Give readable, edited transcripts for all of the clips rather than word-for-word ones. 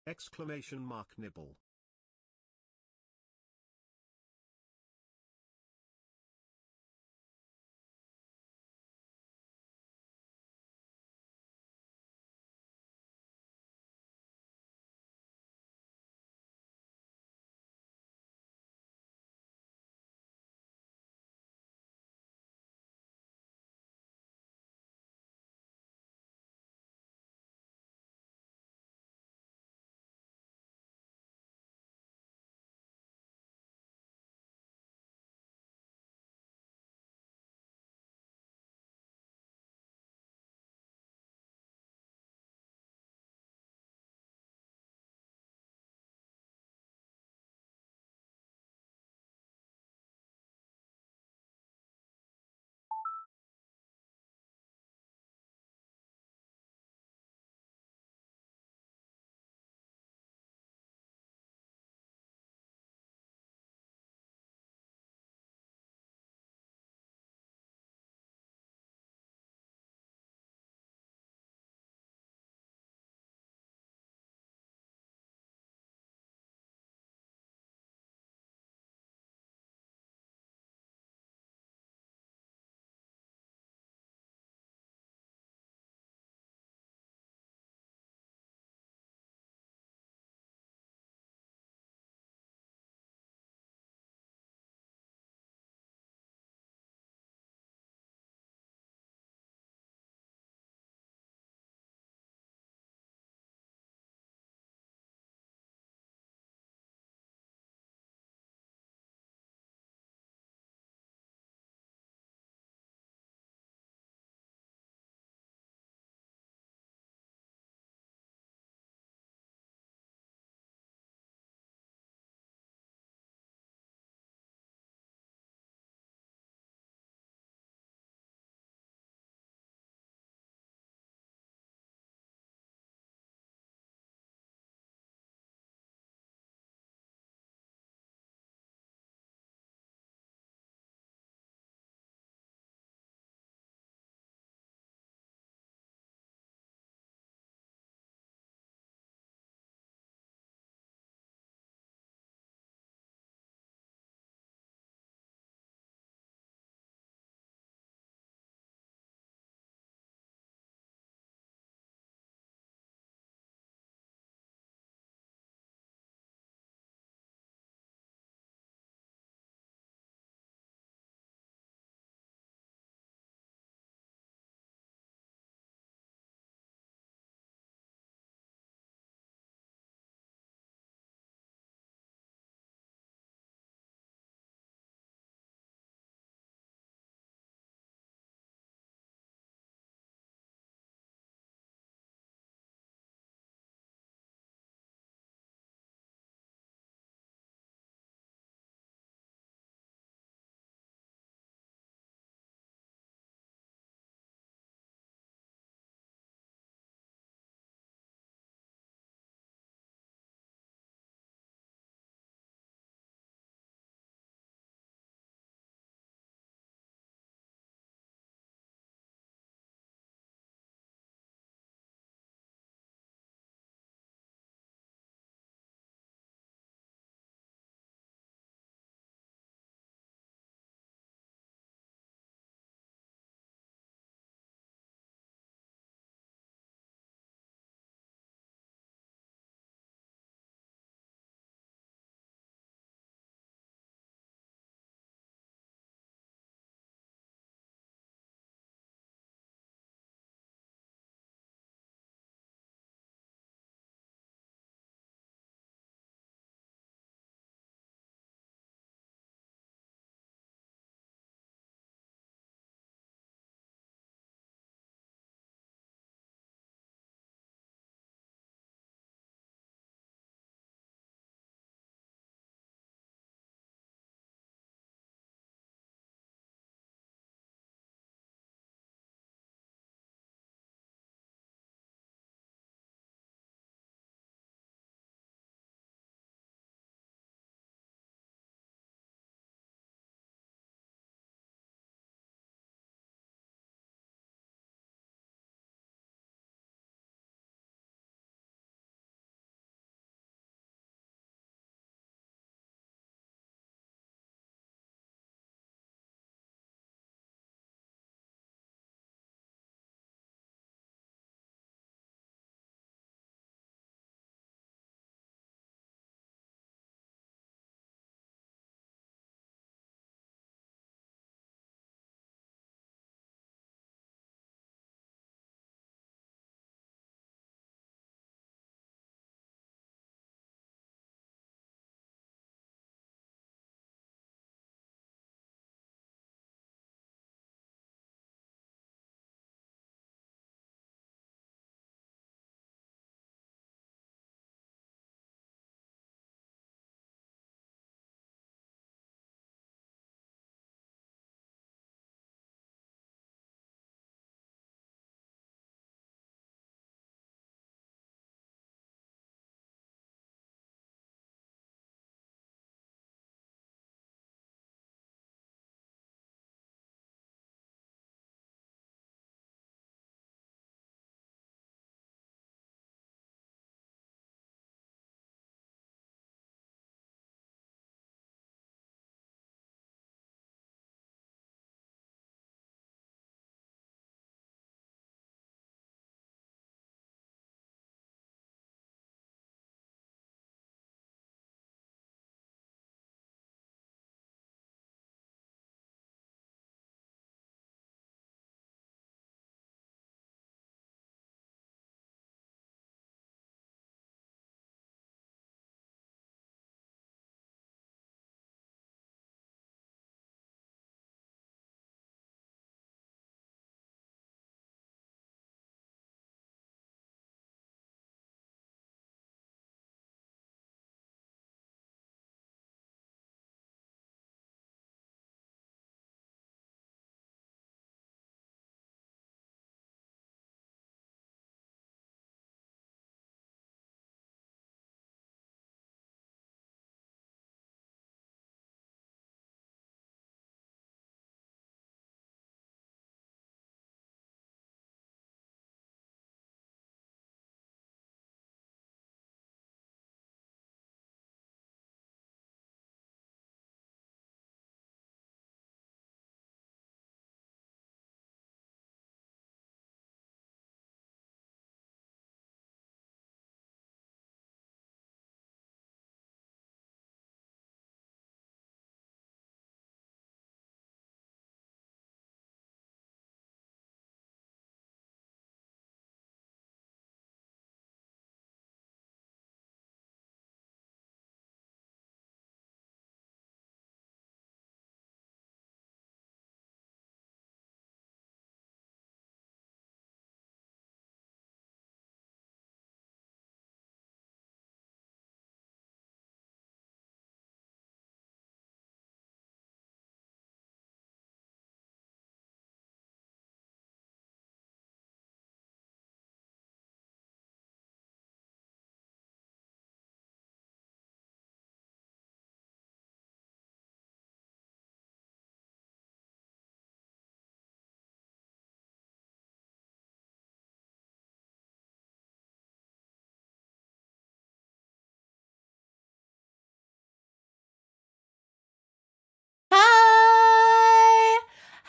Exclamation mark nibble.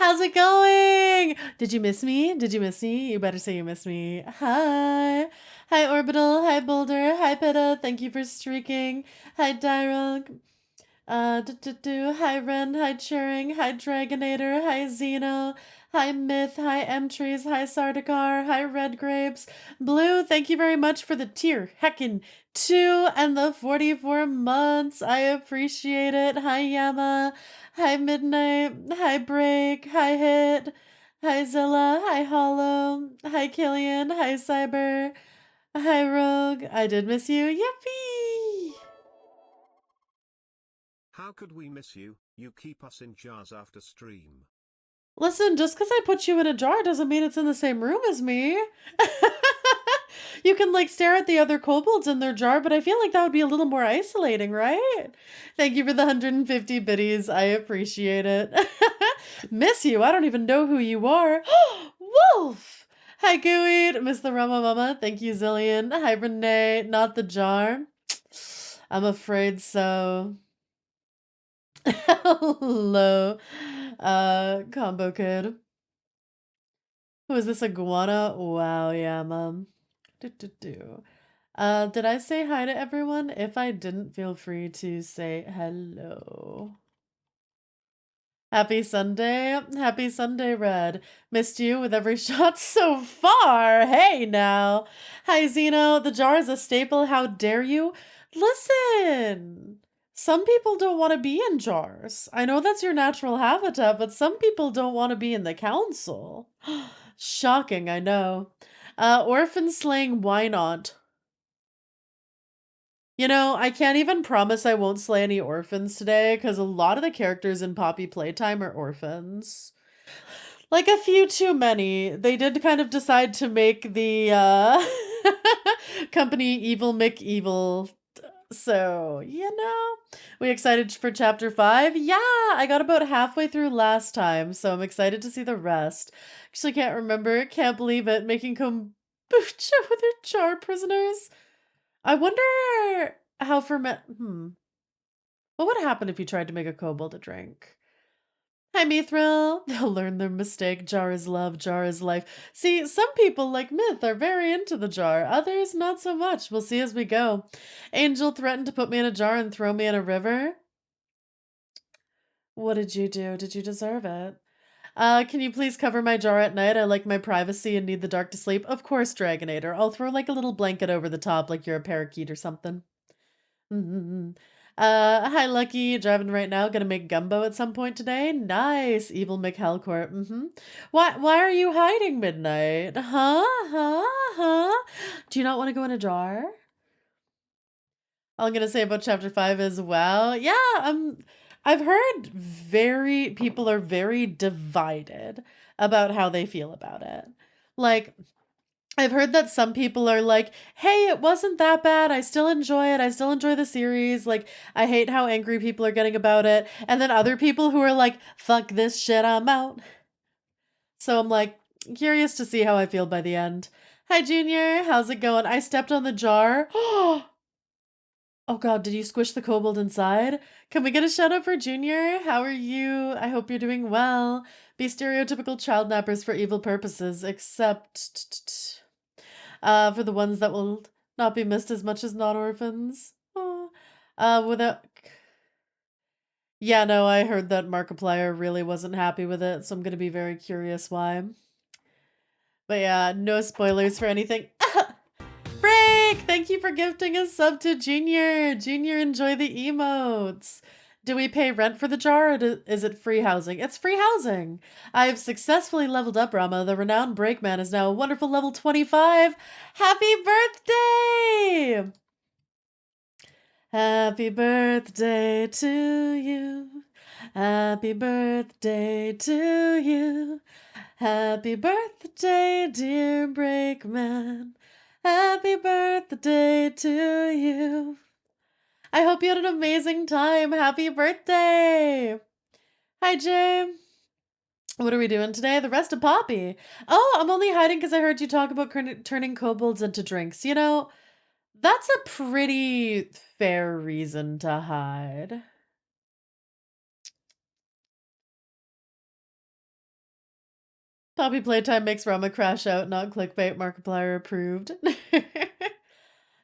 How's it going? Did you miss me? Did you miss me? You better say you miss me. Hi. Hi, Orbital. Hi, Boulder. Hi, Peta. Thank you for streaking. Hi, Dyrog. Hi, Ren. Hi, Churing. Hi, Dragonator. Hi, Xeno. Hi, Myth. Hi, Emtrees. Hi, Sardaukar. Hi, Red Grapes. Blue, thank you very much for the tier. Heckin' 2 and the 44 months. I appreciate it. Hi, Yama. Hi, Midnight. Hi, Break. Hi, Hit. Hi, Zilla. Hi, Hollow. Hi, Killian. Hi, Cyber. Hi, Rogue. I did miss you. Yippee! How could we miss you? You keep us in jars after stream. Listen, just because I put you in a jar doesn't mean it's in the same room as me. You can like stare at the other kobolds in their jar, but I feel like that would be a little more isolating, right? Thank you for the 150 biddies. I appreciate it. Miss you. I don't even know who you are. Wolf! Hi, Gooey. Miss the Rama Mama. Thank you, Zillion. Hi, Renee. Not the jar. I'm afraid so. Hello, combo kid. Who is this, iguana? Wow, yeah, mom. Did I say hi to everyone? If I didn't, feel free to say hello. Happy Sunday. Happy Sunday, Red. Missed you with every shot so far. Hey, now. Hi, Zeno. The jar is a staple. How dare you? Listen. Some people don't want to be in jars. I know that's your natural habitat, but some people don't want to be in the council. Shocking, I know. Orphan slaying, why not? You know, I can't even promise I won't slay any orphans today, because a lot of the characters in Poppy Playtime are orphans. Like a few too many. They did kind of decide to make the company Evil McEvil. So, you know, we excited for chapter 5? Yeah, I got about halfway through last time, so I'm excited to see the rest. Actually, can't remember. Can't believe it. Making kombucha with her jar prisoners. I wonder how what would happen if you tried to make a kobold a drink? Hi, Mithril. They'll learn their mistake. Jar is love, jar is life. See, some people, like Myth, are very into the jar. Others, not so much. We'll see as we go. Angel threatened to put me in a jar and throw me in a river. What did you do? Did you deserve it? Can you please cover my jar at night? I like my privacy and need the dark to sleep. Of course, Dragonator. I'll throw like a little blanket over the top like you're a parakeet or something. Mm-hmm. Hi, Lucky. Driving right now. Gonna make gumbo at some point today. Nice, Evil McHelcourt. Mm-hmm. Why are you hiding, Midnight? Huh? Do you not want to go in a jar? All I'm gonna say about chapter 5 is, wow, yeah, I've heard people are very divided about how they feel about it. Like, I've heard that some people are like, hey, it wasn't that bad. I still enjoy it. I still enjoy the series. Like, I hate how angry people are getting about it. And then other people who are like, fuck this shit, I'm out. So I'm like, curious to see how I feel by the end. Hi, Junior. How's it going? I stepped on the jar. Oh god, did you squish the kobold inside? Can we get a shout out for Junior? How are you? I hope you're doing well. Be stereotypical child nappers for evil purposes, except for the ones that will not be missed as much as non-orphans. Oh. Without... Yeah, no, I heard that Markiplier really wasn't happy with it, so I'm gonna be very curious why. But yeah, no spoilers for anything. Break! Thank you for gifting a sub to Junior. Junior, enjoy the emotes. Do we pay rent for the jar, or is it free housing? It's free housing. I've successfully leveled up, Rama. The renowned Breakman is now a wonderful level 25. Happy birthday! Happy birthday to you. Happy birthday to you. Happy birthday, dear Breakman. Happy birthday to you. I hope you had an amazing time. Happy birthday. Hi, Jay. What are we doing today? The rest of Poppy. Oh, I'm only hiding because I heard you talk about turning kobolds into drinks. You know, that's a pretty fair reason to hide. Poppy Playtime makes Rama crash out, not clickbait. Markiplier approved.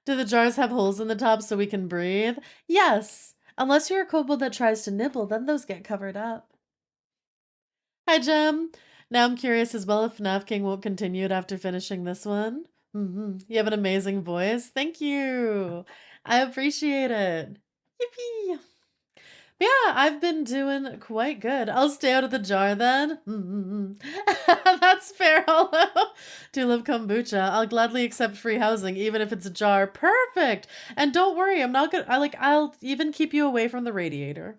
Do the jars have holes in the top so we can breathe? Yes. Unless you're a kobold that tries to nibble, then those get covered up. Hi, Jem. Now I'm curious as well if FNAF King won't continue it after finishing this one. You have an amazing voice. Thank you. I appreciate it. Yippee. Yeah, I've been doing quite good. I'll stay out of the jar then. That's fair, Hollow. Do love kombucha. I'll gladly accept free housing, even if it's a jar. Perfect. And don't worry, I'm not gonna. I'll even keep you away from the radiator.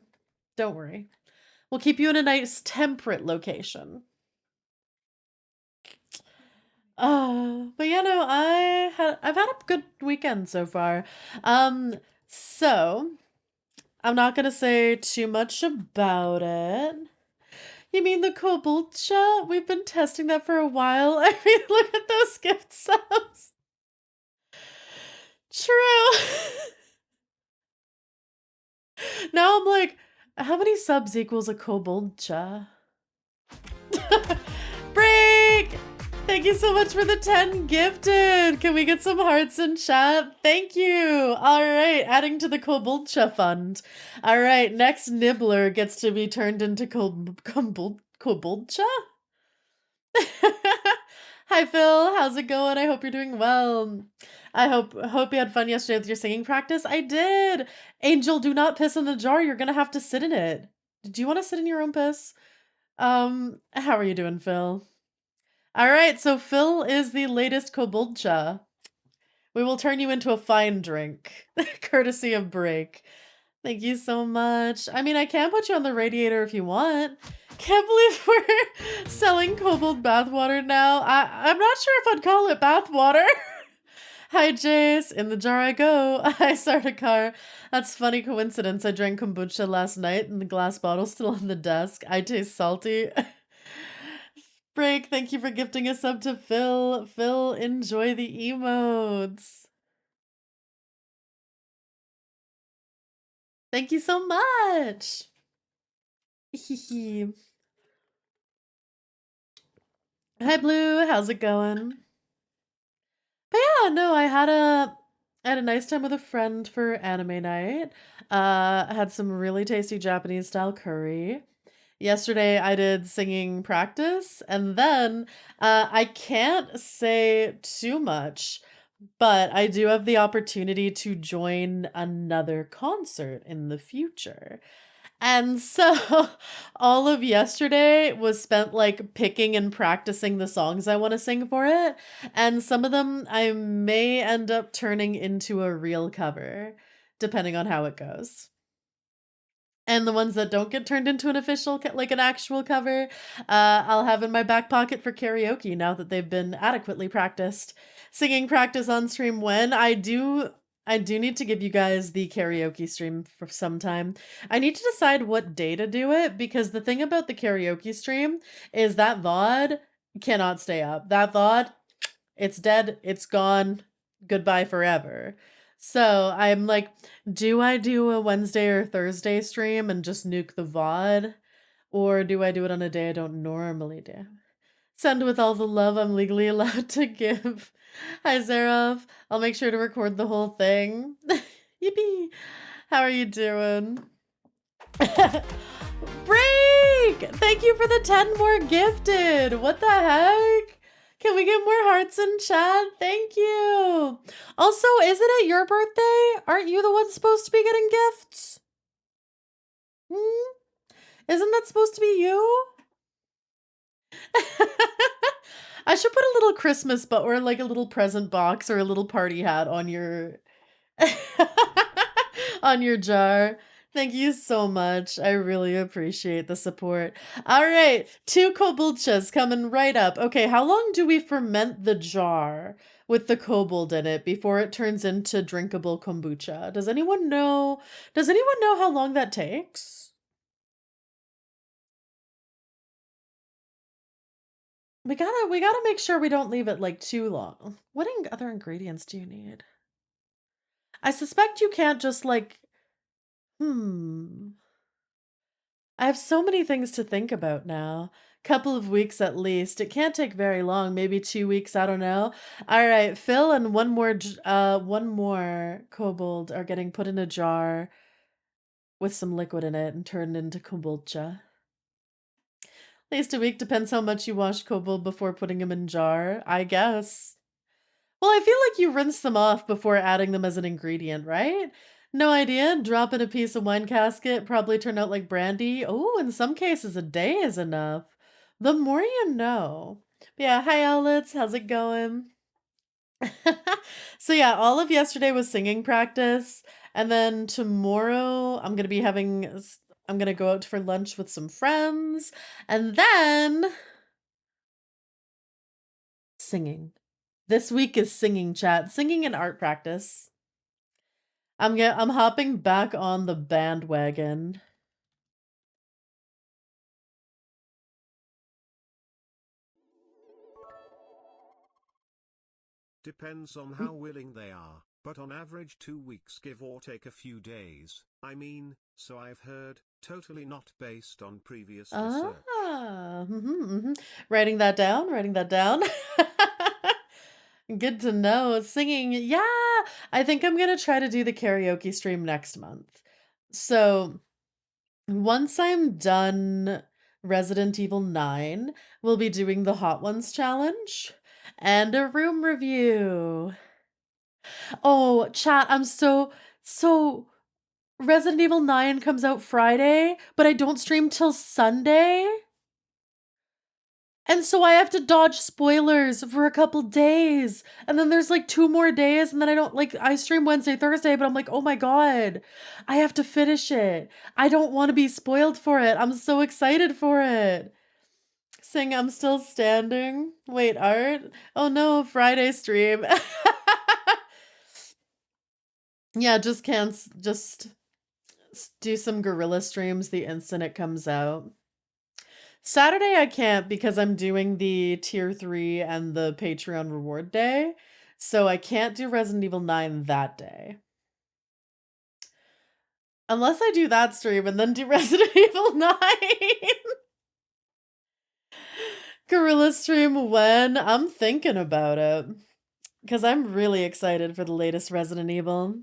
Don't worry. We'll keep you in a nice temperate location. But yeah, no, I've had a good weekend so far. So I'm not gonna say too much about it. You mean the kombucha? We've been testing that for a while. I mean, look at those gift subs. True. Now I'm like, how many subs equals a kombucha? Break! Thank you so much for the 10 gifted. Can we get some hearts in chat? Thank you. All right, adding to the kombucha fund. All right, next nibbler gets to be turned into kombucha? Hi Phil, how's it going? I hope you're doing well. I hope you had fun yesterday with your singing practice. I did. Angel, do not piss in the jar. You're gonna have to sit in it. Do you want to sit in your own piss? How are you doing, Phil? All right, so Phil is the latest kombucha. We will turn you into a fine drink, courtesy of Break. Thank you so much. I mean, I can put you on the radiator if you want. Can't believe we're selling kobold bathwater now. I'm not sure if I'd call it bathwater. Hi, Jace. In the jar I go. I start a car. That's funny coincidence. I drank kombucha last night and the glass bottle's still on the desk. I taste salty. Break, thank you for gifting a sub to Phil. Phil, enjoy the emotes. Thank you so much. Hi, Blue. How's it going? But yeah, no, I had a nice time with a friend for anime night. I had some really tasty Japanese style curry. Yesterday I did singing practice, and then I can't say too much, but I do have the opportunity to join another concert in the future. And so all of yesterday was spent like picking and practicing the songs I want to sing for it. And some of them I may end up turning into a real cover, depending on how it goes. And the ones that don't get turned into an official, like an actual cover, I'll have in my back pocket for karaoke now that they've been adequately practiced. Singing practice on stream when I do need to give you guys the karaoke stream for some time. I need to decide what day to do it because the thing about the karaoke stream is that VOD cannot stay up. That VOD, it's dead, it's gone, goodbye forever. So I'm like, do I do a Wednesday or Thursday stream and just nuke the VOD? Or do I do it on a day I don't normally do? Send with all the love I'm legally allowed to give. Hi, Zarov. I'll make sure to record the whole thing. Yippee! How are you doing? Break! Thank you for the 10 more gifted. What the heck? Can we get more hearts in chat? Thank you. Also, isn't it your birthday? Aren't you the one supposed to be getting gifts? Isn't that supposed to be you? I should put a little Christmas or like a little present box or a little party hat on your on your jar. Thank you so much. I really appreciate the support. All right, 2 kombuchas coming right up. Okay, how long do we ferment the jar with the kobold in it before it turns into drinkable kombucha? Does anyone know? Does anyone know how long that takes? We gotta make sure we don't leave it like too long. What other ingredients do you need? I suspect you can't just like, hmm. I have so many things to think about now. Couple of weeks at least. It can't take very long, maybe 2 weeks, I don't know. All right, Phil and one more kobold are getting put in a jar with some liquid in it and turned into kombucha. At least a week depends how much you wash kobold before putting them in jar, I guess. Well, I feel like you rinse them off before adding them as an ingredient, right? No idea. Drop in a piece of wine casket, probably turn out like brandy. Oh, in some cases, a day is enough. The more you know. But yeah, hi, Owlets. How's it going? So yeah, all of yesterday was singing practice, and then tomorrow I'm gonna go out for lunch with some friends, and then singing. This week is singing chat, singing and art practice. I'm hopping back on the bandwagon. Depends on how willing they are, but on average 2 weeks give or take a few days. I mean, so I've heard, totally not based on previous research. Writing that down, writing that down. Good to know. Singing, yeah, I think I'm gonna try to do the karaoke stream next month. So once I'm done Resident Evil 9, we'll be doing the Hot Ones challenge and a room review. Oh, chat, I'm so Resident Evil 9 comes out Friday, but I don't stream till Sunday. And so I have to dodge spoilers for a couple days. And then there's like 2 more days, and then I stream Wednesday, Thursday, but I'm like, "Oh my god. I have to finish it. I don't want to be spoiled for it. I'm so excited for it." Sing I'm still standing. Wait, art? Oh no, Friday stream. Yeah, just do some gorilla streams the instant it comes out. Saturday I can't because I'm doing the tier 3 and the Patreon reward day. So I can't do Resident Evil 9 that day. Unless I do that stream and then do Resident Evil 9. Gorilla stream when? I'm thinking about it. Because I'm really excited for the latest Resident Evil.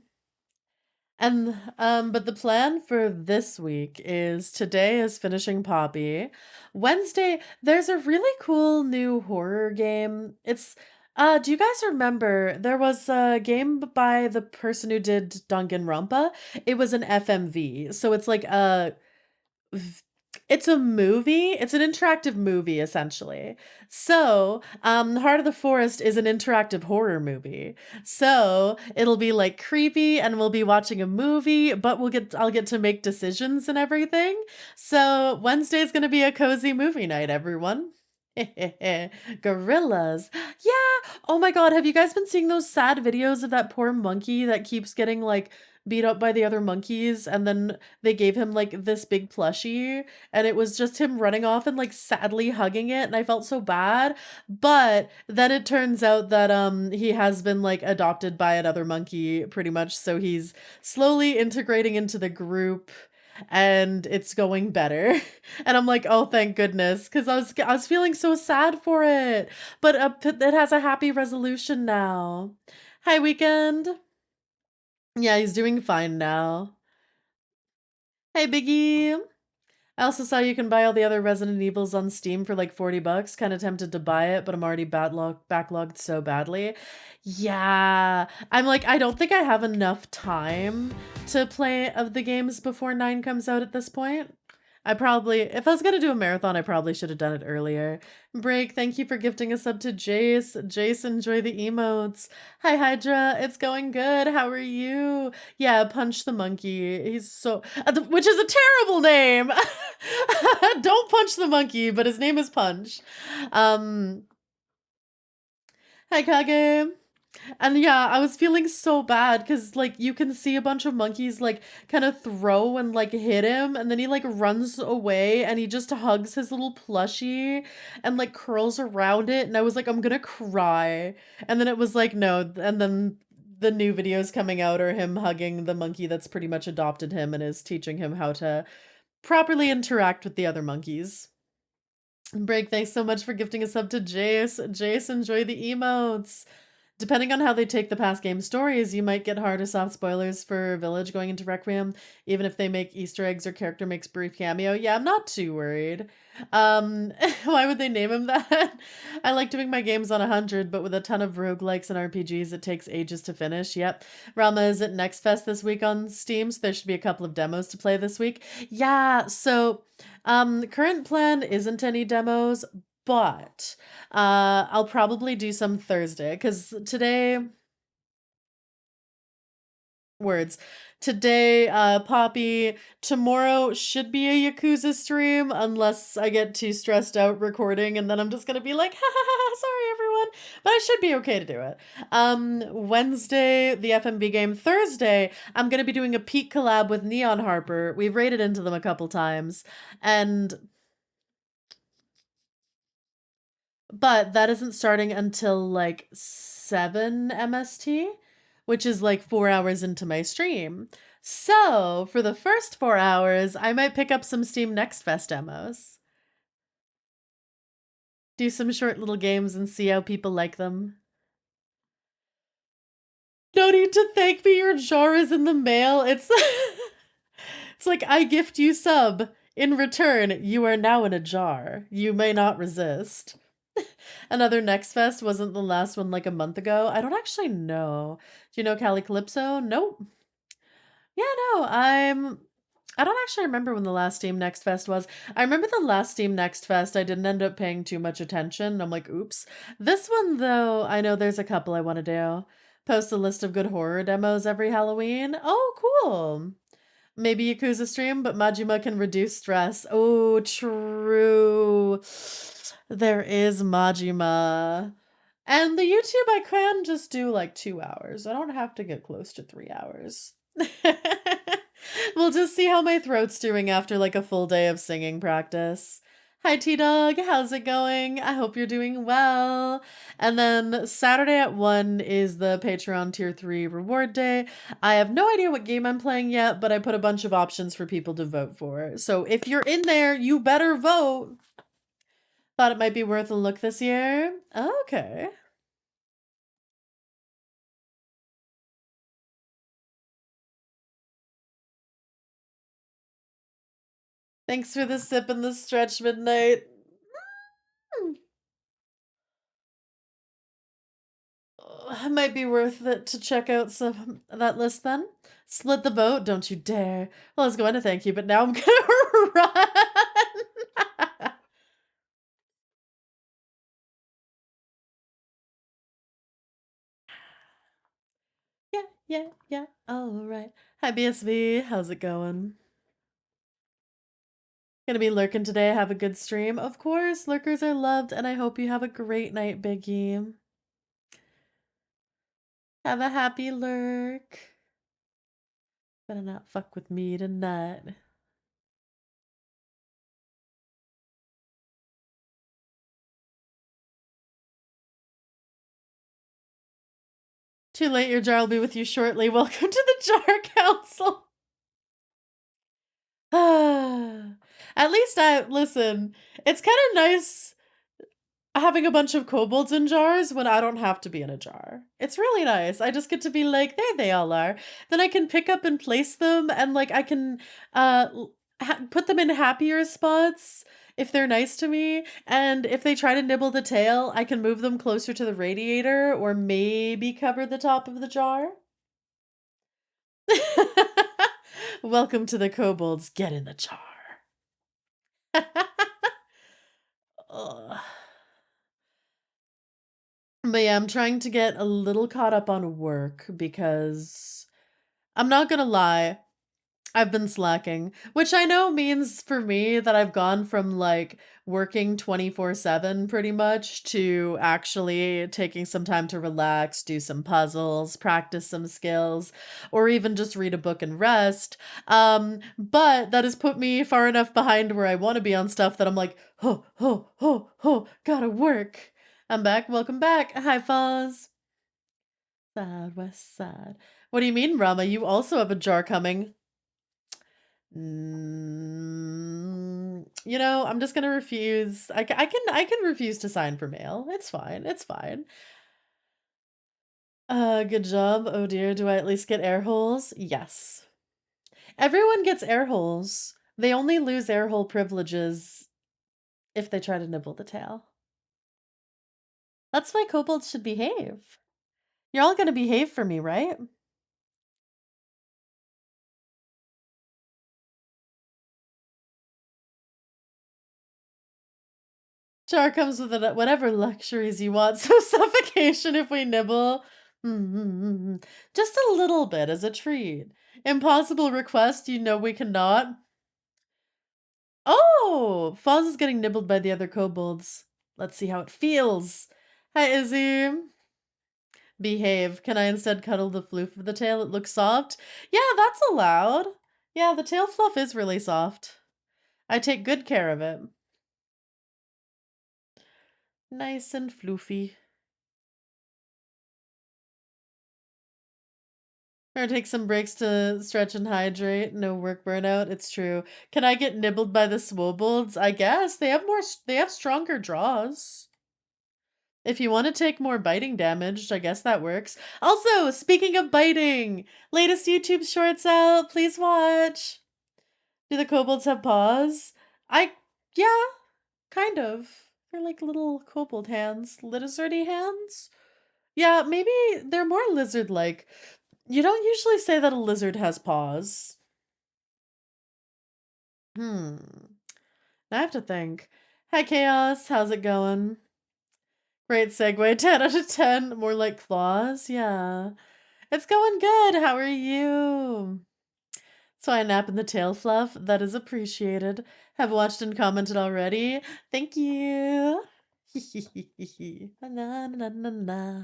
And but the plan for this week is today is finishing Poppy. Wednesday, there's a really cool new horror game. It's do you guys remember there was a game by the person who did Danganronpa? It was an FMV. So it's like a it's a movie. It's an interactive movie, essentially. So, Heart of the Forest is an interactive horror movie. So it'll be like creepy, and we'll be watching a movie, but I'll get to make decisions and everything. So Wednesday's gonna be a cozy movie night, everyone. Gorillas. Yeah. Oh my god, have you guys been seeing those sad videos of that poor monkey that keeps getting like beat up by the other monkeys, and then they gave him like this big plushie, and it was just him running off and like sadly hugging it, and I felt so bad. But then it turns out that he has been like adopted by another monkey pretty much, so he's slowly integrating into the group, and it's going better. And I'm like, "Oh, thank goodness," cuz I was feeling so sad for it. But it has a happy resolution now. Hi, Weekend. Yeah, he's doing fine now. Hey, Biggie. I also saw you can buy all the other Resident Evils on Steam for like 40 bucks. Kind of tempted to buy it, but I'm already backlogged so badly. Yeah. I'm like, I don't think I have enough time to play of the games before 9 comes out at this point. If I was gonna do a marathon, I probably should have done it earlier. Break, thank you for gifting a sub to Jace. Jace, enjoy the emotes. Hi, Hydra, it's going good. How are you? Yeah, Punch the Monkey. Which is a terrible name. Don't punch the monkey, but his name is Punch. Hi, Kage. And yeah, I was feeling so bad because like you can see a bunch of monkeys like kind of throw and like hit him, and then he like runs away and he just hugs his little plushie and like curls around it, and I was like, I'm gonna cry. And then it was like, no, and then the new videos coming out are him hugging the monkey that's pretty much adopted him and is teaching him how to properly interact with the other monkeys. Break, thanks so much for gifting a sub to Jace. Jace, enjoy the emotes. Depending on how they take the past game stories, you might get hard or soft spoilers for Village going into Requiem, even if they make Easter eggs or character makes brief cameo. Yeah, I'm not too worried. Why would they name him that? I like doing my games on 100, but with a ton of roguelikes and RPGs, it takes ages to finish. Yep. Rama is at Next Fest this week on Steam, so there should be a couple of demos to play this week. Yeah, so current plan isn't any demos, but I'll probably do some Thursday because today words. Today, Poppy. Tomorrow should be a Yakuza stream unless I get too stressed out recording and then I'm just gonna be like, ha ha ha, sorry everyone. But I should be okay to do it. Wednesday, the FMV game. Thursday, I'm gonna be doing a Peak collab with Neon Harper. We've raided into them a couple times. But that isn't starting until like 7 MST, which is like 4 hours into my stream. So for the first 4 hours, I might pick up some Steam Next Fest demos. Do some short little games and see how people like them. No need to thank me, your jar is in the mail. It's it's like I gift you sub. In return, you are now in a jar. You may not resist. Another Next Fest wasn't the last one like a month ago. I don't actually know. Do you know Cali Calypso? Nope. Yeah, no, I don't actually remember when the last Steam Next Fest was. I remember the last Steam Next Fest, I didn't end up paying too much attention. I'm like, oops. This one, though, I know there's a couple I want to do. Post a list of good horror demos every Halloween. Oh, cool. Maybe Yakuza stream, but Majima can reduce stress. Oh, true. There is Majima. And the YouTube, I can just do like 2 hours. I don't have to get close to 3 hours. We'll just see how my throat's doing after like a full day of singing practice. Hi T-Dog, how's it going? I hope you're doing well. And then Saturday at 1 is the Patreon Tier 3 reward day. I have no idea what game I'm playing yet, but I put a bunch of options for people to vote for. So if you're in there, you better vote. Thought it might be worth a look this year. Okay. Thanks for the sip and the stretch, Midnight. It might be worth it to check out some that list then. Split the vote, don't you dare. Well, I was going to thank you, but now I'm gonna run. Yeah. All right. Hi, BSV. How's it going? Gonna be lurking today. Have a good stream. Of course, lurkers are loved, and I hope you have a great night, Biggie. Have a happy lurk. Better not fuck with me tonight. Too late, your jar will be with you shortly. Welcome to the Jar Council. At least listen, it's kind of nice having a bunch of kobolds in jars when I don't have to be in a jar. It's really nice. I just get to be like, there they all are. Then I can pick up and place them and like I can put them in happier spots if they're nice to me. And if they try to nibble the tail, I can move them closer to the radiator or maybe cover the top of the jar. Welcome to the kobolds. Get in the jar. But yeah, I'm trying to get a little caught up on work because I'm not gonna lie, I've been slacking, which I know means for me that I've gone from like working 24/7 pretty much to actually taking some time to relax, do some puzzles, practice some skills, or even just read a book and rest. But that has put me far enough behind where I want to be on stuff that I'm like, gotta work. I'm back. Welcome back. Hi, Foz. Side, west side. What do you mean, Rama? You also have a jar coming. You know, I'm just gonna refuse. I can refuse to sign for mail. It's fine. It's fine. Good job. Oh dear, do I at least get air holes? Yes. Everyone gets air holes. They only lose air hole privileges if they try to nibble the tail. That's why kobolds should behave. You're all gonna behave for me, right? Char comes with whatever luxuries you want, so suffocation if we nibble. Just a little bit as a treat. Impossible request, you know we cannot. Oh! Foz is getting nibbled by the other kobolds. Let's see how it feels. Hi, Izzy. Behave. Can I instead cuddle the floof of the tail? It looks soft. Yeah, that's allowed. Yeah, the tail fluff is really soft. I take good care of it. Nice and floofy. Or take some breaks to stretch and hydrate. No work burnout. It's true. Can I get nibbled by the swobolds? I guess they have they have stronger draws. If you want to take more biting damage, I guess that works. Also, speaking of biting, latest YouTube shorts out. Please watch. Do the kobolds have paws? Yeah, kind of. They're like little kobold hands, lizardy hands. Yeah, maybe they're more lizard-like. You don't usually say that a lizard has paws. Hmm. I have to think. Hi, Chaos. How's it going? Great segue. 10 out of 10. More like claws. Yeah. It's going good. How are you? So I nap in the tail fluff. That is appreciated. Have watched and commented already. Thank you. Na, na, na, na.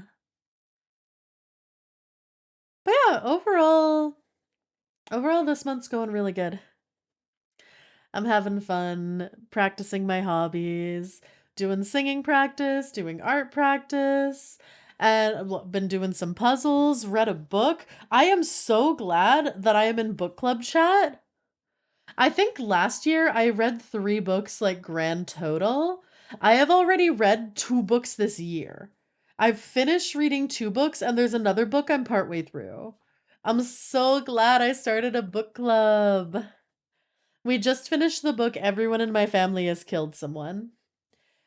But yeah, overall this month's going really good. I'm having fun practicing my hobbies, doing singing practice, doing art practice, and been doing some puzzles, read a book. I am so glad that I am in book club chat. I think last year I read 3 books, like grand total. I have already read 2 books this year. I've finished reading 2 books, and there's another book I'm partway through. I'm so glad I started a book club. We just finished the book Everyone in My Family Has Killed Someone.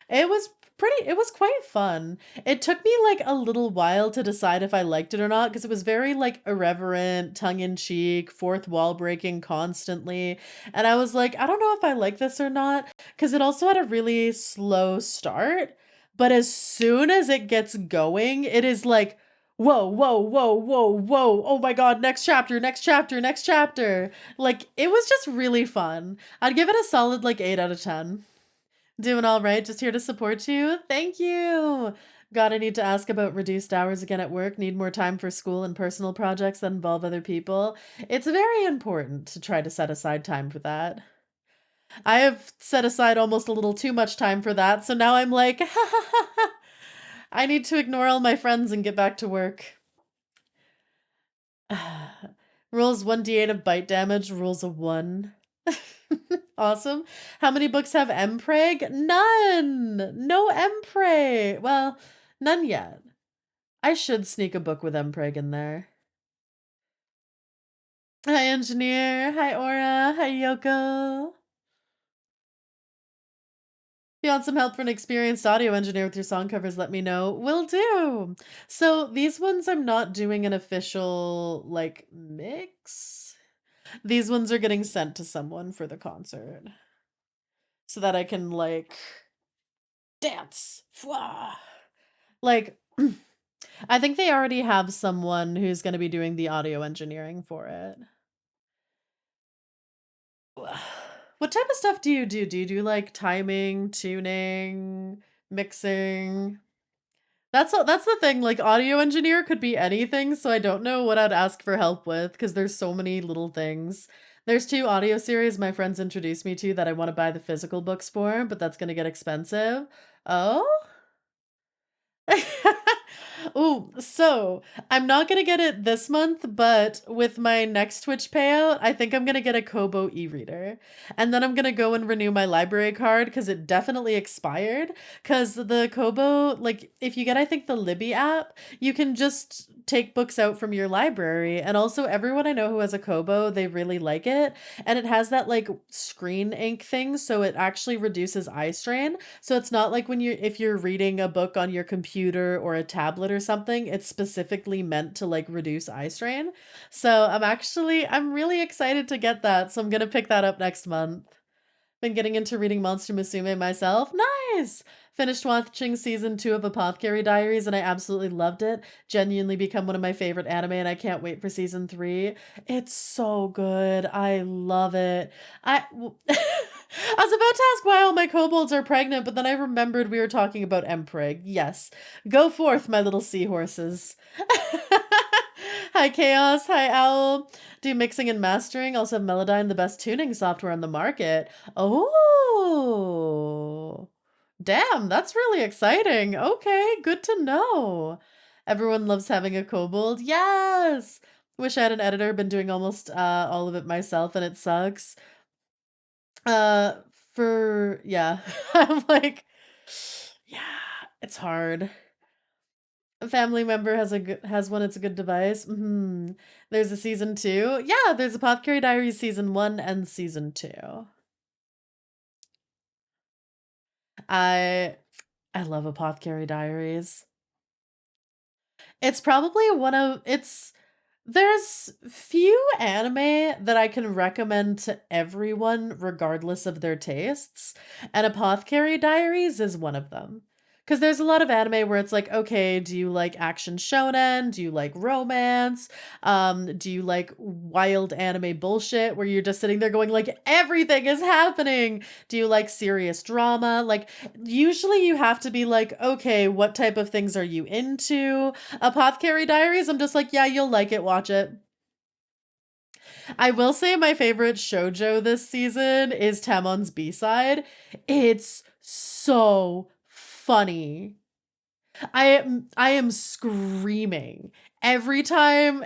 It was quite fun. It took me like a little while to decide if I liked it or not because it was very like irreverent, tongue-in-cheek, fourth wall breaking constantly. And I was like, I don't know if I like this or not because it also had a really slow start. But as soon as it gets going, it is like, whoa, whoa, whoa, whoa, whoa. Oh my God, next chapter, next chapter, next chapter. Like, it was just really fun. I'd give it a solid like 8 out of 10. Doing all right, just here to support you. Thank you. God, I need to ask about reduced hours again at work. Need more time for school and personal projects that involve other people. It's very important to try to set aside time for that. I have set aside almost a little too much time for that, so now I'm like, I need to ignore all my friends and get back to work. Rolls 1d8 of bite damage, rolls a 1. Awesome. How many books have Mpreg? None! No Mpreg! Well, none yet. I should sneak a book with Mpreg in there. Hi, Engineer. Hi, Aura. Hi, Yoko. If you want some help from an experienced audio engineer with your song covers, let me know. Will do. So these ones I'm not doing an official, like, mix. These ones are getting sent to someone for the concert. So that I can, like, dance. Fwah. Like, I think they already have someone who's going to be doing the audio engineering for it. What type of stuff do you do? Do you do like timing, tuning, mixing? That's the thing, like audio engineer could be anything, so I don't know what I'd ask for help with because there's so many little things. There's 2 audio series my friends introduced me to that I want to buy the physical books for, but that's going to get expensive. Oh? Oh, so I'm not gonna get it this month, but with my next Twitch payout, I think I'm gonna get a Kobo e-reader. And then I'm gonna go and renew my library card because it definitely expired. Because the Kobo, like, if you get, I think, the Libby app, you can just take books out from your library. And also, everyone I know who has a Kobo, they really like it. And it has that, like, screen ink thing, so it actually reduces eye strain. So it's not like when if you're reading a book on your computer or a tablet or something, it's specifically meant to like reduce eye strain. So I'm really excited to get that. So I'm gonna pick that up next month. Been getting into reading Monster Musume myself. Nice! Finished watching season 2 of Apothecary Diaries and I absolutely loved it. Genuinely become one of my favorite anime and I can't wait for season 3. It's so good. I love it. I was about to ask why all my kobolds are pregnant, but then I remembered we were talking about Emprig. Yes. Go forth, my little seahorses. Hi, Chaos. Hi, Owl. Do mixing and mastering. Also have Melodyne, the best tuning software on the market. Oh, damn, that's really exciting. Okay, good to know. Everyone loves having a kobold. Yes. Wish I had an editor. Been doing almost all of it myself, and it sucks. Uh, yeah, I'm like, yeah, it's hard. A family member has one. It's a good device. There's a season 2. Yeah, there's Apothecary Diaries season 1 and season 2. I I love Apothecary Diaries. It's probably there's few anime that I can recommend to everyone regardless of their tastes, and Apothecary Diaries is one of them. Because there's a lot of anime where it's like, okay, do you like action shonen? Do you like romance? Do you like wild anime bullshit where you're just sitting there going like everything is happening? Do you like serious drama? Like usually you have to be like, okay, what type of things are you into? Apothecary Diaries, I'm just like, yeah, you'll like it, watch it. I will say my favorite shoujo this season is Tamon's B-side. It's so funny. I am screaming every time.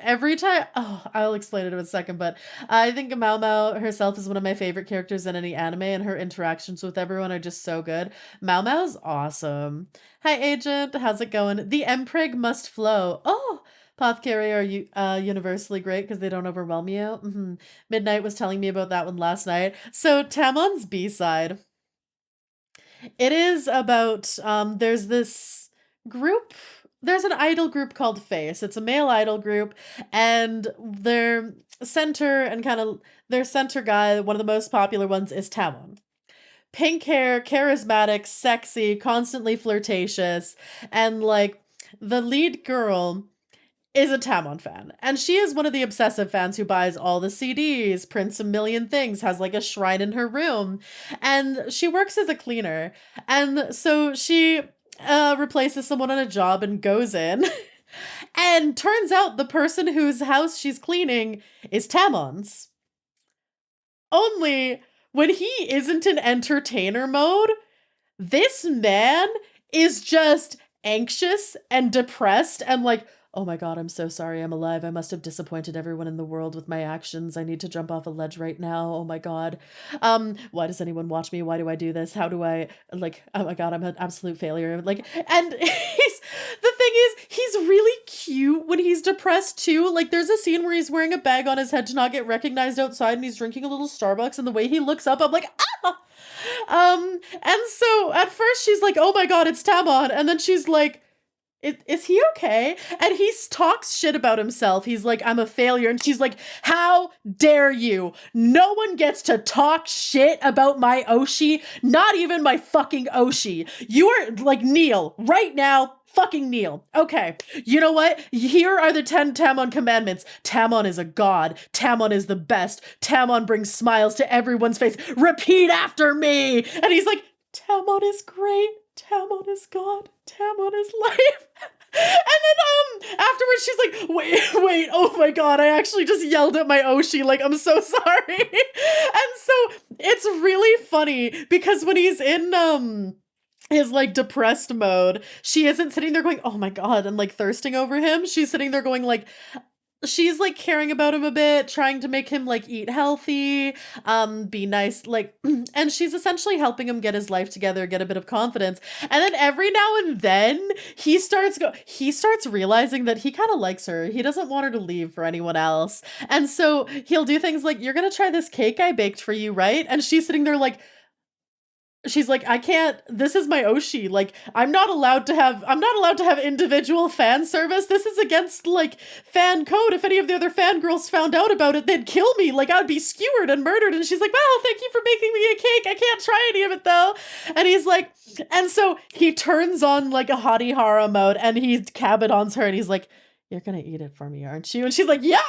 Oh, I'll explain it in a second, but I think Mao Mao herself is one of my favorite characters in any anime, and her interactions with everyone are just so good. Mao Mao's awesome. Hi, Agent. How's it going? The Emprig must flow. Oh, Apothecary are universally great because they don't overwhelm you. Midnight was telling me about that one last night. So Tamon's B-side. It is about there's an idol group called Face. It's a male idol group, and their center guy, one of the most popular ones, is Tamon. Pink hair, charismatic, sexy, constantly flirtatious, and like the lead girl is a Tamon fan. And she is one of the obsessive fans who buys all the CDs, prints a million things, has like a shrine in her room. And she works as a cleaner. And so she replaces someone on a job and goes in. And turns out the person whose house she's cleaning is Tamon's. Only when he isn't in entertainer mode, this man is just anxious and depressed and like, oh my god, I'm so sorry I'm alive. I must have disappointed everyone in the world with my actions. I need to jump off a ledge right now. Oh my god. Why does anyone watch me? Why do I do this? How do I, like, oh my god, I'm an absolute failure. Like, and the thing is, he's really cute when he's depressed too. Like, there's a scene where he's wearing a bag on his head to not get recognized outside and he's drinking a little Starbucks, and the way he looks up, I'm like, ah! And so at first she's like, oh my god, it's Tamon. And then she's like, is he okay? And he talks shit about himself. He's like, I'm a failure. And she's like, how dare you? No one gets to talk shit about my Oshi. Not even my fucking Oshi. You are like, kneel right now. Fucking kneel. Okay. You know what? Here are the 10 Tamon commandments. Tamon is a god. Tamon is the best. Tamon brings smiles to everyone's face. Repeat after me. And he's like, Tamon is great. Tamon is God. Tamon is life. And then afterwards she's like, wait, oh my god, I actually just yelled at my Oshi, like, I'm so sorry. And so it's really funny because when he's in his like depressed mode. She isn't sitting there going, "Oh my god," and like thirsting over him. She's sitting there going like, she's like caring about him a bit, trying to make him like eat healthy, be nice, like, and she's essentially helping him get his life together, get a bit of confidence. And then every now and then he starts realizing that he kind of likes her. He doesn't want her to leave for anyone else. And so he'll do things like, "You're going to try this cake I baked for you, right?" And she's sitting there like, she's like, "I can't, this is my Oshi, like I'm not allowed to have individual fan service. This is against like fan code. If any of the other fangirls found out about it, they'd kill me, like I'd be skewered and murdered." And she's like, "Well, thank you for making me a cake, I can't try any of it though." And he's like, and so he turns on like a hottie hara mode and he cabadons her and he's like, "You're gonna eat it for me, aren't you?" And she's like, "Yeah."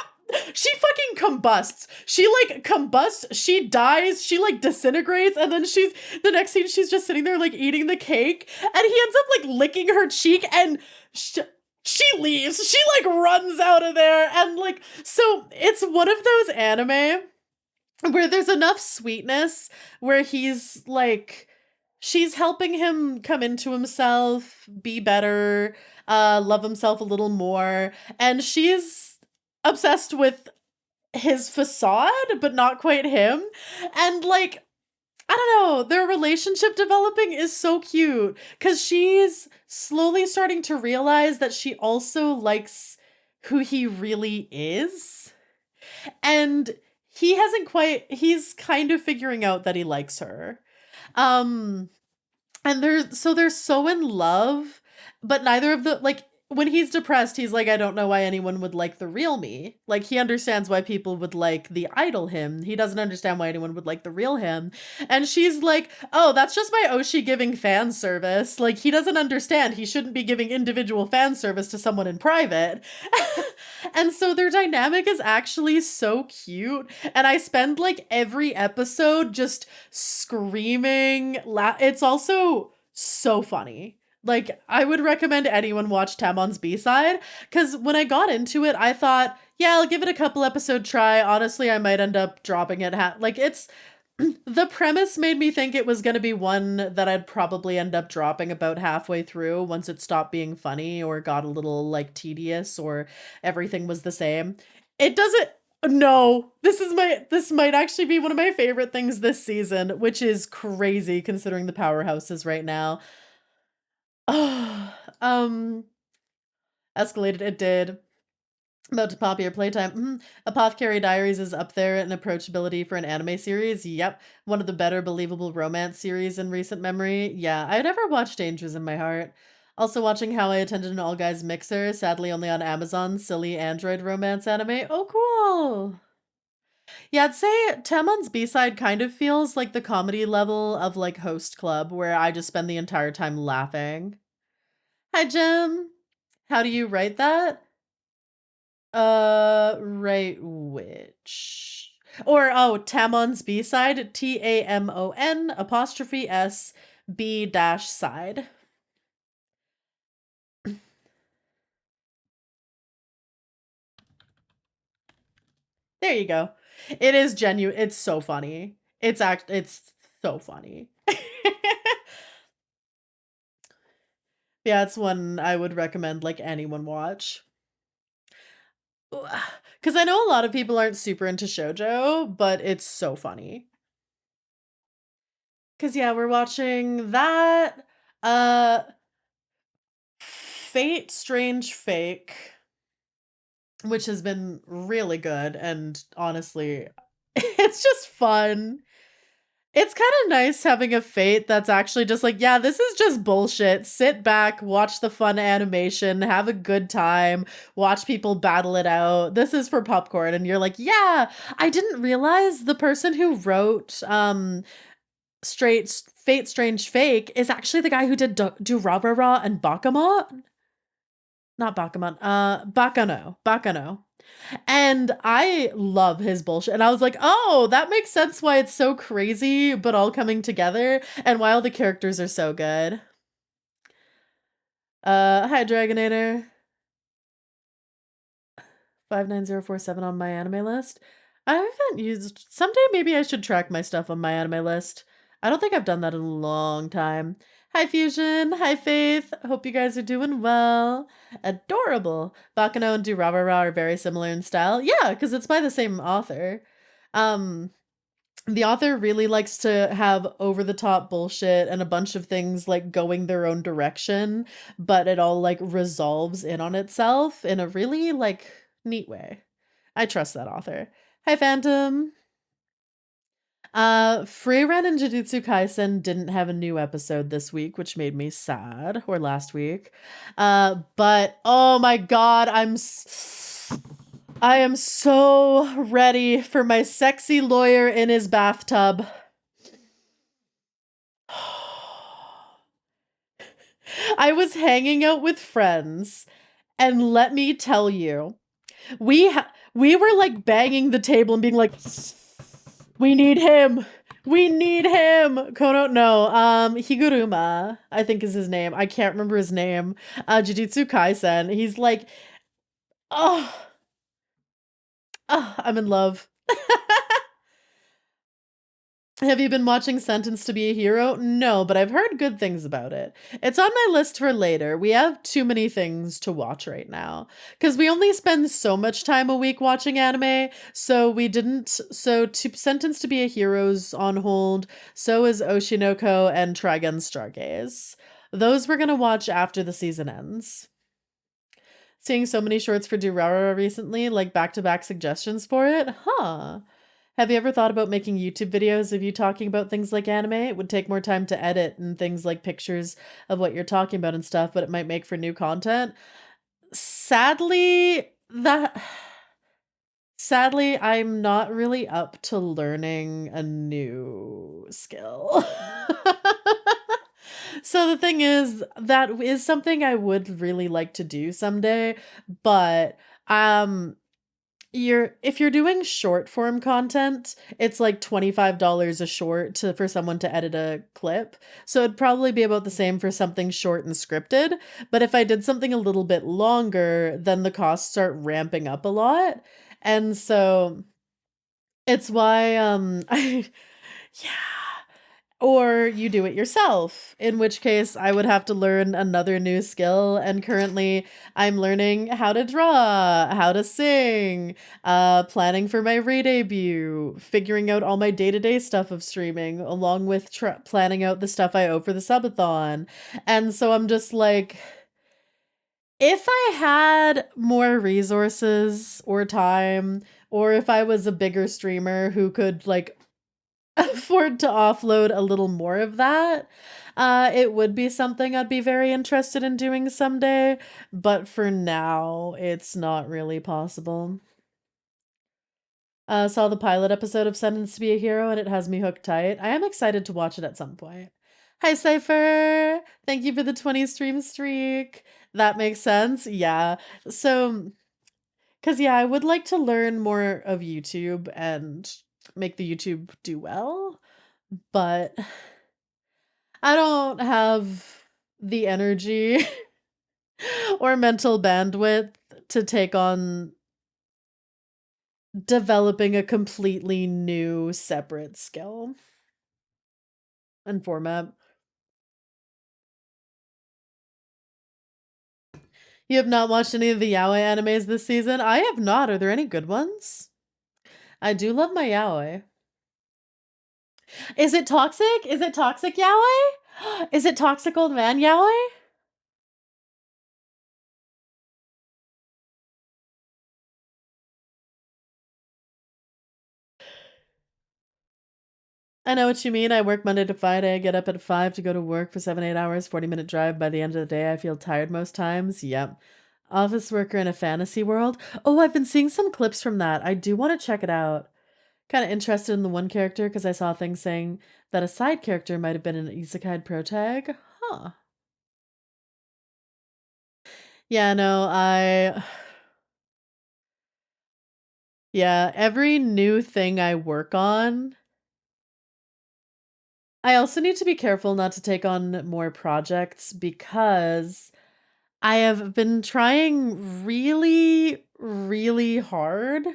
She fucking combusts. She like combusts. She dies. She like disintegrates. And then the next scene, she's just sitting there like eating the cake. And he ends up like licking her cheek and she leaves. She like runs out of there. And like, so it's one of those anime where there's enough sweetness where he's like, she's helping him come into himself, be better, love himself a little more. And she's obsessed with his facade, but not quite him. And like, I don't know, their relationship developing is so cute because she's slowly starting to realize that she also likes who he really is. And he's kind of figuring out that he likes her. Um, and they're so in love, but neither of the like, when he's depressed, he's like, "I don't know why anyone would like the real me." Like he understands why people would like the idol him. He doesn't understand why anyone would like the real him. And she's like, "Oh, that's just my Oshi giving fan service." Like he doesn't understand. He shouldn't be giving individual fan service to someone in private. And so their dynamic is actually so cute. And I spend like every episode just screaming. It's also so funny. Like, I would recommend anyone watch Tamon's B-side, because when I got into it, I thought, yeah, I'll give it a couple episode try. Honestly, I might end up dropping it. Like, it's, the premise made me think it was going to be one that I'd probably end up dropping about halfway through once it stopped being funny or got a little, like, tedious or everything was the same. It doesn't. No, this might actually be one of my favorite things this season, which is crazy considering the powerhouses right now. Oh, escalated. It did. About to pop your Playtime. Apothecary Diaries is up there in approachability for an anime series. Yep. One of the better believable romance series in recent memory. Yeah, I never watched Angels in My Heart. Also watching How I Attended an All Guys Mixer, sadly only on Amazon, silly Android romance anime. Oh, cool. Yeah, I'd say Tamon's B-side kind of feels like the comedy level of like Host Club, where I just spend the entire time laughing. Hi, Jim. How do you write that? Right which? Or, oh, Tamon's B-side, TAMON apostrophe S B dash side. There you go. It is genuine. It's so funny. It's so funny. Yeah, it's one I would recommend like anyone watch. Because I know a lot of people aren't super into shoujo, but it's so funny. Because yeah, we're watching that. Uh, Fate Strange Fake, which has been really good, and honestly, it's just fun. It's kind of nice having a Fate that's actually just like, yeah, this is just bullshit. Sit back, watch the fun animation, have a good time, watch people battle it out. This is for popcorn. And you're like, yeah, I didn't realize the person who wrote Straight Fate Strange Fake is actually the guy who did Do Ra Ra Ra and Bakamot. Not Bakamon, Bakano. And I love his bullshit. And I was like, oh, that makes sense why it's so crazy, but all coming together, and why all the characters are so good. Hi, Dragonator. 59047 on my anime list. I haven't used, someday maybe I should track my stuff on my anime list. I don't think I've done that in a long time. Hi, Fusion. Hi, Faith. Hope you guys are doing well. Adorable. Bakano and Durarara are very similar in style. Yeah, because it's by the same author. Um, the author really likes to have over the top bullshit and a bunch of things like going their own direction, but it all like resolves in on itself in a really like neat way. I trust that author. Hi, Phantom. Freiren and Jujutsu Kaisen didn't have a new episode this week, which made me sad, or last week. But oh my god, I am so ready for my sexy lawyer in his bathtub. I was hanging out with friends, and let me tell you, we were like banging the table and being like, we need him. We need him. Kono, no. Higuruma, I think is his name. I can't remember his name. Jujutsu Kaisen. He's like, oh, oh, I'm in love. Have you been watching Sentenced to be a Hero? No, but I've heard good things about it. It's on my list for later. We have too many things to watch right now. Because we only spend so much time a week watching anime, so we didn't. So, Sentenced to be a Hero's on hold, so is Oshinoko and Trigun Stargaze. Those we're going to watch after the season ends. Seeing so many shorts for Durarara recently, like back-to-back suggestions for it? Huh. Have you ever thought about making YouTube videos of you talking about things like anime? It would take more time to edit and things like pictures of what you're talking about and stuff, but it might make for new content. Sadly, I'm not really up to learning a new skill. So the thing is, that is something I would really like to do someday, but if you're doing short form content, it's like $25 a short for someone to edit a clip. So it'd probably be about the same for something short and scripted. But if I did something a little bit longer, then the costs start ramping up a lot. And so it's why I yeah. Or you do it yourself, in which case I would have to learn another new skill. And currently I'm learning how to draw, how to sing, planning for my re-debut, figuring out all my day-to-day stuff of streaming, along with planning out the stuff I owe for the subathon. And so I'm just like, if I had more resources or time, or if I was a bigger streamer who could like afford to offload a little more of that, it would be something I'd be very interested in doing someday, but for now, it's not really possible. Saw the pilot episode of Sentenced to be a Hero, and it has me hooked tight. I am excited to watch it at some point. Hi, Cypher! Thank you for the 20 stream streak. That makes sense. Yeah. So, because, yeah, I would like to learn more of YouTube and make the YouTube do well, but I don't have the energy or mental bandwidth to take on developing a completely new separate skill and format. You have not watched any of the yaoi animes this season? I have not. Are there any good ones? I do love my yaoi. Is it toxic? Is it toxic yaoi? Is it toxic old man yaoi? I know what you mean. I work Monday to Friday. I get up at 5 to go to work for 7, 8 hours, 40-minute drive. By the end of the day, I feel tired most times. Yep. Office worker in a fantasy world. Oh, I've been seeing some clips from that. I do want to check it out. Kind of interested in the one character because I saw things saying that a side character might have been an isekai protag. Huh. Yeah, no, yeah, every new thing I work on, I also need to be careful not to take on more projects because I have been trying really, really hard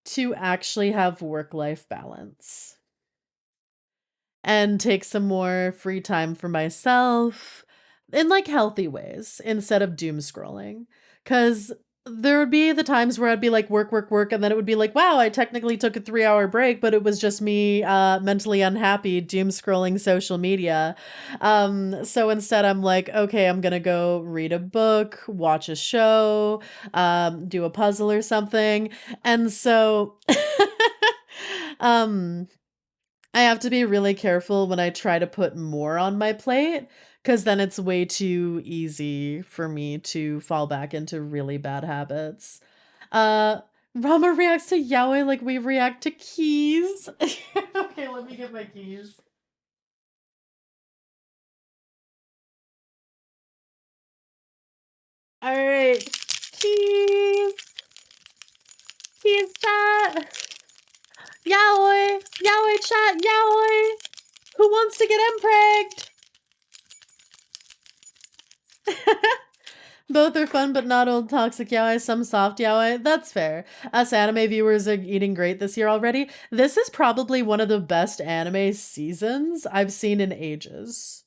to actually have work-life balance. and take some more free time for myself in like healthy ways instead of doom scrolling. Cause there would be the times where I'd be like work, work, work, and then it would be like, wow, I technically took a 3 hour break, but it was just me mentally unhappy, doom scrolling social media. So instead I'm like, okay, I'm gonna go read a book, watch a show, do a puzzle or something. And so um I have to be really careful when I try to put more on my plate because then it's way too easy for me to fall back into really bad habits. Uh, Rama reacts to yaoi like we react to keys. Okay, let me get my keys. All right, keys, keys chat, yaoi, yaoi chat, yaoi. Who wants to get impregged? Both are fun, but not old toxic yaoi, some soft yaoi. That's fair. Us anime viewers are eating great this year already. This is probably one of the best anime seasons I've seen in ages.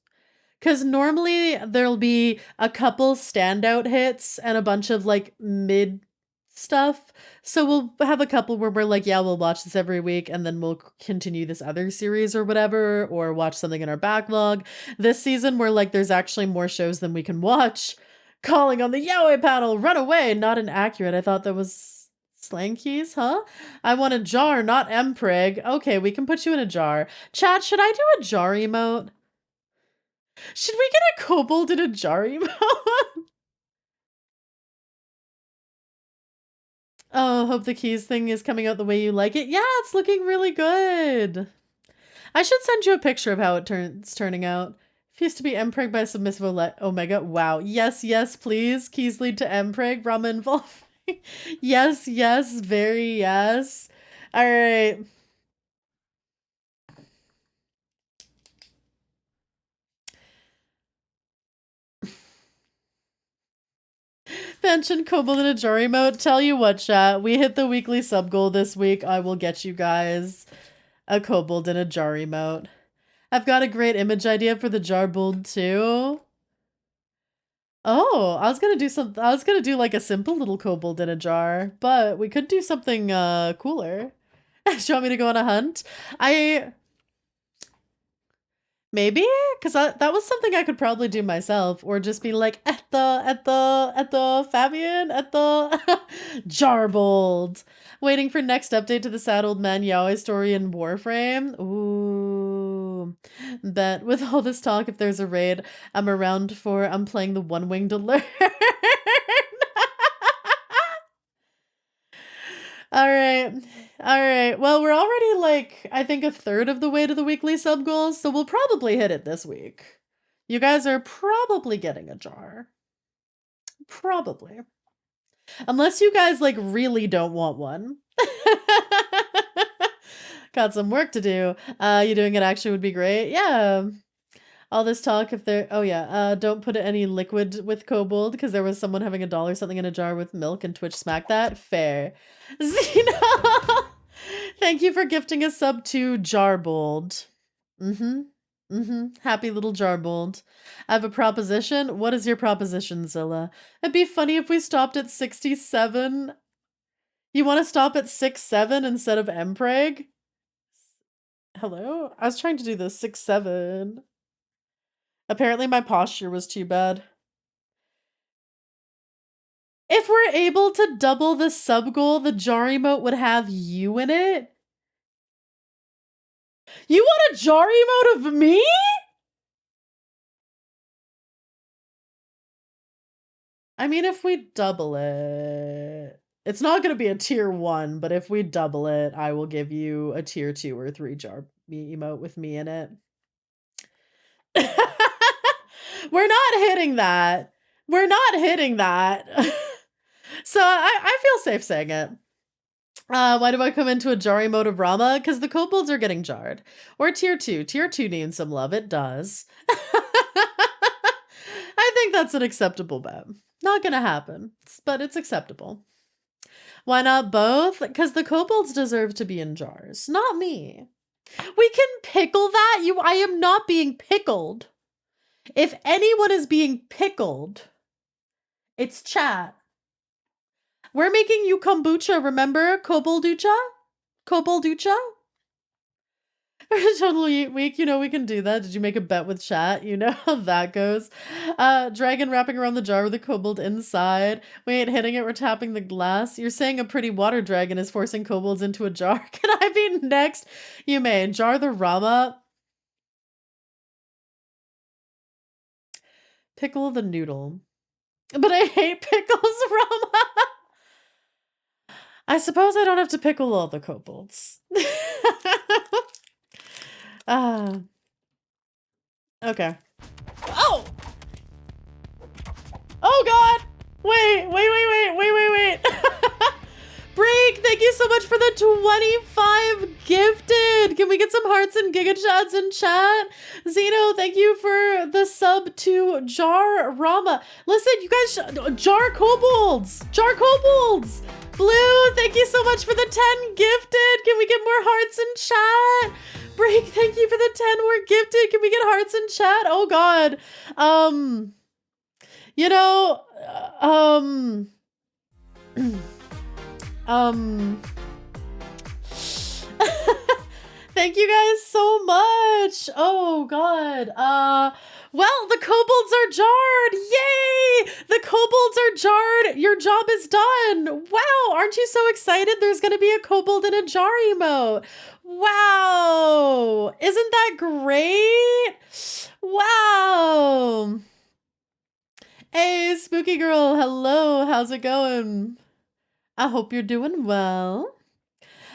Because normally there'll be a couple standout hits and a bunch of like mid stuff. So we'll have a couple where we're like, yeah, we'll watch this every week and then we'll continue this other series or whatever, or watch something in our backlog. This season, we're like, there's actually more shows than we can watch. Calling on the yaoi panel, run away, not inaccurate. I thought that was slang keys, huh? I want a jar, not mpreg. Okay, we can put you in a jar. Chat, should I do a jar emote? Should we get a kobold in a jar emote? Oh, hope the keys thing is coming out the way you like it. Yeah, it's looking really good. I should send you a picture of how it's turning out. Used to be mpreg by submissive omega. Wow. Yes, yes, please. Keys lead to mpreg. Brahma involving. Yes, yes, very yes. All right. Mention Kobold in a jar emote. Tell you what, chat. We hit the weekly sub goal this week. I will get you guys a kobold in a jar emote. I've got a great image idea for the jarbold too. Oh, I was gonna do like a simple little kobold in a jar, but we could do something cooler. Do you want me to go on a hunt? I maybe because that was something I could probably do myself, or just be like at the Fabian at the jarbold, waiting for next update to the sad old man yaoi story in Warframe. Ooh, bet with all this talk, if there's a raid, I'm playing the one winged alert. All right. All right. Well, we're already like, I think a third of the way to the weekly sub goals, so we'll probably hit it this week. You guys are probably getting a jar. Probably. Unless you guys like really don't want one. Got some work to do. You doing it actually would be great. Yeah. All this talk if there oh yeah, don't put any liquid with kobold because there was someone having a doll or something in a jar with milk and Twitch smacked that. Fair. Xena! Thank you for gifting a sub to Jarbold. Mm-hmm. Mm-hmm. Happy little Jarbold. I have a proposition. What is your proposition, Zilla? It'd be funny if we stopped at 67. You want to stop at 6-7 instead of Mpreg? Hello? I was trying to do the 6-7. Apparently my posture was too bad. If we're able to double the sub goal, the jar emote would have you in it? You want a jar emote of me? I mean, if we double it, it's not going to be a tier 1, but if we double it, I will give you a tier 2 or 3 jar emote with me in it. We're not hitting that. We're not hitting that. So I feel safe saying it. Why do I come into a jarring mode of Rama? Because the kobolds are getting jarred. Or tier 2. Tier 2 needs some love. It does. I think that's an acceptable bet. Not gonna happen, but it's acceptable. Why not both? Because the kobolds deserve to be in jars. Not me. We can pickle that? I am not being pickled. If anyone is being pickled, it's chat. We're making you kombucha, remember? Kobolducha? Kobolducha? Totally weak, we can do that. Did you make a bet with chat? You know how that goes. Dragon wrapping around the jar with a kobold inside. We ain't hitting it, we're tapping the glass. You're saying a pretty water dragon is forcing kobolds into a jar. Can I be next? You may. Jar the Rama. Pickle the noodle. But I hate pickles, Rama. I suppose I don't have to pickle all the kobolds. Okay. Oh! Oh god! Wait. Break, thank you so much for the 25 gifted. Can we get some hearts and giga chads in chat? Zeno, thank you for the sub to Jar Rama. Listen, you guys, Jar Kobolds. Blue, thank you so much for the 10 gifted. Can we get more hearts in chat? Break, thank you for the 10 more gifted. Can we get hearts in chat? Oh god. Thank you guys so much. Oh god. Well, the kobolds are jarred. Yay! The kobolds are jarred. Your job is done. Wow, aren't you so excited? There's gonna be a kobold in a jar emote. Wow. Isn't that great? Wow. Hey, spooky girl. Hello. How's it going? I hope you're doing well.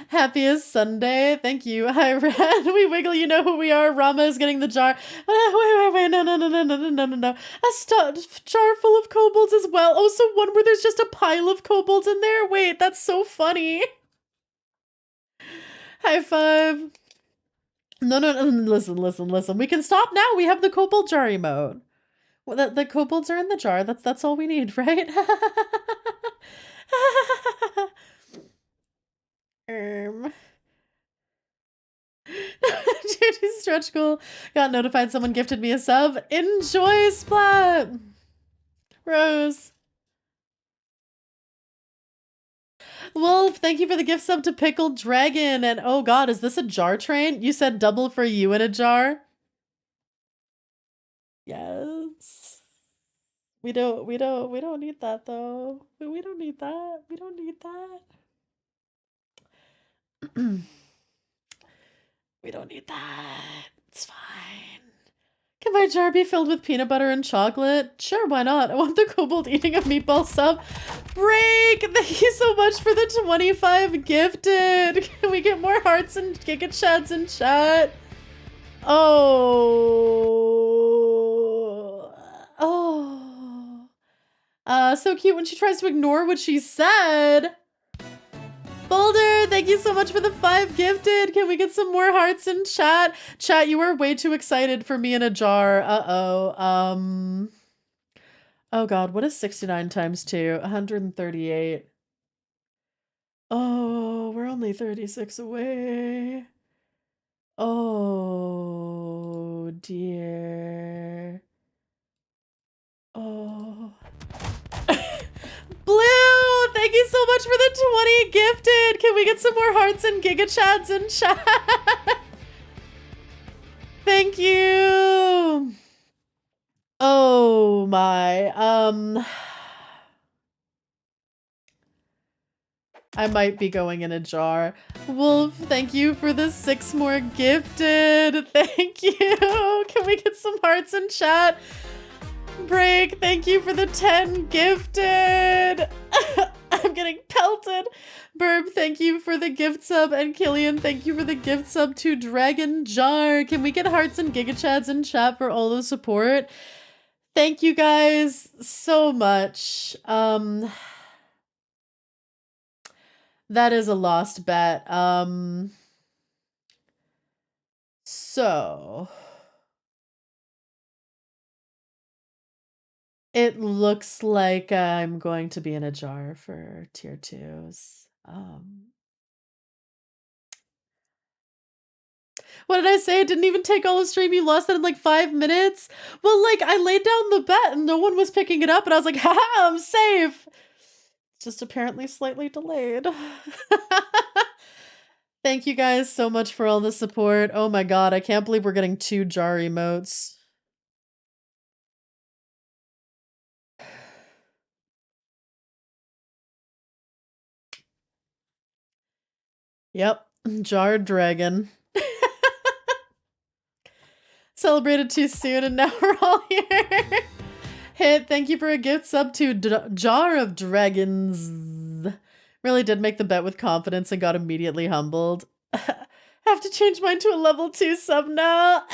Happiest Sunday. Thank you. Hi, Red. We wiggle. You know who we are. Rama is getting the jar. Wait. No. A jar full of kobolds as well. Oh, so one where there's just a pile of kobolds in there? Wait, that's so funny. High five. No. Listen. We can stop now. We have the kobold jar emote. Well, the kobolds are in the jar. That's all we need, right? Judy Stretch Goal got notified someone gifted me a sub. Enjoy, Splat! Rose. Wolf, thank you for the gift sub to Pickled Dragon. And oh god, is this a jar train? You said double for you in a jar? Yes. We don't need that though. We don't need that. We don't need that. It's fine. Can my jar be filled with peanut butter and chocolate? Sure, why not? I want the kobold eating a meatball sub. Break! Thank you so much for the 25 gifted. Can we get more hearts and giga chads in chat? So cute when she tries to ignore what she said. Boulder, thank you so much for the 5 gifted. Can we get some more hearts in chat? Chat, you are way too excited for me in a jar. Uh-oh. Oh god, what is 69 times 2? 138. Oh, we're only 36 away. Oh, dear. Oh. Blue, thank you so much for the 20 gifted. Can we get some more hearts and giga chads in chat? Thank you. Oh my. I might be going in a jar. Wolf, thank you for the 6 more gifted. Thank you. Can we get some hearts in chat? Break, thank you for the 10 gifted. I'm getting pelted. Burb, thank you for the gift sub. And Killian, thank you for the gift sub to Dragon Jar. Can we get hearts and giga chads in chat for all the support? Thank you guys so much. That is a lost bet. So it looks like I'm going to be in a jar for tier 2s. What did I say? It didn't even take all the stream. You lost that in like 5 minutes. Well, like I laid down the bet and no one was picking it up, and I was like, haha, I'm safe. It's just apparently slightly delayed. Thank you guys so much for all the support. Oh my god, I can't believe we're getting 2 jar emotes. Yep, jar dragon. Celebrated too soon and now we're all here. Hit, thank you for a gift sub to Jar of Dragons. Really did make the bet with confidence and got immediately humbled. Have to change mine to a level 2 sub now.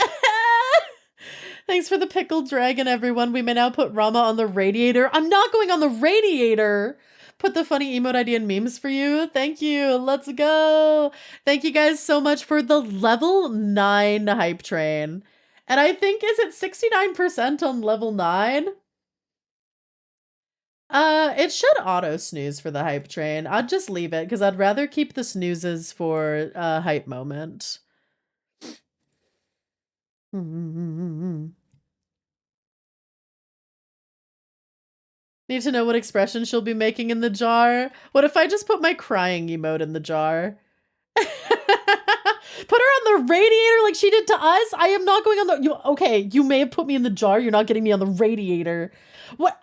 Thanks for the pickled dragon, everyone. We may now put Rama on the radiator. I'm not going on the radiator. Put the funny emote idea in memes for you. Thank you. Let's go. Thank you guys so much for the level 9 hype train. And I think, is it 69% on level 9? It should auto snooze for the hype train. I'd just leave it because I'd rather keep the snoozes for a hype moment. Need to know what expression she'll be making in the jar. What if I just put my crying emote in the jar? Put her on the radiator like she did to us? I am not going on the... okay, you may have put me in the jar. You're not getting me on the radiator. What?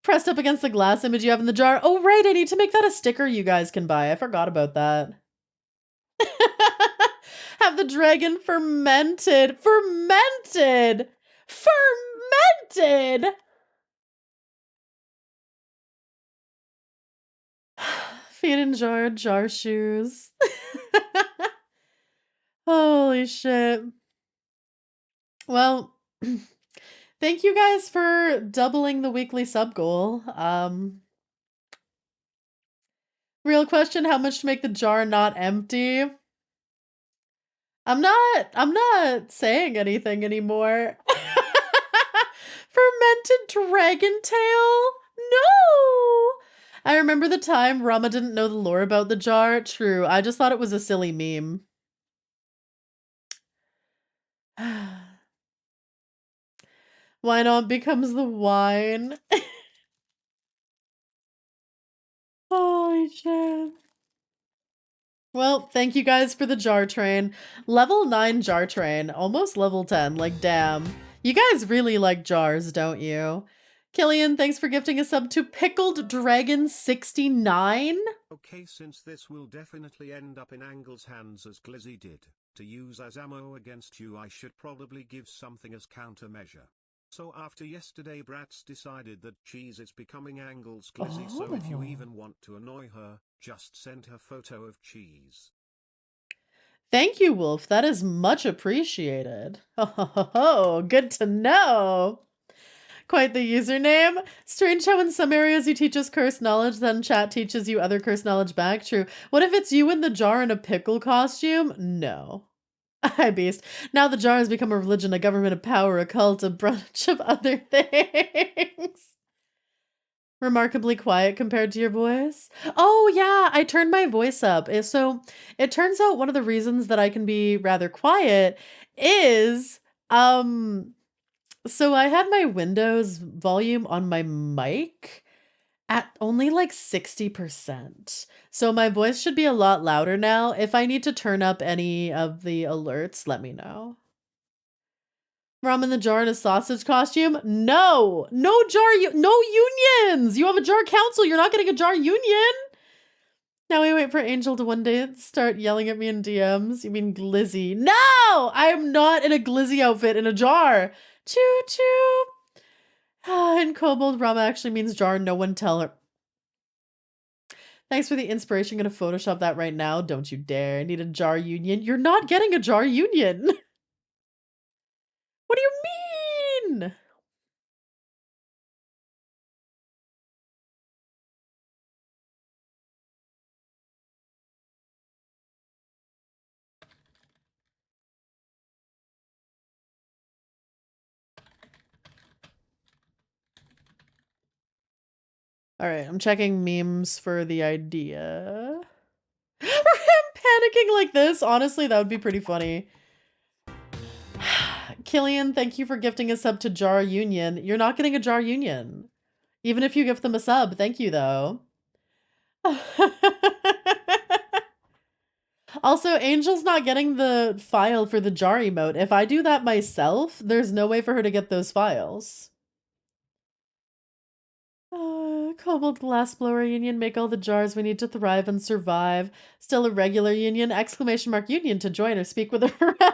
Pressed up against the glass image you have in the jar. Oh, right. I need to make that a sticker you guys can buy. I forgot about that. Have the dragon fermented. Fermented! Fermented! Feet in jar, jar shoes. Holy shit. Well, thank you guys for doubling the weekly sub goal. Real question, how much to make the jar not empty? I'm not saying anything anymore. Fermented dragon tail? No! I remember the time Rama didn't know the lore about the jar. True, I just thought it was a silly meme. Why not becomes the wine? Holy shit. Well, thank you guys for the jar train. Level 9 jar train, almost level 10, like damn. You guys really like jars, don't you? Killian, thanks for gifting a sub to Pickled Dragon 69. Okay, since this will definitely end up in Angle's hands as Glizzy did, to use as ammo against you I should probably give something as countermeasure. So after yesterday Bratz decided that Cheese is becoming Angle's Glizzy, so if you even want to annoy her, just send her photo of Cheese. Thank you, Wolf. That is much appreciated. Oh, good to know. Quite the username. Strange how in some areas you teach us cursed knowledge, then chat teaches you other cursed knowledge back. True. What if it's you in the jar in a pickle costume? No. Hi, Beast. Now the jar has become a religion, a government, a power, a cult, a bunch of other things. Remarkably quiet compared to your voice. Oh, yeah, I turned my voice up. So it turns out one of the reasons that I can be rather quiet is, so I had my Windows volume on my mic at only like 60%. So my voice should be a lot louder now. If I need to turn up any of the alerts, let me know. Rum in the jar in a sausage costume? No! No jar, no unions! You have a jar council, you're not getting a jar union! Now we wait for Angel to one day start yelling at me in DMs. You mean Glizzy? No! I'm not in a Glizzy outfit in a jar! Choo choo! In Kobold, Rama actually means jar, no one tell her. Thanks for the inspiration. Gonna Photoshop that right now. Don't you dare. Need a jar union. You're not getting a jar union. What do you mean? All right, I'm checking memes for the idea. making like this, honestly, that would be pretty funny. Killian, thank you for gifting a sub to Jar Union. You're not getting a Jar Union. Even if you gift them a sub, thank you though. Also, Angel's not getting the file for the jar emote. If I do that myself, there's no way for her to get those files. Cobalt Glassblower Union, make all the jars we need to thrive and survive. Still a regular union? Exclamation mark union to join or speak with a rep.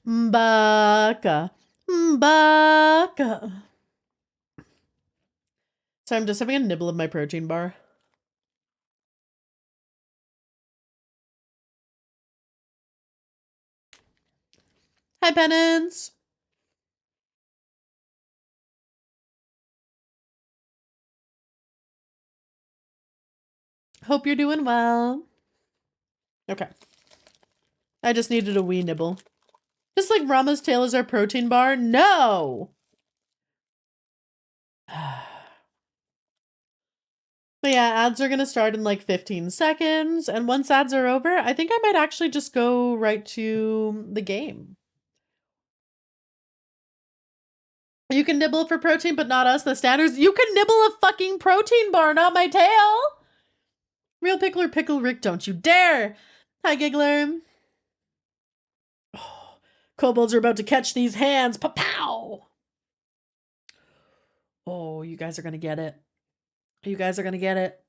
Mbaka. Mbaka. So I'm just having a nibble of my protein bar. Hi, Penance. Hope you're doing well. Okay. I just needed a wee nibble. Just like Rama's tail is our protein bar? No! But yeah, ads are gonna start in like 15 seconds, and once ads are over, I think I might actually just go right to the game. You can nibble for protein, but not us, the standards. You can nibble a fucking protein bar, not my tail! Real Pickler Pickle Rick, don't you dare! Hi, Giggler. Oh, kobolds are about to catch these hands. Pa-pow! Oh, you guys are gonna get it. You guys are gonna get it.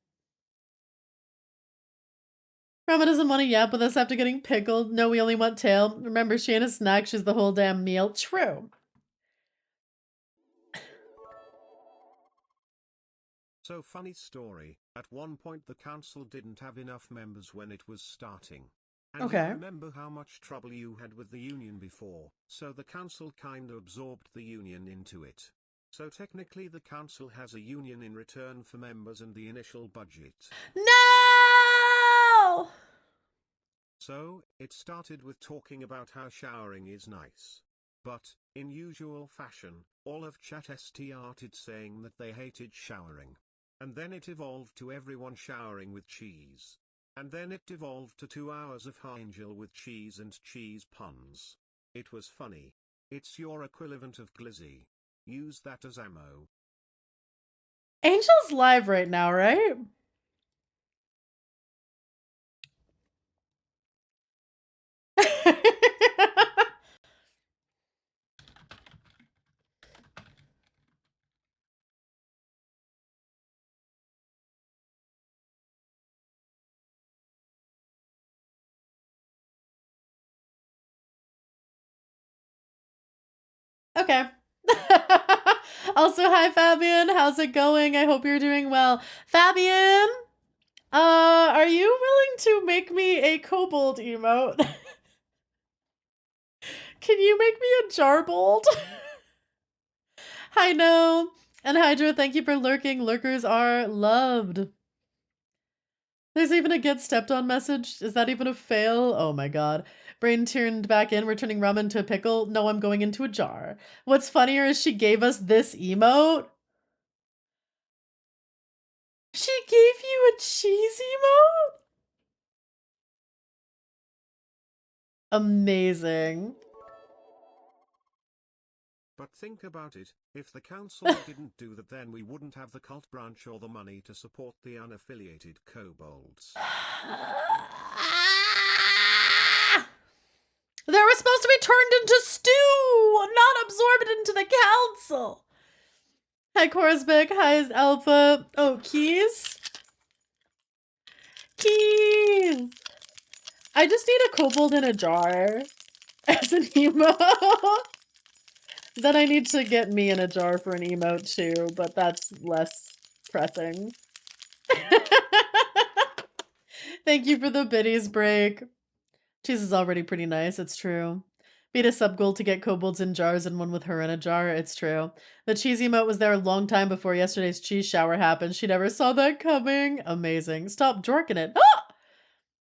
Rama doesn't want to yap with us after getting pickled. No, we only want tail. Remember, she ain't a snack. She's the whole damn meal. True. So funny story, at one point the council didn't have enough members when it was starting. And Okay. you remember how much trouble you had with the union before, so the council kinda absorbed the union into it. So technically the council has a union in return for members and the initial budget. No! So, it started with talking about how showering is nice. But, in usual fashion, all of chat started saying that they hated showering. And then it evolved to everyone showering with cheese. And then it devolved to 2 hours of Angel with cheese and cheese puns. It was funny. It's your equivalent of glizzy. Use that as ammo. Angel's live right now, right? Okay. Also, hi Fabian. How's it going? I hope you're doing well. Fabian, are you willing to make me a kobold emote? Can you make me a jarbold? Hi, No. And Hydra, thank you for lurking. Lurkers are loved. There's even a get stepped on message. Is that even a fail? Oh my god. Brain turned back in. We're turning rum into a pickle. No, I'm going into a jar. What's funnier is she gave us this emote. She gave you a cheese emote? Amazing. But think about it, if the council didn't do that then we wouldn't have the cult branch or the money to support the unaffiliated kobolds. They were supposed to be turned into stew, not absorbed into the council. Hi, Korsbeck. Hi, Alpha. Oh, Keys? Keys! I just need a kobold in a jar as an emote. Then I need to get me in a jar for an emote too, but that's less pressing. Thank you for the biddies break. Cheese is already pretty nice, it's true. Beat a sub goal to get kobolds in jars and one with her in a jar. It's true. The cheese emote was there a long time before yesterday's cheese shower happened. She never saw that coming. Amazing. Stop jorking it. Ah!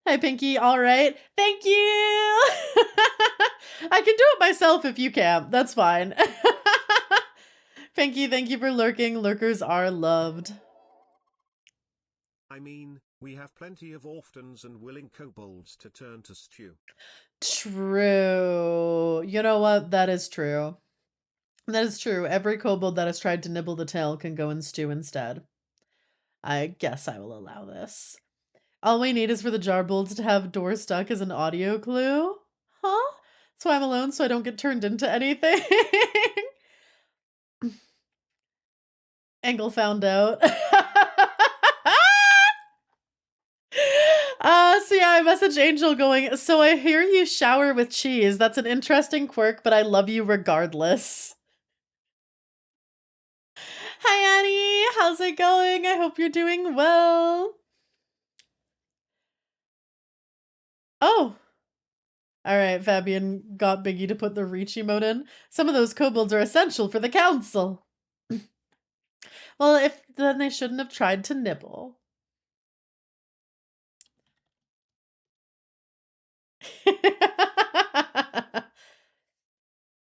Hi, Pinky. All right. Thank you. I can do it myself if you can't. That's fine. Pinky, thank you for lurking. Lurkers are loved. I mean, we have plenty of orphans and willing kobolds to turn to stew. True. You know what? That is true. That is true. Every kobold that has tried to nibble the tail can go and stew instead. I guess I will allow this. All we need is for the jarbolds to have door stuck as an audio clue. Huh? So I'm alone so I don't get turned into anything. Angle found out. So yeah, I messaged Angel going, so I hear you shower with cheese. That's an interesting quirk, but I love you regardless. Hi, Annie. How's it going? I hope you're doing well. Oh. All right, Fabian got Biggie to put the reach emote in. Some of those kobolds are essential for the council. Well, then they shouldn't have tried to nibble.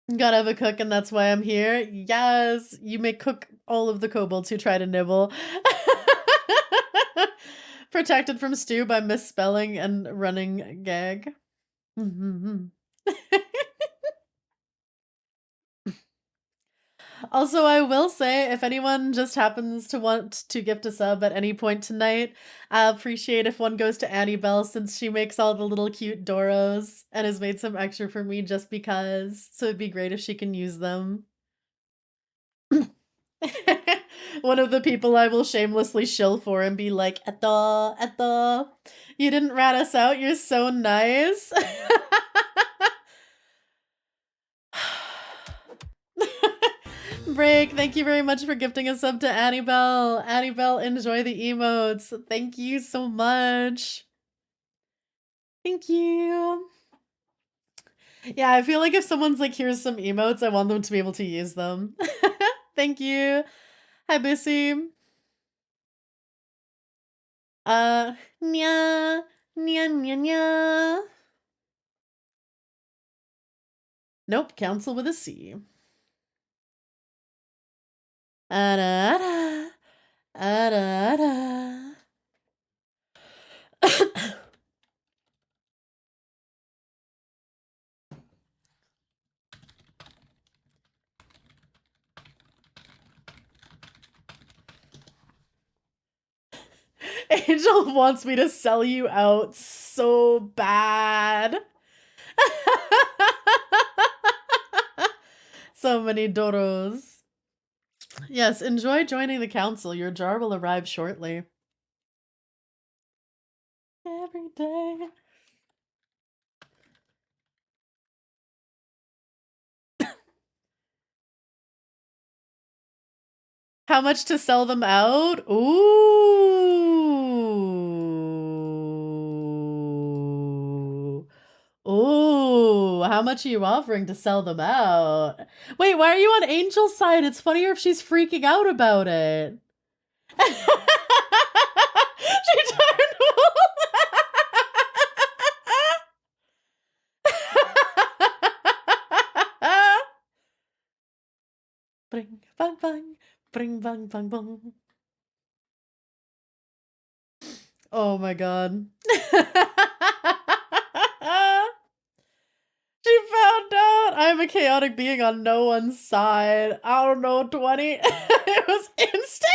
Gotta have a cook, and that's why I'm here. Yes, you may cook all of the kobolds who try to nibble. Protected from stew by misspelling and running gag. Also, I will say, if anyone just happens to want to gift a sub at any point tonight, I appreciate if one goes to Annie Bell since she makes all the little cute Doros and has made some extra for me just because. So it'd be great if she can use them. One of the people I will shamelessly shill for and be like, Eto, you didn't rat us out, you're so nice. Break, thank you very much for gifting a sub to Annie Bell. Annie Bell, enjoy the emotes. Thank you so much. Thank you. Yeah, I feel like if someone's like, here's some emotes, I want them to be able to use them. Thank you. Hi, Bissy. Nya, nya, nya, nya. Nope, council with a C. Ada, ada, ada. Angel wants me to sell you out so bad. So many Doros. Yes, enjoy joining the council. Your jar will arrive shortly. Every day. How much to sell them out? Ooh. Ooh, how much are you offering to sell them out? Wait, why are you on Angel's side? It's funnier if she's freaking out about it. She turned Bring bang bang, bring bang bang bang. Oh my god. She found out I'm a chaotic being on no one's side. I don't know, 20. It was instant.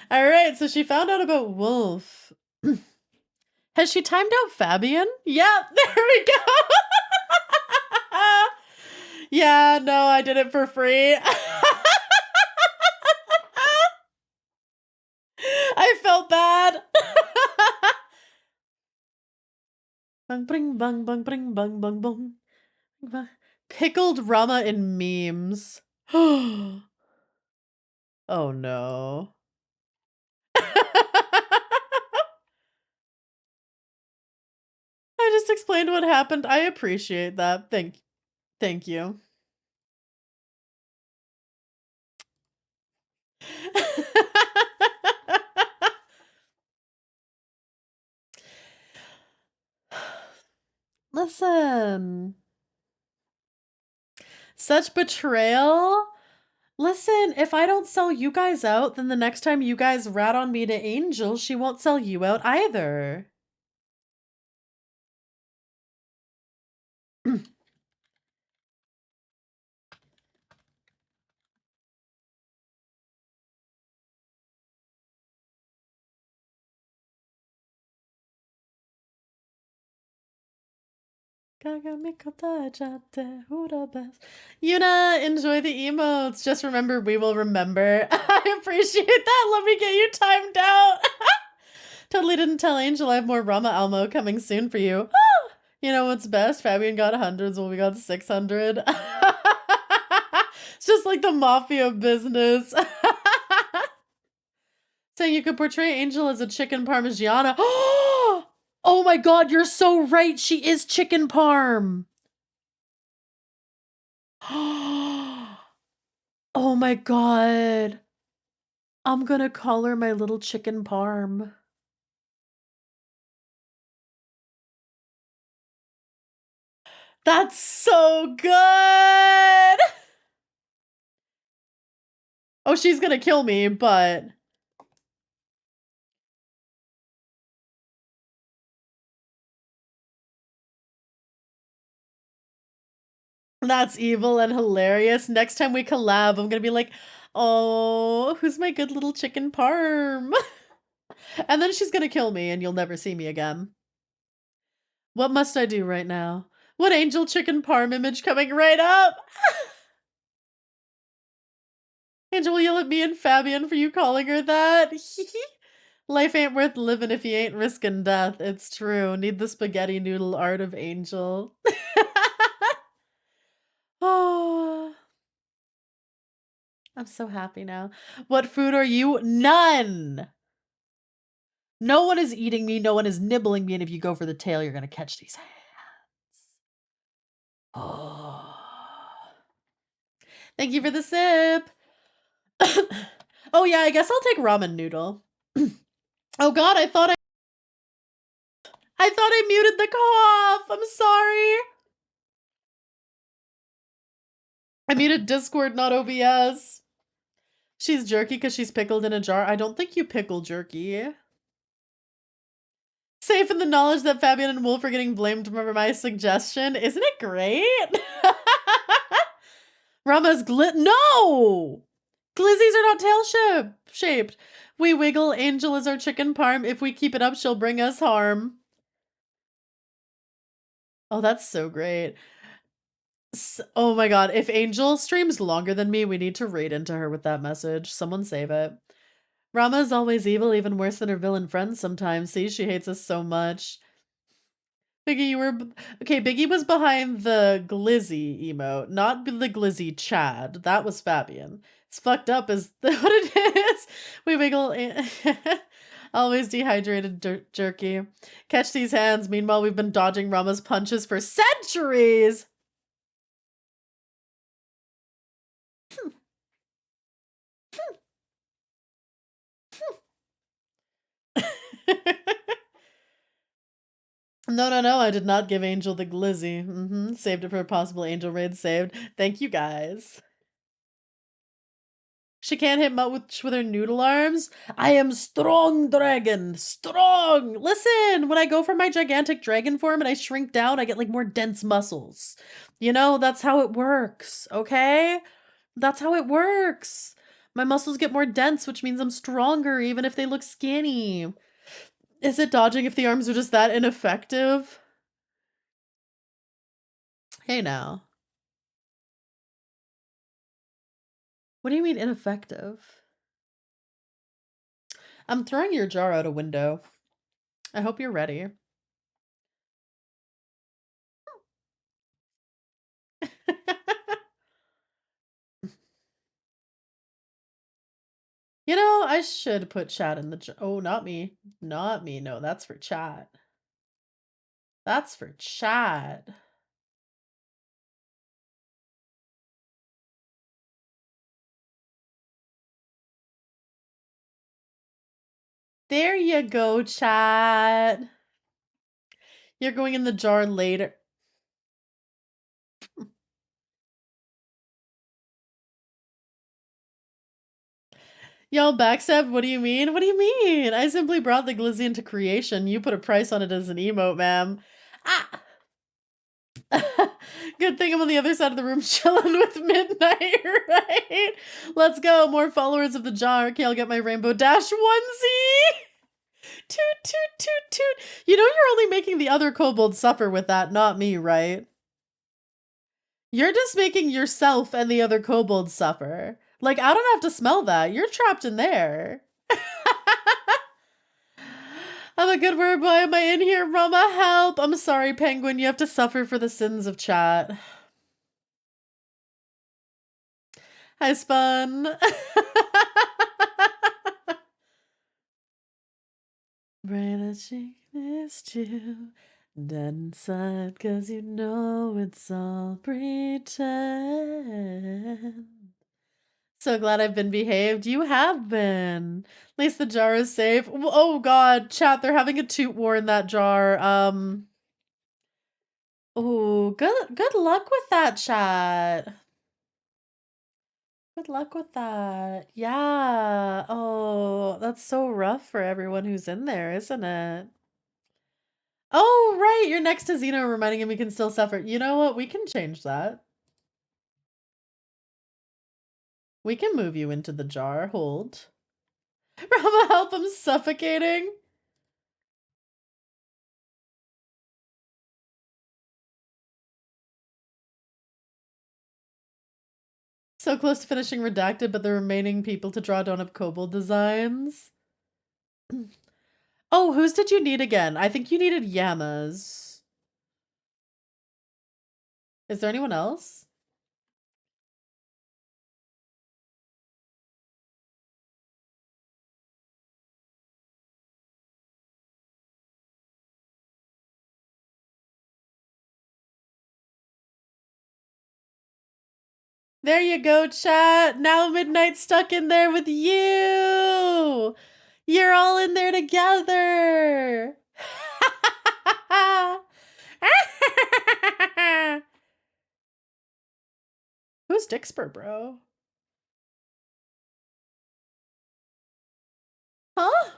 All right, so she found out about Wolf. Has she timed out Fabian? Yep, there we go. Yeah, no, I did it for free. I felt bad. Bang, bring, bang, bang, bring, bang, bang, bang. Pickled Rama in memes. Oh no. just explained what happened. I appreciate that. Thank you. Listen. Such betrayal. Listen, if I don't sell you guys out, then the next time you guys rat on me to Angel, she won't sell you out either. Yuna, enjoy the emotes. Just remember, we will remember. I appreciate that. Let me get you timed out. Totally didn't tell Angel I have more Rama Almo coming soon for you. You know what's best? Fabian got hundreds when we got 600. It's just like the mafia business. Saying you could portray Angel as a chicken parmigiana. Oh my god, you're so right. She is chicken parm. Oh my god. I'm gonna call her my little chicken parm. That's so good. Oh, she's gonna kill me, but that's evil and hilarious. Next time we collab, I'm gonna be like, oh, who's my good little chicken parm? And then she's gonna kill me and you'll never see me again. What must I do right now? What angel chicken parm image coming right up? Angel will yell at me and Fabian for you calling her that. Life ain't worth living if you ain't risking death. It's true. Need the spaghetti noodle art of Angel. Oh, I'm so happy now. What food are you? None. No one is eating me. No one is nibbling me. And if you go for the tail, you're going to catch these hands. Oh. Thank you for the sip. Oh, yeah, I guess I'll take ramen noodle. Oh, God, I thought I muted the cough. I'm sorry. I muted Discord, not OBS. She's jerky because she's pickled in a jar. I don't think you pickle jerky. Safe in the knowledge that Fabian and Wolf are getting blamed for my suggestion. Isn't it great? Rama's No! Glizzies are not tail-shaped. We wiggle. Angel is our chicken parm. If we keep it up, she'll bring us harm. Oh, that's so great. Oh my god, if Angel streams longer than me, we need to raid into her with that message. Someone save it. Rama's always evil, even worse than her villain friends sometimes. See, she hates us so much. Biggie, you were... Okay, Biggie was behind the Glizzy emote, not the Glizzy Chad. That was Fabian. It's fucked up is what it is. We wiggle... Always dehydrated jerky. Catch these hands. Meanwhile, we've been dodging Rama's punches for centuries! No, I did not give Angel the glizzy. Saved it for a possible Angel raid saved. Thank you, guys. She can't hit much with her noodle arms. I am strong dragon. Strong! Listen, when I go for my gigantic dragon form and I shrink down, I get like more dense muscles. You know, that's how it works, okay? That's how it works. My muscles get more dense, which means I'm stronger even if they look skinny. Is it dodging if the arms are just that ineffective? Hey now. What do you mean ineffective? I'm throwing your jar out a window. I hope you're ready. You know, I should put chat in the jar. Oh, not me. Not me. No, that's for chat. That's for chat. There you go, chat. You're going in the jar later. Yo, backstab, what do you mean? What do you mean? I simply brought the glizzy into creation. You put a price on it as an emote, ma'am. Ah! Good thing I'm on the other side of the room chilling with Midnight, right? Let's go. More followers of the jar. Okay, I'll get my Rainbow Dash onesie. Toot, toot, toot, toot. You know you're only making the other kobold suffer with that, not me, right? You're just making yourself and the other kobolds suffer. Like, I don't have to smell that. You're trapped in there. I'm a good word. Why am I in here? Rama, help. I'm sorry, Penguin. You have to suffer for the sins of chat. Hi, Spun. Brain a chick missed you. Dead inside, cause you know it's all pretend. So glad I've been behaved. You have been. At least the jar is safe. Oh god, chat, they're having a toot war in that jar. Oh, good luck with that, chat. Good luck with that. Yeah. Oh, that's so rough for everyone who's in there, isn't it? Oh, right. You're next to Xeno, reminding him he can still suffer. You know what? We can change that. We can move you into the jar. Hold. Rama, help, I'm suffocating. So close to finishing Redacted, but the remaining people to draw don't have kobold designs. Oh, whose did you need again? I think you needed Yama's. Is there anyone else? There you go, chat. Now Midnight's stuck in there with you. You're all in there together. Who's Dixper, bro? Huh?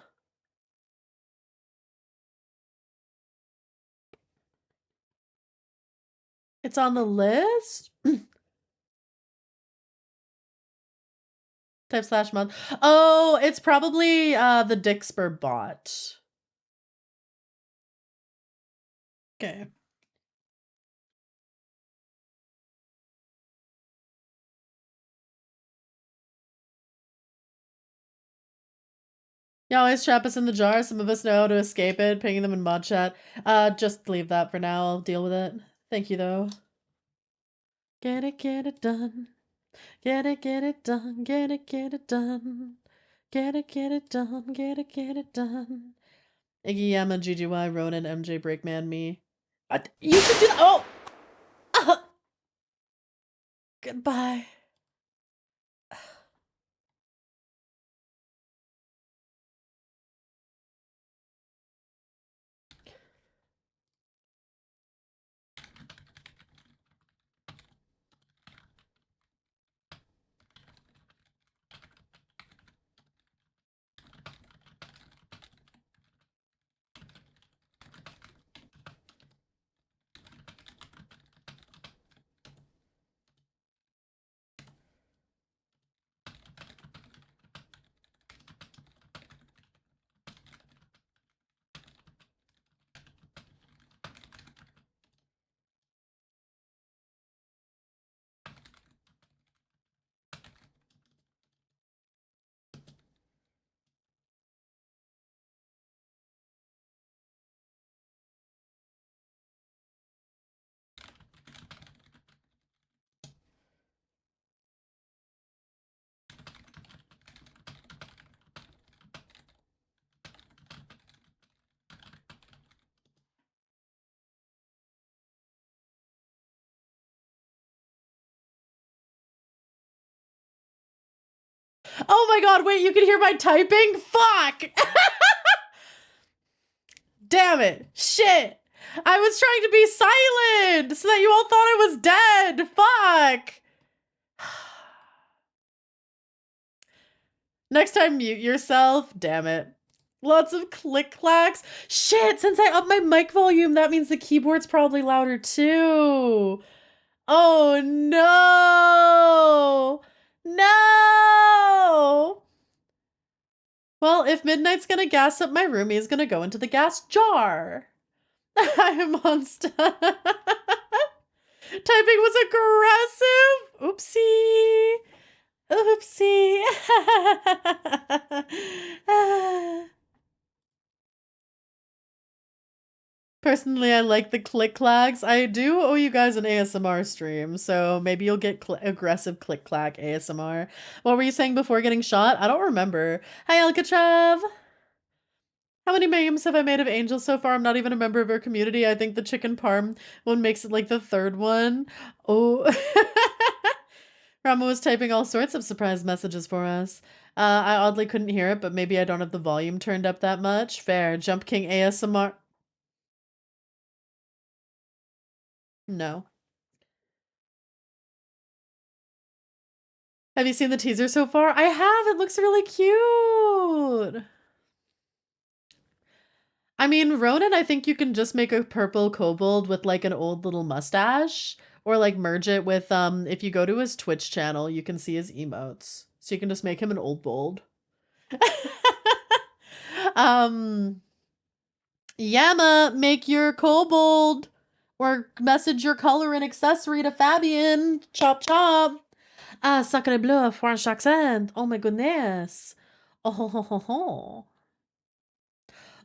It's on the list? Type / month. Oh, it's probably the Dixper bot. Okay. You always trap us in the jar. Some of us know how to escape it, pinging them in mod chat. Just leave that for now. I'll deal with it. Thank you, though. Get it done. Get it done. Get it done. Get it done. Get it done. Iggy Yama, GGY, Ronan, MJ, Breakman, me. You should do that. Oh! Goodbye. Oh my god, wait, you can hear my typing? Fuck! Damn it. Shit. I was trying to be silent so that you all thought I was dead. Fuck. Next time, mute yourself. Damn it. Lots of click clacks. Shit, since I upped my mic volume, that means the keyboard's probably louder too. Oh no. No. Well, if Midnight's gonna gas up my room, he's gonna go into the gas jar. I'm on stuff. Typing was aggressive. Oopsie. Oopsie. Personally, I like the click-clacks. I do owe you guys an ASMR stream, so maybe you'll get aggressive click-clack ASMR. What were you saying before getting shot? I don't remember. Hi, Alcatrav. How many memes have I made of Angel so far? I'm not even a member of her community. I think the chicken parm one makes it like the third one. Oh. Rama was typing all sorts of surprise messages for us. I oddly couldn't hear it, but maybe I don't have the volume turned up that much. Fair. Jump King ASMR. No. Have you seen the teaser so far? I have. It looks really cute. I mean, Ronan, I think you can just make a purple kobold with like an old little mustache, or like merge it with if you go to his Twitch channel, you can see his emotes. So you can just make him an old bold. Yama, make your kobold or message your color and accessory to Fabian. Chop chop. Ah, sacre bleu, French accent. Oh my goodness. Oh ho ho ho ho.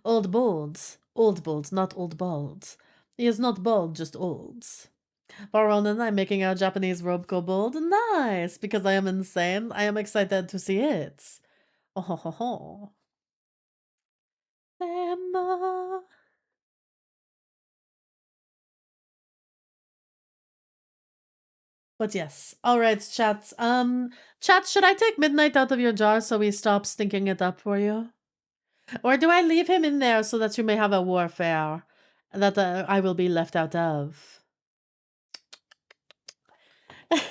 Old bolds. Old bolds, not old balds. He is not bald, just olds. For Ronan, I'm making a Japanese robe kobold. Nice, because I am insane. I am excited to see it. Oh ho ho ho. Emma. But yes. Alright, chat. Chat, should I take Midnight out of your jar so he stops stinking it up for you? Or do I leave him in there so that you may have a warfare that I will be left out of?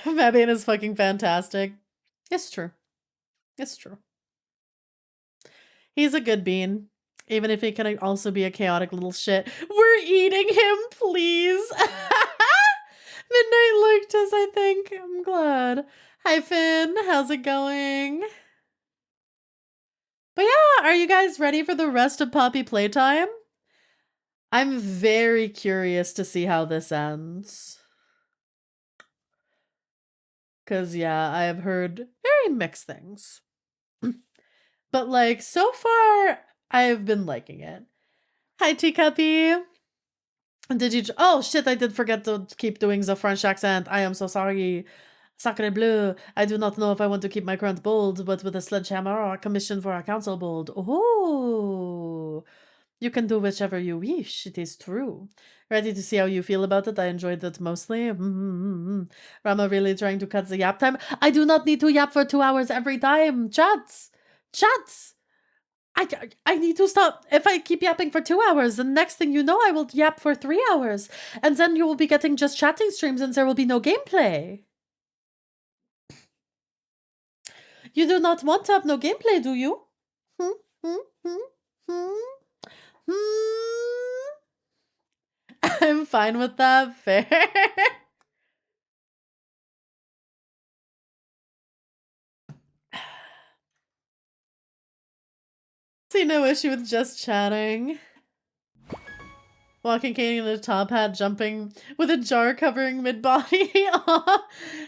Fabian is fucking fantastic. It's true. It's true. He's a good bean. Even if he can also be a chaotic little shit. We're eating him, please. Midnight liked us, I think. I'm glad. Hi, Finn. How's it going? But yeah, are you guys ready for the rest of Poppy Playtime? I'm very curious to see how this ends. Because, yeah, I have heard very mixed things. But, like, so far, I've been liking it. Hi, Teacuppy. Did you... Oh, shit, I did forget to keep doing the French accent. I am so sorry. Sacre bleu. I do not know if I want to keep my current bold, but with a sledgehammer or a commission for a council bold. Oh... You can do whichever you wish, it is true. Ready to see how you feel about it? I enjoyed it mostly. Rama really trying to cut the yap time? I do not need to yap for 2 hours every time. Chats! Chats! I need to stop. If I keep yapping for 2 hours, the next thing you know, I will yap for 3 hours. And then you will be getting just chatting streams and there will be no gameplay. You do not want to have no gameplay, do you? I'm fine with that. Fair. See no issue with just chatting. Walking cane in a top hat, jumping with a jar covering mid-body.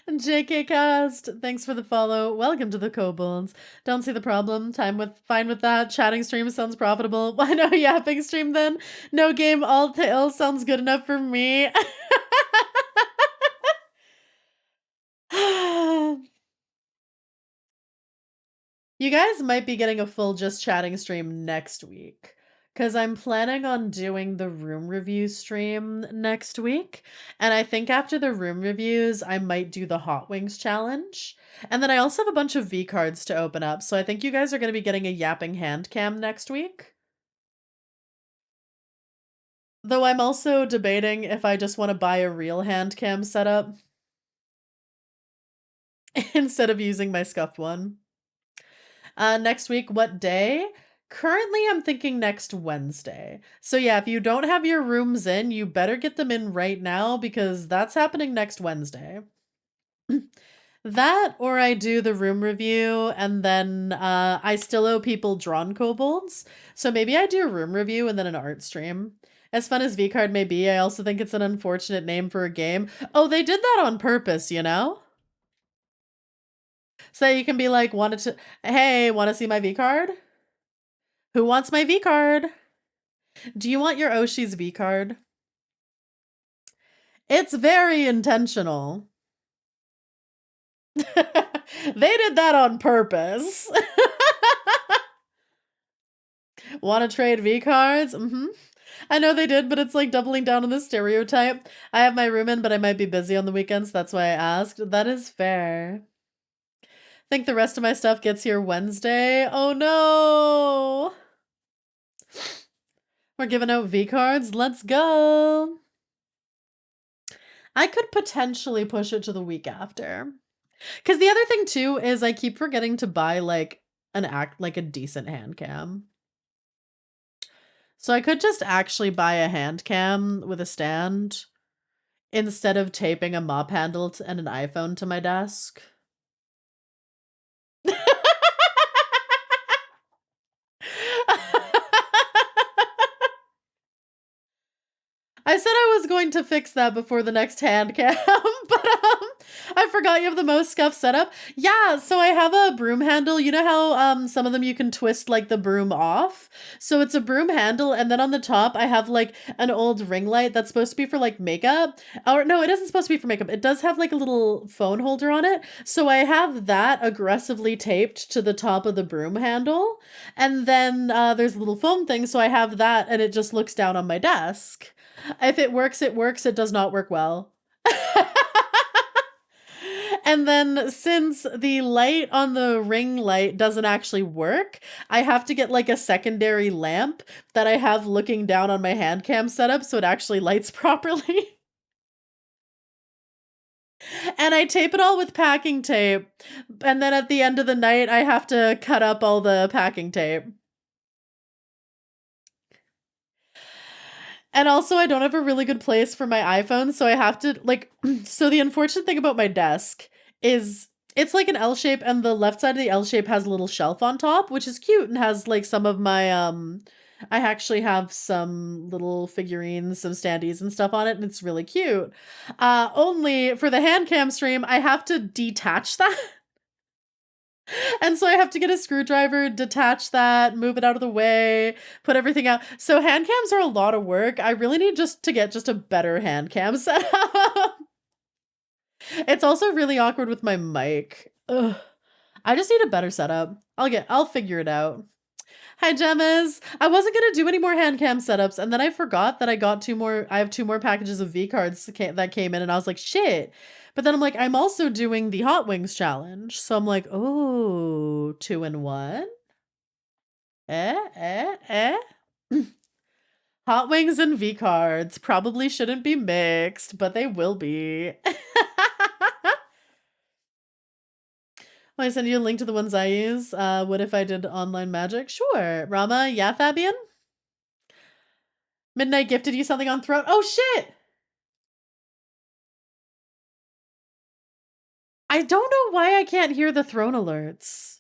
JK Cast, thanks for the follow. Welcome to the Kobolds. Don't see the problem. Fine with that. Chatting stream sounds profitable. Why no yapping stream then? No game, all tails sounds good enough for me. You guys might be getting a full just chatting stream next week. because I'm planning on doing the room review stream next week. And I think after the room reviews, I might do the Hot Wings challenge. And then I also have a bunch of V cards to open up. So I think you guys are going to be getting a yapping hand cam next week. Though I'm also debating if I just want to buy a real hand cam setup instead of using my scuffed one. Next week, what day? Currently, I'm thinking next Wednesday. So yeah, if you don't have your rooms in, you better get them in right now because that's happening next Wednesday. That or I do the room review and then I still owe people drawn kobolds. So maybe I do a room review and then an art stream. As fun as V-Card may be, I also think it's an unfortunate name for a game. Oh, they did that on purpose, you know? So you can be like, hey, want to see my V-Card? Who wants my V-Card? Do you want your Oshi's V-Card? It's very intentional. They did that on purpose. Want to trade V-Cards? I know they did, but it's like doubling down on the stereotype. I have my room in, but I might be busy on the weekends. That's why I asked. That is fair. Think the rest of my stuff gets here Wednesday? Oh no! We're giving out V-Cards. Let's go! I could potentially push it to the week after. Because the other thing too is I keep forgetting to buy like a decent hand cam. So I could just actually buy a hand cam with a stand instead of taping a mop handle and an iPhone to my desk. I said I was going to fix that before the next hand cam, but I forgot you have the most scuffed setup. Yeah, so I have a broom handle. You know how some of them you can twist like the broom off? So it's a broom handle, and then on the top I have like an old ring light that's supposed to be for like makeup. Or no, it isn't supposed to be for makeup. It does have like a little phone holder on it. So I have that aggressively taped to the top of the broom handle. And then there's a little foam thing, so I have that and it just looks down on my desk. If it works, it works. It does not work well. And then since the light on the ring light doesn't actually work, I have to get like a secondary lamp that I have looking down on my hand cam setup so it actually lights properly. And I tape it all with packing tape. And then at the end of the night, I have to cut up all the packing tape. And also, I don't have a really good place for my iPhone, so I have to, like, so the unfortunate thing about my desk is it's like an L shape, and the left side of the L shape has a little shelf on top, which is cute and has, like, some of my, I actually have some little figurines, some standees and stuff on it, and it's really cute. Only for the hand cam stream, I have to detach that. And so I have to get a screwdriver, detach that, move it out of the way, put everything out. So hand cams are a lot of work. I really need to get a better hand cam setup. It's also really awkward with my mic. Ugh. I just need a better setup. I'll figure it out. Hi, Gemmas. I wasn't gonna do any more hand cam setups, and then I forgot that I have two more packages of V cards that came in, and I was like, shit. But then I'm like, I'm also doing the Hot Wings challenge. So I'm like, oh, 2 in 1? Eh? Hot Wings and V cards probably shouldn't be mixed, but they will be. I send you a link to the ones I use. What if I did online magic? Sure. Rama, yeah, Fabian? Midnight gifted you something on Throne. Oh, shit! I don't know why I can't hear the Throne alerts.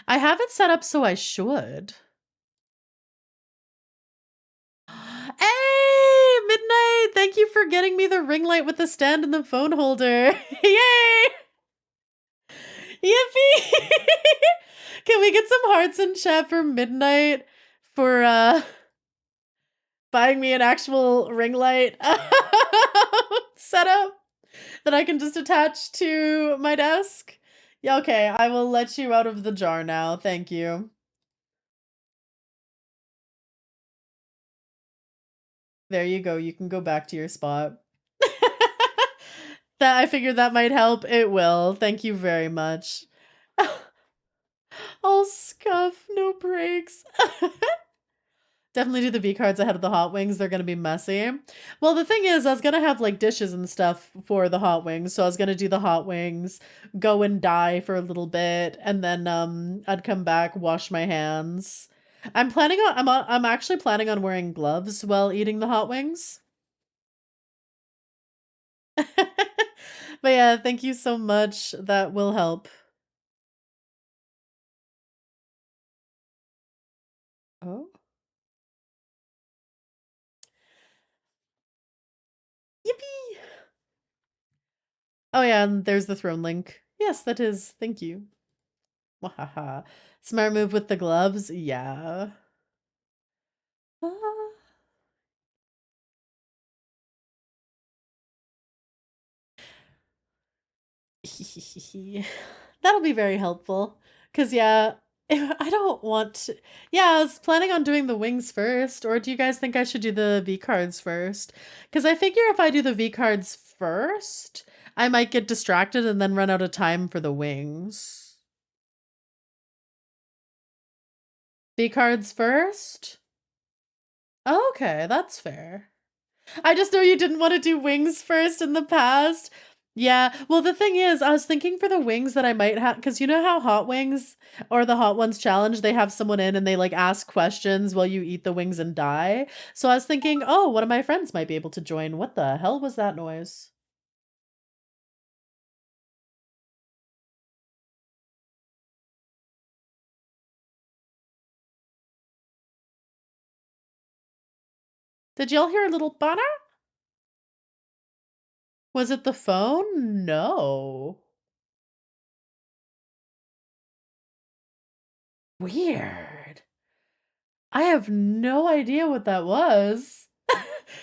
I have it set up so I should. Hey, Midnight! Thank you for getting me the ring light with the stand and the phone holder. Yay! Yippee! Can we get some hearts in chat for Midnight for buying me an actual ring light setup that I can just attach to my desk? Yeah, okay, I will let you out of the jar now. Thank you. There you go. You can go back to your spot. That I figured that might help. It will. Thank you very much. I'll scuff, no breaks. Definitely do the V cards ahead of the hot wings. They're gonna be messy. Well, the thing is, I was gonna have like dishes and stuff for the hot wings, so I was gonna do the hot wings, go and die for a little bit, and then I'd come back, wash my hands. I'm actually planning on wearing gloves while eating the hot wings. But yeah, thank you so much. That will help. Oh. Yippee! Oh yeah, and there's the throne link. Yes, that is. Thank you. Wahaha. Smart move with the gloves. Yeah. Ah. That'll be very helpful. Cause yeah, I don't want to. Yeah, I was planning on doing the wings first, or do you guys think I should do the V cards first? Cause I figure if I do the V cards first, I might get distracted and then run out of time for the wings. V cards first? Okay, that's fair. I just know you didn't want to do wings first in the past. Yeah. Well, the thing is, I was thinking for the wings that I might have, because you know how Hot Wings or the Hot Ones challenge, they have someone in and they like ask questions while you eat the wings and die. So I was thinking, oh, one of my friends might be able to join. What the hell was that noise? Did y'all hear a little banner? Was it the phone? No. Weird. I have no idea what that was.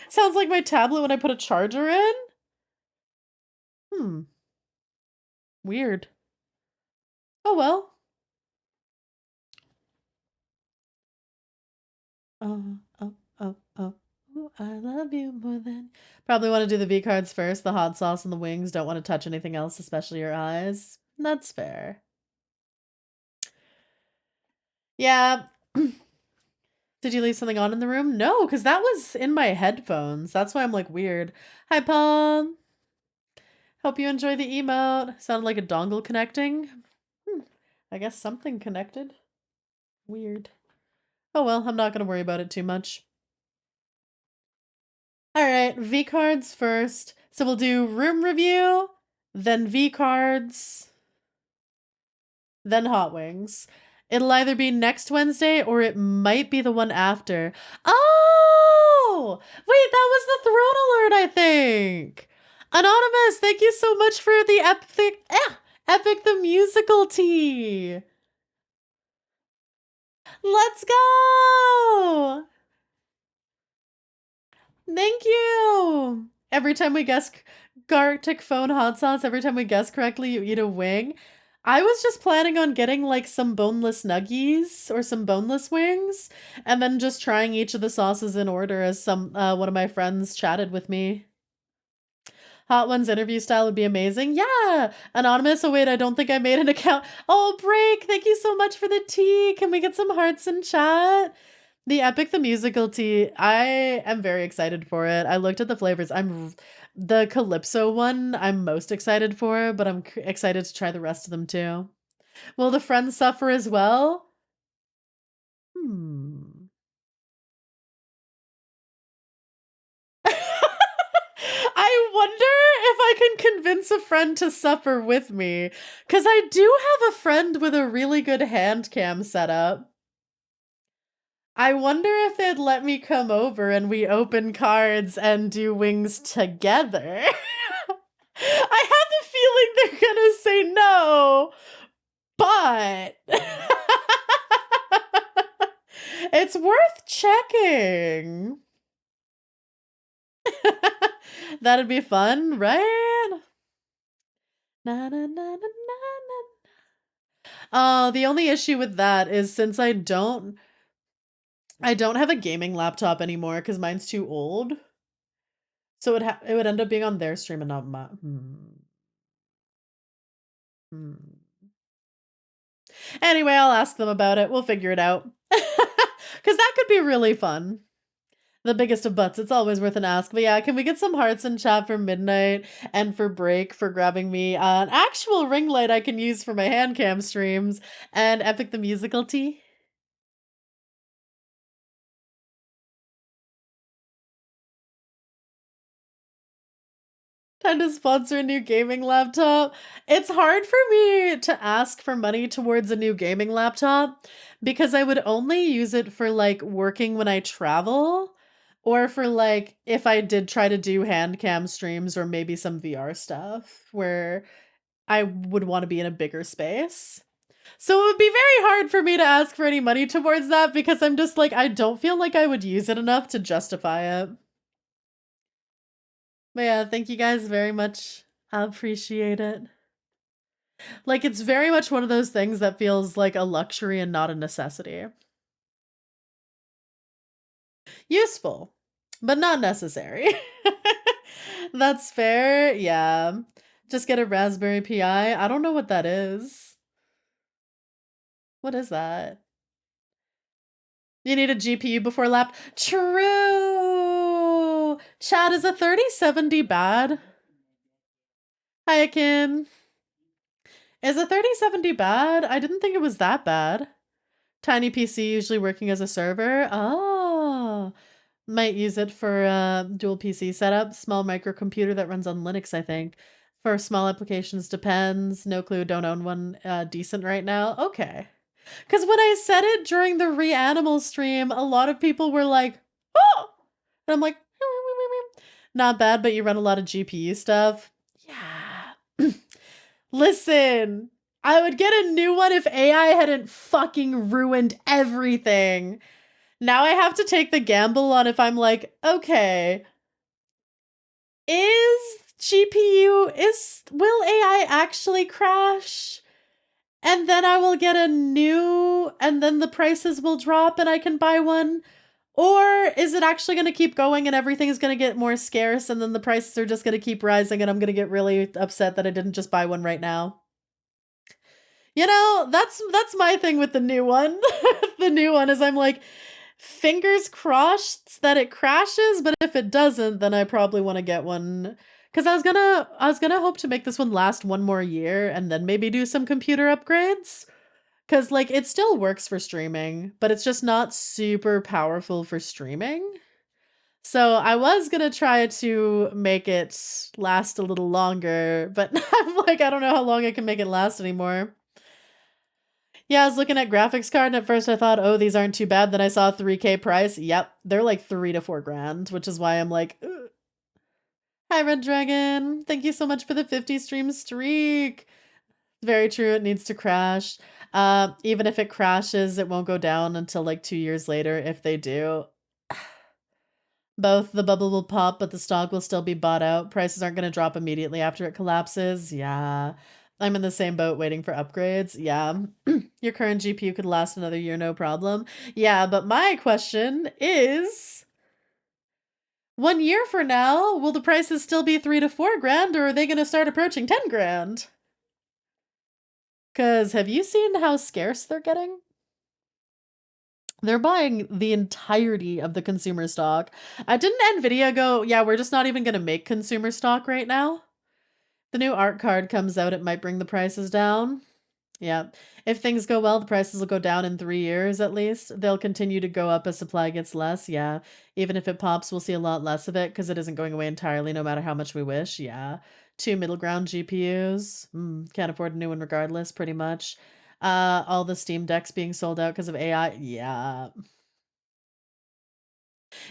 Sounds like my tablet when I put a charger in. Hmm. Weird. Oh well. Oh, oh, oh, oh. Ooh, I love you more than. Probably want to do the V cards first, the hot sauce and the wings. Don't want to touch anything else, especially your eyes. That's fair. Yeah. Did you leave something on in the room? No, because that was in my headphones. That's why I'm like weird. Hi, Palm. Hope you enjoy the emote. Sounded like a dongle connecting. Hmm. I guess something connected. Weird. Oh well, I'm not going to worry about it too much. All right, V cards first. So we'll do room review, then V cards, then hot wings. It'll either be next Wednesday or it might be the one after. Oh! Wait, that was the throne alert, I think. Anonymous, thank you so much for the Epic the musical tea. Let's go! Thank you. Every time we guess Gartic phone hot sauce, every time we guess correctly, you eat a wing. I was just planning on getting like some boneless nuggies or some boneless wings, and then just trying each of the sauces in order as some one of my friends chatted with me. Hot Ones interview style would be amazing. Yeah, anonymous. Oh wait, I don't think I made an account. Oh, break. Thank you so much for the tea. Can we get some hearts in chat? The Epic the Musical tea, I am very excited for it. I looked at the flavors. The Calypso one I'm most excited for, but I'm excited to try the rest of them too. Will the friends suffer as well? Hmm. I wonder if I can convince a friend to suffer with me, because I do have a friend with a really good hand cam setup. I wonder if they'd let me come over and we open cards and do wings together. I have the feeling they're gonna say no, but it's worth checking. That'd be fun, right? Na, na, na, na, na, na. The only issue with that is since I don't have a gaming laptop anymore because mine's too old. So it would end up being on their stream and not mine. Anyway, I'll ask them about it. We'll figure it out. Because that could be really fun. The biggest of butts. It's always worth an ask. But yeah, can we get some hearts in chat for Midnight and for Break for grabbing me an actual ring light I can use for my hand cam streams and Epic the Musical Tea? Time to sponsor a new gaming laptop. It's hard for me to ask for money towards a new gaming laptop because I would only use it for like working when I travel or for like if I did try to do hand cam streams or maybe some VR stuff where I would want to be in a bigger space. So it would be very hard for me to ask for any money towards that because I'm just like, I don't feel like I would use it enough to justify it. But yeah, thank you guys very much. I appreciate it. Like, it's very much one of those things that feels like a luxury and not a necessity. Useful, but not necessary. That's fair. Yeah. Just get a Raspberry Pi. I don't know what that is. What is that? You need a GPU before lap. True. Chad, is a 3070 bad? Hi, Kim. Is a 3070 bad? I didn't think it was that bad. Tiny PC usually working as a server. Oh, might use it for dual PC setup. Small microcomputer that runs on Linux, I think. For small applications, depends. No clue, don't own one decent right now. Okay. Because when I said it during the Reanimal stream, a lot of people were like, oh! And I'm like, not bad, but you run a lot of GPU stuff. Yeah. Listen, I would get a new one if AI hadn't fucking ruined everything. Now I have to take the gamble on if I'm like, okay, will AI actually crash? And then I will get a new, and then the prices will drop and I can buy one? Or is it actually going to keep going and everything is going to get more scarce and then the prices are just going to keep rising and I'm going to get really upset that I didn't just buy one right now? You know, that's my thing with the new one. The new one is I'm like, fingers crossed that it crashes, but if it doesn't, then I probably want to get one. Cause I was gonna hope to make this one last one more year and then maybe do some computer upgrades. Cause like it still works for streaming, but it's just not super powerful for streaming. So I was gonna try to make it last a little longer, but I'm like, I don't know how long I can make it last anymore. Yeah, I was looking at graphics card and at first I thought, oh, these aren't too bad. Then I saw 3K price. Yep, they're like 3 to 4 grand, which is why I'm like, ugh. Hi, Red Dragon. Thank you so much for the 50 stream streak. Very true. It needs to crash. Even if it crashes, it won't go down until like 2 years later if they do. Both the bubble will pop, but the stock will still be bought out. Prices aren't going to drop immediately after it collapses. Yeah. I'm in the same boat waiting for upgrades. Yeah. Your current GPU could last another year, no problem. Yeah, but my question is 1 year from now, will the prices still be 3 to 4 grand or are they going to start approaching 10 grand? Because have you seen how scarce they're getting? They're buying the entirety of the consumer stock. Didn't NVIDIA go, yeah, we're just not even going to make consumer stock right now? The new art card comes out, it might bring the prices down. Yeah. If things go well, the prices will go down in 3 years at least. They'll continue to go up as supply gets less. Yeah. Even if it pops, we'll see a lot less of it because it isn't going away entirely no matter how much we wish. Yeah. 2 middle ground GPUs. Can't afford a new one regardless, pretty much. All the Steam Decks being sold out because of AI. Yeah.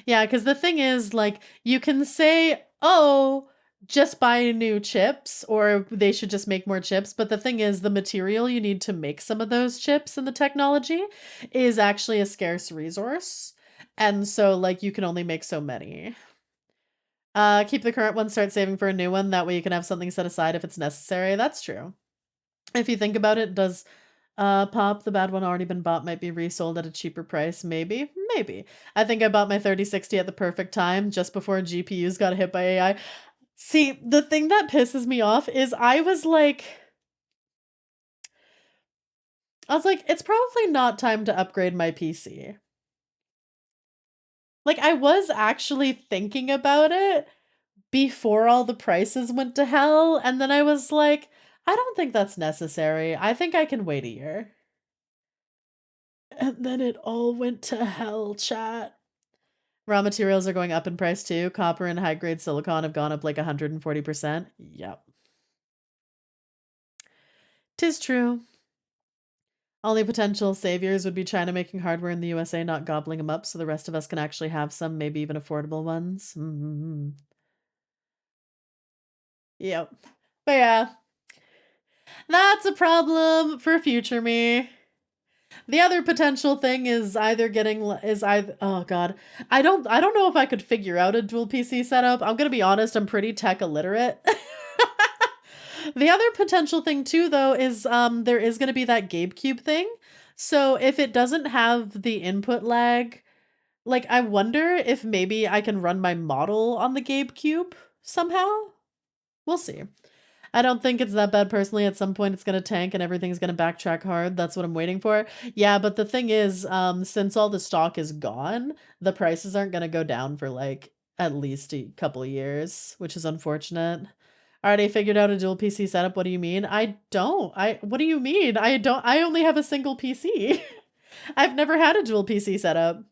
Yeah, because the thing is, like, you can say, oh, just buy new chips, or they should just make more chips. But the thing is, the material you need to make some of those chips and the technology is actually a scarce resource. And so, like, you can only make so many. Keep the current one, start saving for a new one. That way you can have something set aside if it's necessary. That's true. If you think about it, does pop the bad one already been bought, might be resold at a cheaper price? Maybe. I think I bought my 3060 at the perfect time, just before GPUs got hit by AI. See, the thing that pisses me off is I was like, it's probably not time to upgrade my PC. Like, I was actually thinking about it before all the prices went to hell, and then I was like, I don't think that's necessary. I think I can wait a year. And then it all went to hell, chat. Raw materials are going up in price too. Copper and high-grade silicon have gone up like 140%. Yep. 'Tis true. Only potential saviors would be China making hardware in the USA, not gobbling them up, so the rest of us can actually have some, maybe even affordable ones. Yep. But yeah, that's a problem for future me. The other potential thing is oh god. I don't know if I could figure out a dual PC setup. I'm going to be honest, I'm pretty tech illiterate. The other potential thing too though is there is going to be that GameCube thing. So if it doesn't have the input lag, like I wonder if maybe I can run my model on the GameCube somehow. We'll see. I don't think it's that bad personally. At some point it's going to tank and everything's going to backtrack hard. That's what I'm waiting for. Yeah, but the thing is, since all the stock is gone, the prices aren't going to go down for like at least a couple of years, which is unfortunate. Already figured out a dual PC setup. What do you mean? I don't. What do you mean? I only have a single PC. I've never had a dual PC setup.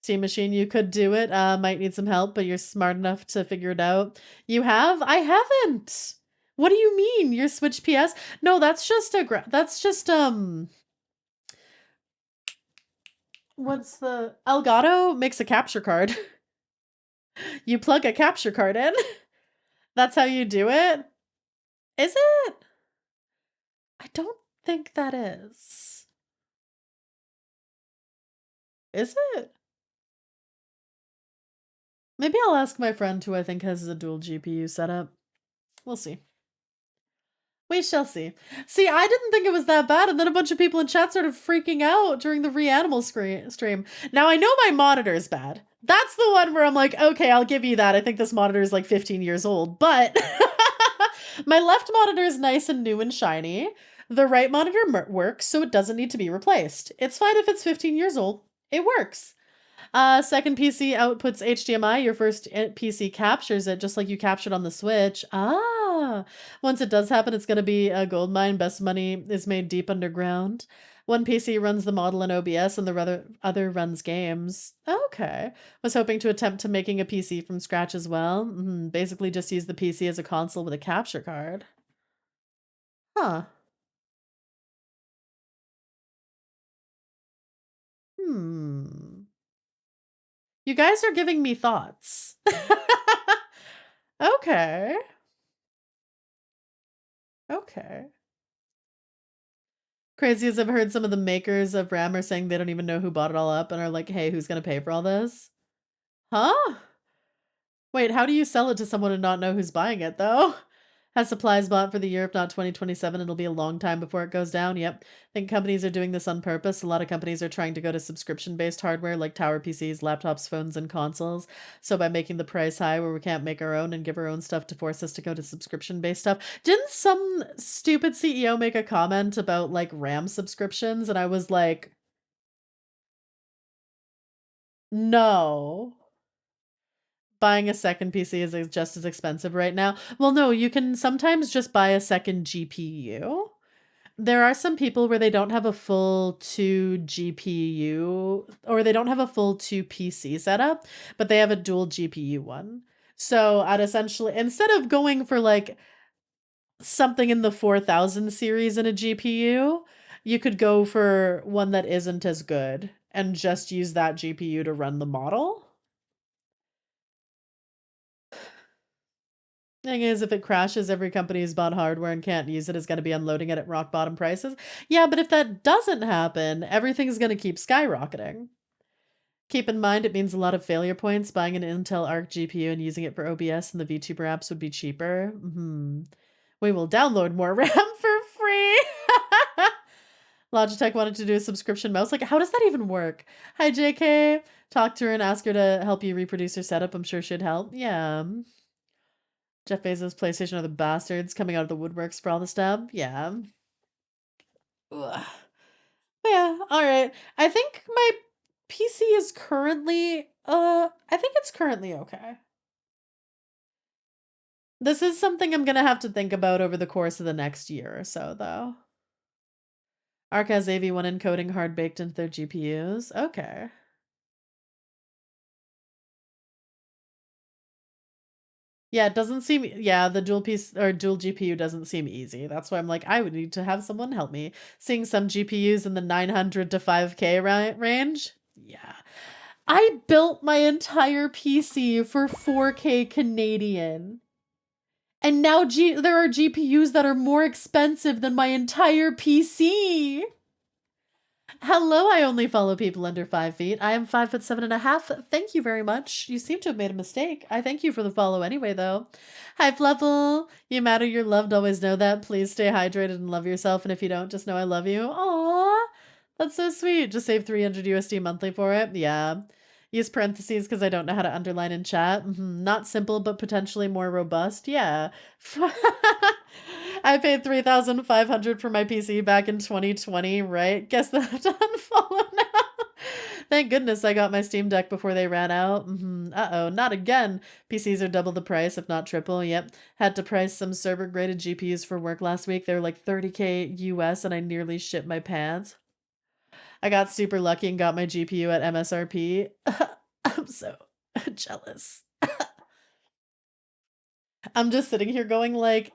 Steam Machine, you could do it. Might need some help, but you're smart enough to figure it out. You have? I haven't. What do you mean? Your Switch PS? No, that's just what's the Elgato makes a capture card. You plug a capture card in. That's how you do it? Is it? I don't think that is. Is it? Maybe I'll ask my friend who I think has a dual GPU setup. We'll see. We shall see. See, I didn't think it was that bad, and then a bunch of people in chat started freaking out during the Reanimal stream. Now, I know my monitor is bad. That's the one where I'm like, okay, I'll give you that. I think this monitor is like 15 years old, but my left monitor is nice and new and shiny. The right monitor works, so it doesn't need to be replaced. It's fine if it's 15 years old. It works. Second PC outputs HDMI. Your first PC captures it just like you captured on the Switch. Once it does happen, it's going to be a gold mine. Best money is made deep underground. One PC runs the model in OBS and the other runs games. Okay. Was hoping to attempt to making a PC from scratch as well. Basically just use the PC as a console with a capture card. Huh. You guys are giving me thoughts. Okay. Okay. Crazy as I've heard some of the makers of RAM are saying they don't even know who bought it all up and are like, hey, who's going to pay for all this? Huh? Wait, how do you sell it to someone and not know who's buying it, though? Has supplies bought for the year, if not 2027, it'll be a long time before it goes down. Yep. I think companies are doing this on purpose. A lot of companies are trying to go to subscription-based hardware like tower PCs, laptops, phones, and consoles. So by making the price high where we can't make our own and give our own stuff to force us to go to subscription-based stuff. Didn't some stupid CEO make a comment about like RAM subscriptions? And I was like, no. Buying a second PC is just as expensive right now. Well, no, you can sometimes just buy a second GPU. There are some people where they don't have a full 2 GPU or they don't have a full 2 PC setup, but they have a dual GPU one. So I'd essentially, instead of going for like something in the 4000 series in a GPU, you could go for one that isn't as good and just use that GPU to run the model. Thing is, if it crashes, every company who's bought hardware and can't use it is going to be unloading it at rock bottom prices. Yeah, but if that doesn't happen, everything's going to keep skyrocketing. Keep in mind, it means a lot of failure points. Buying an Intel Arc GPU and using it for OBS and the VTuber apps would be cheaper. We will download more RAM for free. Logitech wanted to do a subscription mouse. Like, how does that even work? Hi, JK. Talk to her and ask her to help you reproduce her setup. I'm sure she'd help. Yeah. Jeff Bezos' PlayStation are the bastards coming out of the woodworks for all the stuff. Yeah. Ugh. Yeah, all right. I think my PC is currently I think it's currently okay. This is something I'm gonna have to think about over the course of the next year or so, though. Arc has AV1 encoding hard baked into their GPUs. Okay. Yeah, it doesn't seem the dual piece or dual GPU doesn't seem easy. That's why I'm like, I would need to have someone help me. Seeing some GPUs in the 900 to 5K range. Yeah. I built my entire PC for 4K Canadian. And now there are GPUs that are more expensive than my entire PC. Hello, I only follow people under 5 feet. I am 5'7.5". Thank you very much. You seem to have made a mistake. I thank you for the follow anyway, though. Hi, Fluffle. You matter, you're loved. Always know that. Please stay hydrated and love yourself. And if you don't, just know I love you. Aww. That's so sweet. Just save 300 USD monthly for it. Yeah. Use parentheses because I don't know how to underline in chat. Not simple, but potentially more robust. Yeah. I paid 3,500 for my PC back in 2020, right? Guess that I have to unfollow now. Thank goodness I got my Steam Deck before they ran out. Uh-oh, not again. PCs are double the price, if not triple. Yep. Had to price some server-graded GPUs for work last week. They were like 30K US, and I nearly shit my pants. I got super lucky and got my GPU at MSRP. I'm so jealous. I'm just sitting here going like,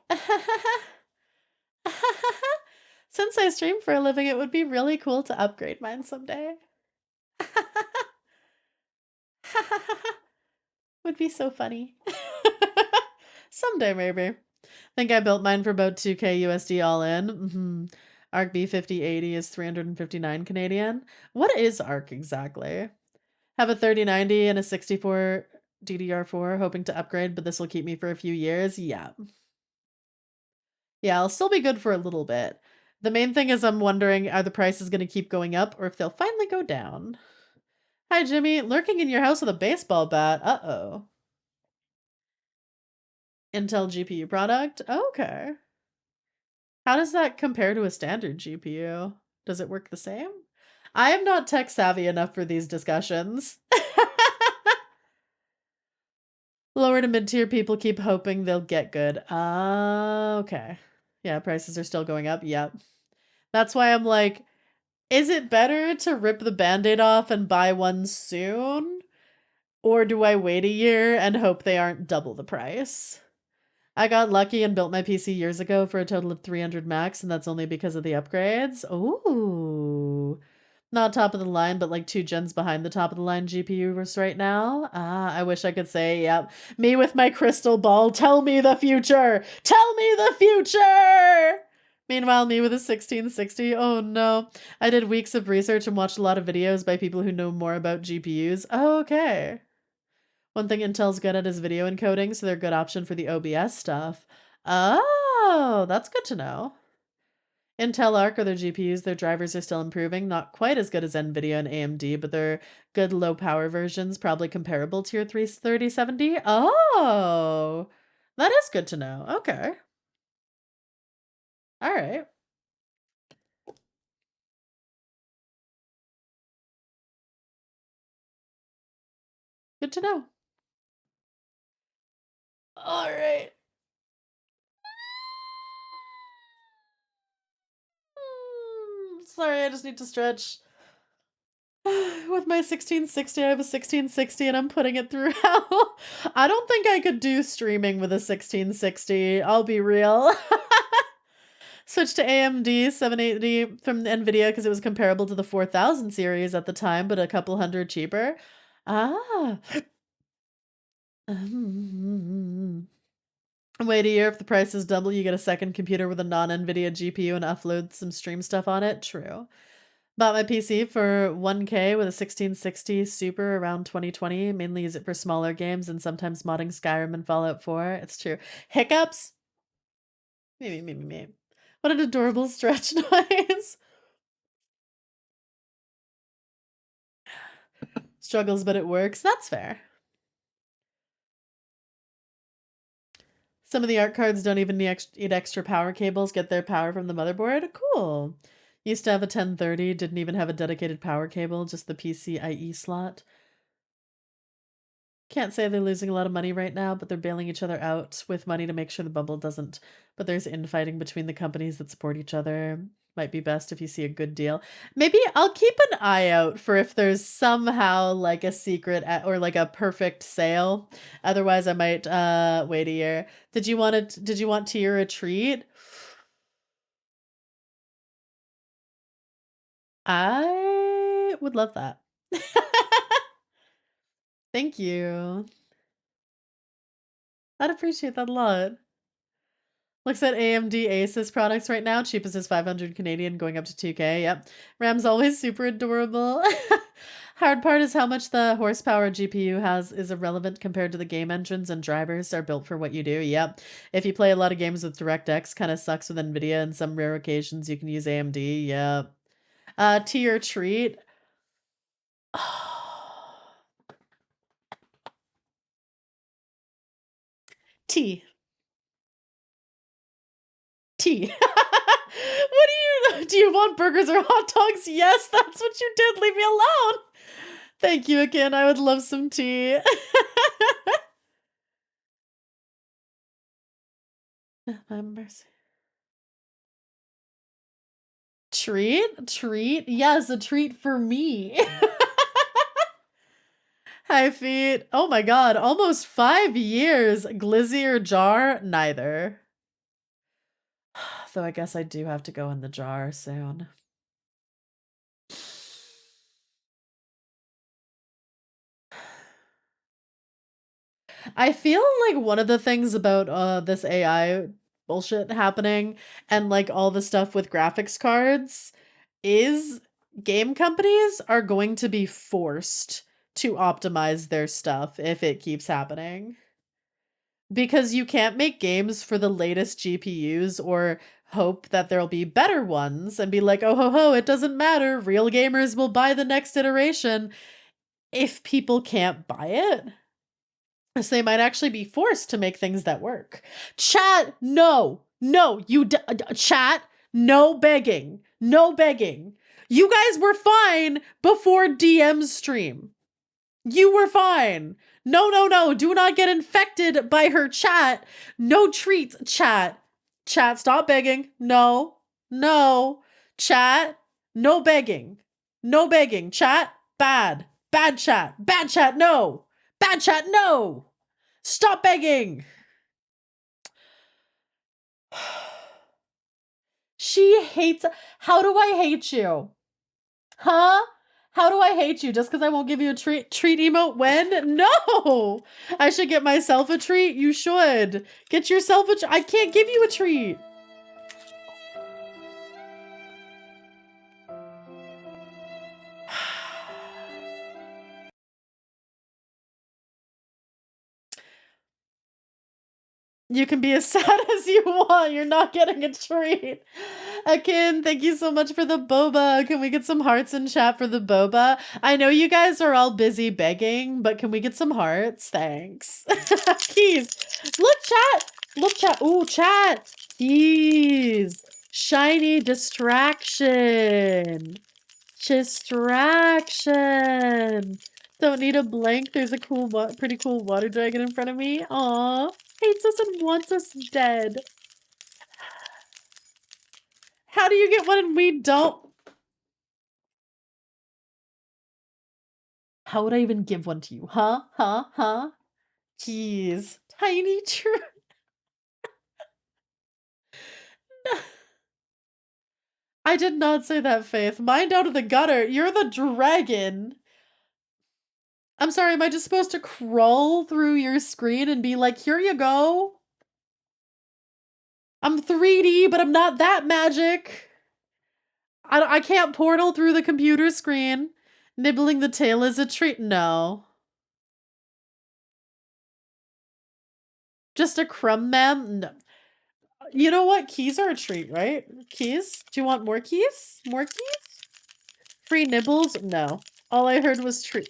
since I stream for a living, it would be really cool to upgrade mine someday. Would be so funny. Someday, maybe. Think I built mine for about 2K USD all in. Arc B5080 is 359 Canadian. What is Arc exactly? Have a 3090 and a 64 DDR4, hoping to upgrade, but this will keep me for a few years. Yeah. Yeah, I'll still be good for a little bit. The main thing is I'm wondering, are the prices going to keep going up or if they'll finally go down? Hi, Jimmy. Lurking in your house with a baseball bat. Uh-oh. Intel GPU product? Okay. How does that compare to a standard GPU? Does it work the same? I am not tech savvy enough for these discussions. Lower to mid-tier people keep hoping they'll get good. Okay. Yeah, prices are still going up. Yep. That's why I'm like, is it better to rip the Band-Aid off and buy one soon? Or do I wait a year and hope they aren't double the price? I got lucky and built my PC years ago for a total of 300 max, and that's only because of the upgrades. Ooh. Not top of the line, but like 2 gens behind the top of the line GPUs right now. I wish I could say, yep. Me with my crystal ball, tell me the future! Tell me the future! Meanwhile, me with a 1660, oh no. I did weeks of research and watched a lot of videos by people who know more about GPUs. Oh, okay. One thing Intel's good at is video encoding, so they're a good option for the OBS stuff. Oh, that's good to know. Intel Arc or their GPUs, their drivers are still improving. Not quite as good as NVIDIA and AMD, but they're good low power versions, probably comparable to your 3070. Oh, that is good to know. Okay. All right. Good to know. All right. Sorry, I just need to stretch. With my 1660, I have a 1660 and I'm putting it through hell. I don't think I could do streaming with a 1660. I'll be real. Switched to AMD 780 from NVIDIA because it was comparable to the 4000 series at the time, but a couple hundred cheaper. Ah. Wait a year. If the price is double, you get a second computer with a non-NVIDIA GPU and upload some stream stuff on it. True. Bought my PC for 1K with a 1660 Super around 2020. Mainly use it for smaller games and sometimes modding Skyrim and Fallout 4. It's true. Hiccups? Maybe. What an adorable stretch noise. Struggles, but it works. That's fair. Some of the art cards don't even need extra power cables, get their power from the motherboard. Cool. Used to have a 1030, didn't even have a dedicated power cable, just the PCIe slot. Can't say they're losing a lot of money right now, but they're bailing each other out with money to make sure the bubble doesn't. But there's infighting between the companies that support each other. Might be best if you see a good deal. Maybe I'll keep an eye out for if there's somehow like a secret or like a perfect sale. Otherwise, I might wait a year. Did you want tea or a treat? I would love that. Thank you. I'd appreciate that a lot. Looks at AMD Asus products right now. Cheapest is 500 Canadian, going up to 2K. Yep. RAM's always super adorable. Hard part is how much the horsepower GPU has is irrelevant compared to the game engines and drivers are built for what you do. Yep. If you play a lot of games with DirectX, kind of sucks with NVIDIA, and some rare occasions you can use AMD. Yep. Tea or treat? Tea. Tea. What do you want burgers or hot dogs? Yes, that's what you did. Leave me alone. Thank you again. I would love some tea. My mercy. Treat? Yes, a treat for me. Hi, feet. Oh my god, almost 5 years. Glizzy or jar? Neither. Though I guess I do have to go in the jar soon. I feel like one of the things about this AI bullshit happening and like all the stuff with graphics cards is game companies are going to be forced to optimize their stuff if it keeps happening. Because you can't make games for the latest GPUs or hope that there'll be better ones and be like, oh ho ho, it doesn't matter. Real gamers will buy the next iteration if people can't buy it. So they might actually be forced to make things that work. Chat, no, chat, no begging, no begging. You guys were fine before DM's stream. You were fine. No, do not get infected by her chat. No treats, chat. Chat, stop begging. No, chat, no begging. No begging. Chat, bad. Bad chat. Bad chat, no. Bad chat, no! Stop begging! She hates... How do I hate you? Huh? How do I hate you? Just because I won't give you a treat emote when? No! I should get myself a treat? You should. Get yourself a treat. I can't give you a treat. You can be as sad as you want. You're not getting a treat. Akin, thank you so much for the boba. Can we get some hearts in chat for the boba? I know you guys are all busy begging, but can we get some hearts? Thanks. Keys. Look, chat. Look, chat. Ooh, chat. Keys. Shiny distraction. Distraction. Don't need a blank. There's a pretty cool water dragon in front of me. Aw. Hates us and wants us dead. How do you get one and we don't? How would I even give one to you? Huh? Keys. Tiny tree. I did not say that, Faith. Mind out of the gutter. You're the dragon. I'm sorry, am I just supposed to crawl through your screen and be like, here you go? I'm 3D, but I'm not that magic. I can't portal through the computer screen. Nibbling the tail is a treat. No. Just a crumb, ma'am? No. You know what? Keys are a treat, right? Keys? Do you want more keys? More keys? Free nibbles? No. All I heard was treat.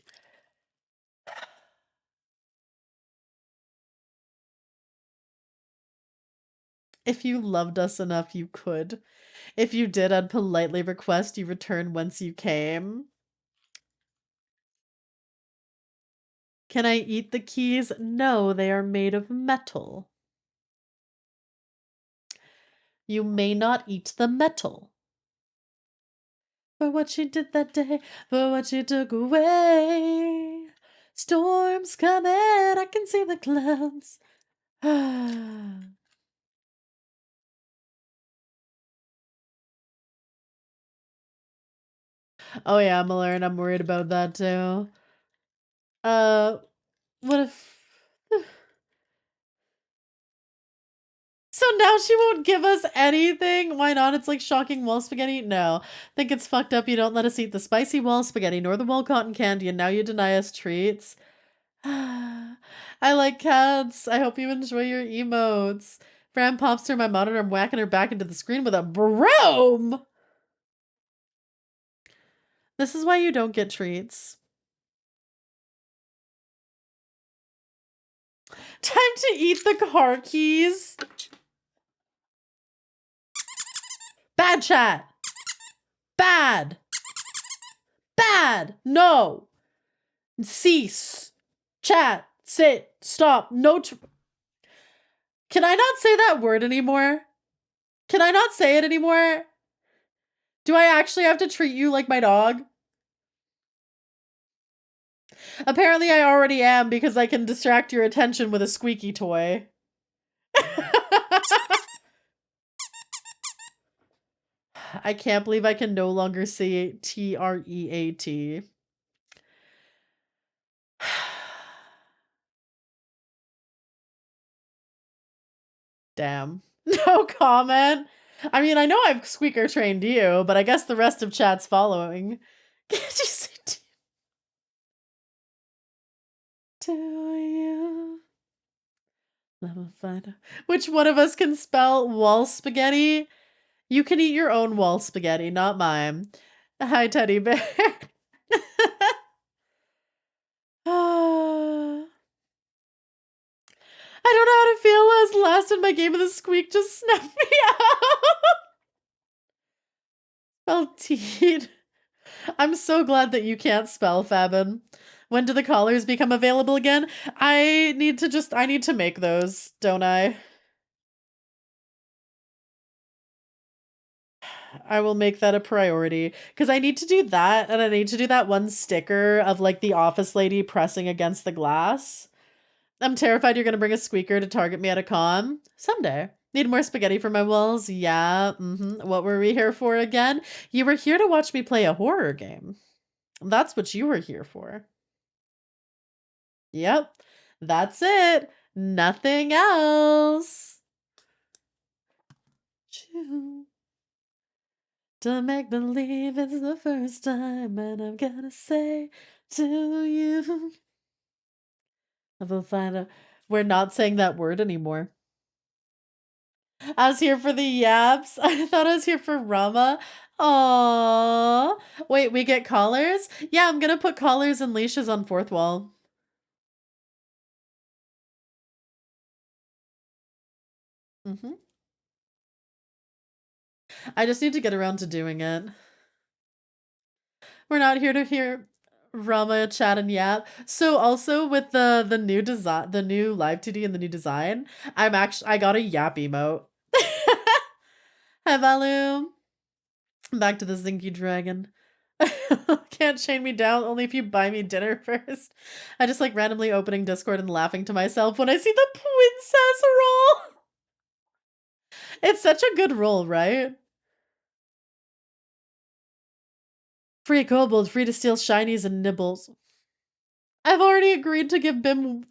If you loved us enough, you could. If you did, I'd politely request you return whence you came. Can I eat the keys? No, they are made of metal. You may not eat the metal. For what you did that day, for what you took away. Storms coming, I can see the clouds. Oh yeah, Malern, I'm worried about that too. What if... So now she won't give us anything? Why not? It's like shocking wall spaghetti? No. Think it's fucked up you don't let us eat the spicy wall spaghetti nor the wall cotton candy and now you deny us treats? I like cats. I hope you enjoy your emotes. Fran pops through my monitor. I'm whacking her back into the screen with a broom. This is why you don't get treats. Time to eat the car keys. Bad chat. Bad. Bad. No. Cease. Chat. Sit. Stop. No. Can I not say that word anymore? Can I not say it anymore? Do I actually have to treat you like my dog? Apparently I already am because I can distract your attention with a squeaky toy. I can't believe I can no longer say T-R-E-A-T. Damn. No comment. I mean, I know I've squeaker trained you, but I guess the rest of chat's following. Can't you say to you? Level 5. Which one of us can spell wall spaghetti? You can eat your own wall spaghetti, not mine. Hi, teddy bear. I don't know how to feel as last in my game of the squeak just snapped me out. Spell teed. I'm so glad that you can't spell, Fabin. When do the collars become available again? I need to make those, don't I? I will make that a priority because I need to do that and I need to do that one sticker of like the office lady pressing against the glass. I'm terrified you're going to bring a squeaker to target me at a con. Someday. Need more spaghetti for my walls? Yeah. What were we here for again? You were here to watch me play a horror game. That's what you were here for. Yep. That's it. Nothing else. To make believe it's the first time, and I'm gonna say to you. I will find out. We're not saying that word anymore. I was here for the yaps. I thought I was here for Rama. Aww. Wait, we get collars? Yeah, I'm gonna put collars and leashes on fourth wall. I just need to get around to doing it. We're not here to hear Rama chat and yap. So also with the new design, the new live 2D and the new design, I got a yap emote. Hi Valu. Back to the Zinky Dragon. Can't chain me down only if you buy me dinner first. I just like randomly opening Discord and laughing to myself when I see the princess roll. It's such a good roll, right? Free kobold, free to steal shinies and nibbles. I've already agreed to give Bim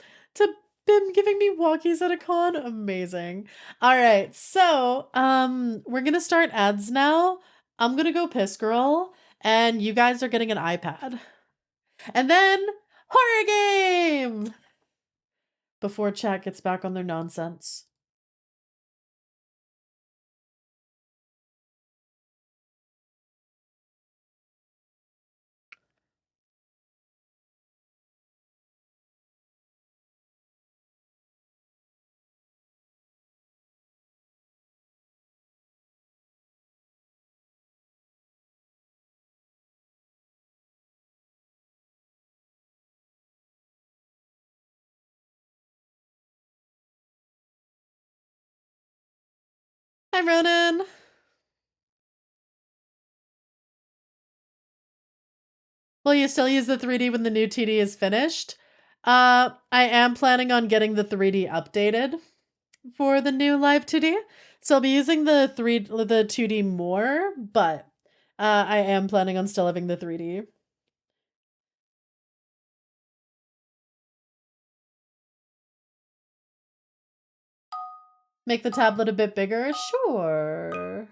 giving me walkies at a con. Amazing. All right, so we're gonna start ads now. I'm gonna go piss, girl, and you guys are getting an iPad. And then, horror game! Before chat gets back on their nonsense. Hi, Ronan. Will you still use the 3D when the new TD is finished? I am planning on getting the 3D updated for the new live 2D. So I'll be using the 2D more, but I am planning on still having the 3D. Make the tablet a bit bigger? Sure.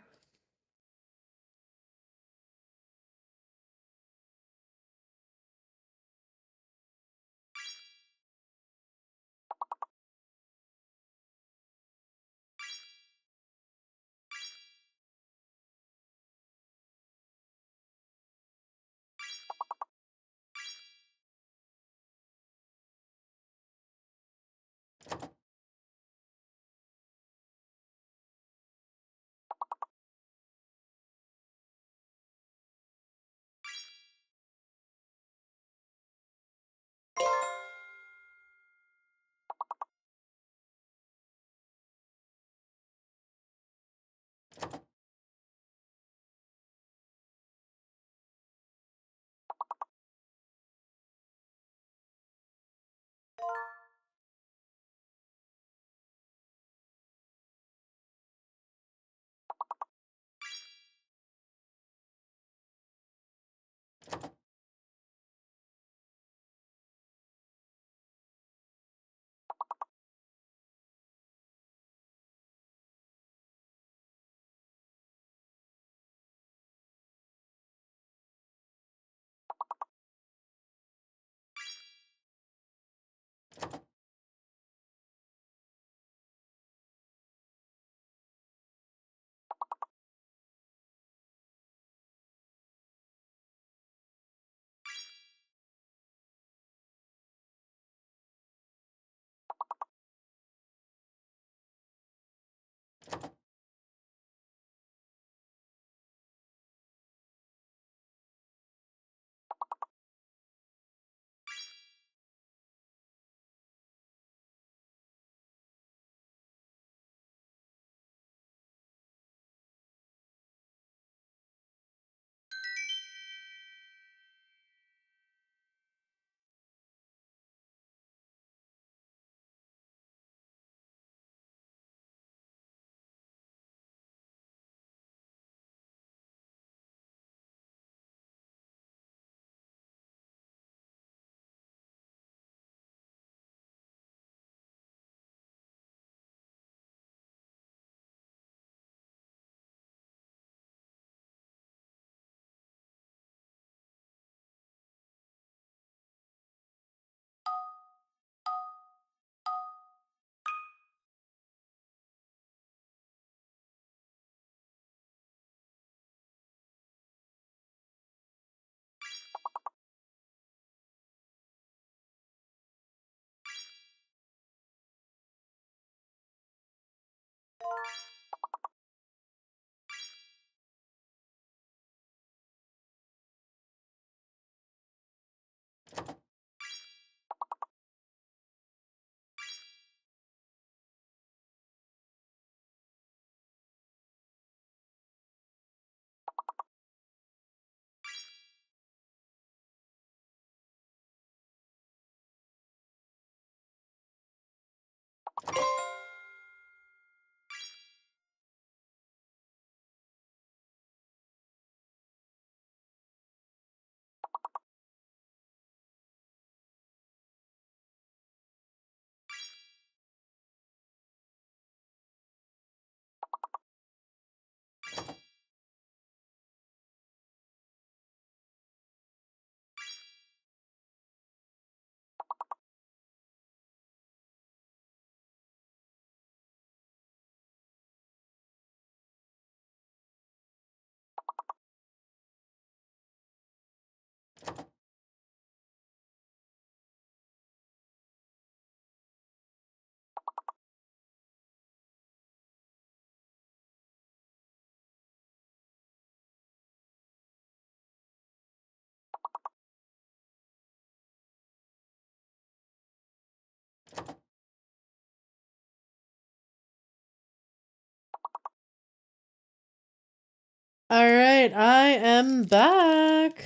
All right, I am back.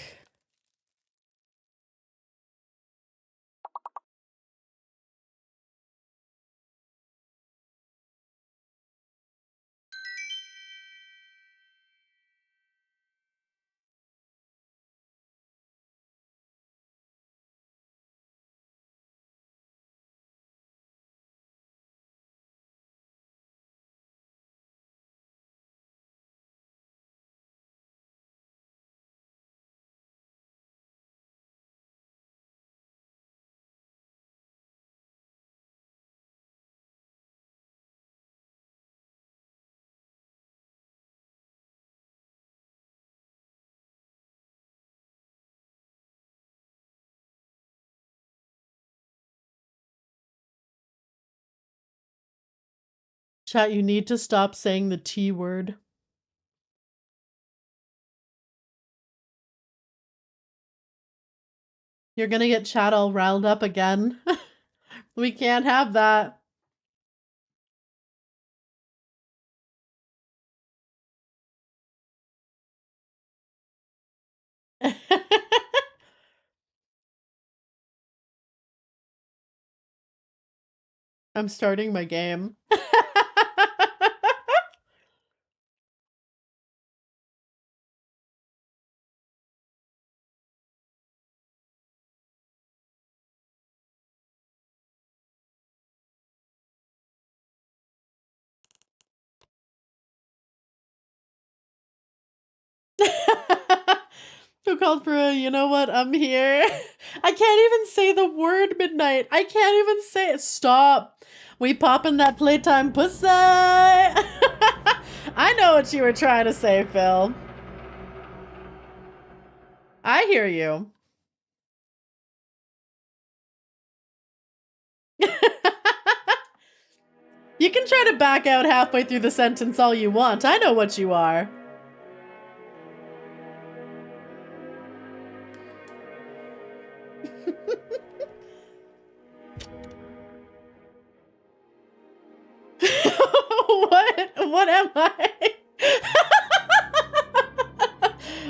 Chat, you need to stop saying the T word. You're gonna get chat all riled up again. We can't have that. I'm starting my game. Who called for a, you know what, I'm here. I can't even say the word midnight. I can't even say it. Stop. We popping that playtime pussy. I know what you were trying to say, Phil. I hear you. You can try to back out halfway through the sentence all you want. I know what you are. What am I?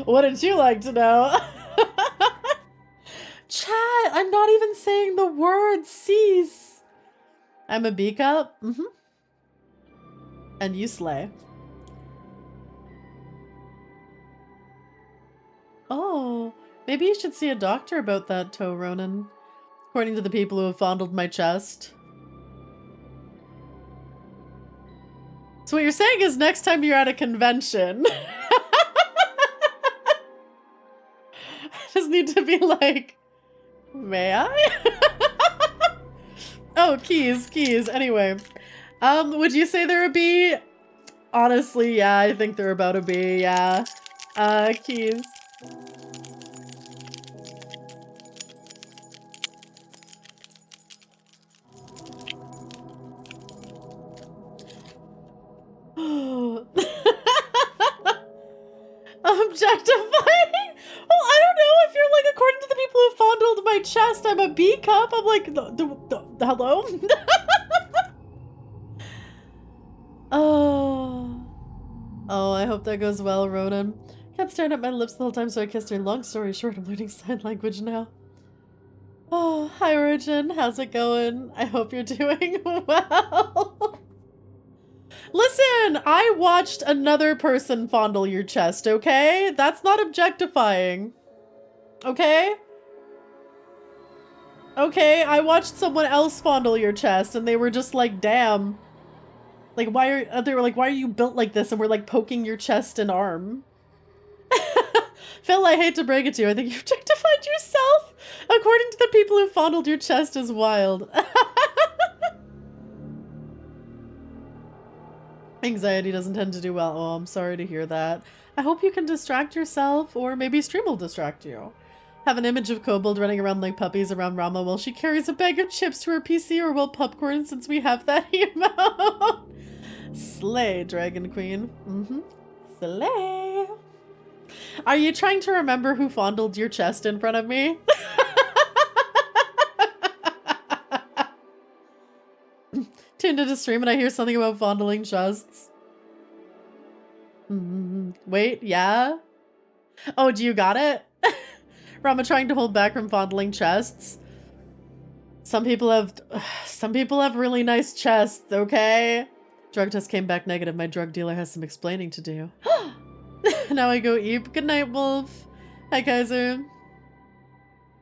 What did you like to know? Chat, I'm not even saying the word cease. I'm a B cup. And you slay. Oh, maybe you should see a doctor about that, Toe Ronan. According to the people who have fondled my chest. So what you're saying is next time you're at a convention, I just need to be like, may I? Oh, keys. Anyway, would you say they're a B? Honestly, yeah, I think they're about a B, yeah. Keys. Objectifying? Well, I don't know if you're like, according to the people who fondled my chest, I'm a B cup. I'm like, hello? Oh, I hope that goes well, Ronan. Kept staring at my lips the whole time, so I kissed her. Long story short, I'm learning sign language now. Oh, hi, Origin. How's it going? I hope you're doing well. Listen, I watched another person fondle your chest, okay? That's not objectifying. Okay? Okay, I watched someone else fondle your chest, and they were just like, damn. Like, they were like, why are you built like this? And we're like poking your chest and arm. Phil, I hate to break it to you, I think you objectified yourself. According to the people who fondled your chest is wild. Anxiety doesn't tend to do well. Oh, I'm sorry to hear that. I hope you can distract yourself, or maybe stream will distract you. Have an image of Kobold running around like puppies around Rama while she carries a bag of chips to her PC, or will popcorn since we have that emote. Slay, Dragon Queen. Slay. Are you trying to remember who fondled your chest in front of me? Tuned into stream and I hear something about fondling chests. Wait, yeah? Oh, do you got it? Rama trying to hold back from fondling chests. Some people have really nice chests, okay? Drug test came back negative. My drug dealer has some explaining to do. Now I go eat. Good night, Wolf. Hi, Kaiser.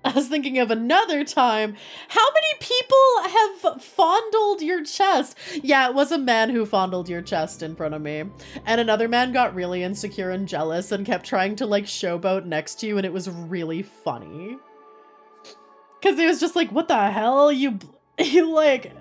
I was thinking of another time. How many people have fondled your chest? Yeah, it was a man who fondled your chest in front of me. And another man got really insecure and jealous and kept trying to like showboat next to you, and it was really funny. Cause he was just like, what the hell? You like...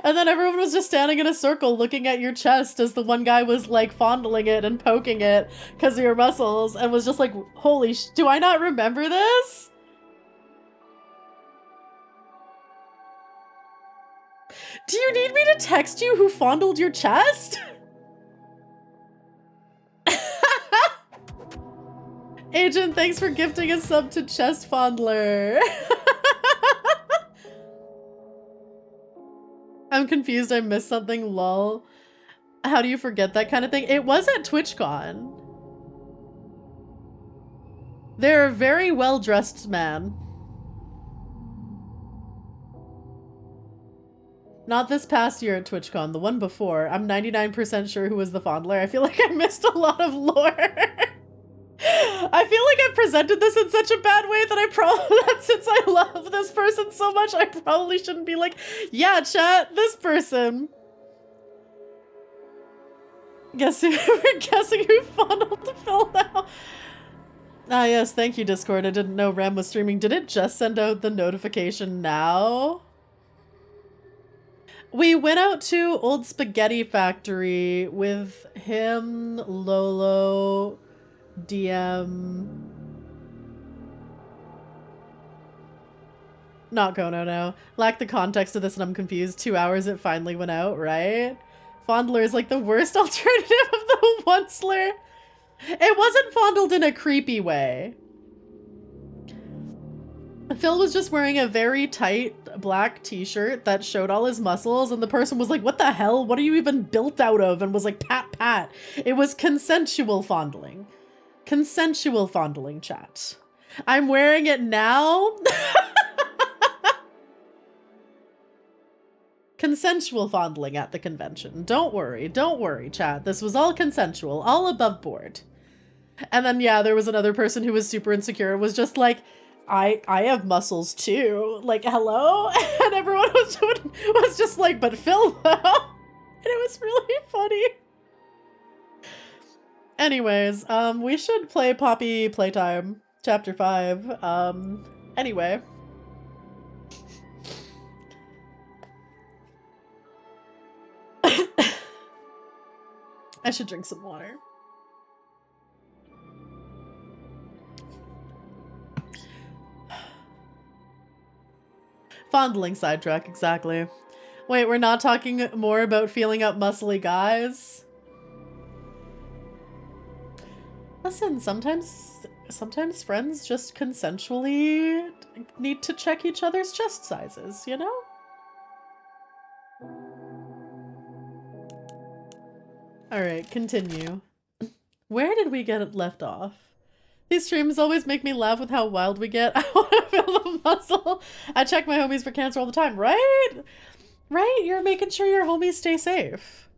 And then everyone was just standing in a circle looking at your chest as the one guy was like fondling it and poking it because of your muscles and was just like, holy do I not remember this? Do you need me to text you who fondled your chest? Agent, thanks for gifting a sub to Chest Fondler. I'm confused, I missed something, lol. How do you forget that kind of thing? It was at TwitchCon. They're a very well-dressed man. Not this past year at TwitchCon, the one before. I'm 99% sure who was the fondler. I feel like I missed a lot of lore. I feel like I presented this in such a bad way that I probably, since I love this person so much, I probably shouldn't be like, yeah, chat, this person. Guessing who fondled the Phil now. Ah, yes, thank you, Discord. I didn't know Rem was streaming. Did it just send out the notification now? We went out to Old Spaghetti Factory with him, Lolo, DM. Not Kono, no. Lack the context of this and I'm confused. 2 hours it finally went out, right? Fondler is like the worst alternative of the onceler. It wasn't fondled in a creepy way. Phil was just wearing a very tight black t-shirt that showed all his muscles and the person was like, what the hell? What are you even built out of? And was like, pat, pat. It was consensual fondling. Consensual fondling, chat. I'm wearing it now. Consensual fondling at the convention. Don't worry, chat. This was all consensual, all above board. And then, yeah, there was another person who was super insecure and was just like, I have muscles too. Like, hello? And everyone was just like, but Phil, though. And it was really funny. Anyways, we should play Poppy Playtime, Chapter 5. Anyway. I should drink some water. Fondling sidetrack, exactly. Wait, we're not talking more about feeling up muscly guys? Listen, sometimes friends just consensually need to check each other's chest sizes, you know? Alright, continue. Where did we get left off? These streams always make me laugh with how wild we get. I want to feel the muscle. I check my homies for cancer all the time, right? Right? You're making sure your homies stay safe.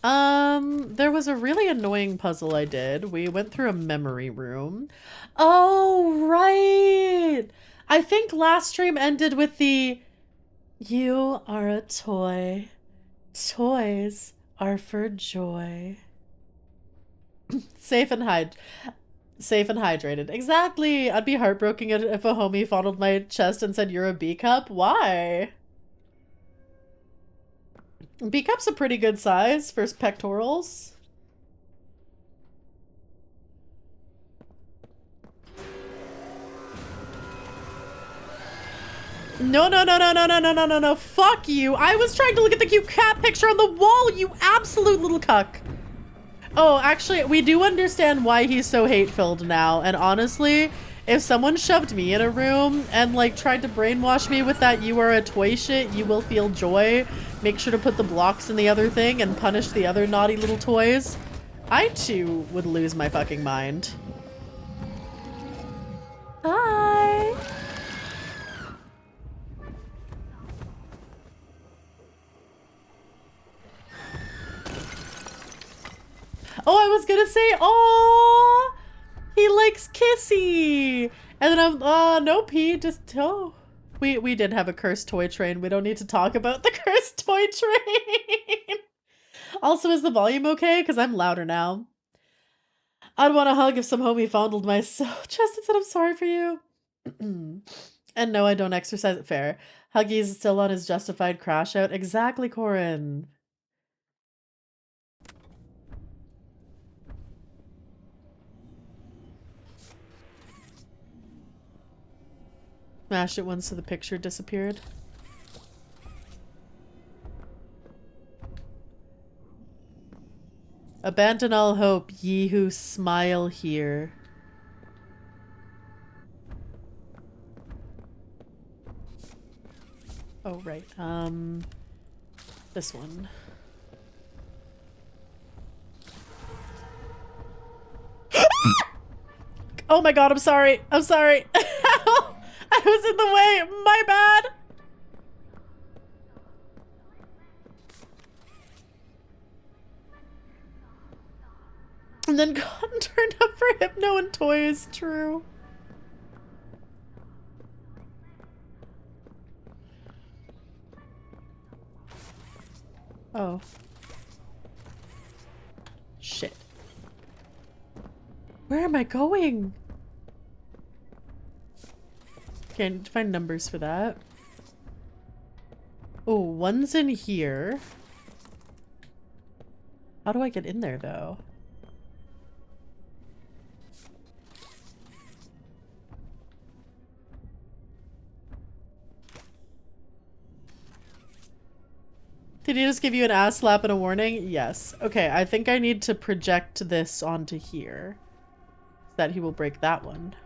There was a really annoying puzzle I did. We went through a memory room. Oh, right. I think last stream ended with the, you are a toy. Toys are for joy. Safe and hydrated. Exactly. I'd be heartbroken if a homie fondled my chest and said, you're a B cup. Why? B cup's a pretty good size for pectorals. No. Fuck you. I was trying to look at the cute cat picture on the wall, you absolute little cuck. Oh, actually, we do understand why he's so hate-filled now. And honestly, If someone shoved me in a room and like tried to brainwash me with that you are a toy shit, you will feel joy, make sure to put the blocks in the other thing and punish the other naughty little toys, I too would lose my fucking mind. Hi! Oh, I was gonna say, oh, he likes Kissy. And then nope, he just, oh. We did have a cursed toy train. We don't need to talk about the cursed toy train. Also, is the volume okay? Because I'm louder now. I'd want a hug if some homie fondled my soul. Justin said I'm sorry for you. And no, I don't exercise it fair. Huggy's still on his justified crash out. Exactly, Corin. Smashed it once so the picture disappeared. Abandon all hope, ye who smile here. Oh, right. This one. Oh my god, I'm sorry. I'm sorry. I was in the way. My bad. And then Cotton turned up for Hypno and Toys. True. Oh. Shit. Where am I going? Okay, I need to find numbers for that. Oh, one's in here. How do I get in there, though? Did he just give you an ass slap and a warning? Yes. Okay, I think I need to project this onto here. So that he will break that one.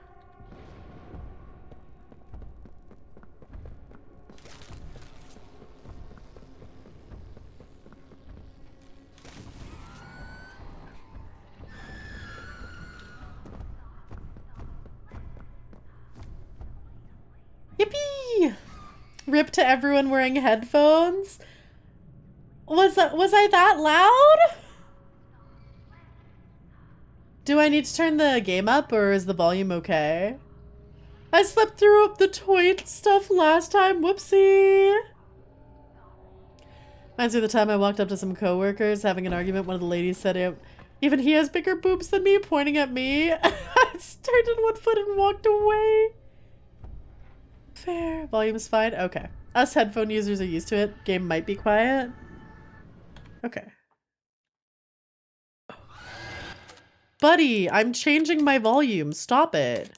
Yippee! Rip to everyone wearing headphones. Was I that loud? Do I need to turn the game up or is the volume okay? I slept through the toy stuff last time. Whoopsie. Reminds me of the time I walked up to some coworkers having an argument. One of the ladies said, even he has bigger boobs than me, pointing at me. I started on one foot and walked away. Fair. Volume's fine. Okay. Us headphone users are used to it. Game might be quiet. Okay. Buddy, I'm changing my volume. Stop it.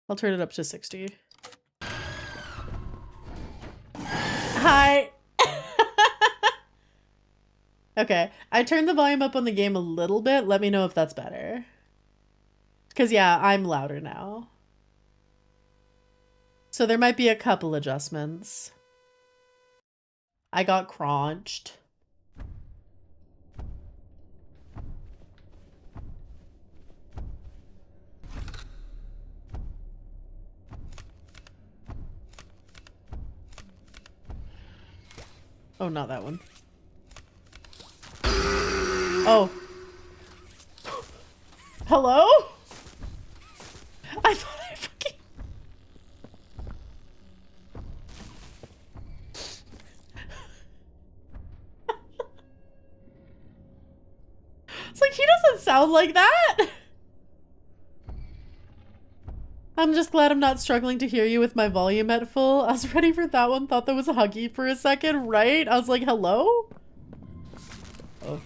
I'll turn it up to 60. Hi. Okay. I turned the volume up on the game a little bit. Let me know if that's better. Because, yeah, I'm louder now. So there might be a couple adjustments. I got crunched. Oh, not that one. Oh. Hello? I thought I fucking... It's like, he doesn't sound like that. I'm just glad I'm not struggling to hear you with my volume at full. I was ready for that one. Thought that was a Huggy for a second, right? I was like, hello? Oh.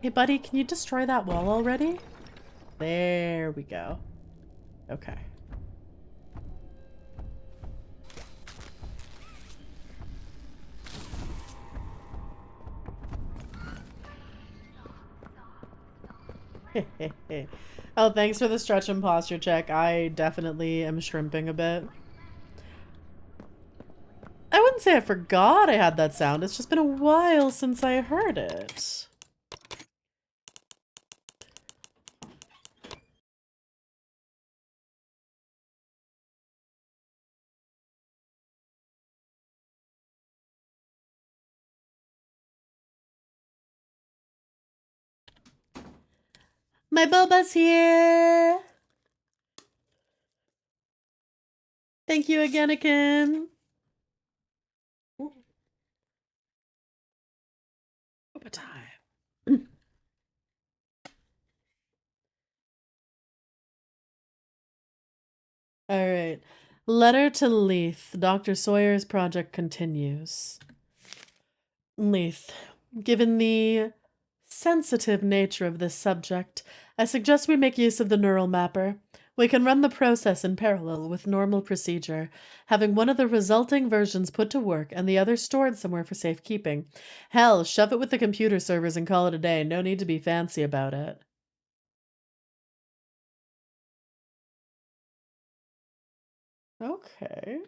Hey, buddy, can you destroy that wall already? There we go. Okay. Oh, thanks for the stretch and posture check. I definitely am shrimping a bit. I wouldn't say I forgot I had that sound. It's just been a while since I heard it. My boba's here! Thank you again, Boba time. Alright. Letter to Leith. Dr. Sawyer's project continues. Leith, given the sensitive nature of this subject, I suggest we make use of the neural mapper. We can run the process in parallel with normal procedure, having one of the resulting versions put to work and the other stored somewhere for safekeeping. Hell, shove it with the computer servers and call it a day. No need to be fancy about it. Okay.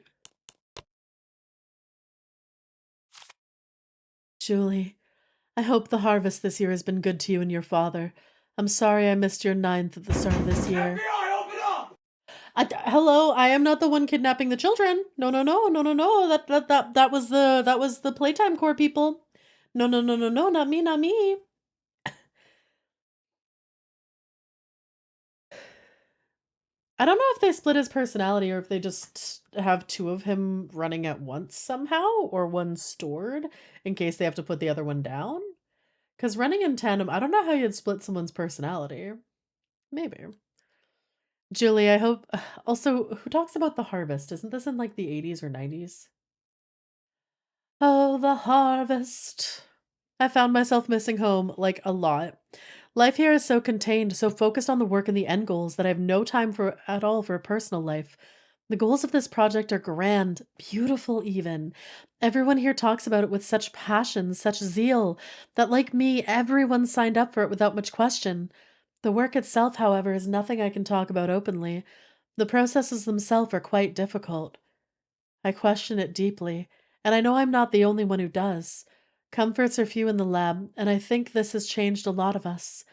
Julie, I hope the harvest this year has been good to you and your father. I'm sorry I missed your 9th at the start of this year. FBI, open up! Hello, I am not the one kidnapping the children. No, no, no, no, no, no. That was the Playtime Core people. No, no, no, no, no, not me, not me. I don't know if they split his personality or if they just have two of him running at once somehow, or one stored in case they have to put the other one down. Because running in tandem, I don't know how you'd split someone's personality. Maybe. Julie, I hope. Also, who talks about the harvest? Isn't this in like the 80s or 90s? Oh, the harvest. I found myself missing home, like, a lot. Life here is so contained, so focused on the work and the end goals that I have no time for at all for a personal life. The goals of this project are grand, beautiful even. Everyone here talks about it with such passion, such zeal, that like me, everyone signed up for it without much question. The work itself, however, is nothing I can talk about openly. The processes themselves are quite difficult. I question it deeply, and I know I'm not the only one who does. Comforts are few in the lab, and I think this has changed a lot of us.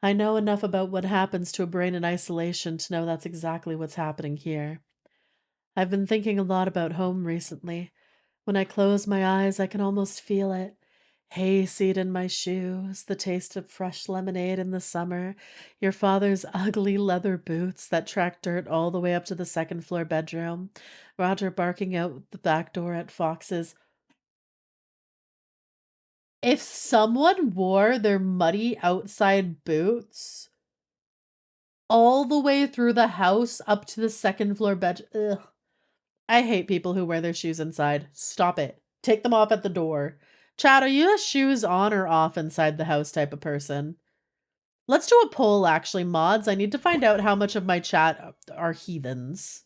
I know enough about what happens to a brain in isolation to know that's exactly what's happening here. I've been thinking a lot about home recently. When I close my eyes, I can almost feel it. Hayseed in my shoes, the taste of fresh lemonade in the summer, your father's ugly leather boots that track dirt all the way up to the second floor bedroom, Roger barking out the back door at Fox's. If someone wore their muddy outside boots all the way through the house up to the second floor bed, ugh. I hate people who wear their shoes inside. Stop it. Take them off at the door. Chad, are you a shoes on or off inside the house type of person? Let's do a poll, actually, mods. I need to find out how much of my chat are heathens.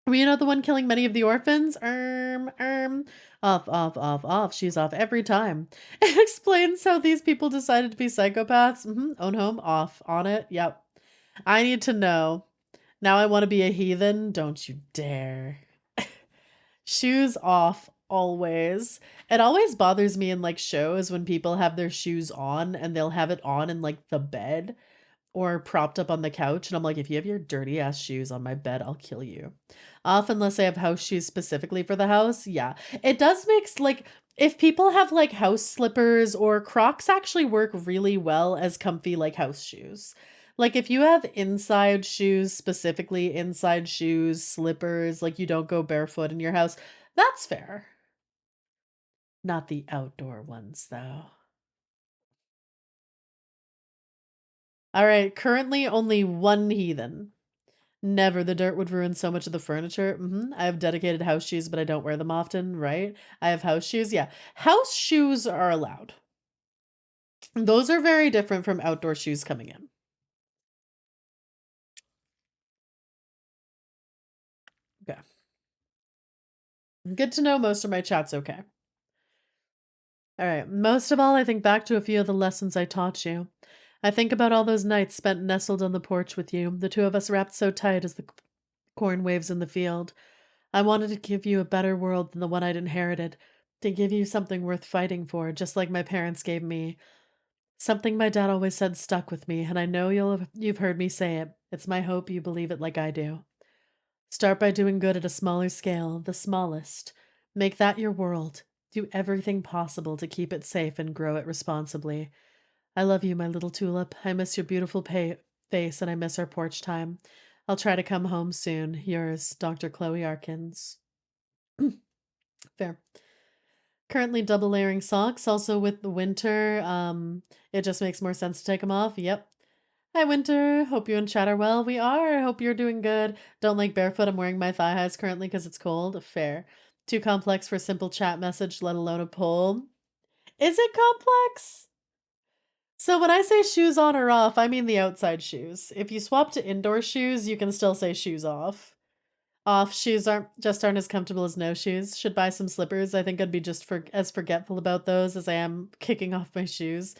Were you not the one killing many of the orphans? Off, off, off, off. She's off every time. It explains how these people decided to be psychopaths. Own home, off. On it, yep. I need to know. Now I want to be a heathen? Don't you dare. Shoes off, always. It always bothers me in, like, shows when people have their shoes on and they'll have it on in, like, the bed or propped up on the couch, and I'm like, if you have your dirty ass shoes on my bed, I'll kill you. Off unless I have house shoes specifically for the house. Yeah. It does make, like, if people have, like, house slippers, or Crocs actually work really well as comfy, like, house shoes. Like, if you have inside shoes, specifically inside shoes, slippers, like, you don't go barefoot in your house, that's fair. Not the outdoor ones, though. All right, currently only one heathen. Never. The dirt would ruin so much of the furniture. I have dedicated house shoes, but I don't wear them often, right? I have house shoes. Yeah. House shoes are allowed. Those are very different from outdoor shoes coming in. Okay. Good to know most of my chat's okay. All right. Most of all, I think back to a few of the lessons I taught you. I think about all those nights spent nestled on the porch with you, the two of us wrapped so tight as the corn waves in the field. I wanted to give you a better world than the one I'd inherited, to give you something worth fighting for, just like my parents gave me. Something my dad always said stuck with me, and I know you've heard me say it. It's my hope you believe it like I do. Start by doing good at a smaller scale, the smallest. Make that your world. Do everything possible to keep it safe and grow it responsibly. I love you, my little tulip. I miss your beautiful face and I miss our porch time. I'll try to come home soon. Yours, Dr. Chloe Arkins. Fair. Currently double layering socks. Also with the winter, it just makes more sense to take them off. Yep. Hi, Winter. Hope you and chat are well. We are. Hope you're doing good. Don't like barefoot. I'm wearing my thigh highs currently because it's cold. Fair. Too complex for a simple chat message, let alone a poll. Is it complex? So when I say shoes on or off, I mean the outside shoes. If you swap to indoor shoes, you can still say shoes off. Off shoes aren't as comfortable as no shoes. Should buy some slippers. I think I'd be just as forgetful about those as I am kicking off my shoes.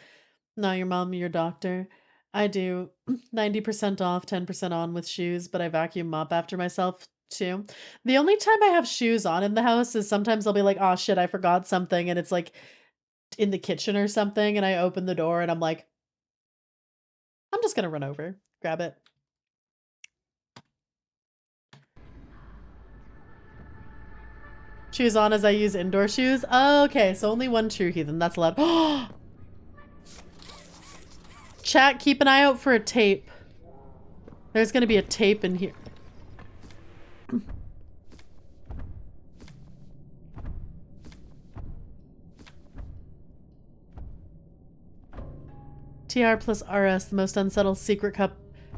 No, your mom, your doctor. I do 90% off, 10% on with shoes, but I vacuum mop after myself too. The only time I have shoes on in the house is sometimes I'll be like, oh shit, I forgot something, and it's like in the kitchen or something, and I open the door and I'm like, I'm just gonna run over, grab it. Shoes on as I use indoor shoes? Okay, so only one true heathen. That's allowed. Chat, keep an eye out for a tape. There's gonna be a tape in here. TR plus RS, the most unsettled secret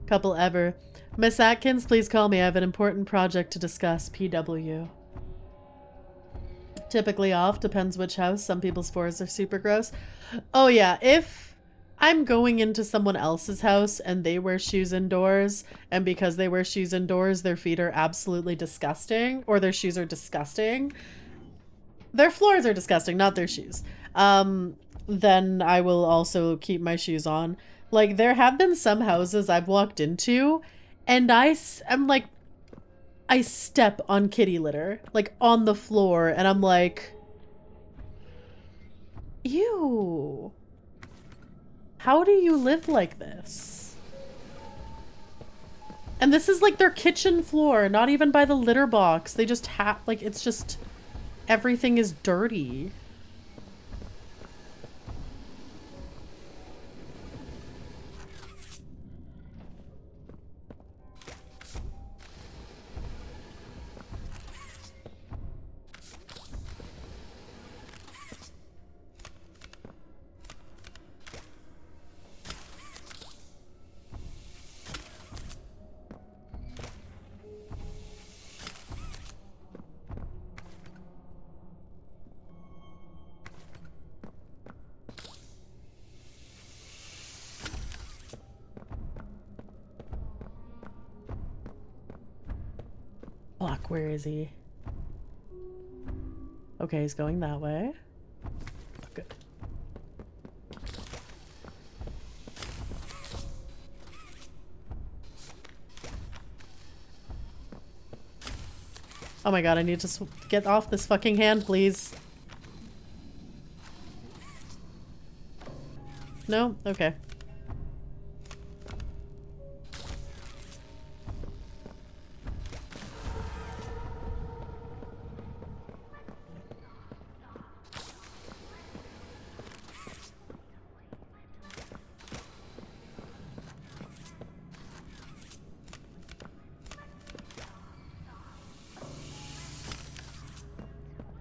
couple ever. Miss Atkins, please call me. I have an important project to discuss. PW. Typically off, depends which house. Some people's fours are super gross. Oh yeah, if I'm going into someone else's house and they wear shoes indoors, and because they wear shoes indoors, their feet are absolutely disgusting, or their shoes are disgusting. Their floors are disgusting, not their shoes. Then I will also keep my shoes on. Like, there have been some houses I've walked into, and I'm like, I step on kitty litter, like on the floor, and I'm like, ew. How do you live like this? And this is like their kitchen floor, not even by the litter box. They just have, like, it's just, everything is dirty. Fuck, where is he? Okay, he's going that way. Good. Oh my god, I need to get off this fucking hand, please. No? Okay.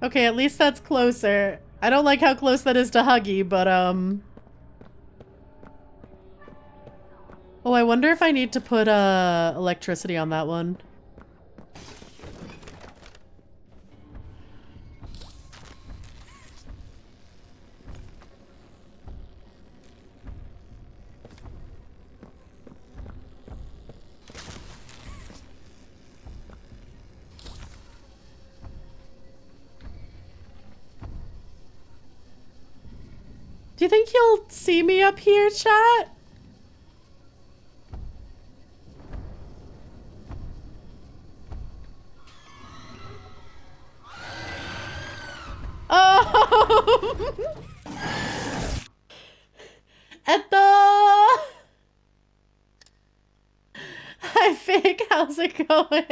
Okay, at least that's closer. I don't like how close that is to Huggy, but oh, I wonder if I need to put electricity on that one. Do you think you'll see me up here, chat? Oh! Eto! Hi, Fig. How's it going?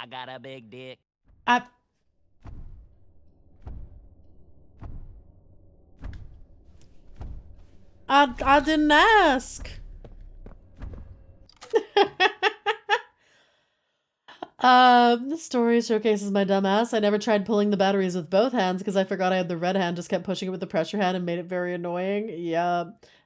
I got a big dick. I didn't ask. The story showcases my dumb ass. I never tried pulling the batteries with both hands because I forgot I had the red hand, just kept pushing it with the pressure hand and made it very annoying. Yeah.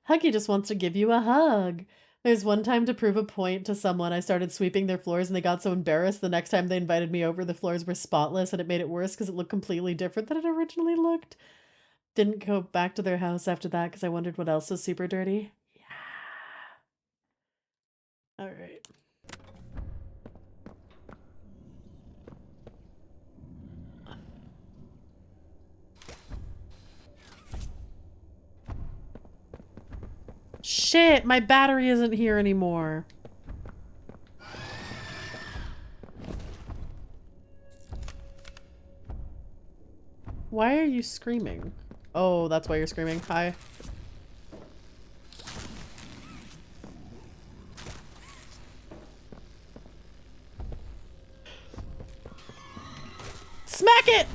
Huggy just wants to give you a hug. There's one time to prove a point to someone, I started sweeping their floors and they got so embarrassed the next time they invited me over, the floors were spotless and it made it worse because it looked completely different than it originally looked. Didn't go back to their house after that because I wondered what else was super dirty. Yeah. Alright. Shit, my battery isn't here anymore. Why are you screaming? Oh, that's why you're screaming. Hi. Smack it!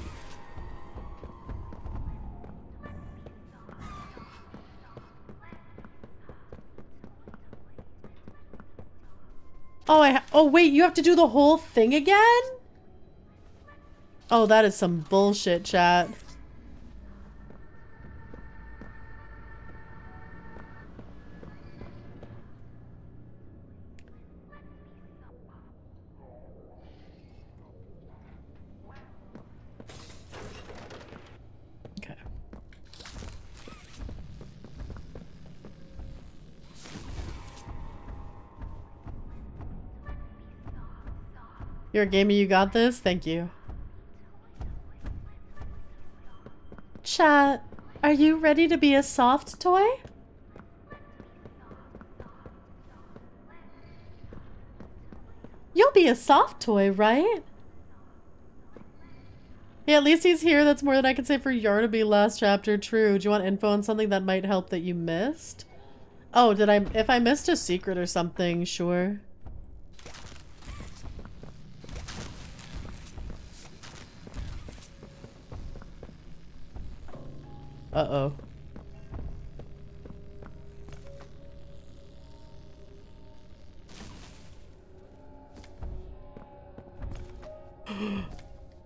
Oh, oh wait, you have to do the whole thing again? Oh, that is some bullshit, chat. Okay. You're a gamer, you got this? Thank you. Chat, are you ready to be a soft toy? You'll be a soft toy, right? Yeah, at least he's here. That's more than I can say for Yarnaby last chapter. True. Do you want info on something that might help that you missed? Oh, if I missed a secret or something, sure. Uh-oh.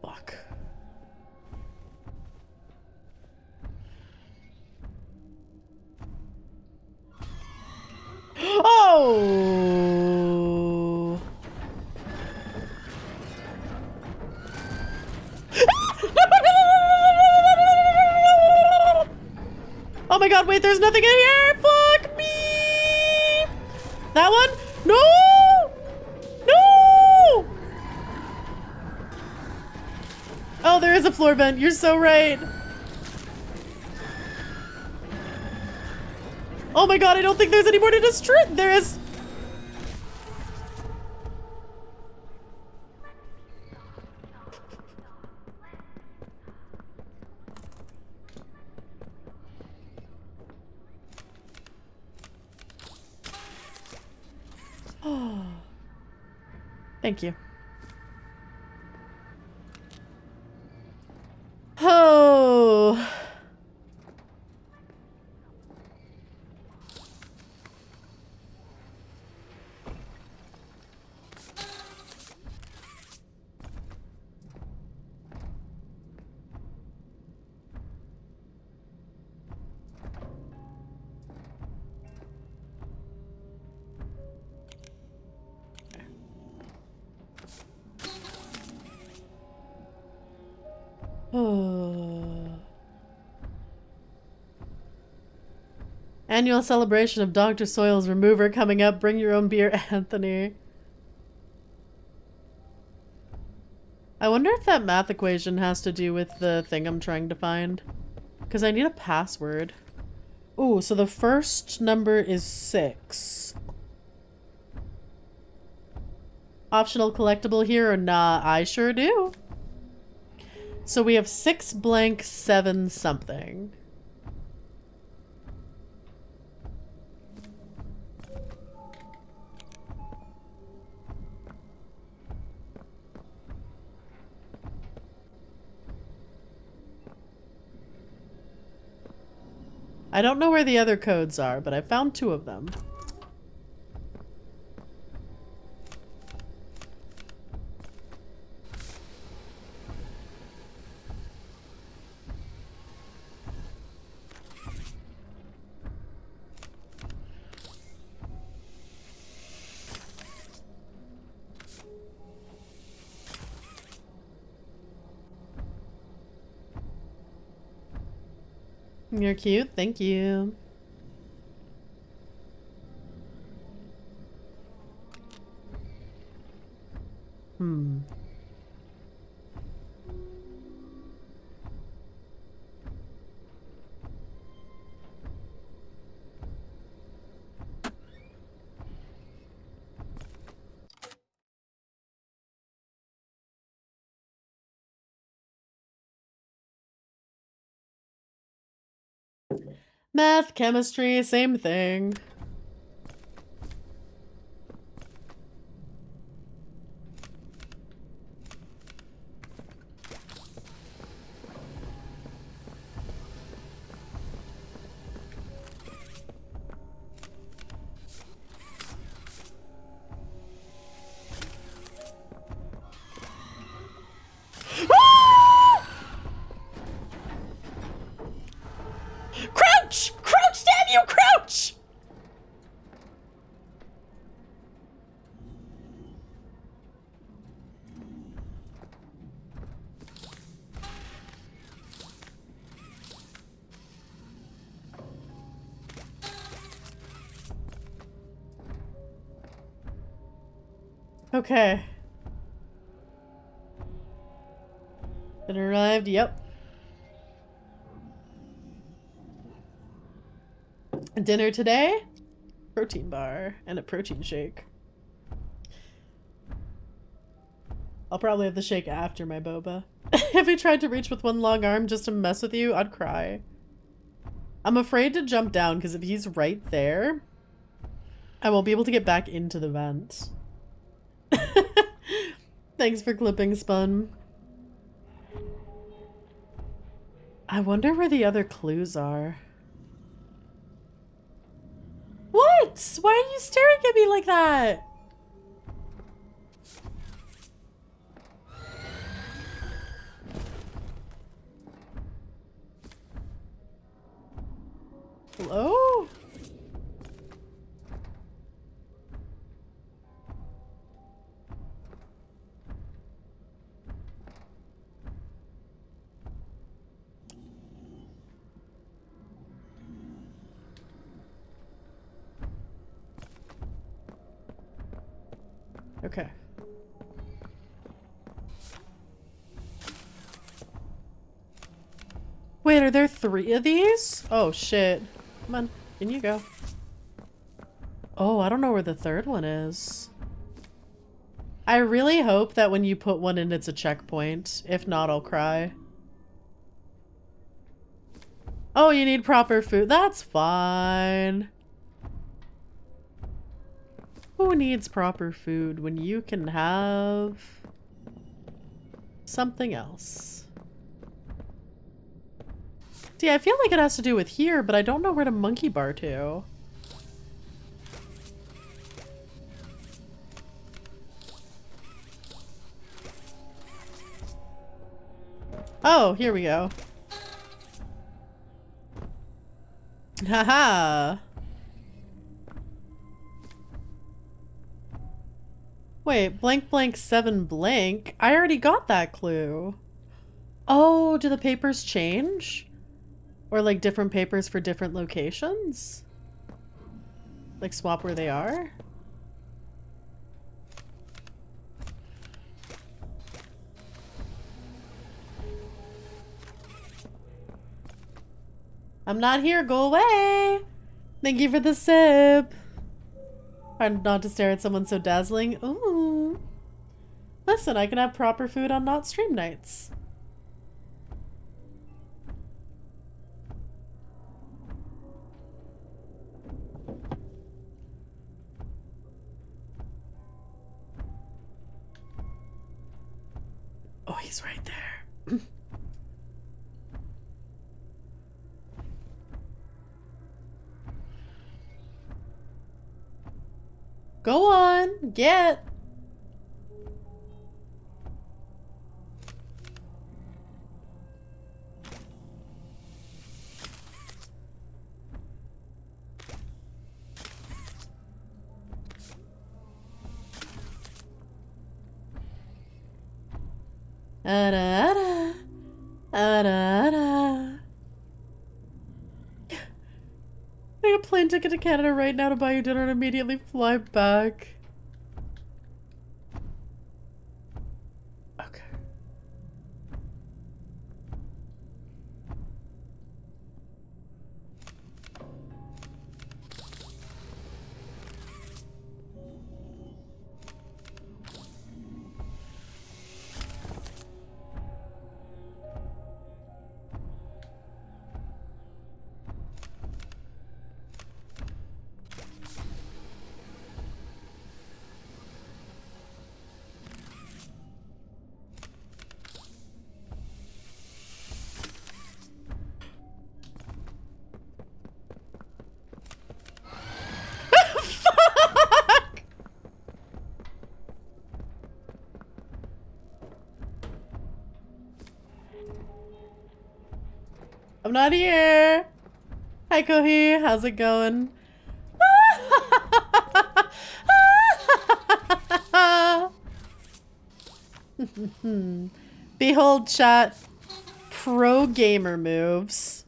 Fuck. Oh! Oh my god, wait, there's nothing in here! Fuck me! That one? No! No! Oh, there is a floor vent. You're so right. Oh my god, I don't think there's any more to destroy. There is. Oh. Thank you. Oh. Oh. Annual celebration of Dr. Soil's remover coming up. Bring your own beer, Anthony. I wonder if that math equation has to do with the thing I'm trying to find. Because I need a password. Ooh, so the first number is 6. Optional collectible here or nah? I sure do. So we have 6 blank 7 something. I don't know where the other codes are, but I found 2 of them. You're cute, thank you. Math, chemistry, same thing. Crouch! Crouch, damn you, crouch! Okay. It arrived, yep. Dinner today? Protein bar and a protein shake. I'll probably have the shake after my boba. If he tried to reach with one long arm just to mess with you, I'd cry. I'm afraid to jump down because if he's right there, I won't be able to get back into the vent. Thanks for clipping, Spun. I wonder where the other clues are. What? Why are you staring at me like that? Hello? Okay. Wait, are there 3 of these? Oh, shit. Come on, in you go. Oh, I don't know where the 3rd one is. I really hope that when you put one in, it's a checkpoint. If not, I'll cry. Oh, you need proper food. That's fine. Who needs proper food when you can have something else? See, I feel like it has to do with here, but I don't know where to monkey bar to. Oh, here we go. Haha. Wait, blank blank 7 blank? I already got that clue. Oh, do the papers change? Or like different papers for different locations? Like swap where they are? I'm not here. Go away. Thank you for the sip. Hard not to stare at someone so dazzling. Ooh. Listen, I can have proper food on not stream nights. Oh, he's right there. Go on, get. Ada, ada, ada. I got a plane ticket to Canada right now to buy you dinner and immediately fly back. Okay. Fuck! I'm not here. Hi, Kohi. How's it going? Behold, chat. Pro gamer moves.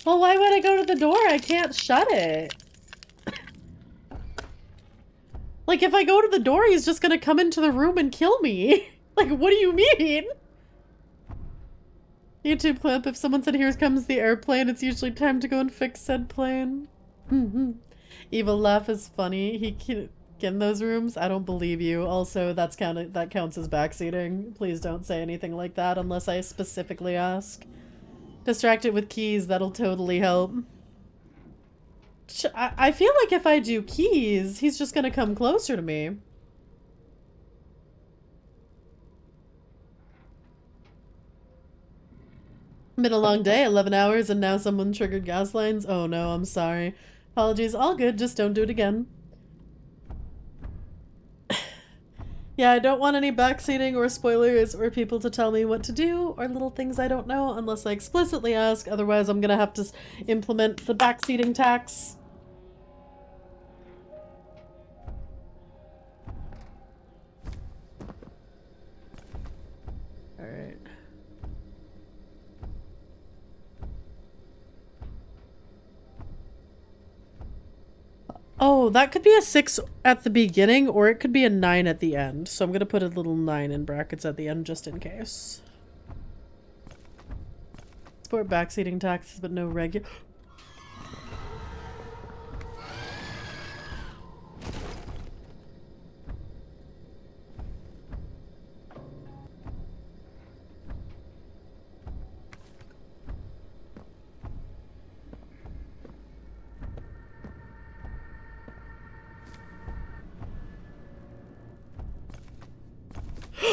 Well, why would I go to the door? I can't shut it. Like, if I go to the door, he's just gonna come into the room and kill me. Like, what do you mean? YouTube clip, if someone said, here comes the airplane, it's usually time to go and fix said plane. Evil laugh is funny. He can get in those rooms. I don't believe you. Also, that counts as backseating. Please don't say anything like that unless I specifically ask. Distract it with keys. That'll totally help. I feel like if I do keys, he's just gonna come closer to me. Been a long day, 11 hours, and now someone triggered gas lines. Oh no, I'm sorry. Apologies, all good, just don't do it again. Yeah, I don't want any backseating or spoilers or people to tell me what to do or little things I don't know unless I explicitly ask. Otherwise, I'm gonna have to implement the backseating tax. Alright. Oh, that could be a 6 at the beginning, or it could be a 9 at the end. So I'm gonna put a little 9 in brackets at the end just in case. Support backseating taxes, but no regular.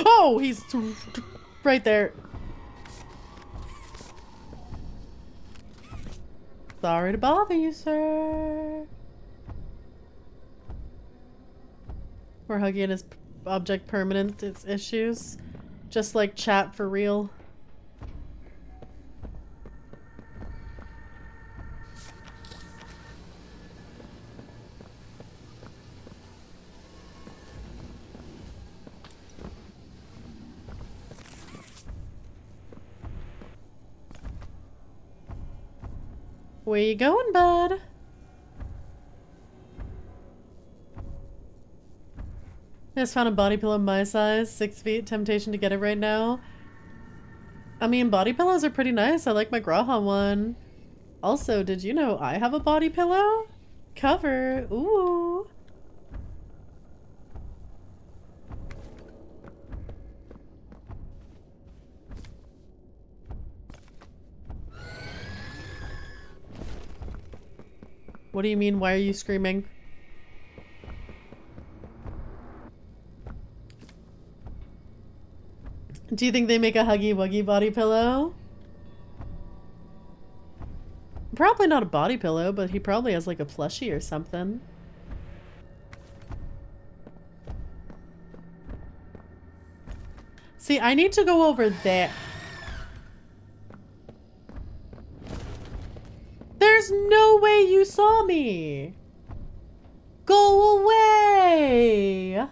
Oh, he's right there. Sorry to bother you, sir. We're hugging his object permanent issues. Just like chat for real. Where you going, bud? I just found a body pillow my size, 6 feet. Temptation to get it right now. I mean, body pillows are pretty nice. I like my Graha one. Also, did you know I have a body pillow? Cover. Ooh. What do you mean? Why are you screaming? Do you think they make a Huggy Wuggy body pillow? Probably not a body pillow, but he probably has like a plushie or something. See, I need to go over there. There's no way you saw me! Go away!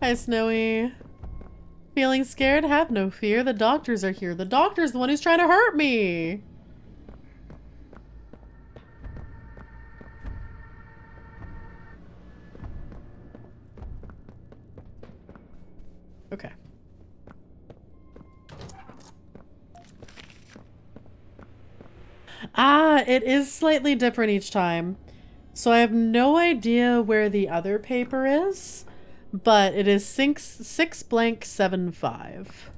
Hi, Snowy. Feeling scared? Have no fear. The doctors are here. The doctor's the one who's trying to hurt me! Okay. Ah, it is slightly different each time. So I have no idea where the other paper is, but it is 6 blank 75.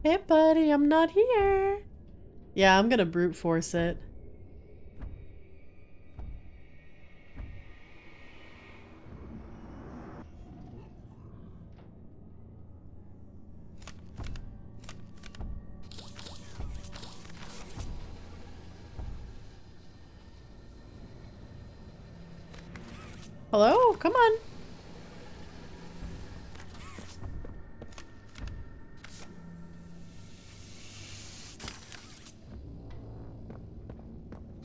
Hey buddy, I'm not here. Yeah, I'm gonna brute force it. Hello? Come on.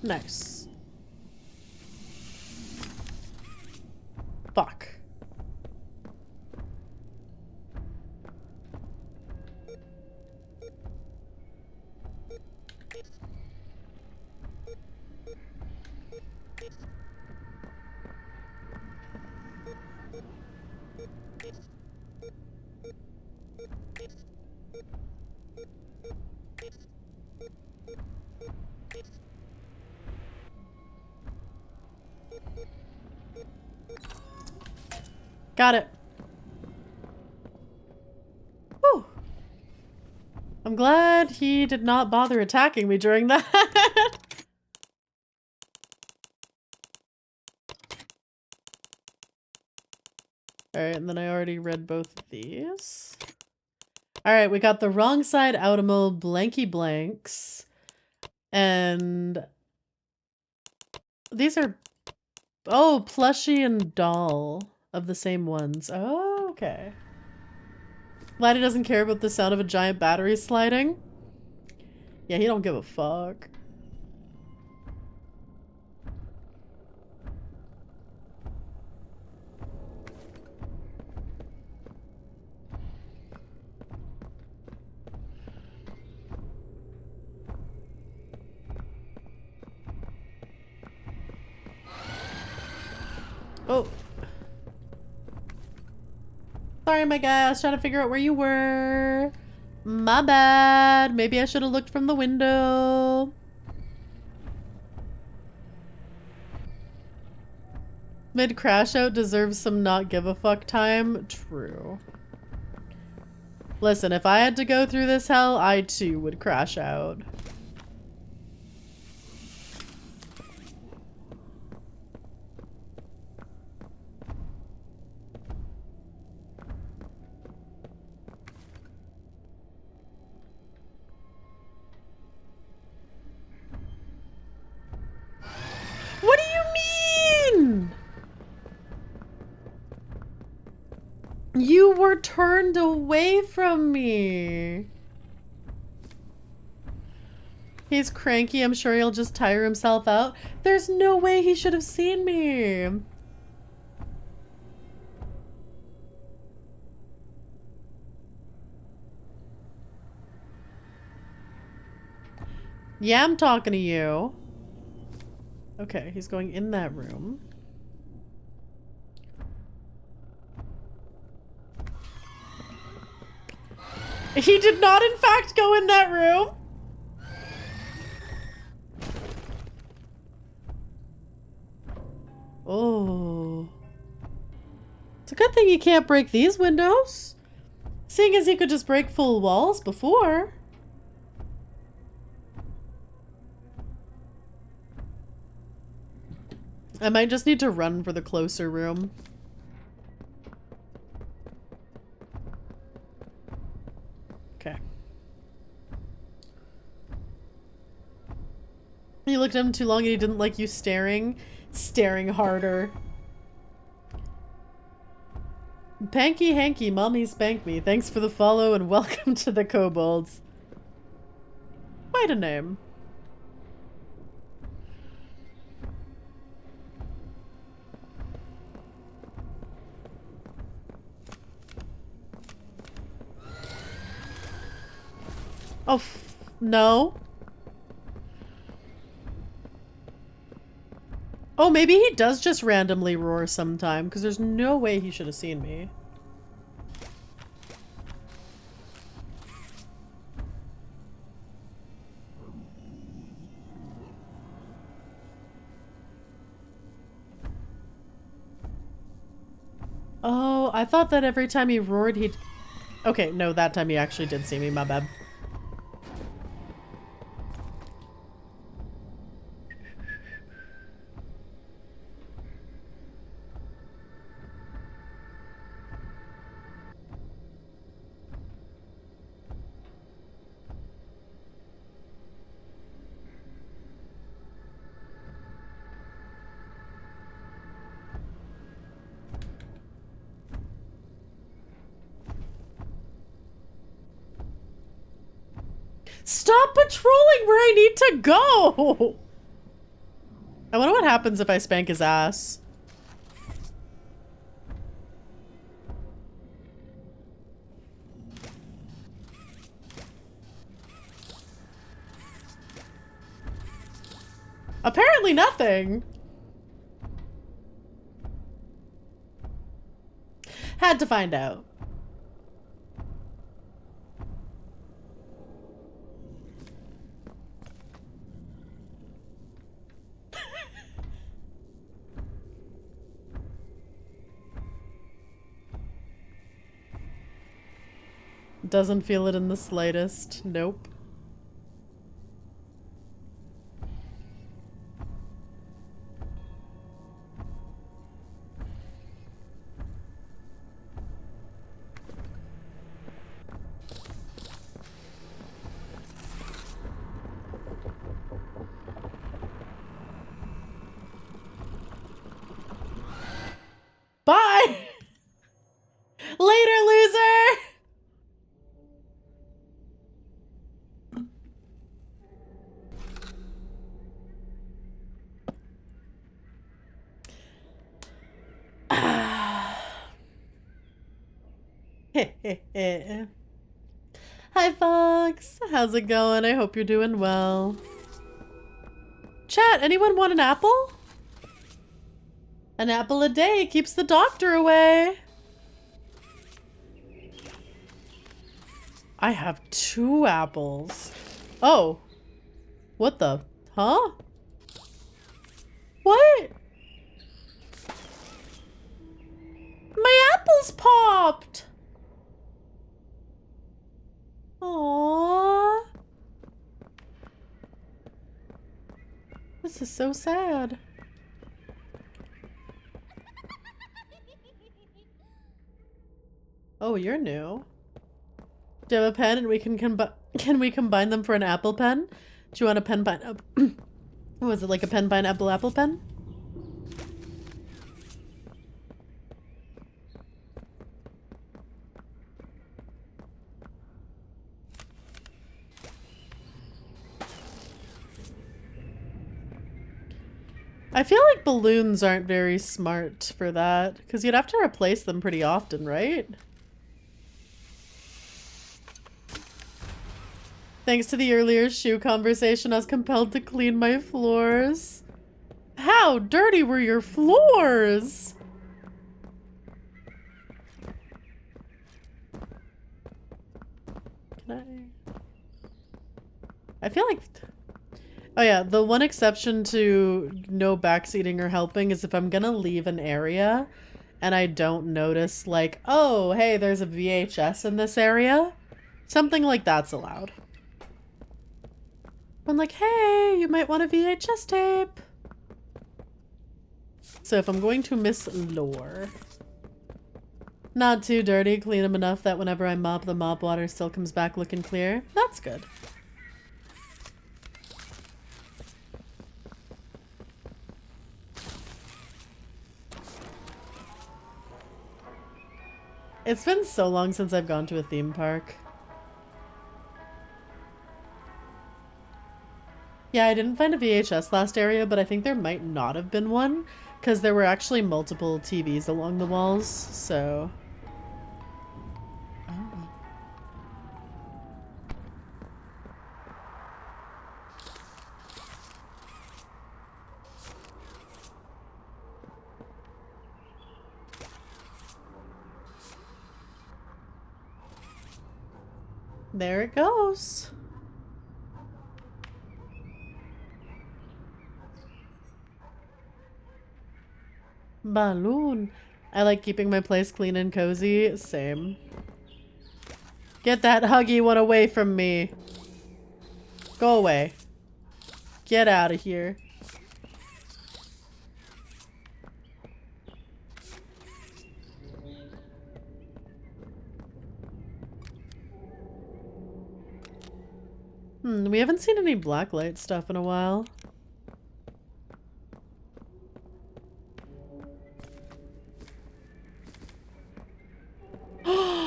Nice. Fuck. Got it. Whew. I'm glad he did not bother attacking me during that. Alright, and then I already read both of these. Alright, we got the wrong side Outimo blanky blanks. And these are, oh, plushie and doll of the same ones. Oh, okay. Glad he doesn't care about the sound of a giant battery sliding. Yeah, he don't give a fuck. Oh. Sorry, my guy. I was trying to figure out where you were. My bad. Maybe I should have looked from the window. Mid crash out deserves some not give a fuck time. True. Listen, if I had to go through this hell, I too would crash out. What do you mean? You were turned away from me. He's cranky. I'm sure he'll just tire himself out. There's no way he should have seen me. Yeah, I'm talking to you. Okay, he's going in that room. He did not, in fact, go in that room. Oh. It's a good thing he can't break these windows. Seeing as he could just break full walls before. I might just need to run for the closer room. Okay. You looked at him too long and he didn't like you staring. Staring harder. Panky Hanky, mommy spank me. Thanks for the follow and welcome to the kobolds. Quite a name. Oh, no. Oh, maybe he does just randomly roar sometime, because there's no way he should have seen me. Oh, I thought that every time he roared, he'd... Okay, no, that time he actually did see me, my bad. Stop patrolling where I need to go! I wonder what happens if I spank his ass. Apparently nothing. Had to find out. Doesn't feel it in the slightest. Nope. Bye! Later, loser! Hi, Fox. How's it going? I hope you're doing well. Chat, anyone want an apple? An apple a day keeps the doctor away. I have 2 apples. Oh. What the? Huh? What? My apples popped! Aww. This is so sad. Oh, you're new. Do you have a pen and we can combine them for an apple pen? Do you want a pen pineapple? Was it like a pen pineapple apple pen? I feel like balloons aren't very smart for that, because you'd have to replace them pretty often, right? Thanks to the earlier shoe conversation, I was compelled to clean my floors. How dirty were your floors? Can I feel like... Oh yeah, the one exception to no backseating or helping is if I'm gonna leave an area and I don't notice, like, oh, hey, there's a VHS in this area. Something like that's allowed. I'm like, hey, you might want a VHS tape. So if I'm going to miss lore. Not too dirty, clean them enough that whenever I mop, the mop water still comes back looking clear. That's good. It's been so long since I've gone to a theme park. Yeah, I didn't find a VHS last area, but I think there might not have been one, because there were actually multiple TVs along the walls, so... Oh. There it goes. Balloon. I like keeping my place clean and cozy. Same. Get that huggy one away from me. Go away. Get out of here. We haven't seen any blacklight stuff in a while. Whee!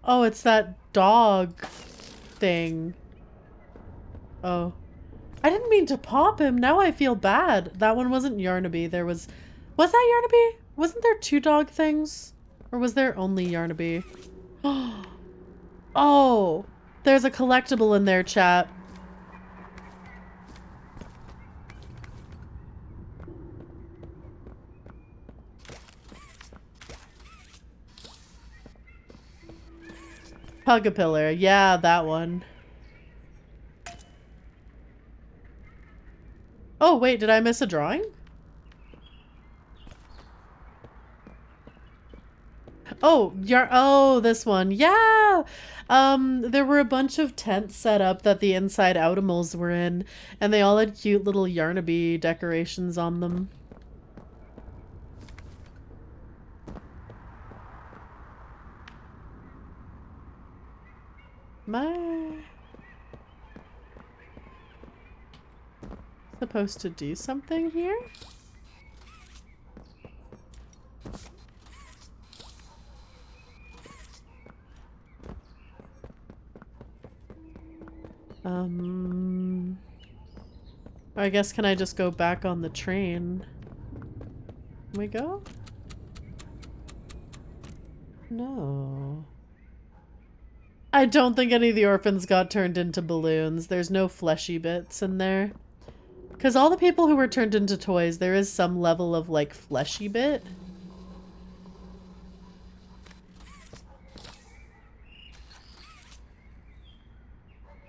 Oh, it's that dog thing. Oh. I didn't mean to pop him. Now I feel bad. That one wasn't Yarnaby. There was... Was that Yarnaby? Wasn't there two dog things? Or was there only Yarnaby? Oh! There's a collectible in there, chat. Hug-a-pillar. Yeah, that one. Oh, wait, did I miss a drawing? Oh, oh, this one. Yeah! There were a bunch of tents set up that the inside Outimals were in, and they all had cute little Yarnaby decorations on them. Supposed to do something here? I guess can I just go back on the train? Can we go? No. I don't think any of the orphans got turned into balloons. There's no fleshy bits in there. Because all the people who were turned into toys, there is some level of, like, fleshy bit.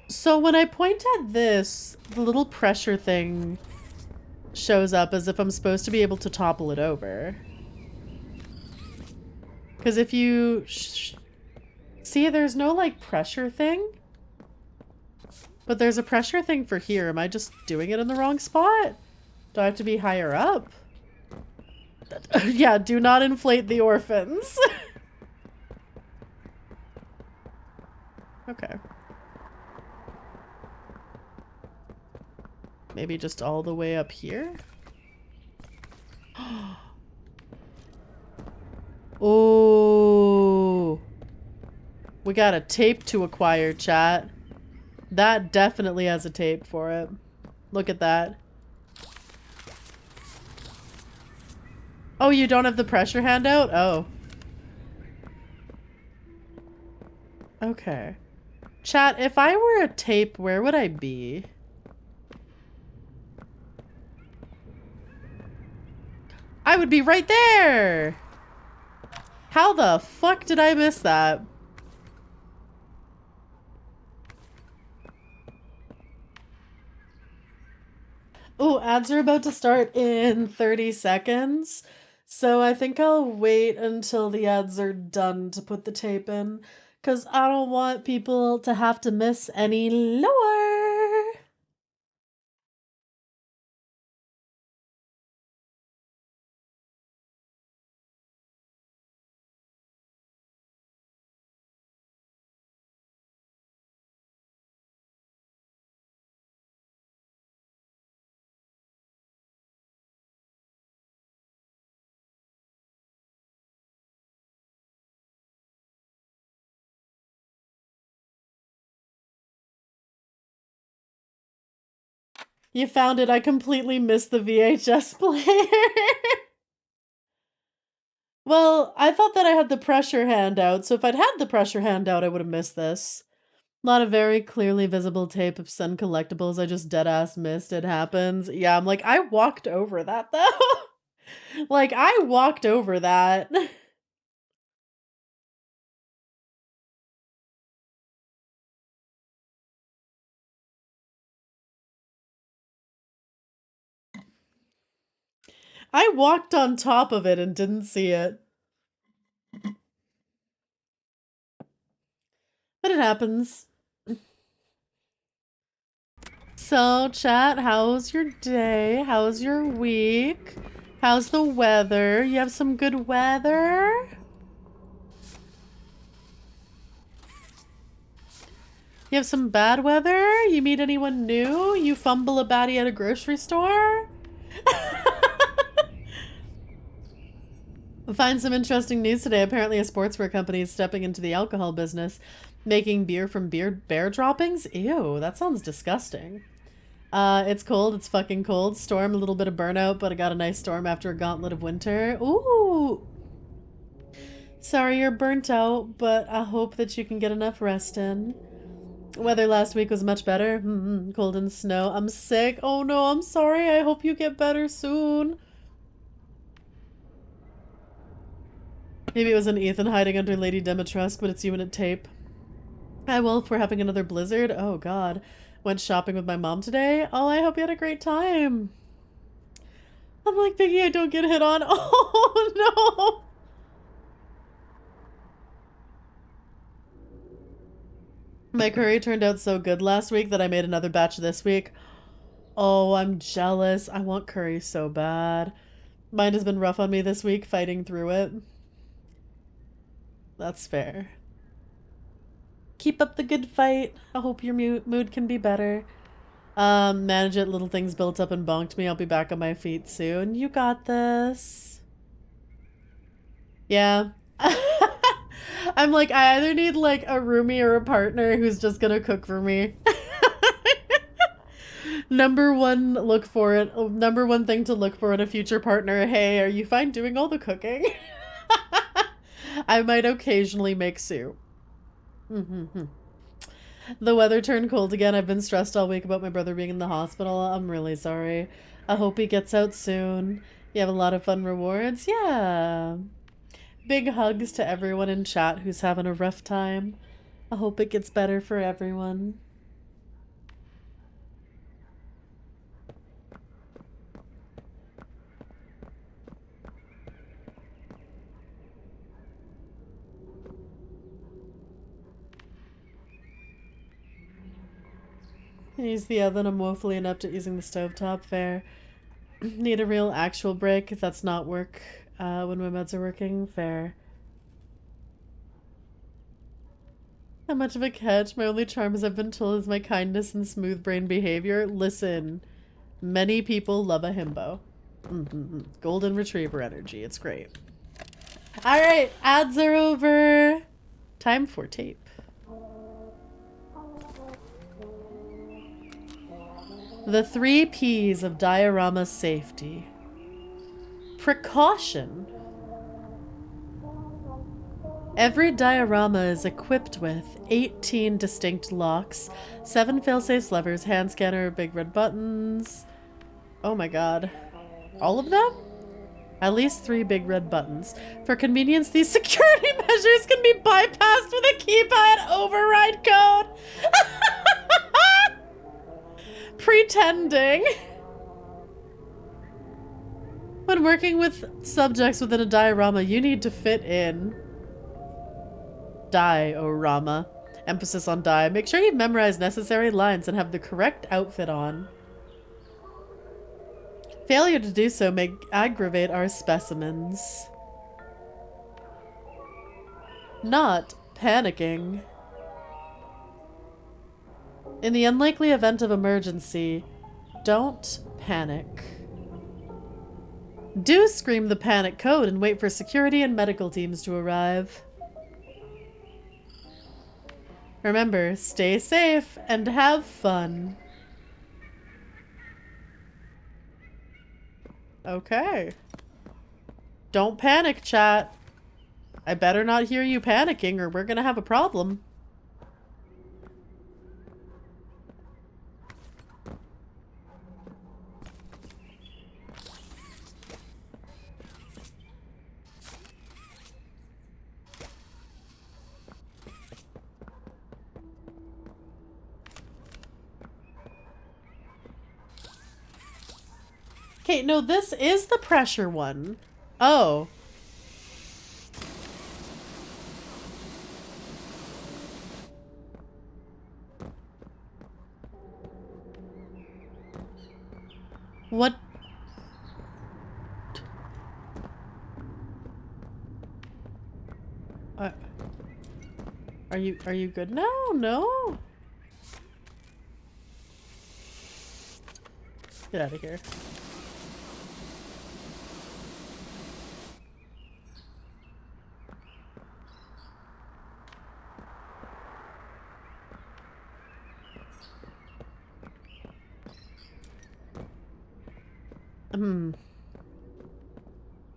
So when I point at this, the little pressure thing shows up as if I'm supposed to be able to topple it over. Because if you... See, there's no, like, pressure thing. But there's a pressure thing for here. Am I just doing it in the wrong spot? Do I have to be higher up? Yeah, do not inflate the orphans. Okay. Maybe just all the way up here? Oh. We got a tape to acquire, chat. That definitely has a tape for it. Look at that. Oh, you don't have the pressure handout? Oh. Okay. Chat, if I were a tape, where would I be? I would be right there! How the fuck did I miss that? Oh, ads are about to start in 30 seconds. So I think I'll wait until the ads are done to put the tape in. Because I don't want people to have to miss any lore. You found it. I completely missed the VHS player. Well, I thought that I had the pressure handout, so if I'd had the pressure handout, I would have missed this. Not a very clearly visible tape of Sun Collectibles. I just deadass missed. It happens. Yeah, I'm like, I walked over that, though. Like, I walked over that. I walked on top of it and didn't see it. But it happens. So, chat, how's your day? How's your week? How's the weather? You have some good weather? You have some bad weather? You meet anyone new? You fumble a baddie at a grocery store? Find some interesting news today. Apparently a sportswear company is stepping into the alcohol business, making beer from bear droppings? Ew, that sounds disgusting. It's cold. It's fucking cold. Storm, a little bit of burnout, but I got a nice storm after a gauntlet of winter. Ooh! Sorry you're burnt out, but I hope that you can get enough rest in. Weather last week was much better. Cold and snow. I'm sick. Oh no, I'm sorry. I hope you get better soon. Maybe it was an Ethan hiding under Lady Dimitrescu, but it's you and a tape. Hi, Wolf. We're having another blizzard. Oh god. Went shopping with my mom today. Oh, I hope you had a great time. I'm like, Biggie, I don't get hit on. Oh no. My curry turned out so good last week that I made another batch this week. Oh, I'm jealous. I want curry so bad. Mine has been rough on me this week, fighting through it. That's fair. Keep up the good fight. I hope your mood can be better. Manage it. Little things built up and bonked me. I'll be back on my feet soon. You got this. Yeah. I'm like, I either need like a roomie or a partner who's just gonna cook for me. Number one thing to look for in a future partner. Hey, are you fine doing all the cooking? I might occasionally make soup. The weather turned cold again. I've been stressed all week about my brother being in the hospital. I'm really sorry. I hope he gets out soon. You have a lot of fun rewards? Yeah. Big hugs to everyone in chat who's having a rough time. I hope it gets better for everyone. Use the oven. I'm woefully inept at using the stovetop. Fair. Need a real actual break if that's not work when my meds are working. Fair. How much of a catch? My only charm, as I've been told, is my kindness and smooth brain behavior. Listen, many people love a himbo. Golden retriever energy. It's great. All right, ads are over. Time for tape. The 3 P's of diorama safety. Precaution. Every diorama is equipped with 18 distinct locks, 7 failsafe levers, hand scanner, big red buttons. Oh my god. All of them? At least 3 big red buttons. For convenience, these security measures can be bypassed with a keypad override code. Pretending. When working with subjects within a diorama, you need to fit in. Diorama. Emphasis on die. Make sure you've memorized necessary lines and have the correct outfit on. Failure to do so may aggravate our specimens. Not panicking. In the unlikely event of emergency, don't panic. Do scream the panic code and wait for security and medical teams to arrive. Remember, stay safe and have fun. Okay. Don't panic, chat. I better not hear you panicking or we're gonna have a problem. Okay, no, this is the pressure one. Oh. What? Are you good now? No? Get out of here.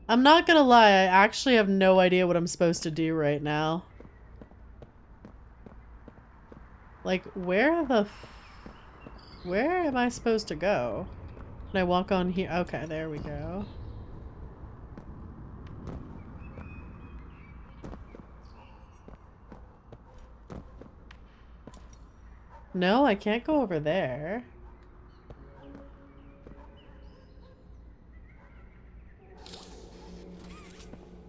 I'm not gonna lie, I actually have no idea what I'm supposed to do right now. Like, where am I supposed to go? Can I walk on here? Okay, there we go. No, I can't go over there.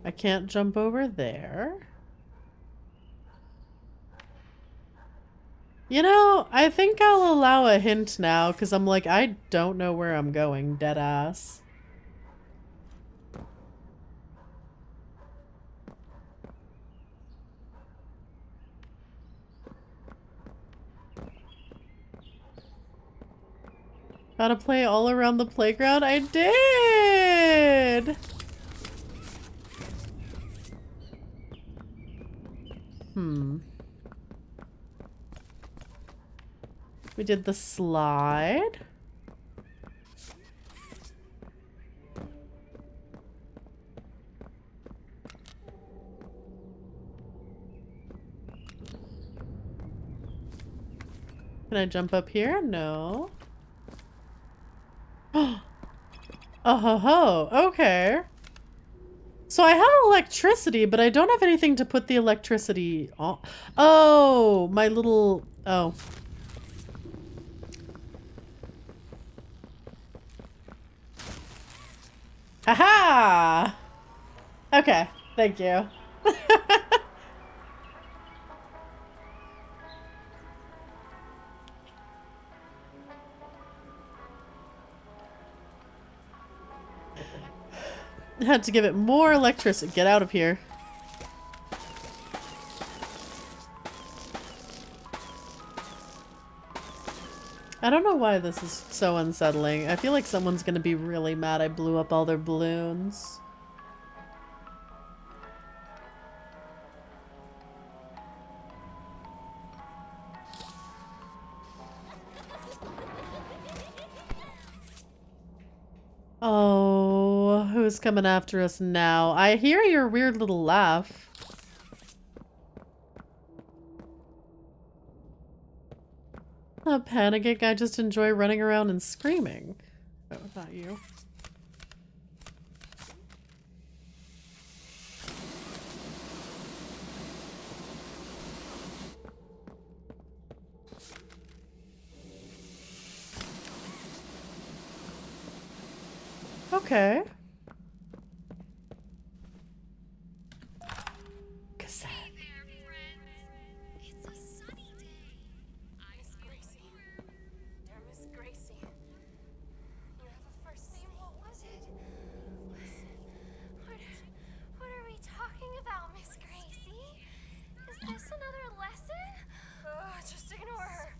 I can't jump over there. You know, I think I'll allow a hint now, because I'm like, I don't know where I'm going, deadass. Gotta play all around the playground? I did! We did the slide. Can I jump up here? No. Oh ho ho, okay. So I have electricity, but I don't have anything to put the electricity on. Oh, my little... Oh. Haha! Okay, thank you. Had to give it more electricity. Get out of here. I don't know why this is so unsettling. I feel like someone's gonna be really mad I blew up all their balloons. Oh, who's coming after us now? I hear your weird little laugh. Not panicking, I just enjoy running around and screaming. Oh, not you. Okay. Cassette. Hey there, friends. It's a sunny day. Miss Gracie. Dear Miss Gracie. You have a first name. What was it? What are we talking about, Miss Gracie? Is this another lesson? Just ignore her.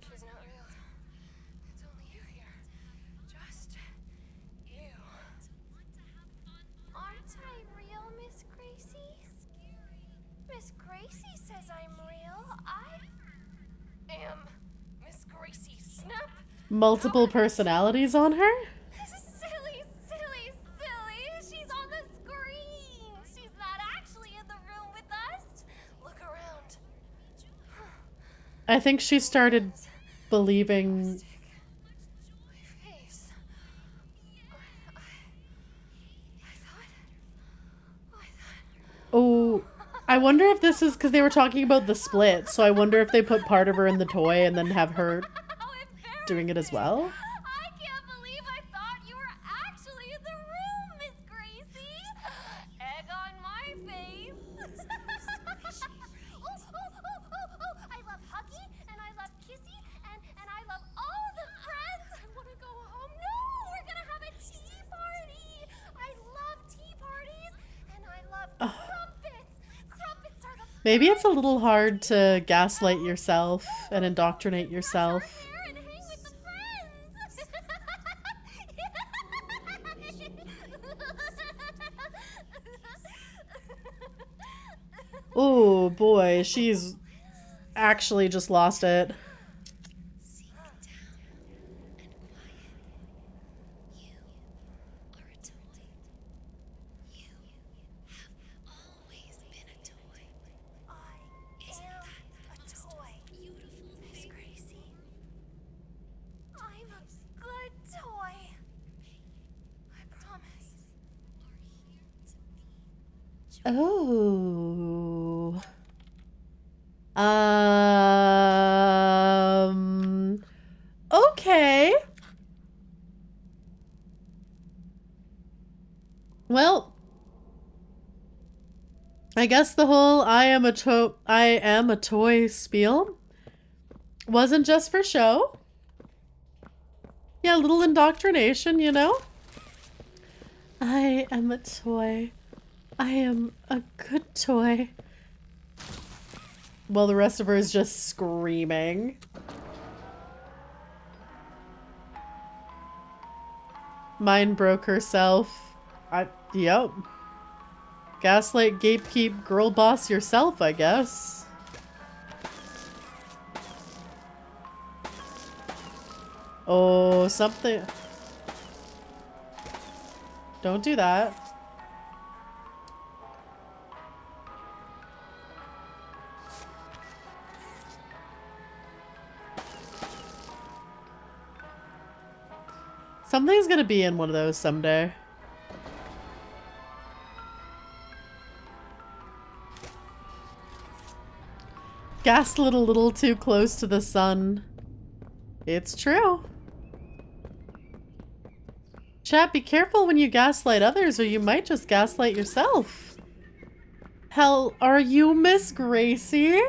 She's not real. It's only you here. Just you. Aren't I real, Miss Gracie? Miss Gracie says I'm real. I am Miss Gracie Snap. Multiple personalities on her? Silly. She's on the screen. She's not actually in the room with us. Look around. I think she started believing... My face. I thought. Oh, I wonder if this is because they were talking about the split, so I wonder if they put part of her in the toy and then have her doing it as well. I can't believe I thought you were actually in the room, Miss Gracie. Egg on my face. I love Huggy, and I love Kissy, and I love all the friends. I want to go home. No, we're going to have a tea party. I love tea parties, and I love crumpets. Crumpets are the Maybe it's a little hard to gaslight yourself and indoctrinate yourself. here and hang with the friends. Oh boy, she's actually just lost it. Sink down and quiet. You are a toy. You have always been a toy. Isn't that a toy? Beautiful, Miss Gracie. I'm a good toy. I promise. Oh. Okay. Well, I guess the whole I am a toy spiel wasn't just for show. Yeah, a little indoctrination, you know? I am a toy. I am a good toy. While the rest of her is just screaming. Mind broke herself. Yep. Gaslight, gatekeep, girl boss yourself, I guess. Oh, something. Don't do that. Something's gonna be in one of those someday. Gaslit a little too close to the sun. It's true. Chat, be careful when you gaslight others or you might just gaslight yourself. Hell, are you Miss Gracie?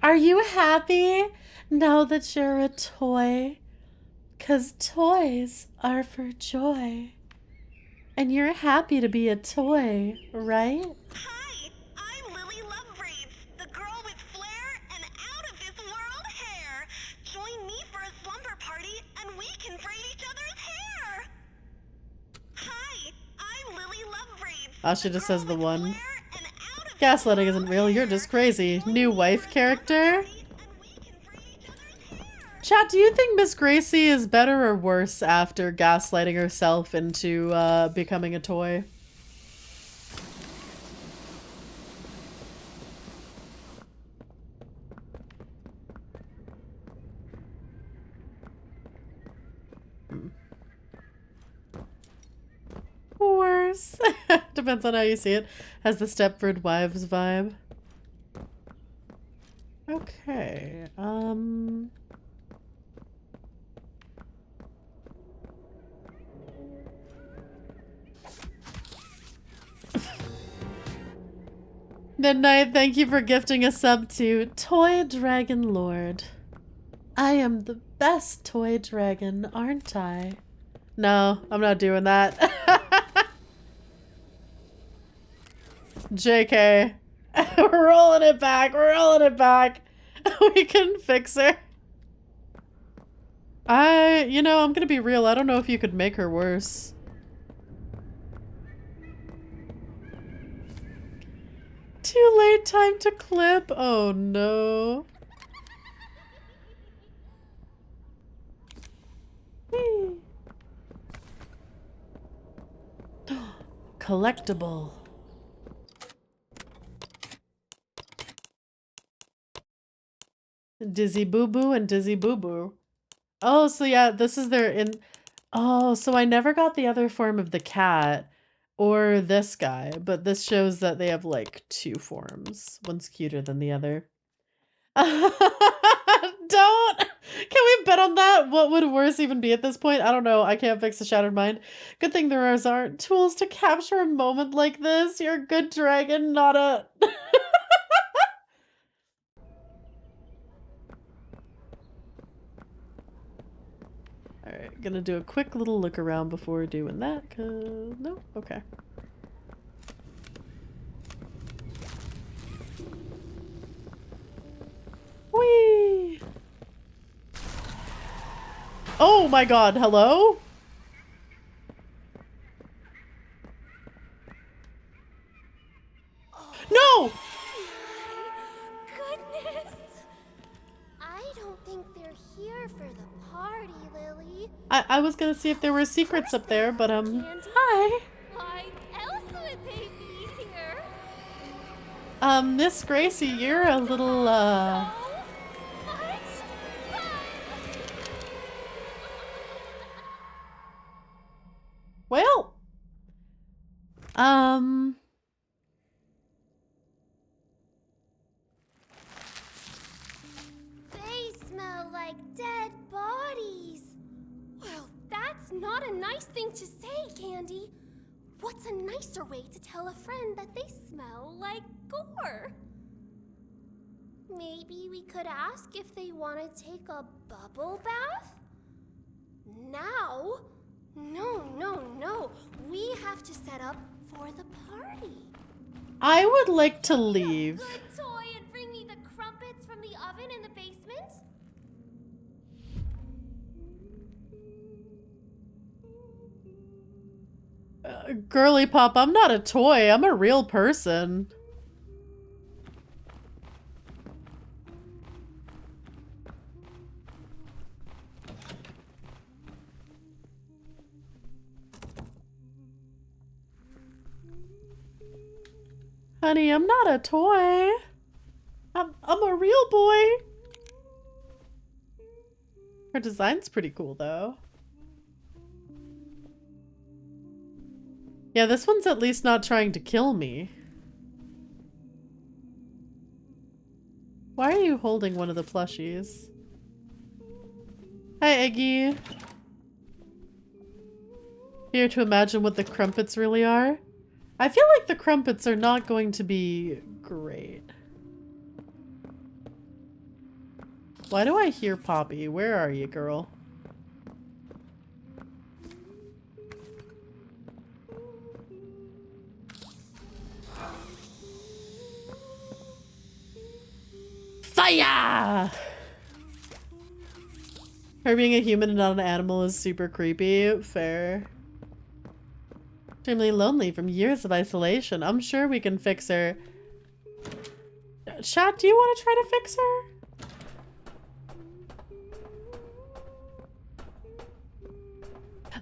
Are you happy now that you're a toy? 'Cause toys are for joy. And you're happy to be a toy, right? Hi, I'm Lily Lovebraids, the girl with flair and out-of-this-world hair. Join me for a slumber party and we can braid each other's hair. Hi, I'm Lily Lovebraids. Oh, she just says the one. Gaslighting isn't real, you're just crazy. New wife character? Chat, do you think Miss Gracie is better or worse after gaslighting herself into becoming a toy? Worse. Depends on how you see it. Has the Stepford Wives vibe. Okay, Midnight, thank you for gifting a sub to Toy Dragon Lord. I am the best toy dragon, aren't I? No, I'm not doing that. JK. We're rolling it back. We're rolling it back. We can fix her. You know, I'm gonna be real. I don't know if you could make her worse. Too late, time to clip. Oh no. Whee. Collectible. Dizzy Boo Boo and Dizzy Boo Boo. Oh, so yeah, this is Oh, so I never got the other form of the cat or this guy, but this shows that they have like 2 forms. One's cuter than the other. Don't! Can we bet on that? What would worse even be at this point? I don't know. I can't fix a shattered mind. Good thing there aren't tools to capture a moment like this. You're a good dragon, not a... Alright, gonna do a quick little look around before doing that, cause... No? Okay. Whee! Oh my god, hello? No! Goodness! I don't think they're here for the party, Lily. I was gonna see if there were secrets up there, but Candy? hi! Why else would they be here? Miss Gracie, you're a little, So much fun! Well... They smell like dead bodies. Well, that's not a nice thing to say, Candy. What's a nicer way to tell a friend that they smell like gore? Maybe we could ask if they want to take a bubble bath? Now? No, no, no. We have to set up for the party. I would like to leave. Good toy and bring me the crumpets from the oven in the basement? Girly Pop, I'm not a toy. I'm a real person. Honey, I'm not a toy. I'm a real boy. Her design's pretty cool, though. Yeah, this one's at least not trying to kill me. Why are you holding one of the plushies? Hi, Eggy. Here to imagine what the crumpets really are? I feel like the crumpets are not going to be great. Why do I hear Poppy? Where are you, girl? Fire! Her being a human and not an animal is super creepy. Fair. Extremely lonely from years of isolation. I'm sure we can fix her. Chat, do you want to try to fix her?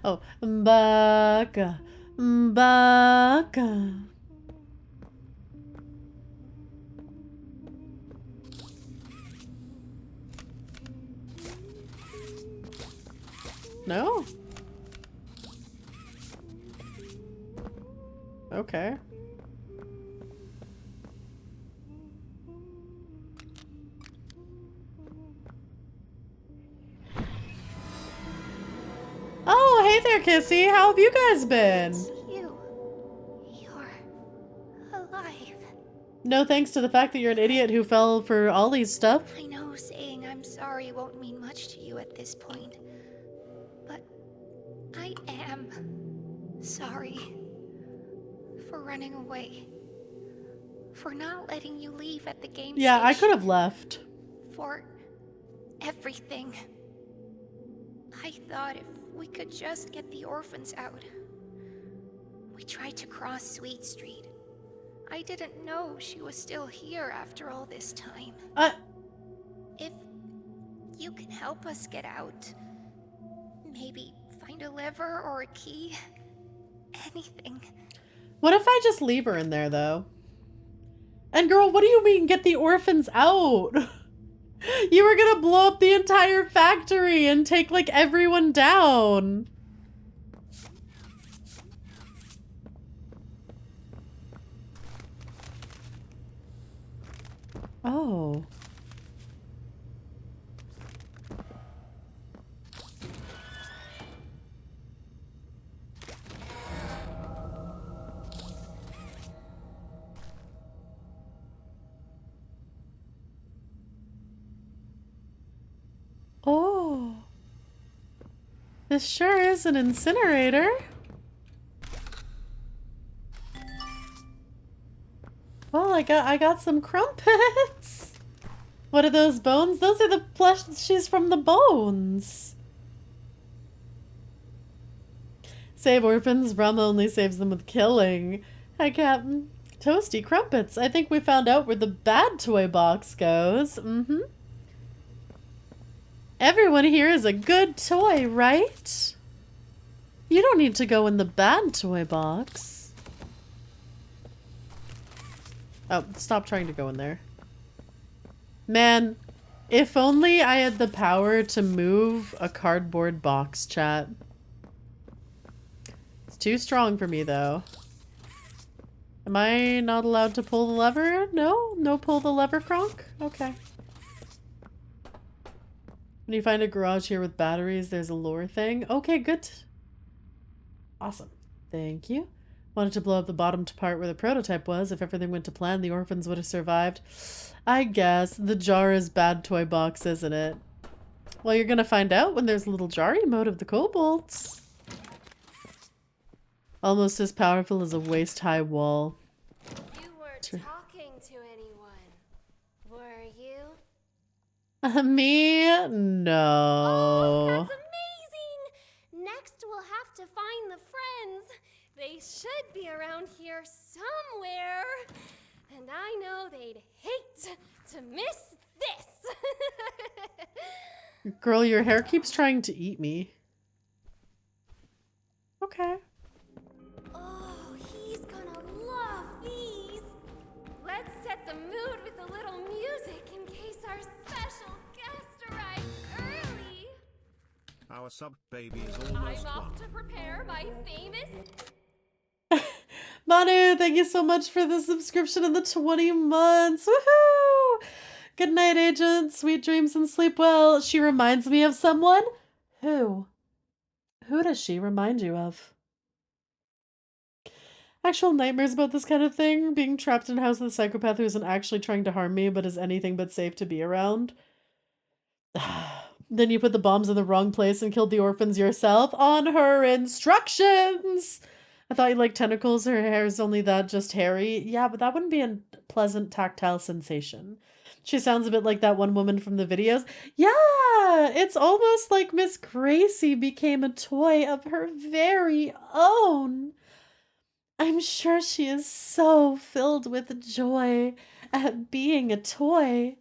Oh, Baka, Baka. No? Okay. Oh, hey there, Kissy. How have you guys been? It's you. You're alive. No thanks to the fact that you're an idiot who fell for Ollie's stuff. I know saying I'm sorry won't mean much to you at this point, but I am sorry for running away, for not letting you leave at the game Yeah, station, I could have left. for everything. I thought if we could just get the orphans out. We tried to cross Sweet Street. I didn't know she was still here after all this time. If you can help us get out, maybe find a lever or a key, anything. What if I just leave her in there, though? And girl, what do you mean get the orphans out? You were gonna blow up the entire factory and take, like, everyone down. Oh. Oh. This sure is an incinerator. Well, I got some crumpets. What are those bones? Those are the plushies from the bones. Save orphans. Rum only saves them with killing. Hi, Captain. Toasty crumpets. I think we found out where the bad toy box goes. Mm-hmm. Everyone here is a good toy, right? You don't need to go in the bad toy box. Oh, stop trying to go in there. Man, if only I had the power to move a cardboard box, chat. It's too strong for me, though. Am I not allowed to pull the lever? No? No pull the lever, Kronk? Okay. When you find a garage here with batteries, there's a lure thing. Okay, good. Awesome. Thank you. Wanted to blow up the bottom part where the prototype was. If everything went to plan, the orphans would have survived. I guess. The jar is bad toy box, isn't it? Well, you're gonna find out when there's a little jar emote of the kobolds. Almost as powerful as a waist-high wall. You weren't talking to anyone, were you? Me? No. Oh, that's amazing! Next we'll have to find the friends. They should be around here somewhere. And I know they'd hate to miss this. Girl, your hair keeps trying to eat me. Okay. Oh, he's gonna love these. Let's set the mood with a little music in case our special guest arrives early. Our sub baby is almost I'm off one. to prepare my famous... Manu, thank you so much for the subscription and the 20 months. Woohoo! Good night, agent. Sweet dreams and sleep well. She reminds me of someone? Who? Who does she remind you of? Actual nightmares about this kind of thing? Being trapped in a house with a psychopath who isn't actually trying to harm me but is anything but safe to be around? Then you put the bombs in the wrong place and killed the orphans yourself on her instructions! I thought you liked tentacles. Her hair is only that, just hairy. Yeah, but that wouldn't be a pleasant tactile sensation. She sounds a bit like that one woman from the videos. Yeah, it's almost like Miss Gracie became a toy of her very own. I'm sure she is so filled with joy at being a toy.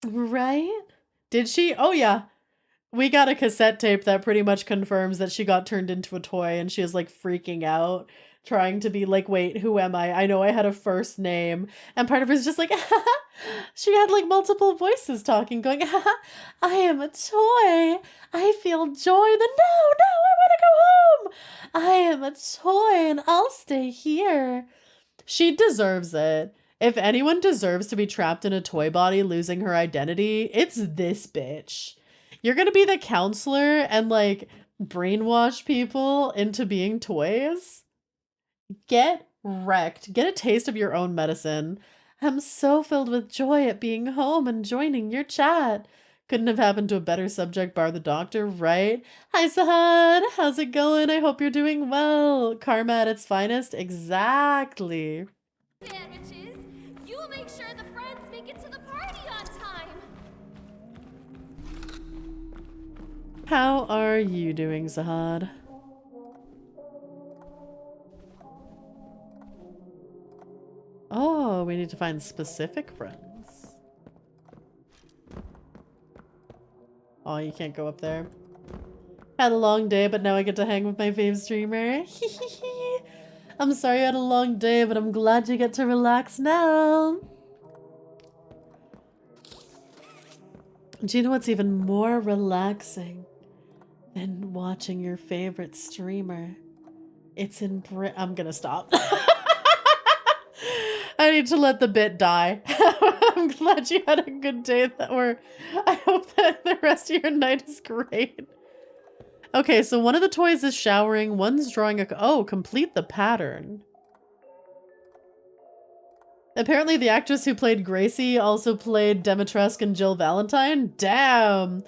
Right? Did she? Oh, yeah. we got a cassette tape that pretty much confirms that she got turned into a toy and she is like freaking out, trying to be like, wait, who am I? I know I had a first name. And part of her is just like, she had like multiple voices talking, going, I am a toy. I feel joy. No, I want to go home. I am a toy and I'll stay here. She deserves it. If anyone deserves to be trapped in a toy body losing her identity, it's this bitch. You're gonna be the counselor and like brainwash people into being toys? Get wrecked. Get a taste of your own medicine. I'm so filled with joy at being home and joining your chat. Couldn't have happened to a better subject bar the doctor, right? Hi, Sahad. How's it going? I hope you're doing well. Karma at its finest? Exactly. Sandwiches. You'll make sure the friends make it to the party on time. How are you doing, Sahad? Oh, we need to find specific friends. Oh, you can't go up there. Had a long day, but now I get to hang with my fave streamer. I'm sorry you had a long day, but I'm glad you get to relax now. Do you know what's even more relaxing than watching your favorite streamer? It's in I'm gonna stop. I need to let the bit die. I'm glad you had a good day, or I hope that the rest of your night is great. Okay, so one of the toys is showering, one's drawing a... Oh, complete the pattern. Apparently the actress who played Gracie also played Demetresque and Jill Valentine. Damn!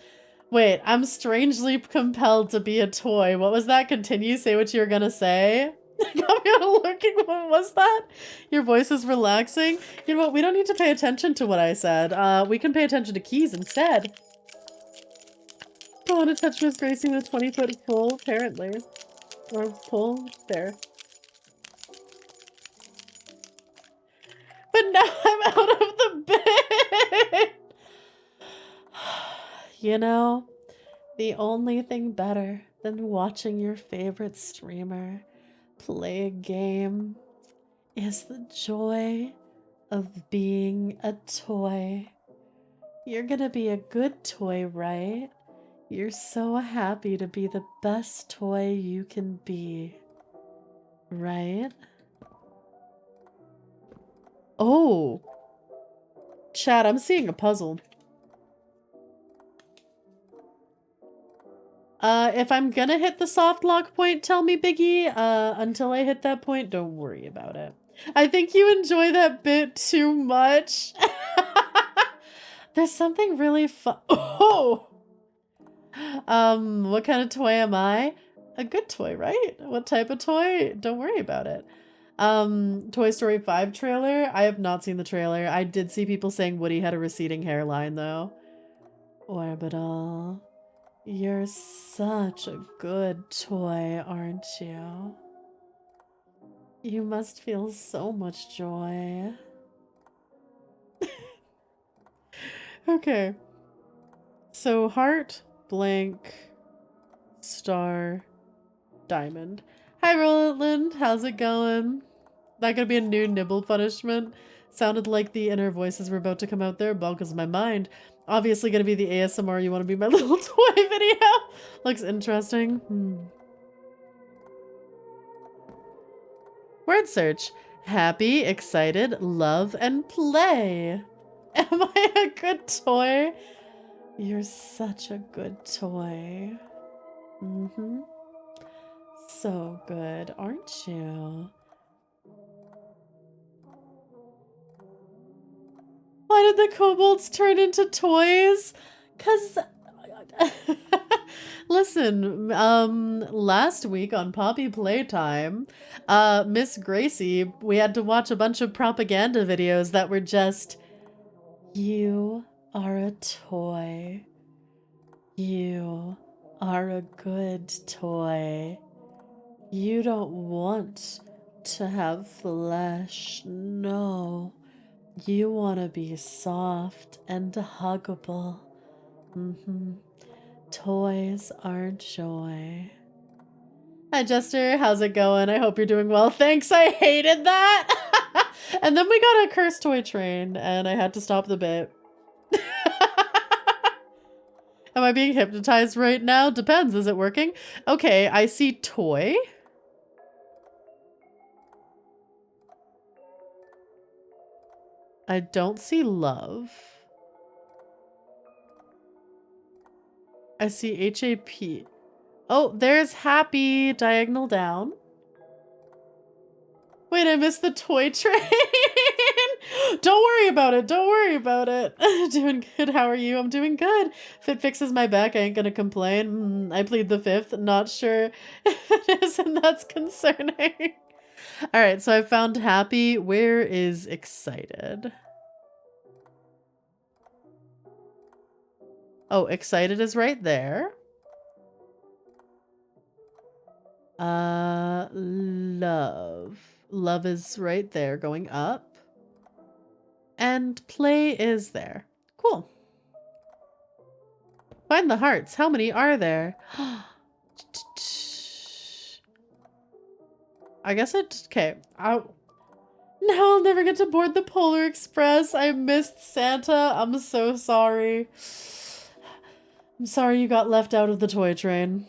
Wait, I'm strangely compelled to be a toy. What was that? Continue, say what you were gonna say. Got me out looking. What was that? Your voice is relaxing. You know what? We don't need to pay attention to what I said. We can pay attention to keys instead. I want to touch Miss Gracie with a 20-foot pole, apparently. Or pole. There. But now I'm out of the bed! You know, the only thing better than watching your favorite streamer play a game is the joy of being a toy. You're gonna be a good toy, right? You're so happy to be the best toy you can be, right? Oh, chat, I'm seeing a puzzle. If I'm gonna hit the soft lock point, tell me, Biggie. Until I hit that point, don't worry about it. I think you enjoy that bit too much. There's something really fun. Oh! What kind of toy am I? A good toy, right? What type of toy? Don't worry about it. Toy Story 5 trailer? I have not seen the trailer. I did see people saying Woody had a receding hairline, though. Orbital. You're such a good toy, aren't you? You must feel so much joy. Okay. So heart, blank, star, diamond. Hi, Roland. How's it going? That gonna be a new nibble punishment? Sounded like the inner voices were about to come out there. Boggles my mind. Obviously gonna be the ASMR you want to be my little toy video. Looks interesting. Word search. Happy, excited, love, and play. Am I a good toy? You're such a good toy. So good, aren't you? Why did the kobolds turn into toys? 'Cause... Listen, last week on Poppy Playtime, Miss Gracie, we had to watch a bunch of propaganda videos that were just, you are a toy. You are a good toy. You don't want to have flesh, no. You want to be soft and huggable. Toys are joy. Hi, Jester. How's it going? I hope you're doing well. Thanks. I hated that. And then we got a cursed toy train, and I had to stop the bit. Am I being hypnotized right now? Depends. Is it working? Okay, I see toy. I don't see love. I see HAP. Oh, there's happy diagonal down. Wait, I missed the toy train. Don't worry about it. Don't worry about it. Doing good. How are you? I'm doing good. If it fixes my back, I ain't gonna complain. I plead the fifth. Not sure if it is, and that's concerning. All right, so I found happy. Where is excited? Oh, excited is right there. Love. Love is right there, going up. And play is there. Cool. Find the hearts. How many are there? I guess okay. Now I'll never get to board the Polar Express. I missed Santa. I'm so sorry. I'm sorry you got left out of the toy train.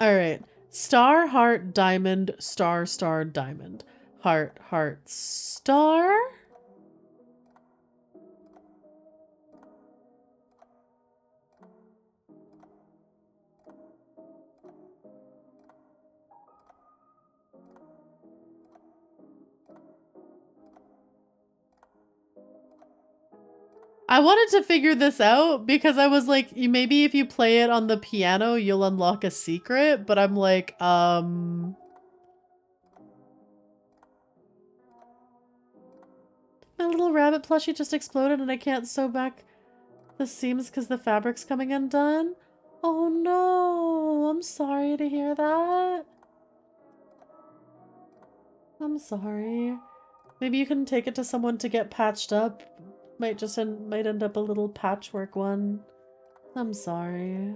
All right. Star, heart, diamond, star, star, diamond. Heart, heart, star. I wanted to figure this out because I was like, maybe if you play it on the piano, you'll unlock a secret, but I'm like, My little rabbit plushie just exploded and I can't sew back the seams because the fabric's coming undone. Oh no, I'm sorry to hear that. I'm sorry. Maybe you can take it to someone to get patched up. Might end up a little patchwork one. I'm sorry.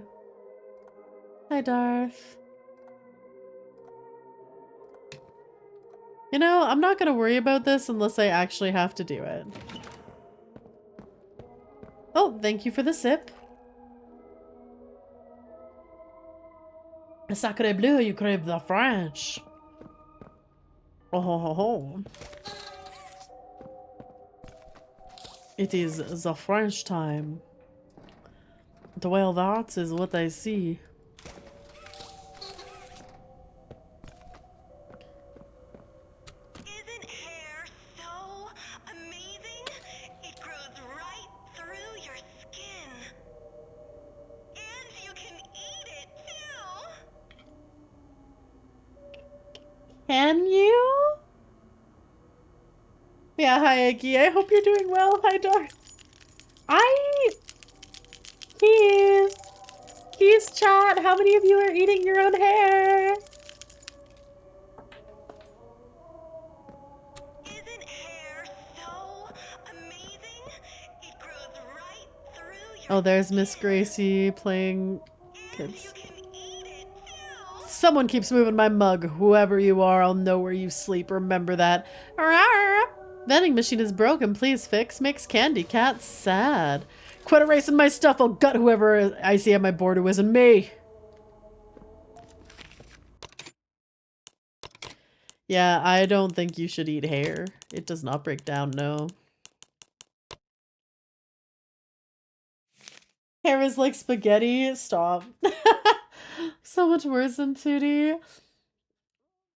Hi, Darth. You know, I'm not gonna worry about this unless I actually have to do it. Oh, thank you for the sip. Sacre bleu, you crave the French. Oh ho ho ho. It is the French time. Well, that is what I see. Isn't hair so amazing? It grows right through your skin. And you can eat it too. Can you? Yeah, hi, Iggy. I hope you're doing well. Hi, Darth. Keys chat. How many of you are eating your own hair? Isn't hair so amazing? It grows right through your Oh, there's Miss Gracie playing And kids. you can eat it too. Someone keeps moving my mug. Whoever you are, I'll know where you sleep. Remember that. Arr! Vending machine is broken. Please fix. Makes candy cat sad. Quit erasing my stuff. I'll gut whoever I see at my board who isn't me. Yeah, I don't think you should eat hair. It does not break down, no. Hair is like spaghetti. Stop. So much worse than 2D.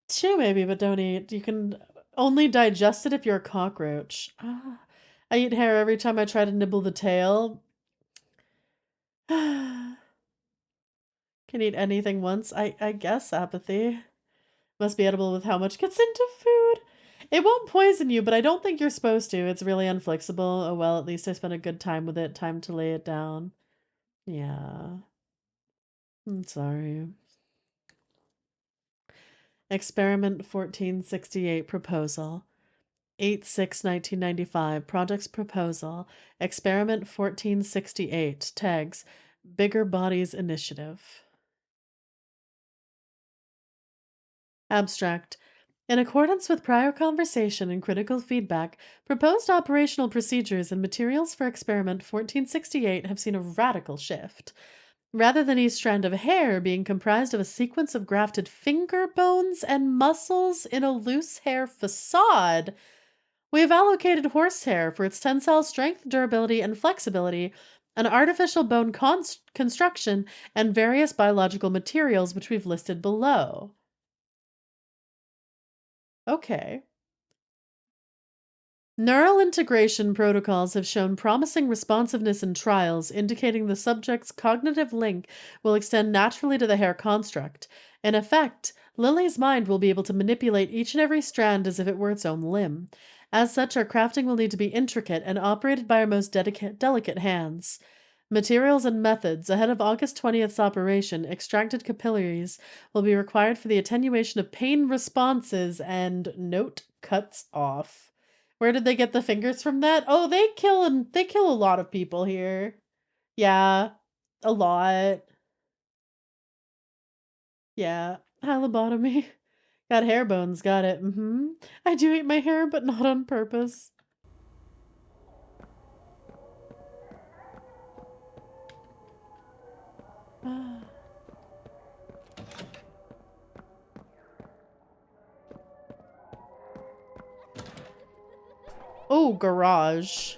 Chew maybe, but don't eat. You can only digest it if you're a cockroach. Ah, I eat hair every time I try to nibble the tail. Can eat anything once. I guess apathy. Must be edible with how much gets into food. It won't poison you, but I don't think you're supposed to. It's really unflexible. Oh well, at least I spent a good time with it. Time to lay it down. Yeah. I'm sorry. Experiment 1468 proposal. 8/6/1995 project's proposal. Experiment 1468 tags. Bigger Bodies Initiative. Abstract. In accordance with prior conversation and critical feedback, proposed operational procedures and materials for experiment 1468 have seen a radical shift. Rather than each strand of hair being comprised of a sequence of grafted finger bones and muscles in a loose hair facade, we have allocated horsehair for its tensile strength, durability, and flexibility, an artificial bone construction, and various biological materials which we've listed below. Okay. Neural integration protocols have shown promising responsiveness in trials, indicating the subject's cognitive link will extend naturally to the hair construct. In effect, Lily's mind will be able to manipulate each and every strand as if it were its own limb. As such, our crafting will need to be intricate and operated by our most delicate hands. Materials and methods. Ahead of August 20th's operation, extracted capillaries will be required for the attenuation of pain responses and note cuts off. Where did they get the fingers from that? Oh, they kill a lot of people here. Yeah, a lot. Yeah, lobotomy. Got hair bones, got it. I do eat my hair, but not on purpose. Oh, garage.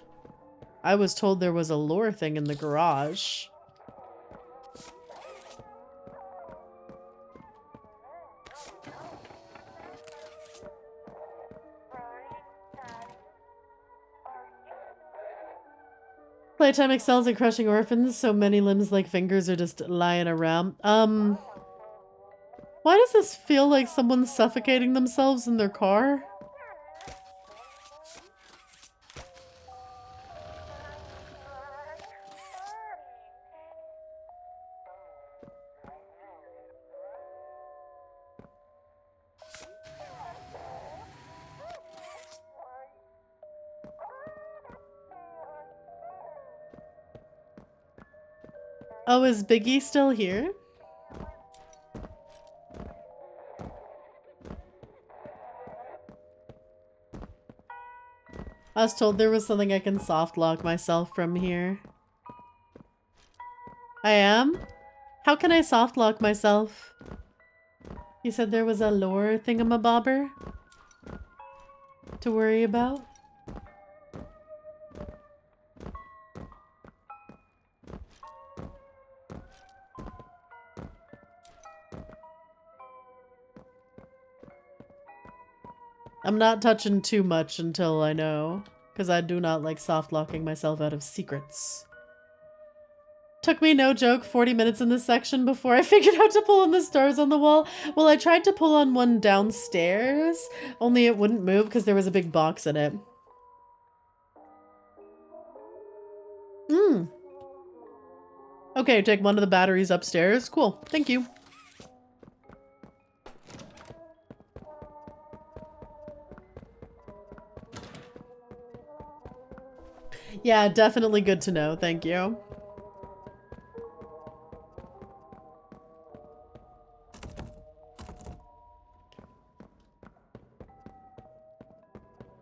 I was told there was a lore thing in the garage. Playtime excels at crushing orphans, so many limbs like fingers are just lying around. Why does this feel like someone's suffocating themselves in their car? Oh, is Biggie still here? I was told there was something I can soft lock myself from here. I am? How can I soft lock myself? You said there was a lore thingamabobber to worry about? I'm not touching too much until I know, because I do not like soft locking myself out of secrets. Took me, no joke, 40 minutes in this section before I figured out to pull on the stars on the wall. Well, I tried to pull on one downstairs, only it wouldn't move because there was a big box in it. Okay, take one of the batteries upstairs. Cool, thank you. Yeah, definitely good to know. Thank you.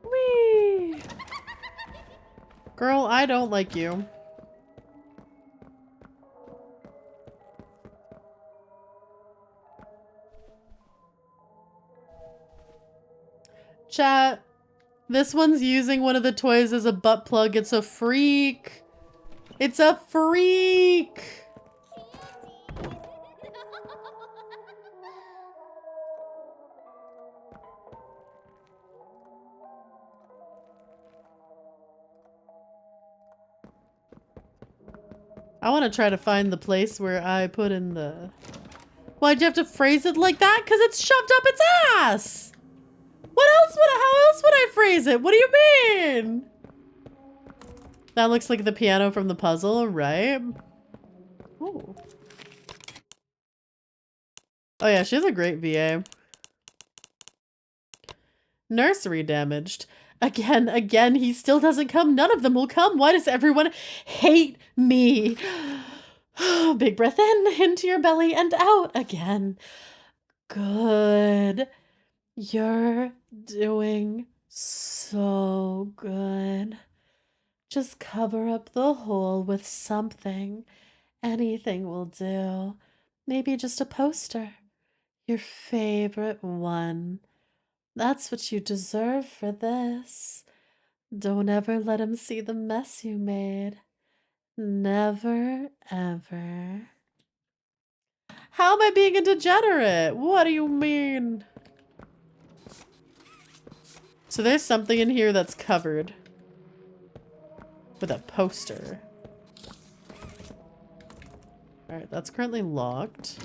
Whee! Girl, I don't like you. Chat. This one's using one of the toys as a butt plug. It's a freak. It's a freak. I want to try to find the place where I put in the... Why'd you have to phrase it like that? Because it's shoved up its ass! How else would I phrase it? What do you mean? That looks like the piano from the puzzle, right? Ooh. Oh yeah, she's a great VA. Nursery damaged. Again, he still doesn't come. None of them will come. Why does everyone hate me? Big breath in, into your belly, and out again. Good. You're doing so good. Just cover up the hole with something. Anything will do. Maybe just a poster. Your favorite one. That's what you deserve for this. Don't ever let him see the mess you made. Never, ever. How am I being a degenerate? What do you mean? So there's something in here that's covered with a poster. Alright, that's currently locked.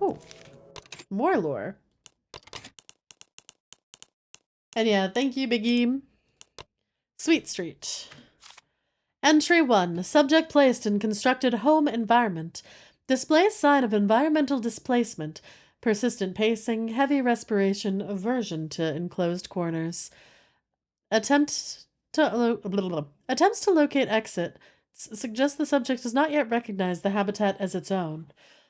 Oh, more lore. And yeah, thank you, Biggie. Sweet Street. Entry 1. Subject placed in constructed home environment. Displays sign of environmental displacement. Persistent pacing, heavy respiration, aversion to enclosed corners. Attempts to locate exit suggest the subject does not yet recognize the habitat as its own.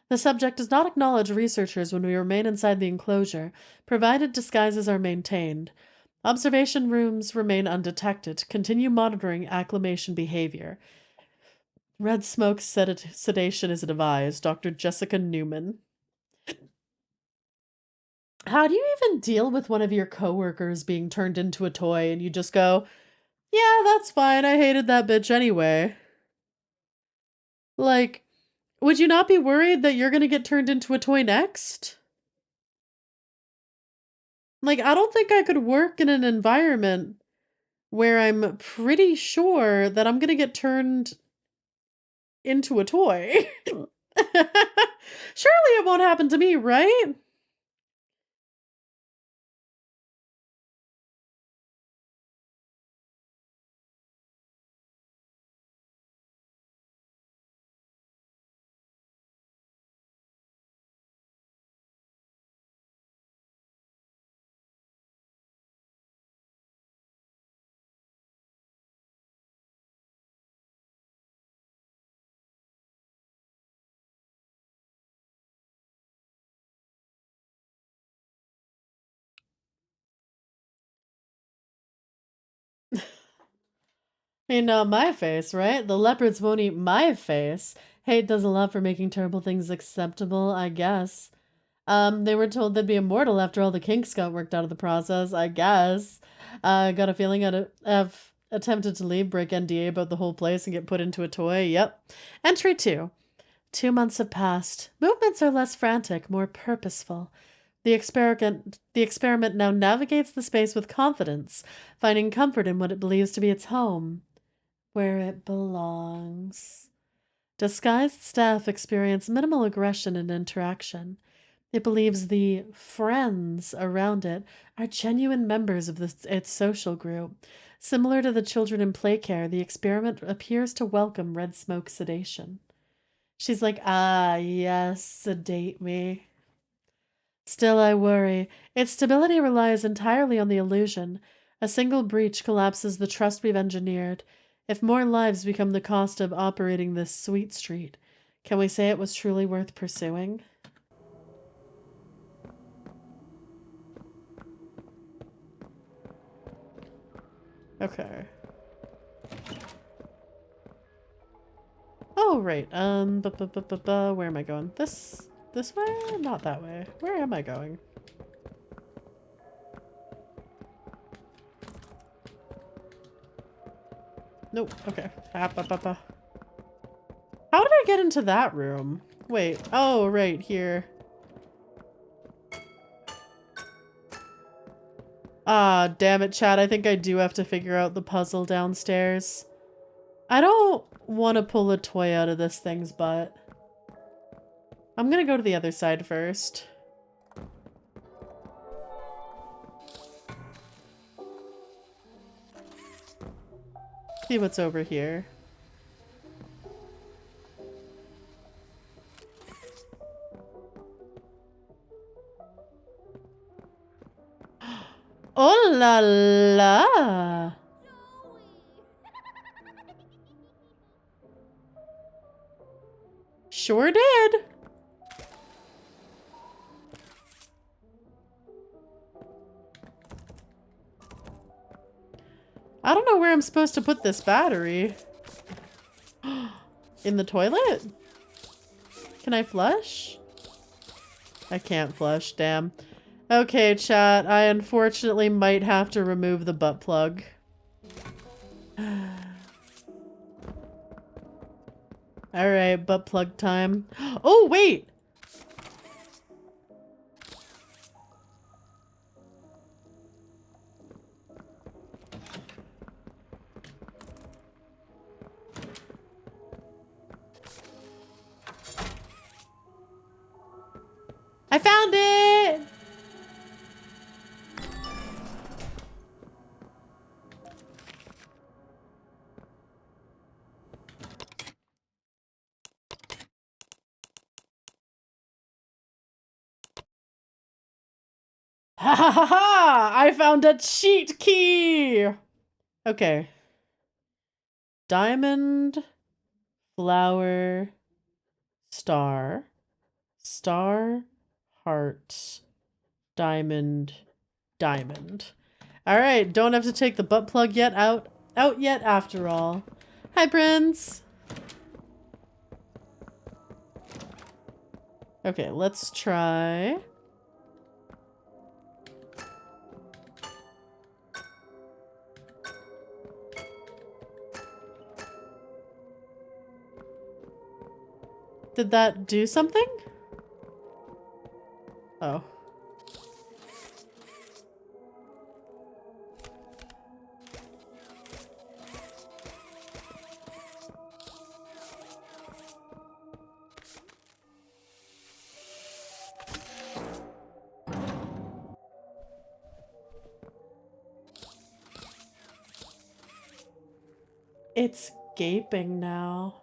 The subject does not acknowledge researchers when we remain inside the enclosure, provided disguises are maintained. Observation rooms remain undetected. Continue monitoring acclimation behavior. Red smoke sedation is advised. Dr. Jessica Newman. How do you even deal with one of your coworkers being turned into a toy and you just go, yeah, that's fine. I hated that bitch anyway. Like, would you not be worried that you're gonna get turned into a toy next? Like, I don't think I could work in an environment where I'm pretty sure that I'm gonna get turned into a toy. Surely it won't happen to me, right? My face, right? The leopards won't eat my face. Hate does a lot for making terrible things acceptable, I guess. They were told they'd be immortal after all the kinks got worked out of the process, I guess. Got a feeling I'd have attempted to leave, break NDA about the whole place, and get put into a toy. Yep. Entry 2. 2 months have passed. Movements are less frantic, more purposeful. The experiment now navigates the space with confidence, finding comfort in what it believes to be its home, where it belongs. Disguised staff experience minimal aggression and interaction. It believes the friends around it are genuine members of its social group. Similar to the children in play care, the experiment appears to welcome red smoke sedation. She's like, ah, yes, sedate me. Still, I worry. Its stability relies entirely on the illusion. A single breach collapses the trust we've engineered. If more lives become the cost of operating this sweet street, can we say it was truly worth pursuing? Okay. Oh, right. Where am I going? This way? Not that way. Where am I going? Nope. Okay. How did I get into that room? Wait. Oh, right here. Ah, damn it, Chad. I think I do have to figure out the puzzle downstairs. I don't want to pull a toy out of this thing's butt. I'm gonna go to the other side first. See what's over here. Oh la la! Sure did. I don't know where I'm supposed to put this battery. In the toilet? Can I flush? I can't flush, damn. Okay, chat, I unfortunately might have to remove the butt plug. Alright, butt plug time. Oh, wait! I found it! Ha ha ha ha! I found a cheat key! Okay. Diamond, flower, star, star, heart, diamond, diamond. Alright, don't have to take the butt plug yet out yet after all. Hi, Prince! Okay, let's try. Did that do something? Oh. It's gaping now.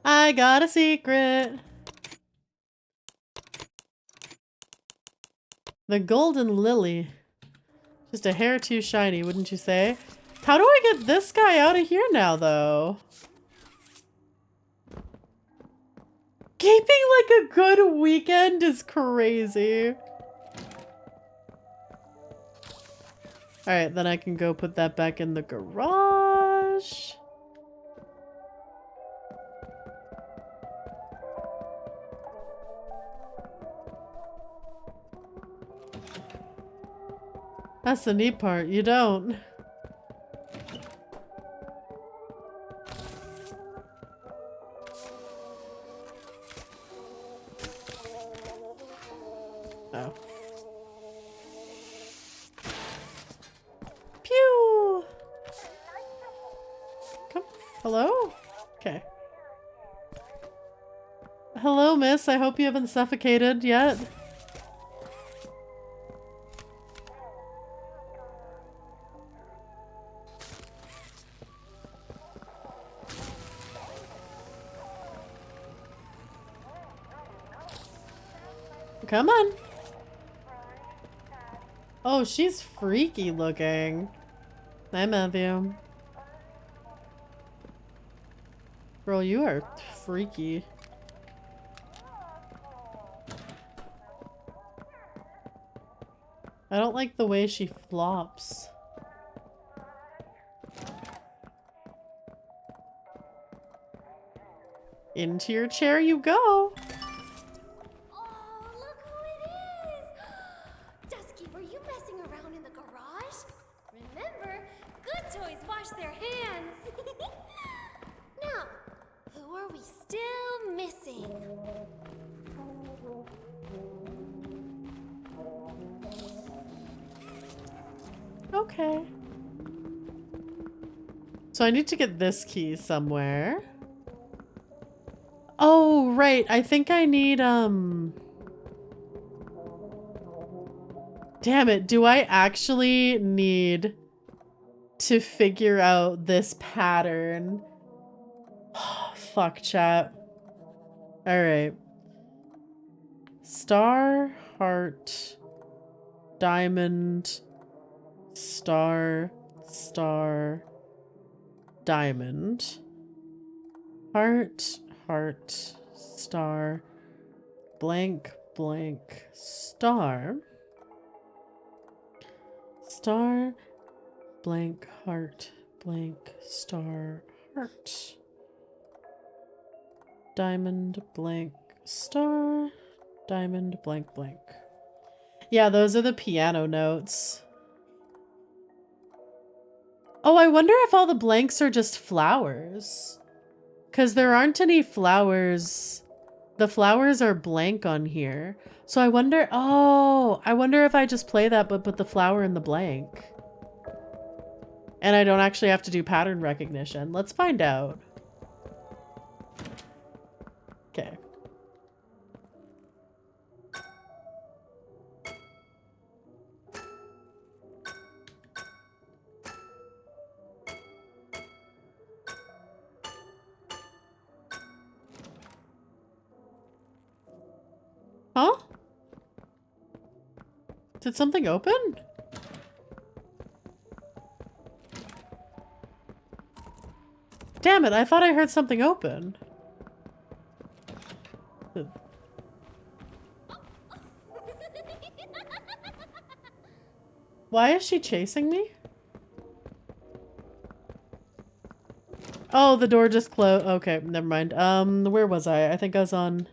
I got a secret. The golden lily. Just a hair too shiny, wouldn't you say? How do I get this guy out of here now, though? Gaping like a good weekend is crazy. Alright, then I can go put that back in the garage. That's the neat part, you don't. Oh. Pew! Come. Hello? Okay. Hello, miss. I hope you haven't suffocated yet. Come on. Oh, she's freaky looking. Hi, Matthew. Girl, you are freaky. I don't like the way she flops. Into your chair you go. Okay. So I need to get this key somewhere. Oh, right. I think I need, Damn it. Do I actually need to figure out this pattern? Fuck, chat. Alright. Star, heart, diamond, star, star, diamond. Heart, heart, star, blank, blank, star. Star, blank, heart, blank, star, heart. Diamond, blank, star, diamond, blank, blank. Yeah, those are the piano notes. Oh, I wonder if all the blanks are just flowers. Because there aren't any flowers. The flowers are blank on here. So I wonder, oh, I wonder if I just play that but put the flower in the blank. And I don't actually have to do pattern recognition. Let's find out. Okay. Huh? Did something open? Damn it, I thought I heard something open. Why is she chasing me? Oh, the door just closed. Okay, never mind. Where was I? I think I was on...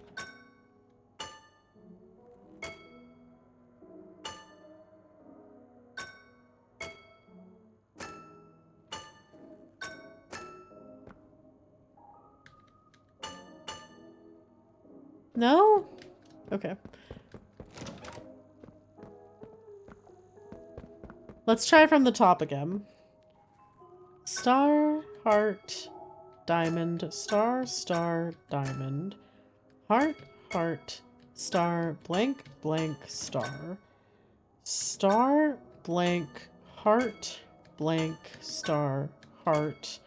No? Okay. Let's try from the top again. Star, heart, diamond, star, star, diamond. Heart, heart, star, blank, blank, star. Star, blank, heart, blank, star, heart.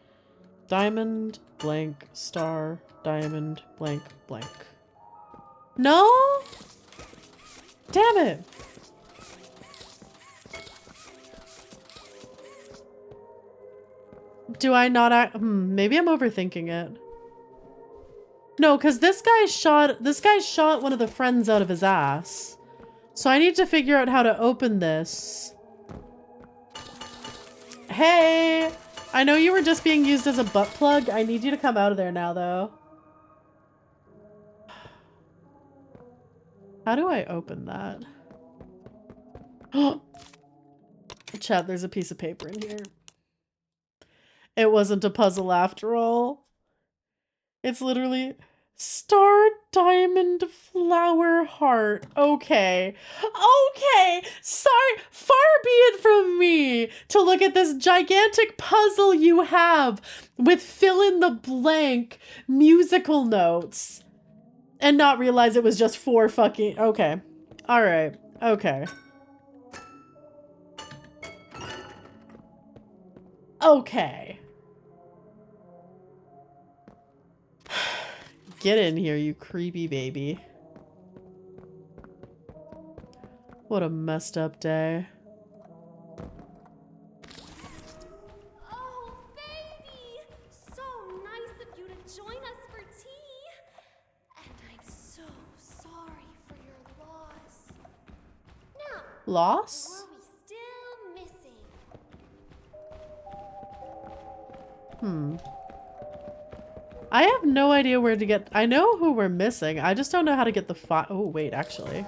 Diamond, blank, star, diamond, blank, blank. No? Damn it. Do I not act? Maybe I'm overthinking it. No, because this guy shot one of the friends out of his ass. So I need to figure out how to open this. Hey! I know you were just being used as a butt plug. I need you to come out of there now, though. How do I open that? Chat, there's a piece of paper in here. It wasn't a puzzle after all. It's literally star, diamond, flower, heart. Okay. Okay. Sorry. Far be it from me to look at this gigantic puzzle you have with fill in the blank musical notes and not realize it was just 4 fucking... Okay. All right. Okay. Okay. Get in here, you creepy baby. What a messed up day. Oh, baby! So nice of you to join us for tea. And I'm so sorry for your loss. Now, Loss? are we still missing? Hmm. I have no idea where to get... I know who we're missing. I just don't know how to get the file. Oh, wait, actually.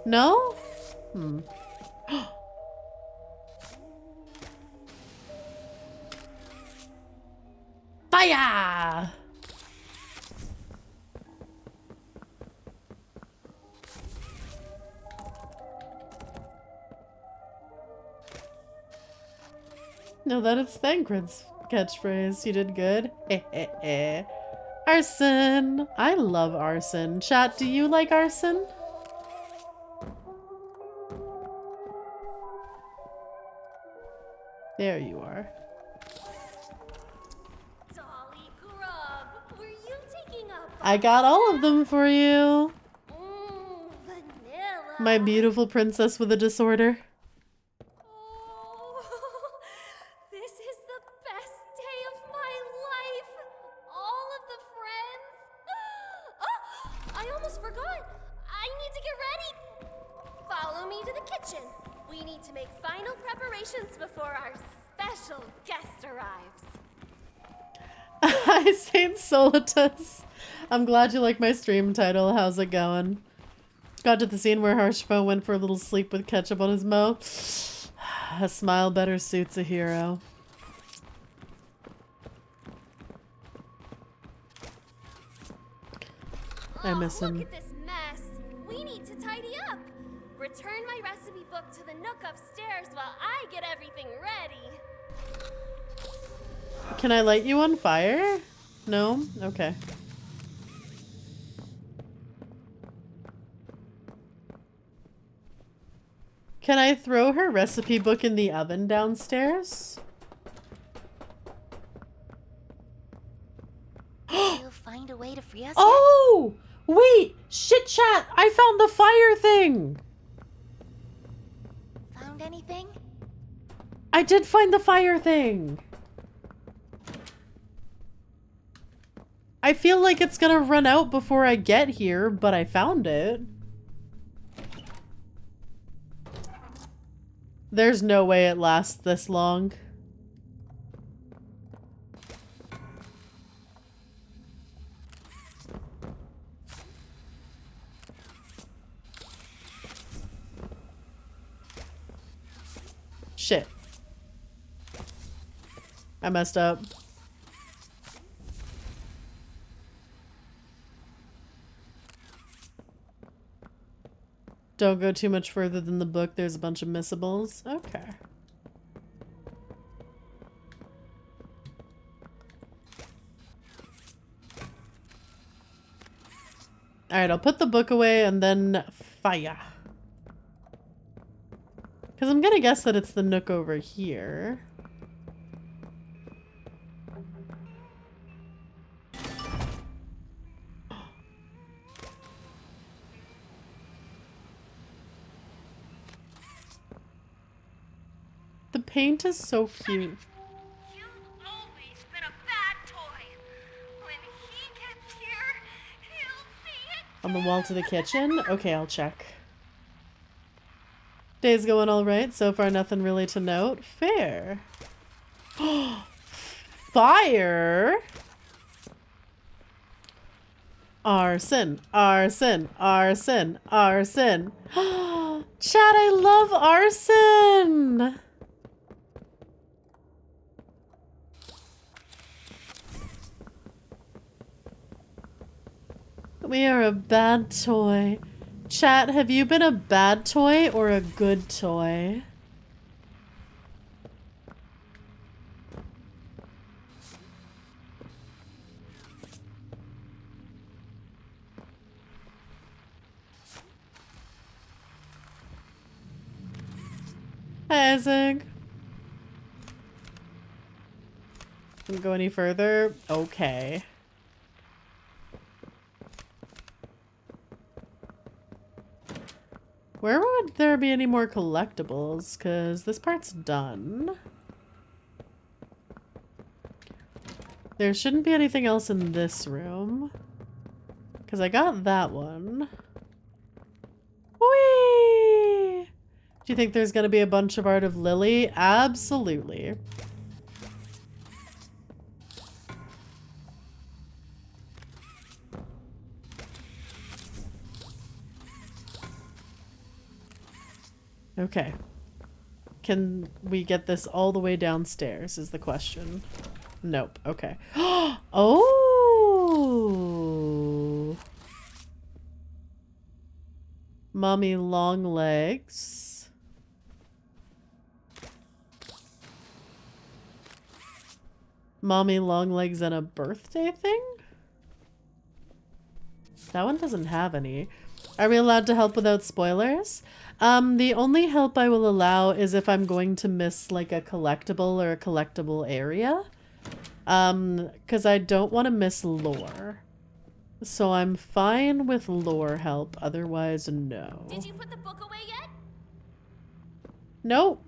No? Hmm. Fire! No, that is Thancred's catchphrase. You did good. Arson! I love arson. Chat, do you like arson? There you are. Dolly Grub, were you taking a I got all of them for you. Vanilla. My beautiful princess with a disorder. Oh, this is the best day of my life. All of the friends. Oh, I almost forgot. I need to get ready. Follow me to the kitchen. We need to make final preparations before our special guest arrives. Hi, Saint Solitus. I'm glad you like my stream title. How's it going? Got to the scene where Harshmo went for a little sleep with ketchup on his mouth. A smile better suits a hero. I miss him. Look at this mess. We need to tidy up. Return my recipe book to the nook upstairs while I get everything ready. Can I light you on fire? No? Okay. Can I throw her recipe book in the oven downstairs? You'll find a way to free us. Oh! Wait! Shit chat! I found the fire thing! Found anything? I did find the fire thing! I feel like it's gonna run out before I get here, but I found it. There's no way it lasts this long. Shit. I messed up. Don't go too much further than the book. There's a bunch of missables. Okay. Alright, I'll put the book away and then fire. Because I'm gonna guess that it's the nook over here. The paint is so cute. You've always been a bad toy. When he gets here, he'll see it. On the wall to the kitchen? Okay, I'll check. Day's going alright. So far, nothing really to note. Fair. Fire! Arson, arson, arson, arson. Chat, I love arson! We are a bad toy. Chat, have you been a bad toy or a good toy? Hi, Isaac. Can go any further? Okay. Where would there be any more collectibles? Because this part's done. There shouldn't be anything else in this room. Because I got that one. Whee! Do you think there's going to be a bunch of art of Lily? Absolutely. Okay. Can we get this all the way downstairs is the question. Nope. Okay. Oh! Mommy long legs. Mommy long legs and a birthday thing? That one doesn't have any. Are we allowed to help without spoilers? The only help I will allow is if I'm going to miss like a collectible or a collectible area. Because I don't want to miss lore. So I'm fine with lore help, otherwise no. Did you put the book away yet? Nope.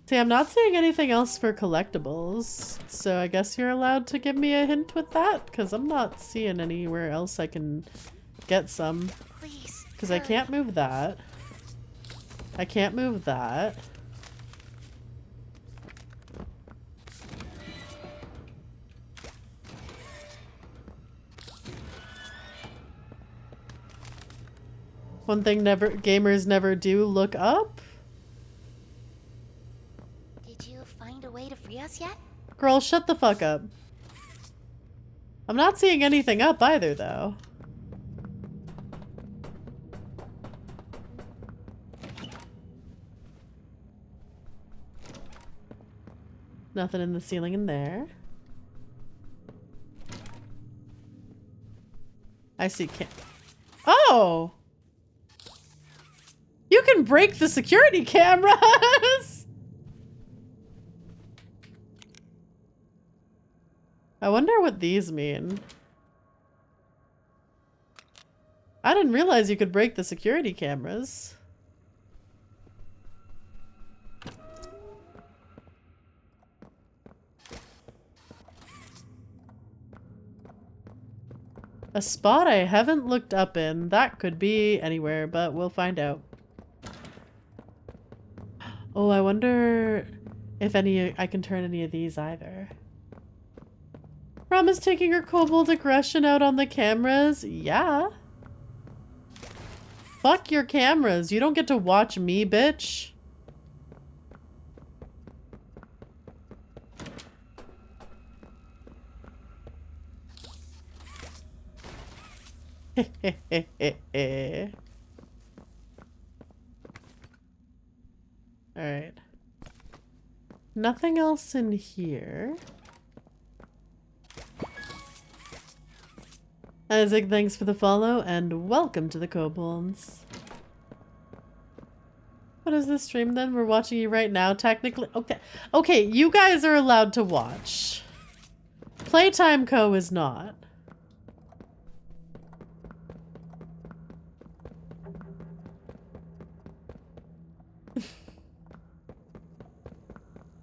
See, I'm not seeing anything else for collectibles, so I guess you're allowed to give me a hint with that, because I'm not seeing anywhere else I can get some. Please. Because I can't move that. I can't move that. One thing gamers never do, look up. Did you find a way to free us yet? Girl, shut the fuck up. I'm not seeing anything up either, though. Nothing in the ceiling in there. I see Oh! You can break the security cameras! I wonder what these mean. I didn't realize you could break the security cameras. A spot I haven't looked up in. That could be anywhere, but we'll find out. Oh, I wonder if I can turn any of these either. Rama's taking her kobold aggression out on the cameras? Yeah. Fuck your cameras. You don't get to watch me, bitch. Alright. Nothing else in here. Isaac, thanks for the follow, and welcome to the Kobolds. What is this stream then? We're watching you right now, technically. Okay. Okay, you guys are allowed to watch. Playtime Co. is not.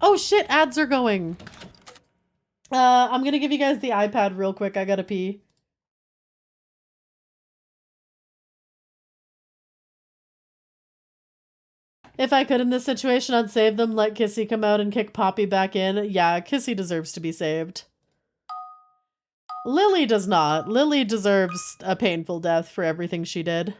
Oh shit, ads are going. I'm gonna give you guys the iPad real quick. I gotta pee. If I could in this situation, I'd save them, let Kissy come out and kick Poppy back in. Yeah, Kissy deserves to be saved. Lily does not. Lily deserves a painful death for everything she did.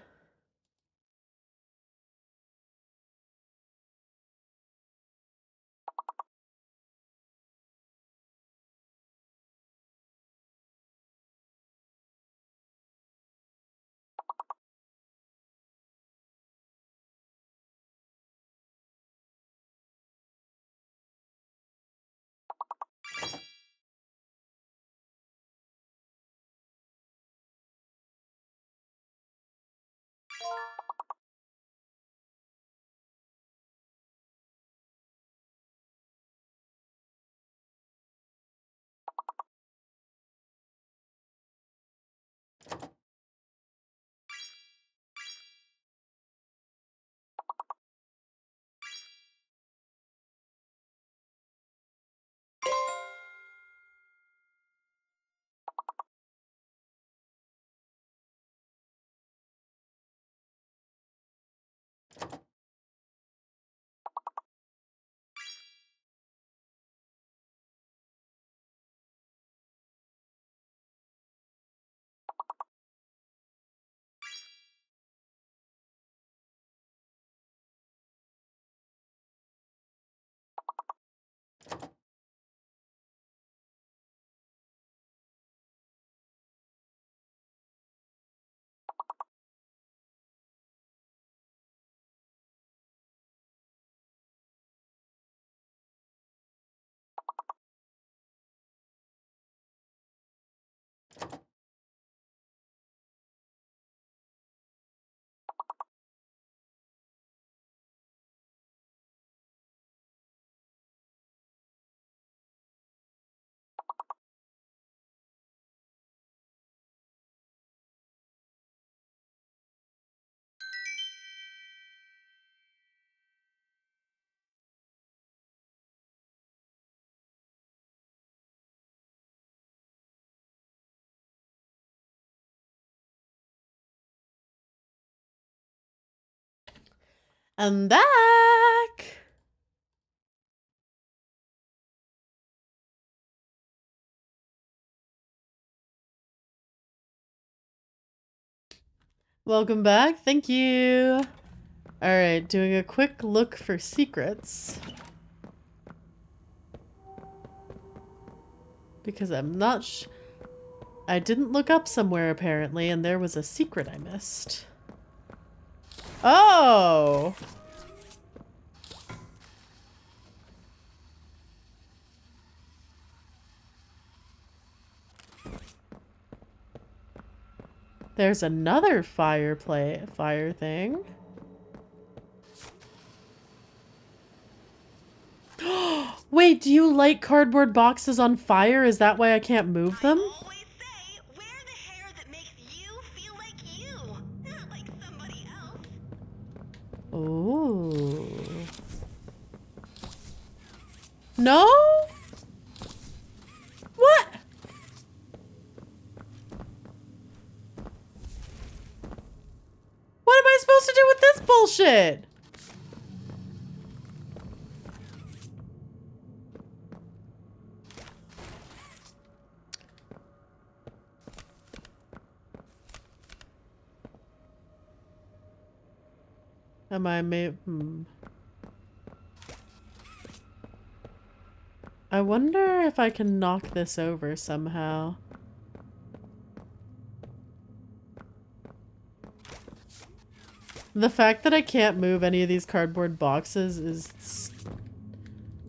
I'm back! Welcome back. Thank you. Alright, doing a quick look for secrets. Because I'm not I didn't look up somewhere apparently, and there was a secret I missed. Oh! There's another fire thing. Wait, do you light cardboard boxes on fire? Is that why I can't move them? I always say, wear the hair that makes you feel like you, not like somebody else. Ooh. No? What? What am I supposed to do with this bullshit? Am I I wonder if I can knock this over somehow. The fact that I can't move any of these cardboard boxes is...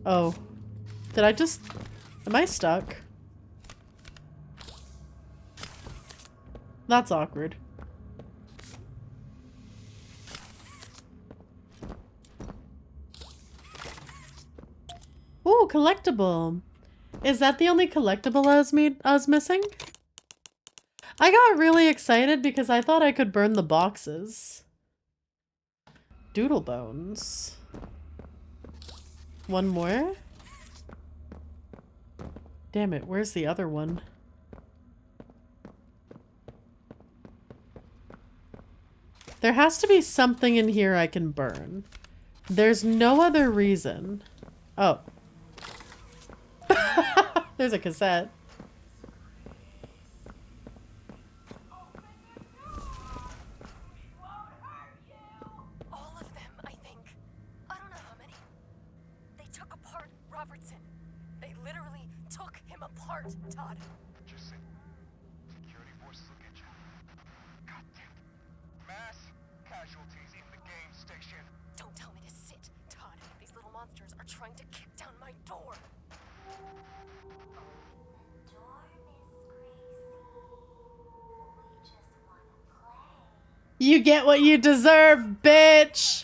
Oh. Did I just... Am I stuck? That's awkward. Ooh, collectible. Is that the only collectible I was missing? I got really excited because I thought I could burn the boxes. Doodle bones. One more? Damn it, where's the other one? There has to be something in here I can burn. There's no other reason. Oh. There's a cassette. All of them, I think. I don't know how many. They took apart Robertson. They literally took him apart, Todd. Just say, security forces will get you. God damn it. Mass casualties in the game station. Don't tell me to sit, Todd. These little monsters are trying to kick down my door. You get what you deserve, bitch!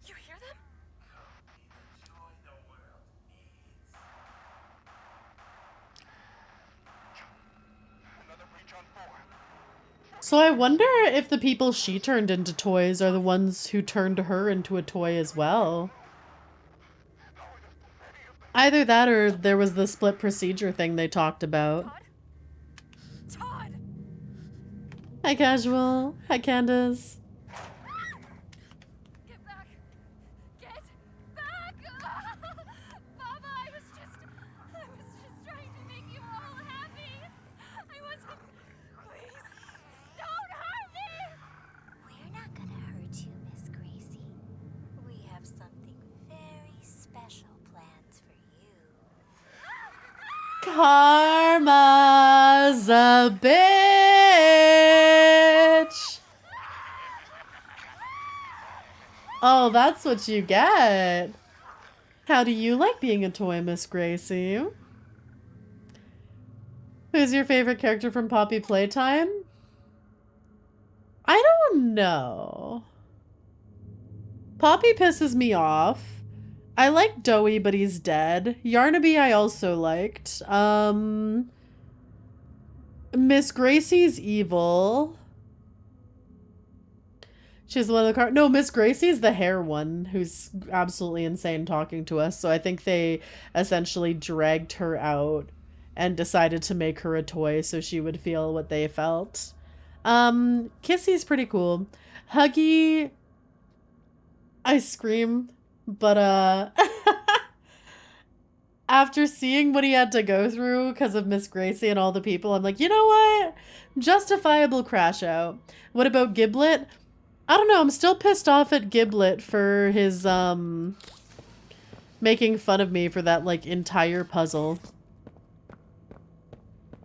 You hear them? Another breach on 4. So I wonder if the people she turned into toys are the ones who turned her into a toy as well. Either that or there was the split procedure thing they talked about. Todd? Todd! Hi, Casual. Hi, Candace. Get back! Get back! Mama, I was just trying to make you all happy. I wasn't. Please, don't hurt me! We're not gonna hurt you, Miss Gracie. We have something very special planned for you. Karma's a bitch! Oh, that's what you get. How do you like being a toy, Miss Gracie? Who's your favorite character from Poppy Playtime? I don't know. Poppy pisses me off. I like Doughy, but he's dead. Yarnaby I also liked. Miss Gracie's evil. She's one of the no, Miss Gracie's the hair one who's absolutely insane talking to us. So I think they essentially dragged her out and decided to make her a toy so she would feel what they felt. Kissy's pretty cool. Huggy, I scream, but after seeing what he had to go through because of Miss Gracie and all the people, I'm like, you know what? Justifiable crash out. What about Giblet? I don't know, I'm still pissed off at Giblet for his, making fun of me for that, like, entire puzzle.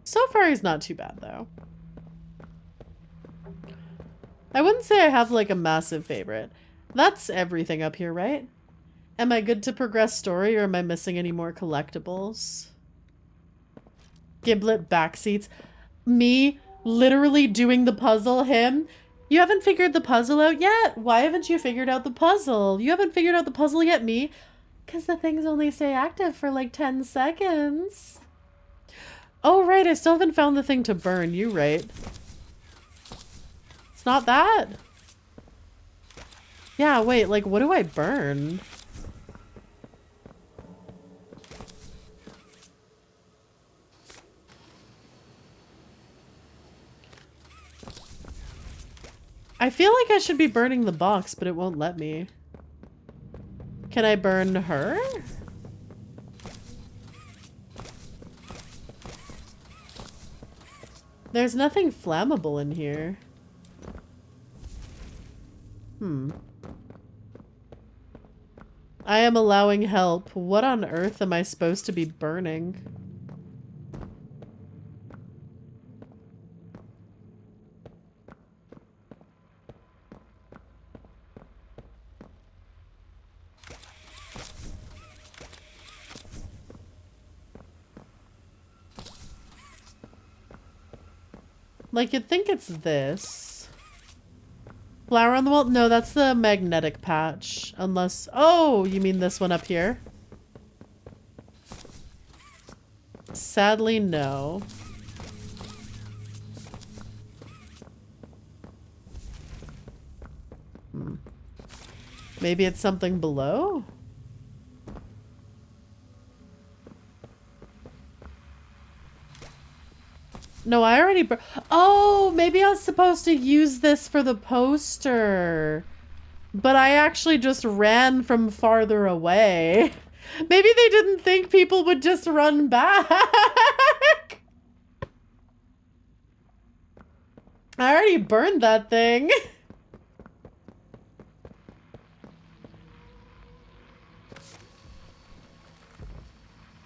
So far, he's not too bad, though. I wouldn't say I have, like, a massive favorite. That's everything up here, right? Am I good to progress story, or am I missing any more collectibles? Giblet backseats. Me literally doing the puzzle, him. You haven't figured the puzzle out yet? Why haven't you figured out the puzzle? You haven't figured out the puzzle yet, me? Because the things only stay active for like 10 seconds. Oh, right. I still haven't found the thing to burn. You right. It's not that. Yeah, wait. Like, what do I burn? I feel like I should be burning the box, but it won't let me. Can I burn her? There's nothing flammable in here. I am allowing help. What on earth am I supposed to be burning? Like, you'd think it's this. Flower on the wall? No, that's the magnetic patch. Unless... Oh, you mean this one up here? Sadly, no. Maybe it's something below? No, I already... Oh, maybe I was supposed to use this for the poster. But I actually just ran from farther away. Maybe they didn't think people would just run back. I already burned that thing.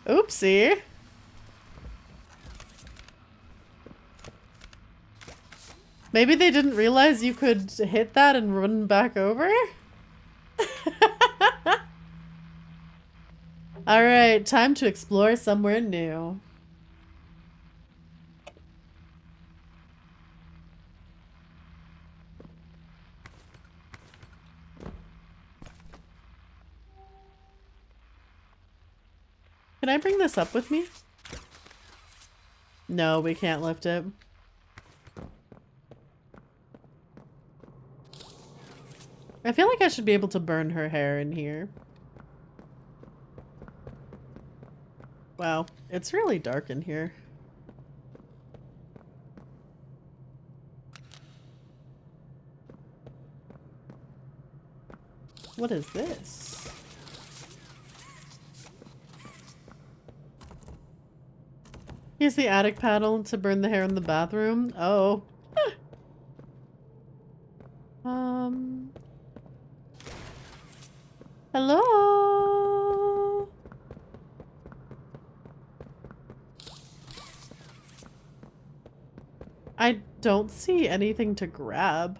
Oopsie. Maybe they didn't realize you could hit that and run back over? Alright, time to explore somewhere new. Can I bring this up with me? No, we can't lift it. I feel like I should be able to burn her hair in here. Wow, it's really dark in here. What is this? Here's the attic panel to burn the hair in the bathroom. Oh. Hello? I don't see anything to grab.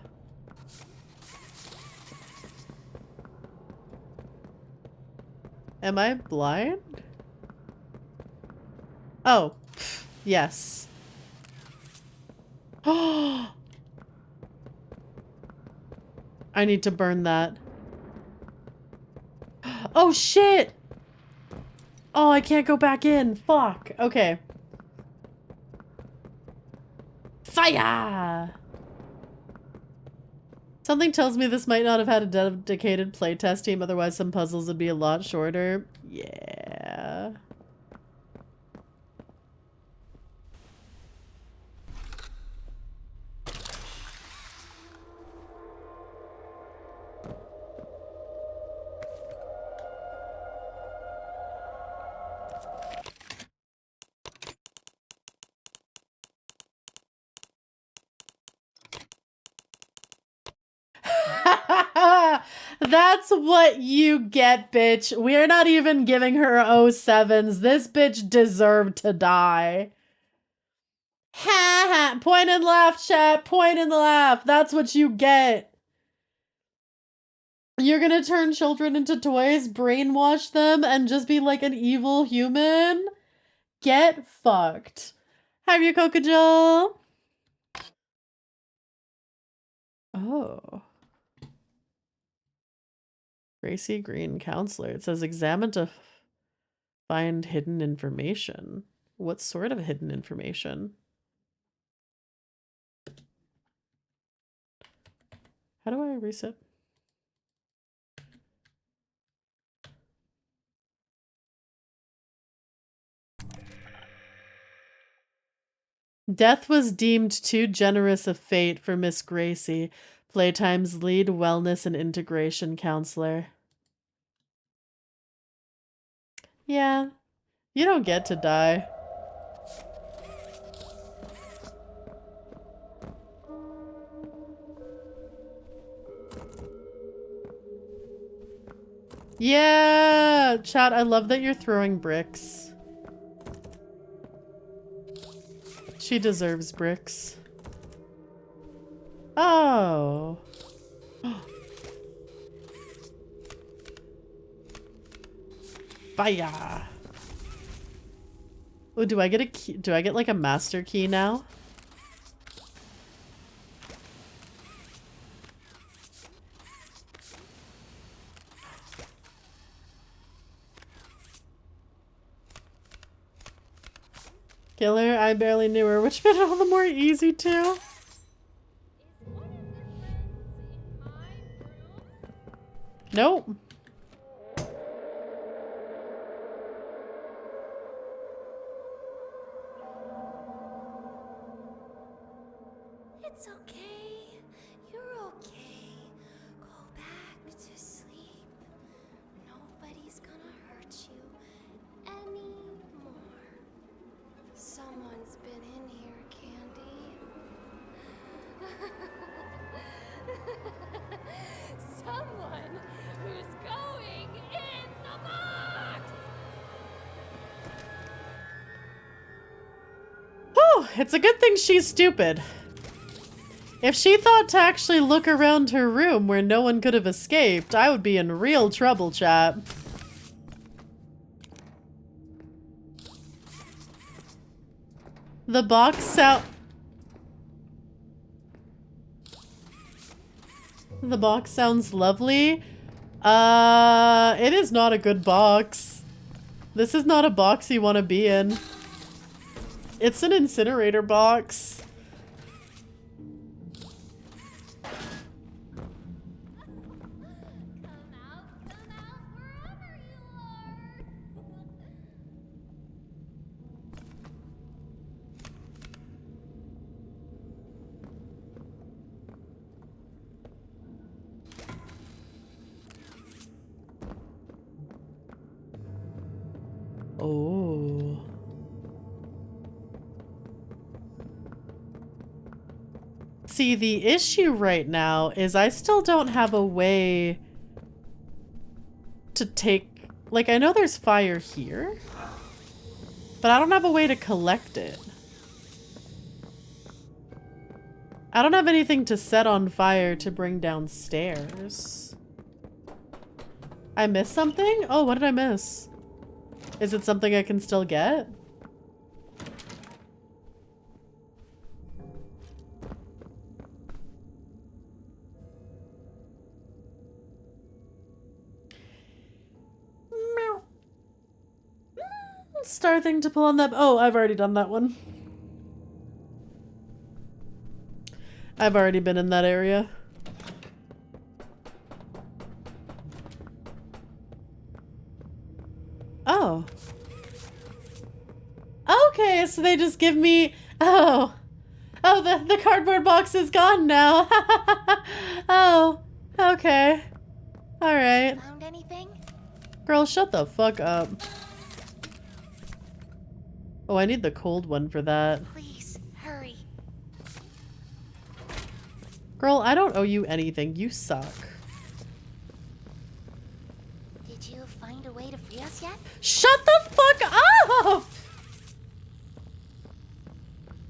Am I blind? Oh, yes. Oh, I need to burn that. Oh shit! Oh, I can't go back in. Fuck. Okay. Fire! Something tells me this might not have had a dedicated playtest team, otherwise some puzzles would be a lot shorter. Yeah. That's what you get, bitch. We're not even giving her 07s. This bitch deserved to die. Ha ha. Point and laugh, chat. Point and laugh. That's what you get. You're gonna turn children into toys, brainwash them, and just be like an evil human? Get fucked. Have you, Coca-Jill? Oh. Gracie Green, counselor. It says examine to find hidden information. What sort of hidden information? How do I reset? Death was deemed too generous a fate for Miss Gracie, Playtime's lead wellness and integration counselor. Yeah, you don't get to die. Yeah, chat, I love that you're throwing bricks. She deserves bricks. Oh. Fire. Oh, do I get a key? Do I get like a master key now? Killer, I barely knew her, which made it all the more easy too. Nope. It's okay. You're okay. Go back to sleep. Nobody's gonna hurt you anymore. Someone's been in here, Candy. Someone who's going in the box! Whew, it's a good thing she's stupid. If she thought to actually look around her room where no one could have escaped, I would be in real trouble, chat. The box sound... The box sounds lovely. It is not a good box. This is not a box you want to be in. It's an incinerator box. Oh. See, the issue right now is I still don't have a way to take... Like, I know there's fire here, but I don't have a way to collect it. I don't have anything to set on fire to bring downstairs. I missed something? Oh, what did I miss? Is it something I can still get? Meow. Star thing to pull on that. Oh, I've already done that one. I've already been in that area. Oh. Okay, so they just give me... Oh. Oh, the cardboard box is gone now. Oh. Okay. Alright. Found anything? Girl, shut the fuck up. Oh, I need the cold one for that. Please, hurry. Girl, I don't owe you anything. You suck. free us yet? Shut the fuck up!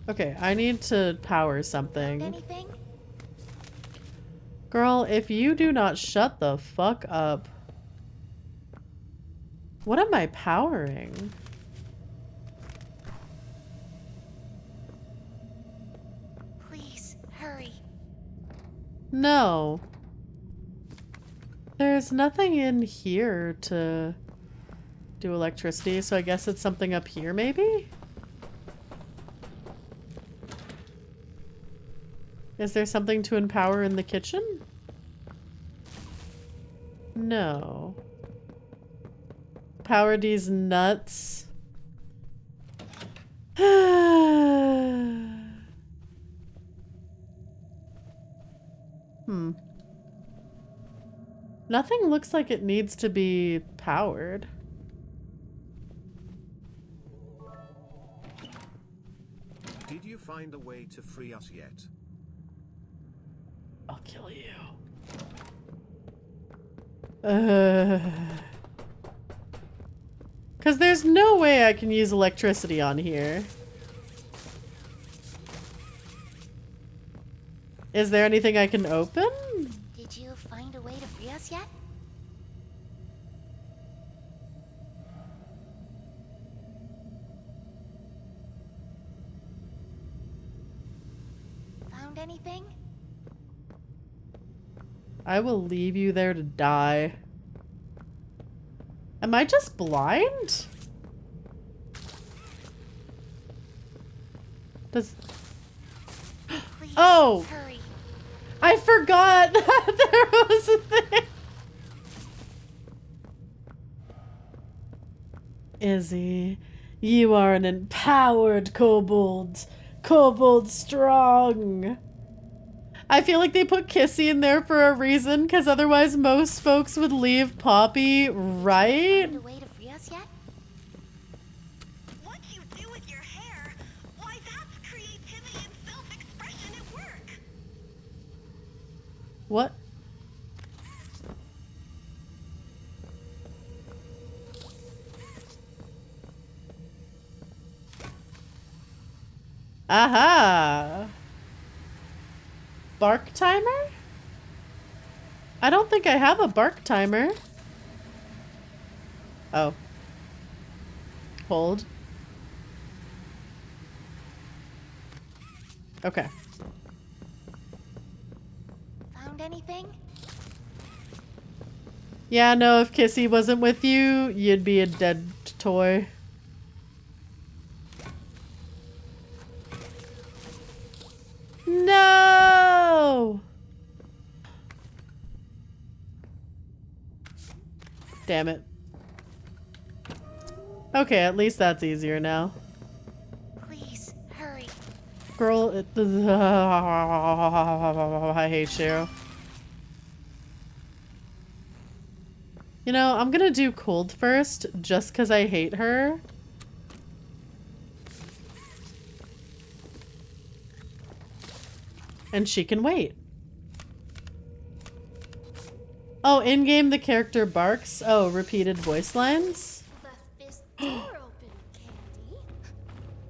Okay, I need to power Found something. anything? Girl, if you do not shut the fuck up. What am I powering? Please, hurry. No. There's nothing in here to do electricity, so I guess it's something up here, maybe? Is there something to empower in the kitchen? No. Power these nuts. Nothing looks like it needs to be powered. Did you find a way to free us yet? I'll kill you. Cause there's no way I can use electricity on here. Is there anything I can open? Did you find a way to free us yet? Found anything? I will leave you there to die. Am I just blind? Does... Please, Oh! hurry. I forgot that there was a thing! Izzy, you are an empowered kobold. Kobold strong. I feel like they put Kissy in there for a reason, because otherwise most folks would leave Poppy, right? Find a way to free us yet? What you do with your hair, why that's creativity and self-expression at work. What? Aha! Bark timer? I don't think I have a bark timer. Oh. Hold. Okay. Found anything? Yeah, no, if Kissy wasn't with you, you'd be a dead toy. No! Damn it. Okay, at least that's easier now. Please, hurry. Girl, I hate you. You know, I'm gonna do cold first, just because I hate her. And she can wait. Oh, in-game the character barks. Oh, repeated voice lines. Left this door open, Candy.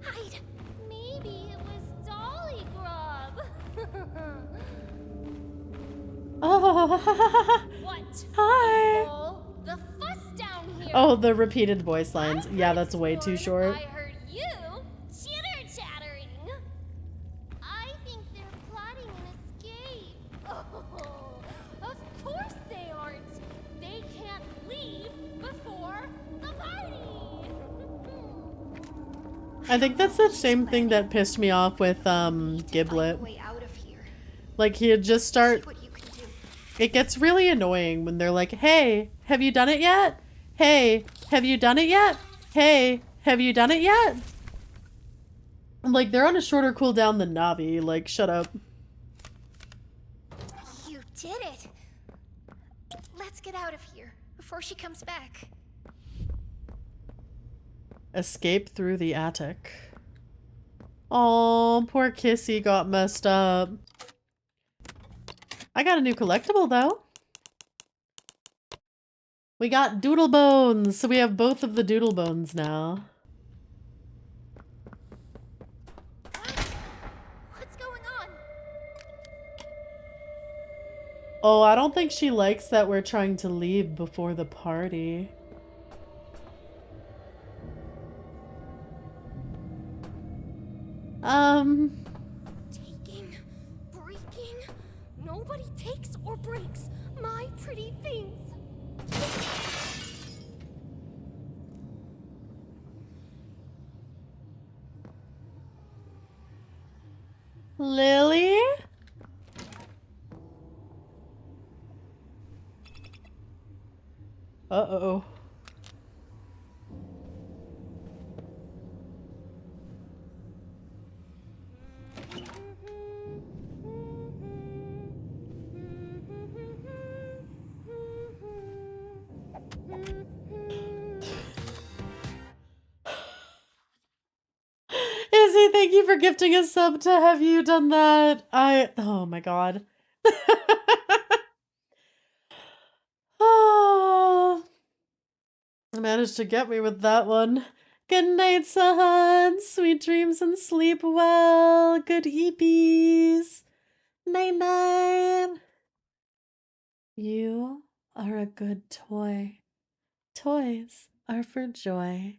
Hide. Maybe it was Dolly Grub. Oh, What? hi. All the fuss down here. Oh, the repeated voice lines. I Yeah, could've that's way too sworn short. I heard you chitter-chattering. I think they're plotting an escape. Oh, of course they aren't. They can't leave before the party. I think that's the same thing that pissed me off with Find a Giblet. way out of here. Like he'd just start. See what you can do. It gets really annoying when they're like, "Hey, have you done it yet? Hey, have you done it yet? Hey, have you done it yet?" I'm like, they're on a shorter cooldown than Navi. Like, shut up. You did it. Let's get out of here before she comes back. Escape through the attic. Oh, poor Kissy got messed up. I got a new collectible though. We got doodle bones, so we have both of the doodle bones now. What's going on? Oh, I don't think she likes that we're trying to leave before the party. Taking, breaking. Nobody takes or breaks my pretty things. Lily? Uh-oh. Izzy, thank you for gifting a sub to Have You Done That? Oh my god. Oh, I managed to get me with that one. Good night, Sahan. Sweet dreams and sleep well. Good eepies. Night night. You are a good toy. Toys are for joy.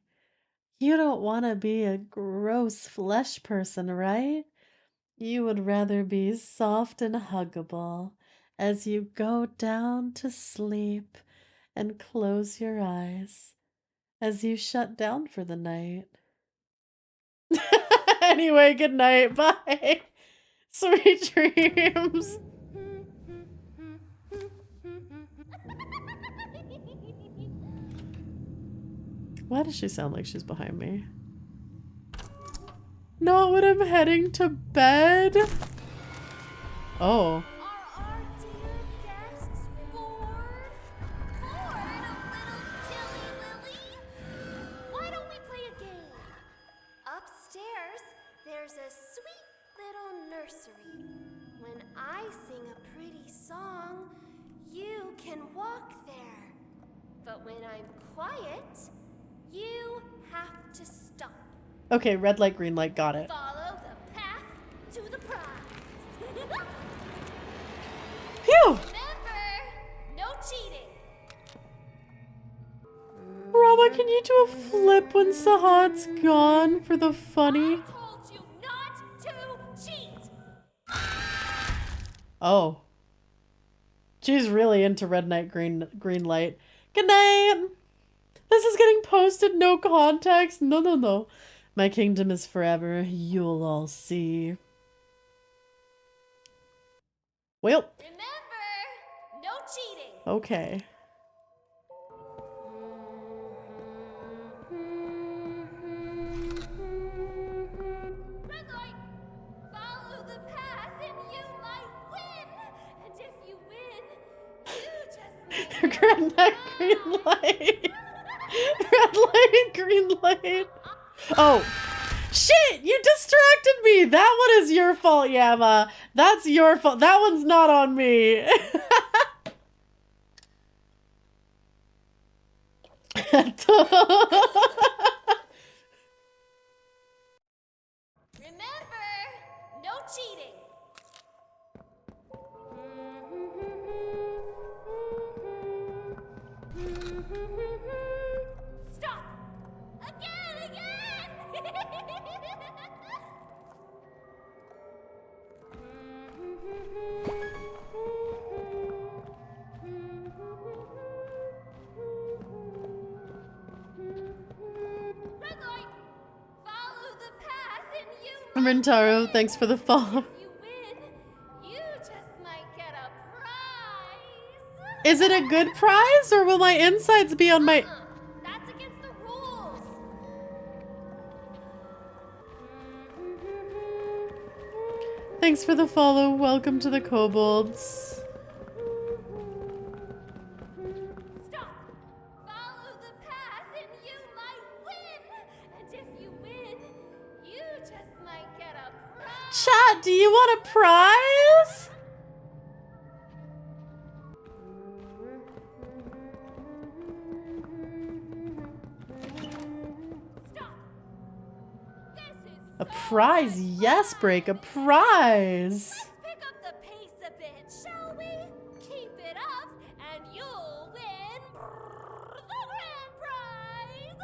You don't want to be a gross flesh person, right? You would rather be soft and huggable as you go down to sleep and close your eyes as you shut down for the night. Anyway, good night. Bye. Sweet dreams. Why does she sound like she's behind me? Not when I'm heading to bed. Oh. Are our dear guests bored? Bored of little Tilly Lily? Why don't we play a game? Upstairs, there's a sweet little nursery. When I sing a pretty song, you can walk there. But when I'm quiet, you have to stop. Okay, red light, green light, got it. Follow the path to the prize. Phew! Remember, no cheating. Rama, can you do a flip when Sahan's gone for the funny? I told you not to cheat. Oh. She's really into red light, green light. Good night! This is getting posted, no context. No. My kingdom is forever. You'll all see. Well. Remember, no cheating. Okay. Red light, follow the path and you might win. And if you win, you just might Red light, green light. Red light, green light. Oh. Shit! You distracted me! That one is your fault, Yama. That's your fault. That one's not on me. remember, no cheating. Stop. Again. Red light, follow the path and you might Rintaro, thanks for the follow. If you win, you just might get a prize. Is it a good prize, or will my insides be on my... That's against the rules. Thanks for the follow. Welcome to the kobolds. Stop. Follow the path and you might win. And if you win, you just might get a prize. Chat, do you want a prize? A prize, yes, Break, a prize. Let's pick up the pace a bit, shall we? Keep it up, and you'll win the grand prize.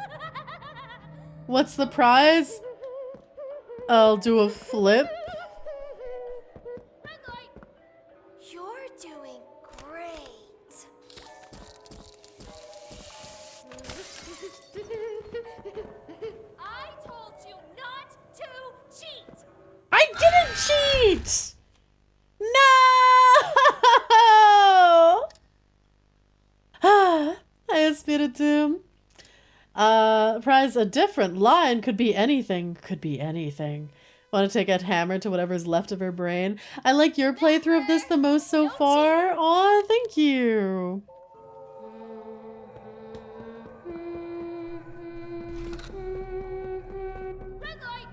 What's the prize? I'll do a flip. Red light. You're doing great. I told you not to cheat. I didn't cheat! No! Hi, Spiritum. Prize, a different line. Could be anything. Could be anything. Want to take a hammer to whatever's left of her brain? I like your playthrough of this the most so far. Aw, thank you. Red light.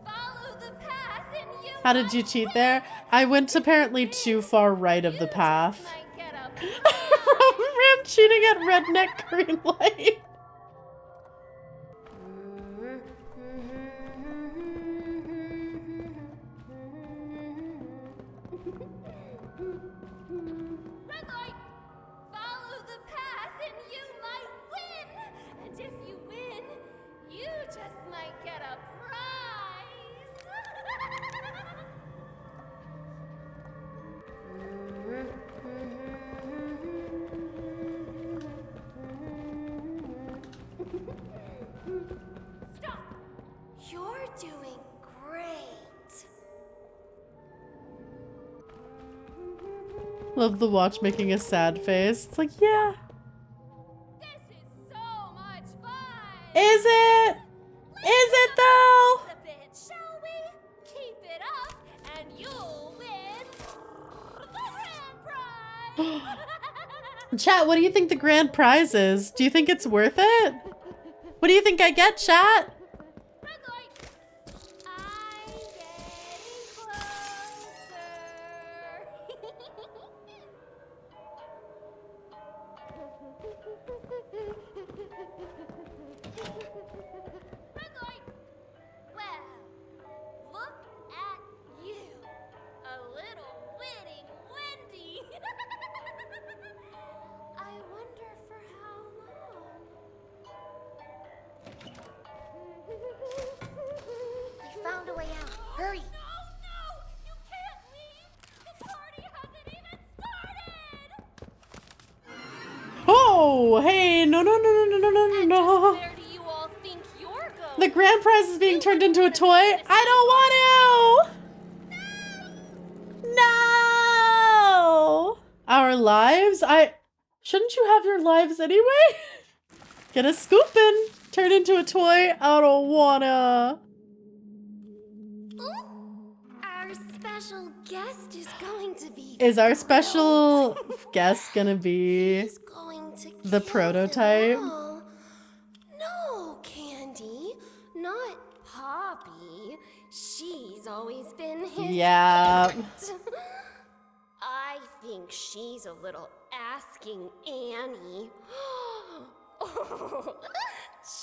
Follow the path, and you. How did you cheat there? I went apparently too far right of the path. might get a I'm cheating at redneck green light. Red light. Follow the path, and you might win. And if you win, you just might get a prize. Stop. You're doing great. Love the watch making a sad face. It's like, yeah. This is so much fun. Is it? Is it though? A bit, shall we? Keep it up, and you'll win the grand prize. Chat, what do you think the grand prize is? Do you think it's worth it? What do you think I get, chat? Red light. I'm getting closer. Red light. Well, look at you, a little winning Wendy. I wonder for how long. We found a way out. Hurry. No, you can't leave. The party hasn't even started. Oh, hey, no, no, no, no, no, no, no, And no. just where do you all think you're going? The grand prize is being turned into a toy. I don't want to. No. Our lives? Shouldn't you have your lives anyway? Get a scoopin'. Turn into a toy. I don't wanna. Our special guest is going to be. Is our special guest gonna be He's going to the kill prototype? them all. No, Candy, not Poppy. She's always been his. Yeah. favorite. I think she's a little asking Annie.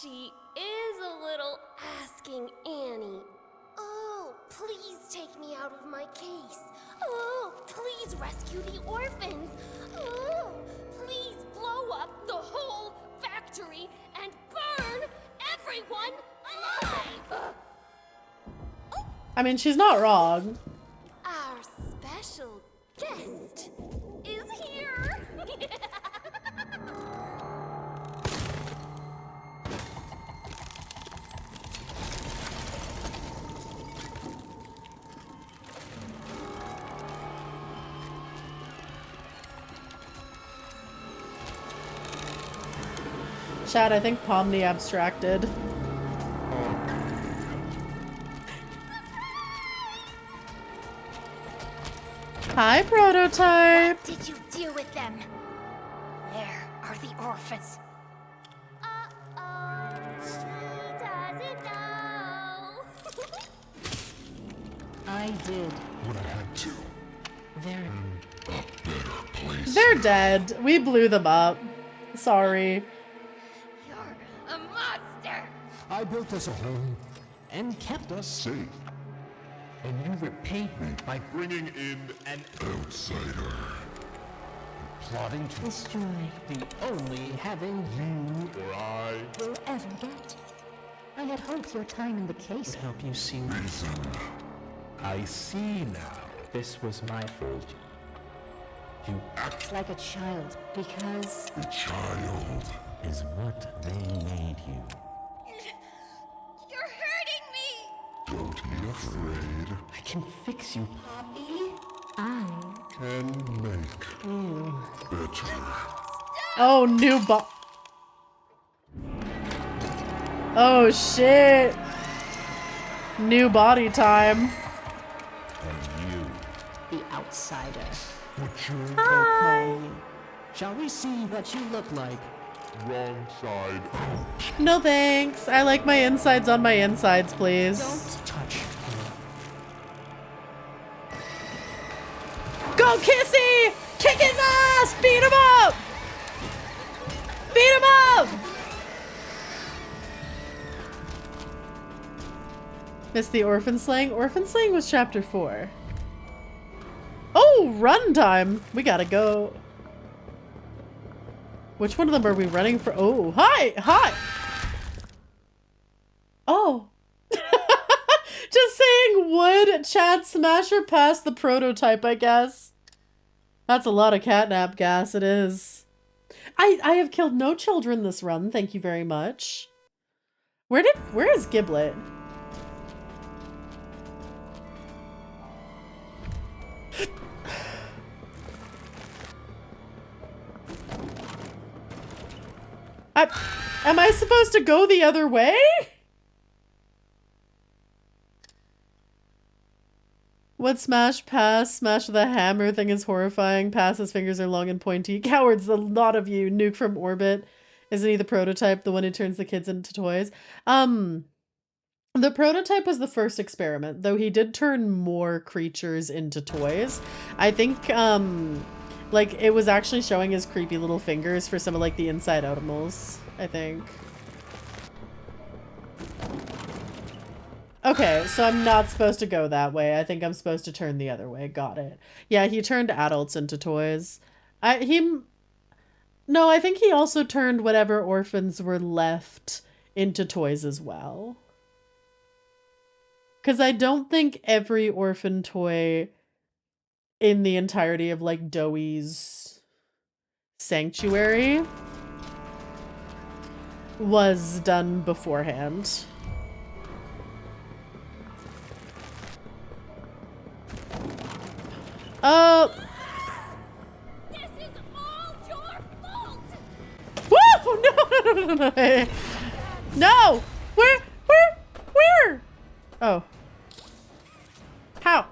She is a little asking Annie. Oh, please take me out of my case. Oh, please rescue the orphans. Oh, please blow up the whole factory and burn everyone alive. I mean, she's not wrong. Our special guest is here. Chad, I think Pomni abstracted. Hi, prototype. What did you do with them? Where are the orphans? Uh-oh, she doesn't know. I did. What I had to. They're A better place. They're dead. We blew them up. Sorry. You're a monster. I built us a home, and kept us safe. And you repaid me by Bringing in an outsider. plotting to Destroy the only having You or I will ever get. I had hoped your time in the case would help you see. reason. I see now. This was my fault. You Act like a child because a child. is what they made you. You're hurting me! Don't be afraid. I can fix you. I Can make better. Oh, new Oh shit. New body time. And you. the outsider. Butcher. Okay. Shall we see what you look like? Wrong side out. No thanks. I like my insides on my insides, please. Don't Touch me. Go Kissy! Kick his ass! Beat him up! Beat him up! Missed the orphan slaying? Orphan slaying was chapter 4. Oh, run time! We gotta go. Which one of them are we running for? Oh, hi! Hi! Oh. Just saying, would Chad Smasher pass the prototype, I guess? That's a lot of catnap gas, it is. I have killed no children this run, thank you very much. Where is Giblet? Am I supposed to go the other way? What smash pass? Smash with a hammer thing is horrifying. Pass, his fingers are long and pointy. Cowards, the lot of you. Nuke from orbit. Isn't he the prototype? The one who turns the kids into toys? The prototype was the first experiment, though he did turn more creatures into toys. I think, like, it was actually showing his creepy little fingers for some of, like, the inside animals, I think. Okay, so I'm not supposed to go that way. I think I'm supposed to turn the other way. Got it. Yeah, he turned adults into toys. No, I think he also turned whatever orphans were left into toys as well. Because I don't think every orphan toy in the entirety of, like, Dowie's Sanctuary was done beforehand. This is all your fault! Woo! No! No! Where? Oh. How?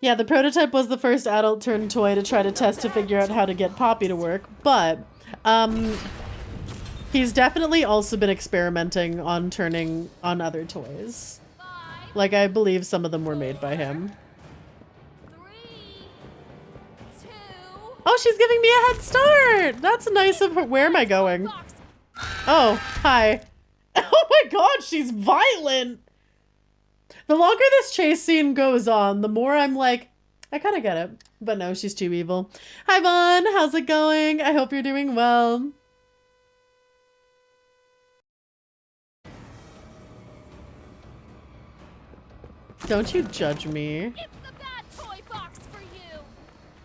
Yeah, the prototype was the first adult turned toy to try to test to figure out how to get Poppy to work, but, he's definitely also been experimenting on turning on other toys. Like, I believe some of them were made by him. 3, 2, Oh, she's giving me a head start! That's nice of her. Where am I going? box. Oh, hi. Oh my god, she's violent! The longer this chase scene goes on, the more I'm like, I kinda get it. But no, she's too evil. Hi, Vaughn. How's it going? I hope you're doing well. Don't you judge me. It's the bad toy box for you.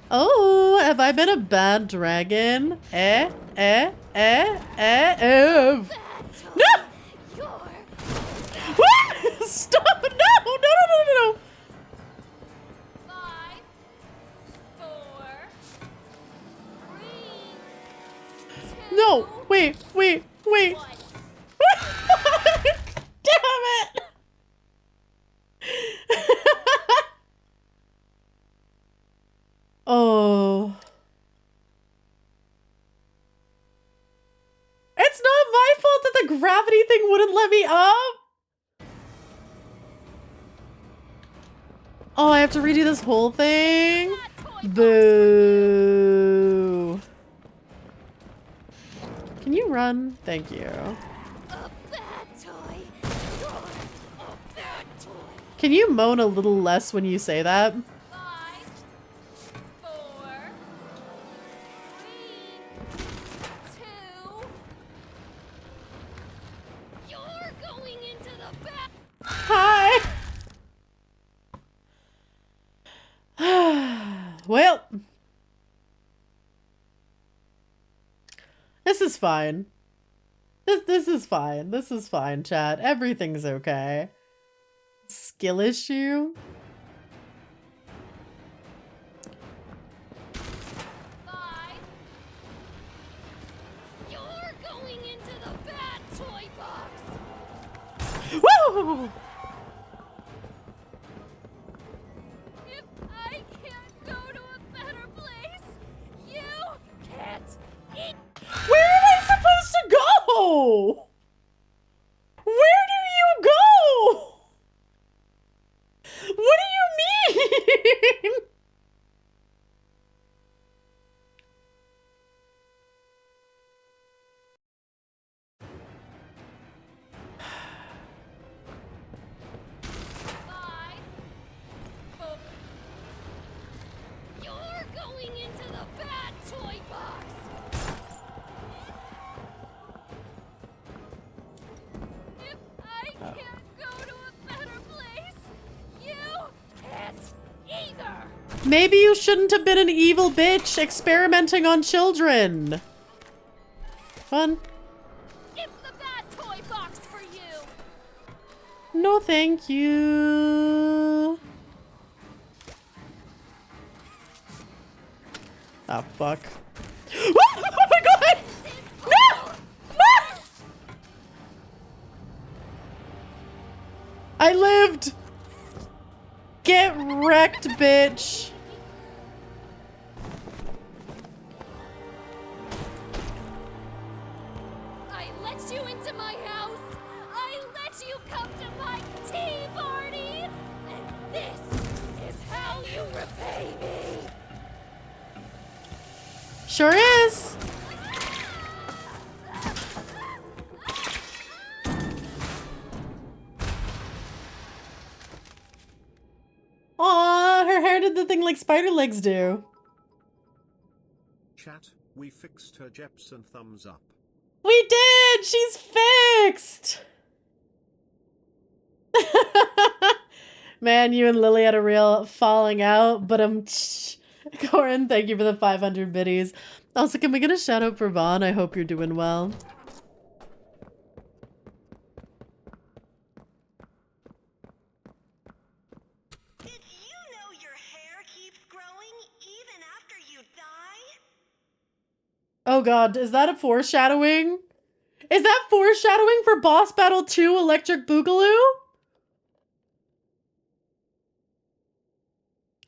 Oh, have I been a bad dragon? Oh. Bad toy. No! You're Stop! No! 5, 4, 3, 2, No! Wait. 1. Damn it! Oh. It's not my fault that the gravity thing wouldn't let me up! Oh, I have to redo this whole thing? Boo. Can you run? Thank you. A bad toy. You're a bad toy. Can you moan a little less when you say that? 5, 4, 3, 2. You're going into the bad. Hi! Well, this is fine. This is fine. This is fine, chat. Everything's okay. Skill issue? 5. You're going into the bad toy box. Woo! If I can't go to a better place, you can't eat. Where am I supposed to go? Where do you go? What do you mean? You're going into the bad toy box. If I can't go to a better place, you can't either. Maybe you shouldn't have been an evil bitch experimenting on children. Fun. It's the bad toy box for you. No, thank you. Oh, fuck. Oh my god! No! No! I lived! Get wrecked, bitch! I let you into my house. I let you come to my tea party. And this is how you repay me. Sure is! Aw, her hair did the thing like spider legs do. Chat, we fixed her Jepson thumbs up. We did! She's fixed! Man, you and Lily had a real falling out, but Corin, thank you for the 500 biddies. Also, can we get a shout out for Vaughn? I hope you're doing well. Did you know your hair keeps growing even after you die? Oh god, is that a foreshadowing? Is that foreshadowing for Boss Battle 2 Electric Boogaloo?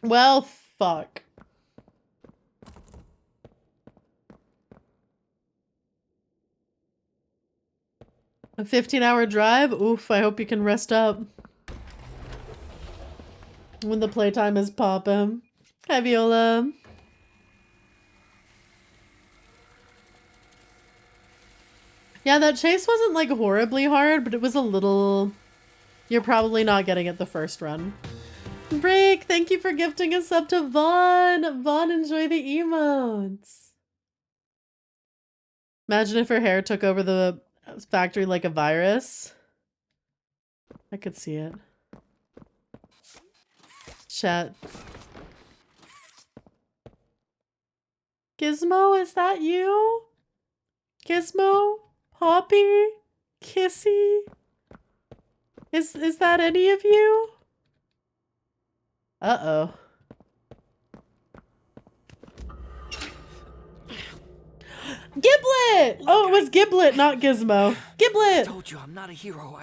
Well, fuck. A 15-hour drive? Oof, I hope you can rest up. When the playtime is poppin'. Hi, Viola. Yeah, that chase wasn't like horribly hard, but it was a little... You're probably not getting it the first run. Break, thank you for gifting a sub to Vaughn. Vaughn, enjoy the emotes. Imagine if her hair took over the factory like a virus. I could see it. Chat. Gizmo, is that you? Gizmo? Poppy? Kissy? Is that any of you? Uh-oh. Giblet! Oh, it was Giblet, not Gizmo. Giblet! I told you I'm not a hero.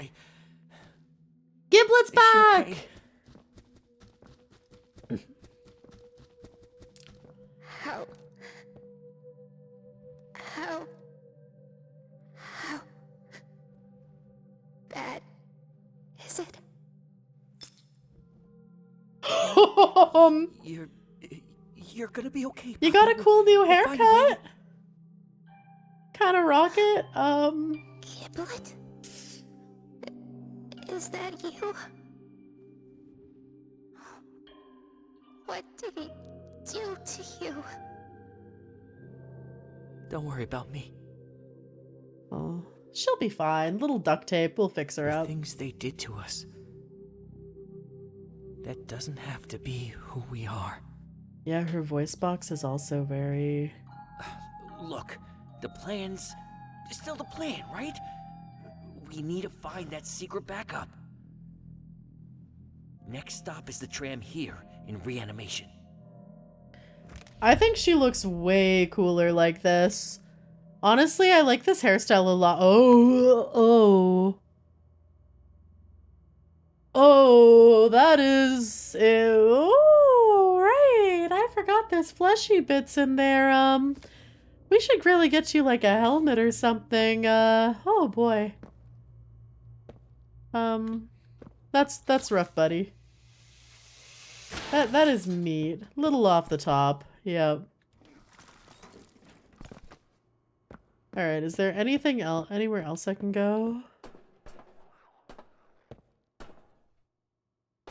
Giblet's back! Okay? How bad is it? You're gonna be okay. You got a cool new We'll find a way haircut? kind of rocket. Giblet? Is that you? What did he do to you? Don't worry about me. Oh, she'll be fine. Little duct tape. We'll fix her The up. things they did to us. That doesn't have to be who we are. Yeah, her voice box is also very... Look, the plan's still the plan, right? We need to find that secret backup. Next stop is the tram here in reanimation. I think she looks way cooler like this. Honestly, I like this hairstyle a lot. Oh, that is... Oh, right. I forgot there's fleshy bits in there. We should really get you like a helmet or something. Oh boy. That's rough, buddy. That is meat. Little off the top. Yep. Alright, is there anything else, anywhere else I can go?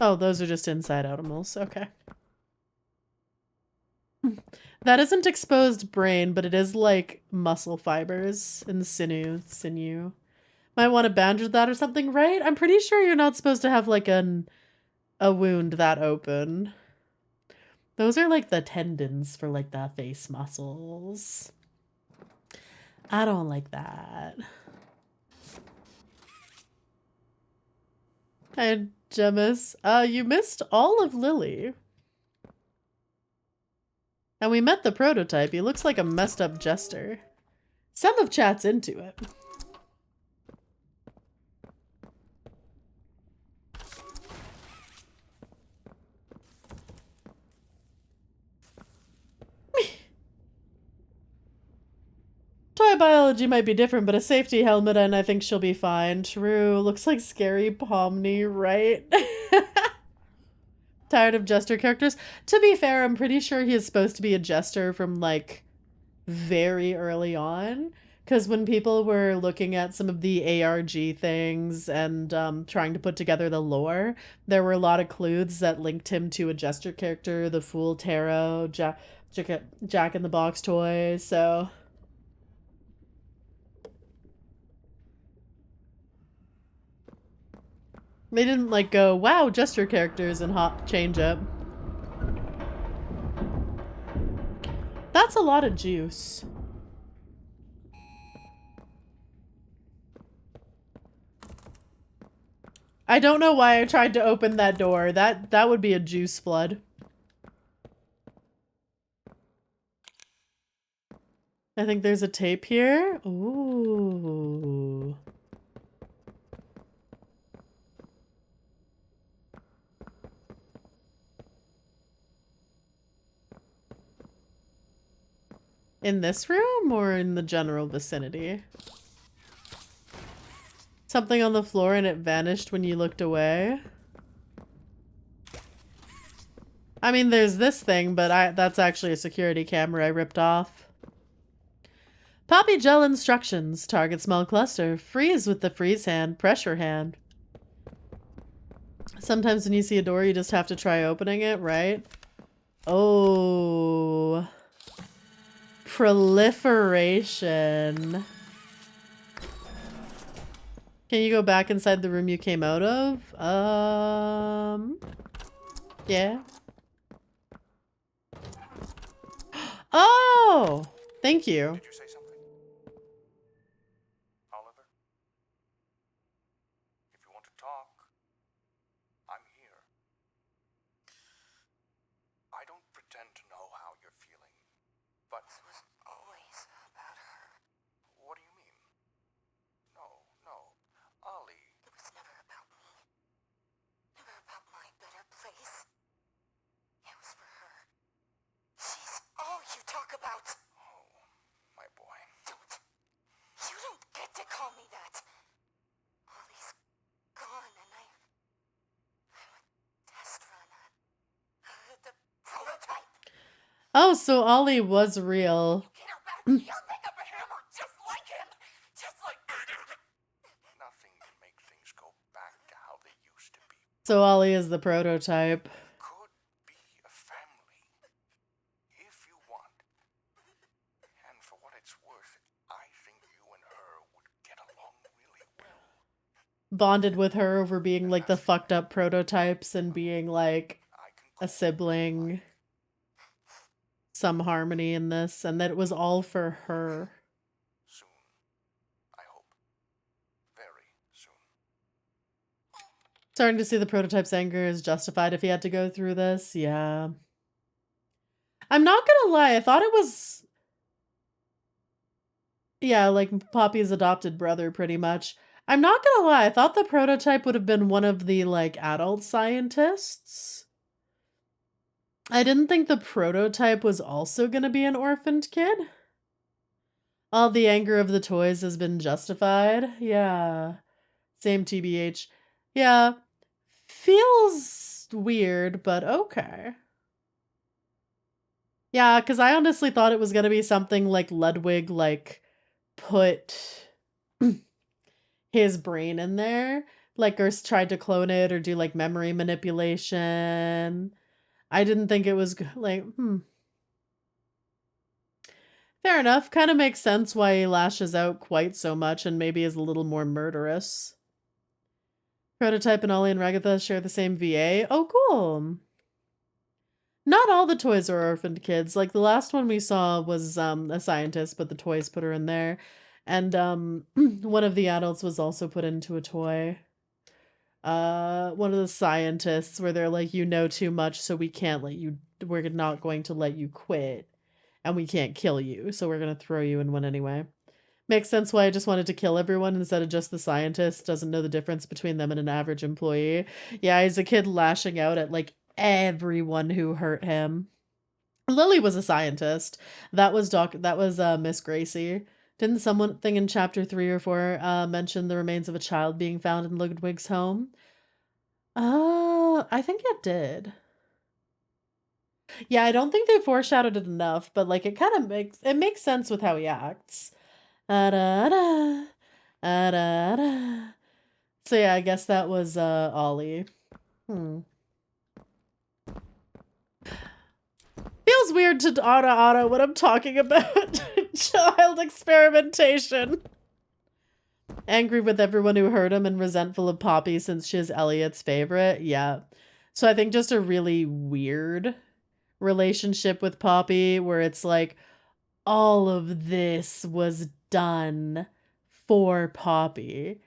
Oh, those are just inside animals. Okay. That isn't exposed brain, but it is like muscle fibers and sinew. Might want to bandage that or something, right? I'm pretty sure you're not supposed to have like a wound that open. Those are like the tendons for like the face muscles. I don't like that. Hi, Gemmis. You missed all of Lily. And we met the prototype. He looks like a messed up jester. Some of chat's into it. Toy biology might be different, but a safety helmet and I think she'll be fine. True. Looks like Scary Pomni, right? Tired of jester characters? To be fair, I'm pretty sure he is supposed to be a jester from like very early on. Because when people were looking at some of the ARG things and trying to put together the lore, there were a lot of clues that linked him to a jester character, the Fool Tarot, Jack in the Box toy, so... They didn't like go, wow, jester characters and change up. That's a lot of juice. I don't know why I tried to open that door. That would be a juice flood. I think there's a tape here. Ooh. In this room or in the general vicinity? Something on the floor and it vanished when you looked away. I mean, there's this thing, but that's actually a security camera I ripped off. Poppy gel instructions. Target small cluster. Freeze with the freeze hand. Pressure hand. Sometimes when you see a door, you just have to try opening it, right? Oh... Proliferation. Can you go back inside the room you came out of? Yeah. Oh! Thank you. Did you say something? Oliver? If you want to talk, I'm here. I don't pretend to know how you're feeling, but it was always about her. What do you mean? No, Ollie. It was never about me. Never about my better place. It was for her. She's all you talk about. Oh, my boy. You don't get to call me that. Ollie's gone and I'm a test run. The prototype. Oh, so Ollie was real. Get her back. You'll pick up a hammer just like So Ollie is the prototype. Could be a family. If you want. And for what it's worth, I think you and her would get along really well. Bonded with her over being like the fucked up prototypes and being like I can a sibling. Some harmony in this, and that it was all for her. soon. I hope. Very soon. Starting to see the prototype's anger is justified if he had to go through this. Yeah. I'm not gonna lie, I thought it was... Yeah, like Poppy's adopted brother, pretty much. I'm not gonna lie, I thought the prototype would have been one of the, like, adult scientists. I didn't think the prototype was also gonna be an orphaned kid. All the anger of the toys has been justified. Yeah. Same TBH. Yeah. Feels weird, but okay. Yeah, because I honestly thought it was going to be something like Ludwig, like, put his brain in there. Like, or tried to clone it or do, like, memory manipulation. I didn't think it was, like, Fair enough. Kind of makes sense why he lashes out quite so much and maybe is a little more murderous. Prototype and Ollie and Ragatha share the same VA. Oh, cool. Not all the toys are orphaned kids. Like, the last one we saw was a scientist, but the toys put her in there. And one of the adults was also put into a toy. One of the scientists where they're like, you know too much, so we can't let you... We're not going to let you quit. And we can't kill you, so we're going to throw you in one anyway. Makes sense why I just wanted to kill everyone instead of just the scientist. Doesn't know the difference between them and an average employee. Yeah, he's a kid lashing out at, like, everyone who hurt him. Lily was a scientist. That was Miss Gracie. Didn't something in chapter 3 or 4 mention the remains of a child being found in Ludwig's home? I think it did. Yeah, I don't think they foreshadowed it enough, but like it makes sense with how he acts. So yeah, I guess that was Ollie. Feels weird to auto when I'm talking about child experimentation. Angry with everyone who hurt him and resentful of Poppy since she is Elliot's favorite. Yeah. So I think just a really weird relationship with Poppy where it's like all of this was done for Poppy.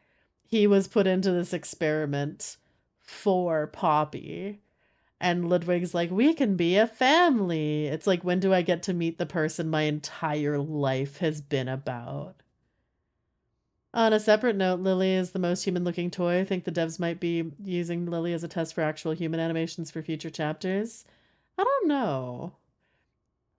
He was put into this experiment for Poppy. And Ludwig's like, we can be a family. It's like, when do I get to meet the person my entire life has been about? On a separate note, Lily is the most human-looking toy. I think the devs might be using Lily as a test for actual human animations for future chapters. I don't know.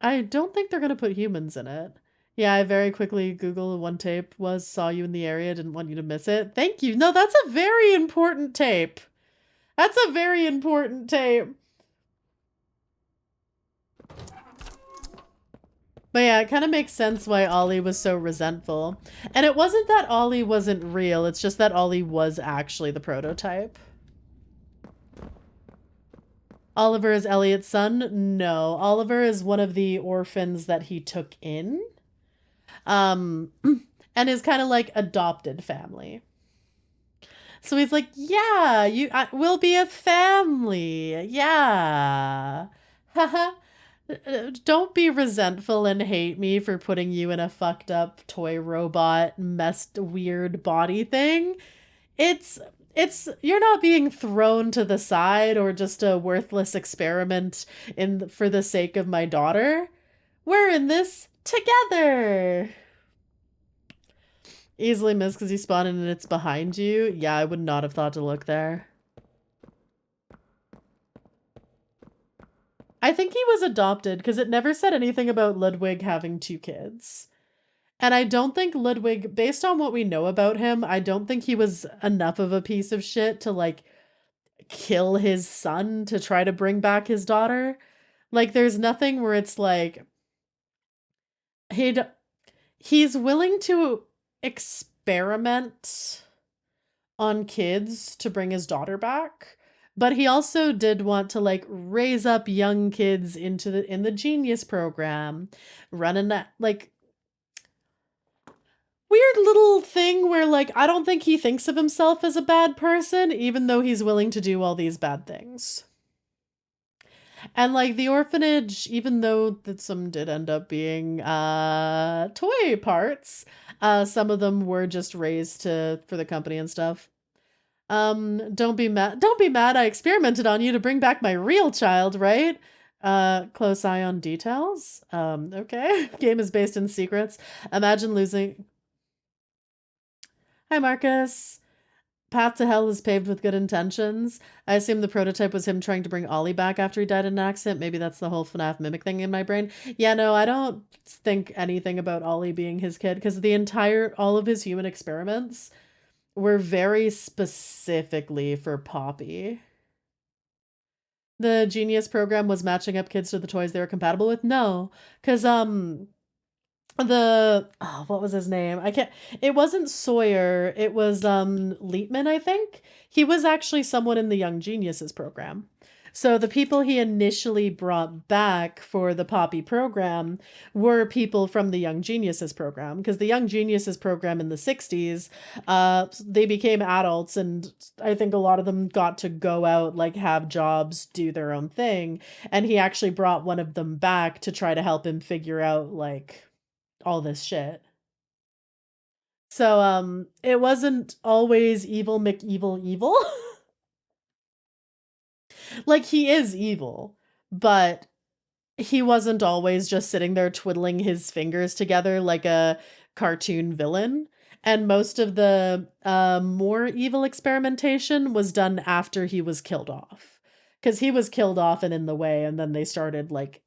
I don't think they're going to put humans in it. Yeah, I very quickly Googled one tape was, saw you in the area, didn't want you to miss it. Thank you. No, that's a very important tape. That's a very important tape. But yeah, it kind of makes sense why Ollie was so resentful. And it wasn't that Ollie wasn't real, it's just that Ollie was actually the prototype. Oliver is Elliot's son? No. Oliver is one of the orphans that he took in. And is kind of like adopted family. So he's like, yeah, we'll be a family. Yeah. Haha. Don't be resentful and hate me for putting you in a fucked up toy robot messed weird body thing. It's you're not being thrown to the side or just a worthless experiment for the sake of my daughter. We're in this together. Easily missed because you spawned in and it's behind you. Yeah, I would not have thought to look there. I think he was adopted because it never said anything about Ludwig having 2 kids. And I don't think Ludwig, based on what we know about him, I don't think he was enough of a piece of shit to, like, kill his son to try to bring back his daughter. Like, there's nothing where it's like, he's willing to experiment on kids to bring his daughter back, But he also did want to like raise up young kids in the genius program, running that like weird little thing where like I don't think he thinks of himself as a bad person, even though he's willing to do all these bad things. And like the orphanage, even though that some did end up being toy parts, some of them were just raised for the company and stuff. Don't be mad. Don't be mad. I experimented on you to bring back my real child, right? Close eye on details. Okay. Game is based in secrets. Imagine losing. Hi, Marcus. Path to Hell is paved with good intentions. I assume the prototype was him trying to bring Ollie back after he died in an accident. Maybe that's the whole FNAF mimic thing in my brain. Yeah, no, I don't think anything about Ollie being his kid because all of his human experiments were very specifically for Poppy. The Genius program was matching up kids to the toys they were compatible with? No, because what was his name? It wasn't Sawyer, it was Leitman, I think. He was actually someone in the Young Geniuses program. So the people he initially brought back for the Poppy program were people from the Young Geniuses program, because the Young Geniuses program in the 60s, they became adults, and I think a lot of them got to go out, like have jobs, do their own thing, and he actually brought one of them back to try to help him figure out like all this shit. So it wasn't always evil McEvil. Like he is evil, but he wasn't always just sitting there twiddling his fingers together like a cartoon villain. And most of the more evil experimentation was done after he was killed off. Because he was killed off and in the way, and then they started like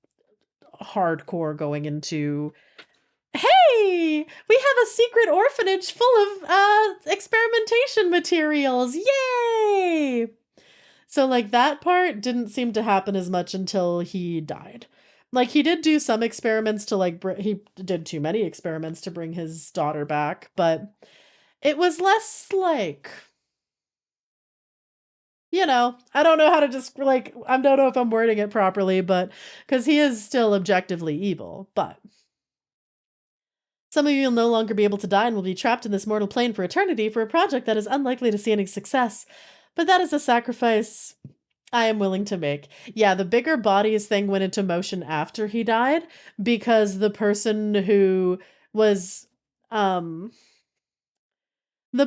hardcore going into, hey, we have a secret orphanage full of experimentation materials. Yay! So like that part didn't seem to happen as much until he died. Like he did do some experiments to like he did too many experiments to bring his daughter back, but it was less like, I don't know how to just like, I don't know if I'm wording it properly, but because he is still objectively evil, but some of you will no longer be able to die and will be trapped in this mortal plane for eternity for a project that is unlikely to see any success. But that is a sacrifice I am willing to make. Yeah, the bigger bodies thing went into motion after he died because the person who was, the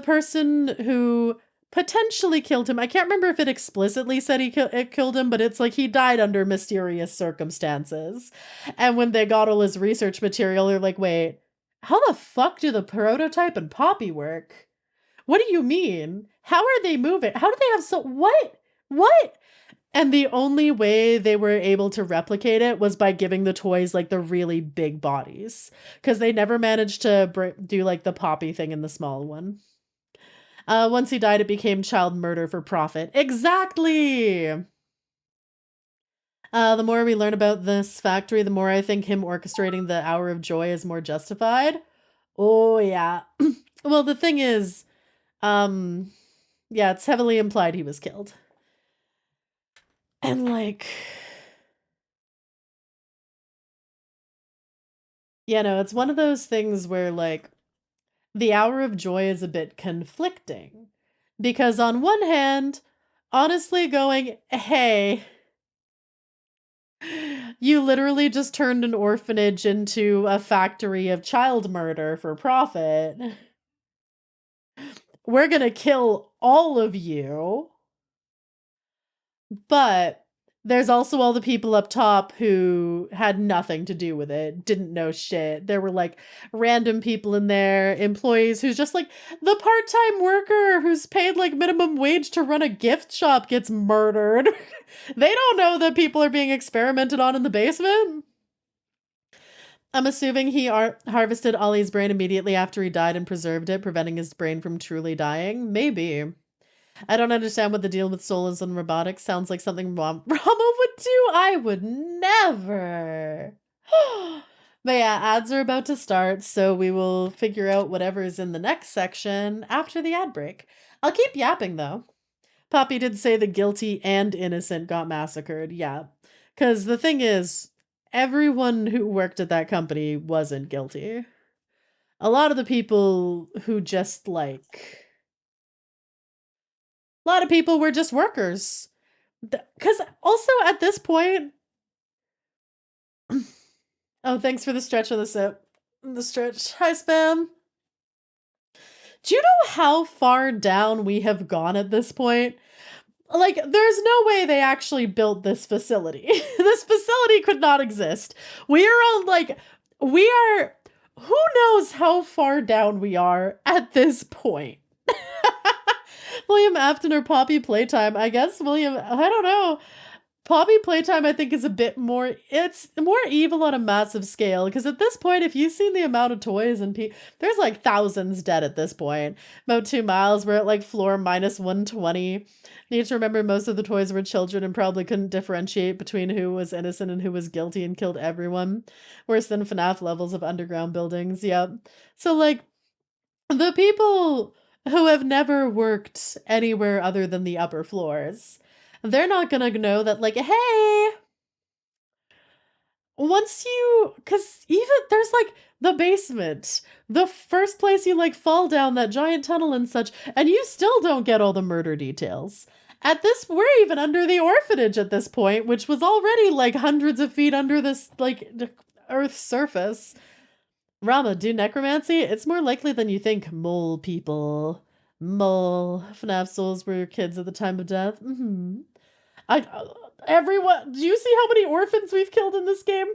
person who potentially killed him, I can't remember if it explicitly said it killed him, but it's like he died under mysterious circumstances. And when they got all his research material, they're like, wait, how the fuck do the prototype and Poppy work? What do you mean? How are they moving? How do they have what? And the only way they were able to replicate it was by giving the toys like the really big bodies, because they never managed to do like the Poppy thing in the small one. Once he died, it became child murder for profit. Exactly! The more we learn about this factory, the more I think him orchestrating the Hour of Joy is more justified. Oh, yeah. Well, the thing is, yeah, it's heavily implied he was killed. And like, it's one of those things where like the Hour of Joy is a bit conflicting, because on one hand, honestly going, hey, you literally just turned an orphanage into a factory of child murder for profit. We're gonna kill all of you. But there's also all the people up top who had nothing to do with it, didn't know shit. There were like random people in there, employees who's just like the part-time worker who's paid like minimum wage to run a gift shop gets murdered. They don't know that people are being experimented on in the basement. I'm assuming he harvested Ollie's brain immediately after he died and preserved it, preventing his brain from truly dying. Maybe. I don't understand what the deal with souls and robotics sounds like something Rama would do. I would never. But yeah, ads are about to start, so we will figure out whatever is in the next section after the ad break. I'll keep yapping though. Poppy did say the guilty and innocent got massacred. Yeah. Because the thing is, everyone who worked at that company wasn't guilty. A lot of the people who just like... A lot of people were just workers. Because also at this point... Oh, thanks for the stretch on the sip. The stretch. Hi, Spam. Do you know how far down we have gone at this point? Like, there's no way they actually built this facility. This facility could not exist. We are on, like, we are... Who knows how far down we are at this point? William Afton or Poppy Playtime? I guess William... I don't know. Poppy Playtime, I think, is a bit more... It's more evil on a massive scale. Because at this point, if you've seen the amount of toys and there's like thousands dead at this point. About 2 miles, we're at like floor minus 120. Need to remember most of the toys were children and probably couldn't differentiate between who was innocent and who was guilty and killed everyone. Worse than FNAF levels of underground buildings. Yep. So like, the people who have never worked anywhere other than the upper floors... They're not gonna know that, like, hey, once you, because even there's like the basement, the first place you like fall down that giant tunnel and such, and you still don't get all the murder details. At this, we're even under the orphanage at this point, which was already like hundreds of feet under this, like, Earth's surface. Rama, do necromancy? It's more likely than you think. Mole people. Mole. FNAF souls were kids at the time of death. Everyone, do you see how many orphans we've killed in this game?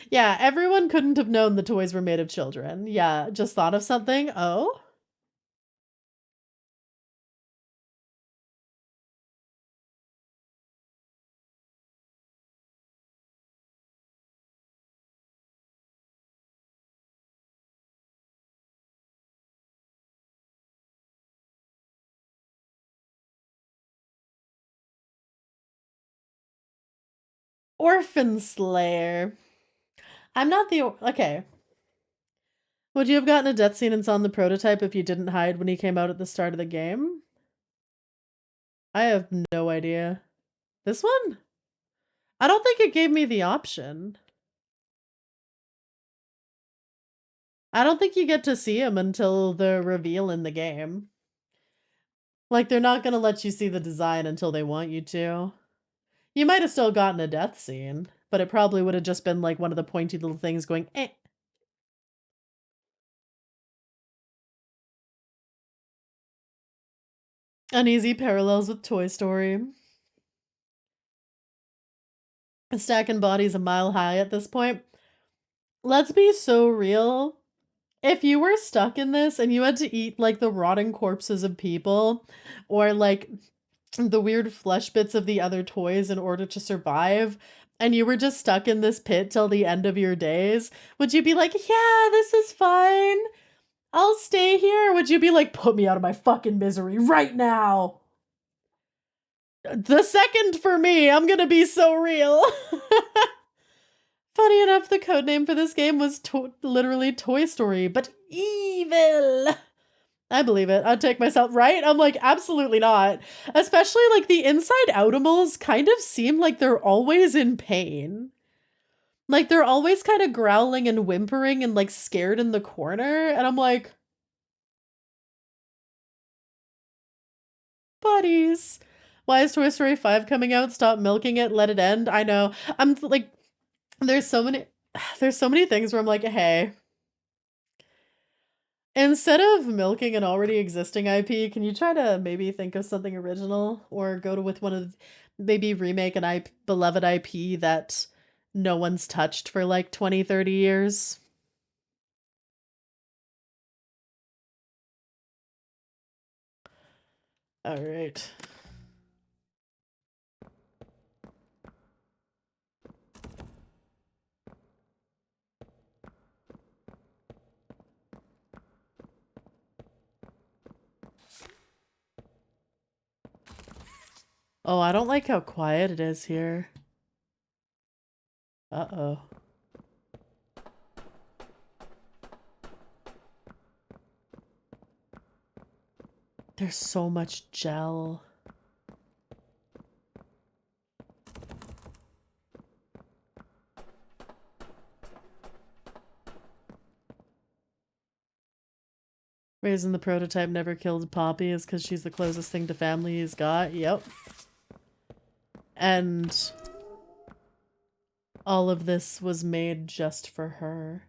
Yeah, everyone couldn't have known the toys were made of children. Yeah, just thought of something. Oh? Orphan Slayer. I'm not the... Okay. Would you have gotten a death scene and saw the prototype if you didn't hide when he came out at the start of the game? I have no idea. This one? I don't think it gave me the option. I don't think you get to see him until the reveal in the game. Like, they're not gonna let you see the design until they want you to. You might have still gotten a death scene, but it probably would have just been like one of the pointy little things going, eh. Uneasy parallels with Toy Story. Stacking bodies a mile high at this point. Let's be so real. If you were stuck in this and you had to eat like the rotting corpses of people or like the weird flesh bits of the other toys in order to survive, and you were just stuck in this pit till the end of your days, would you be like, yeah, this is fine, I'll stay here? Or would you be like, put me out of my fucking misery right now? The second for me, I'm gonna be so real. Funny enough, the codename for this game was literally Toy Story, but evil. I believe it. I'd take myself, right? I'm like, absolutely not. Especially like the inside outimals kind of seem like they're always in pain. Like they're always kind of growling and whimpering and like scared in the corner. And I'm like, buddies, why is Toy Story 5 coming out? Stop milking it. Let it end. I know. I'm like, there's so many things where I'm like, hey, instead of milking an already existing IP, can you try to maybe think of something original or go to with one of, maybe remake an beloved IP that no one's touched for like 20, 30 years? All right. Oh, I don't like how quiet it is here. Uh-oh. There's so much gel. Reason the prototype never killed Poppy is because she's the closest thing to family he's got. Yep. And all of this was made just for her.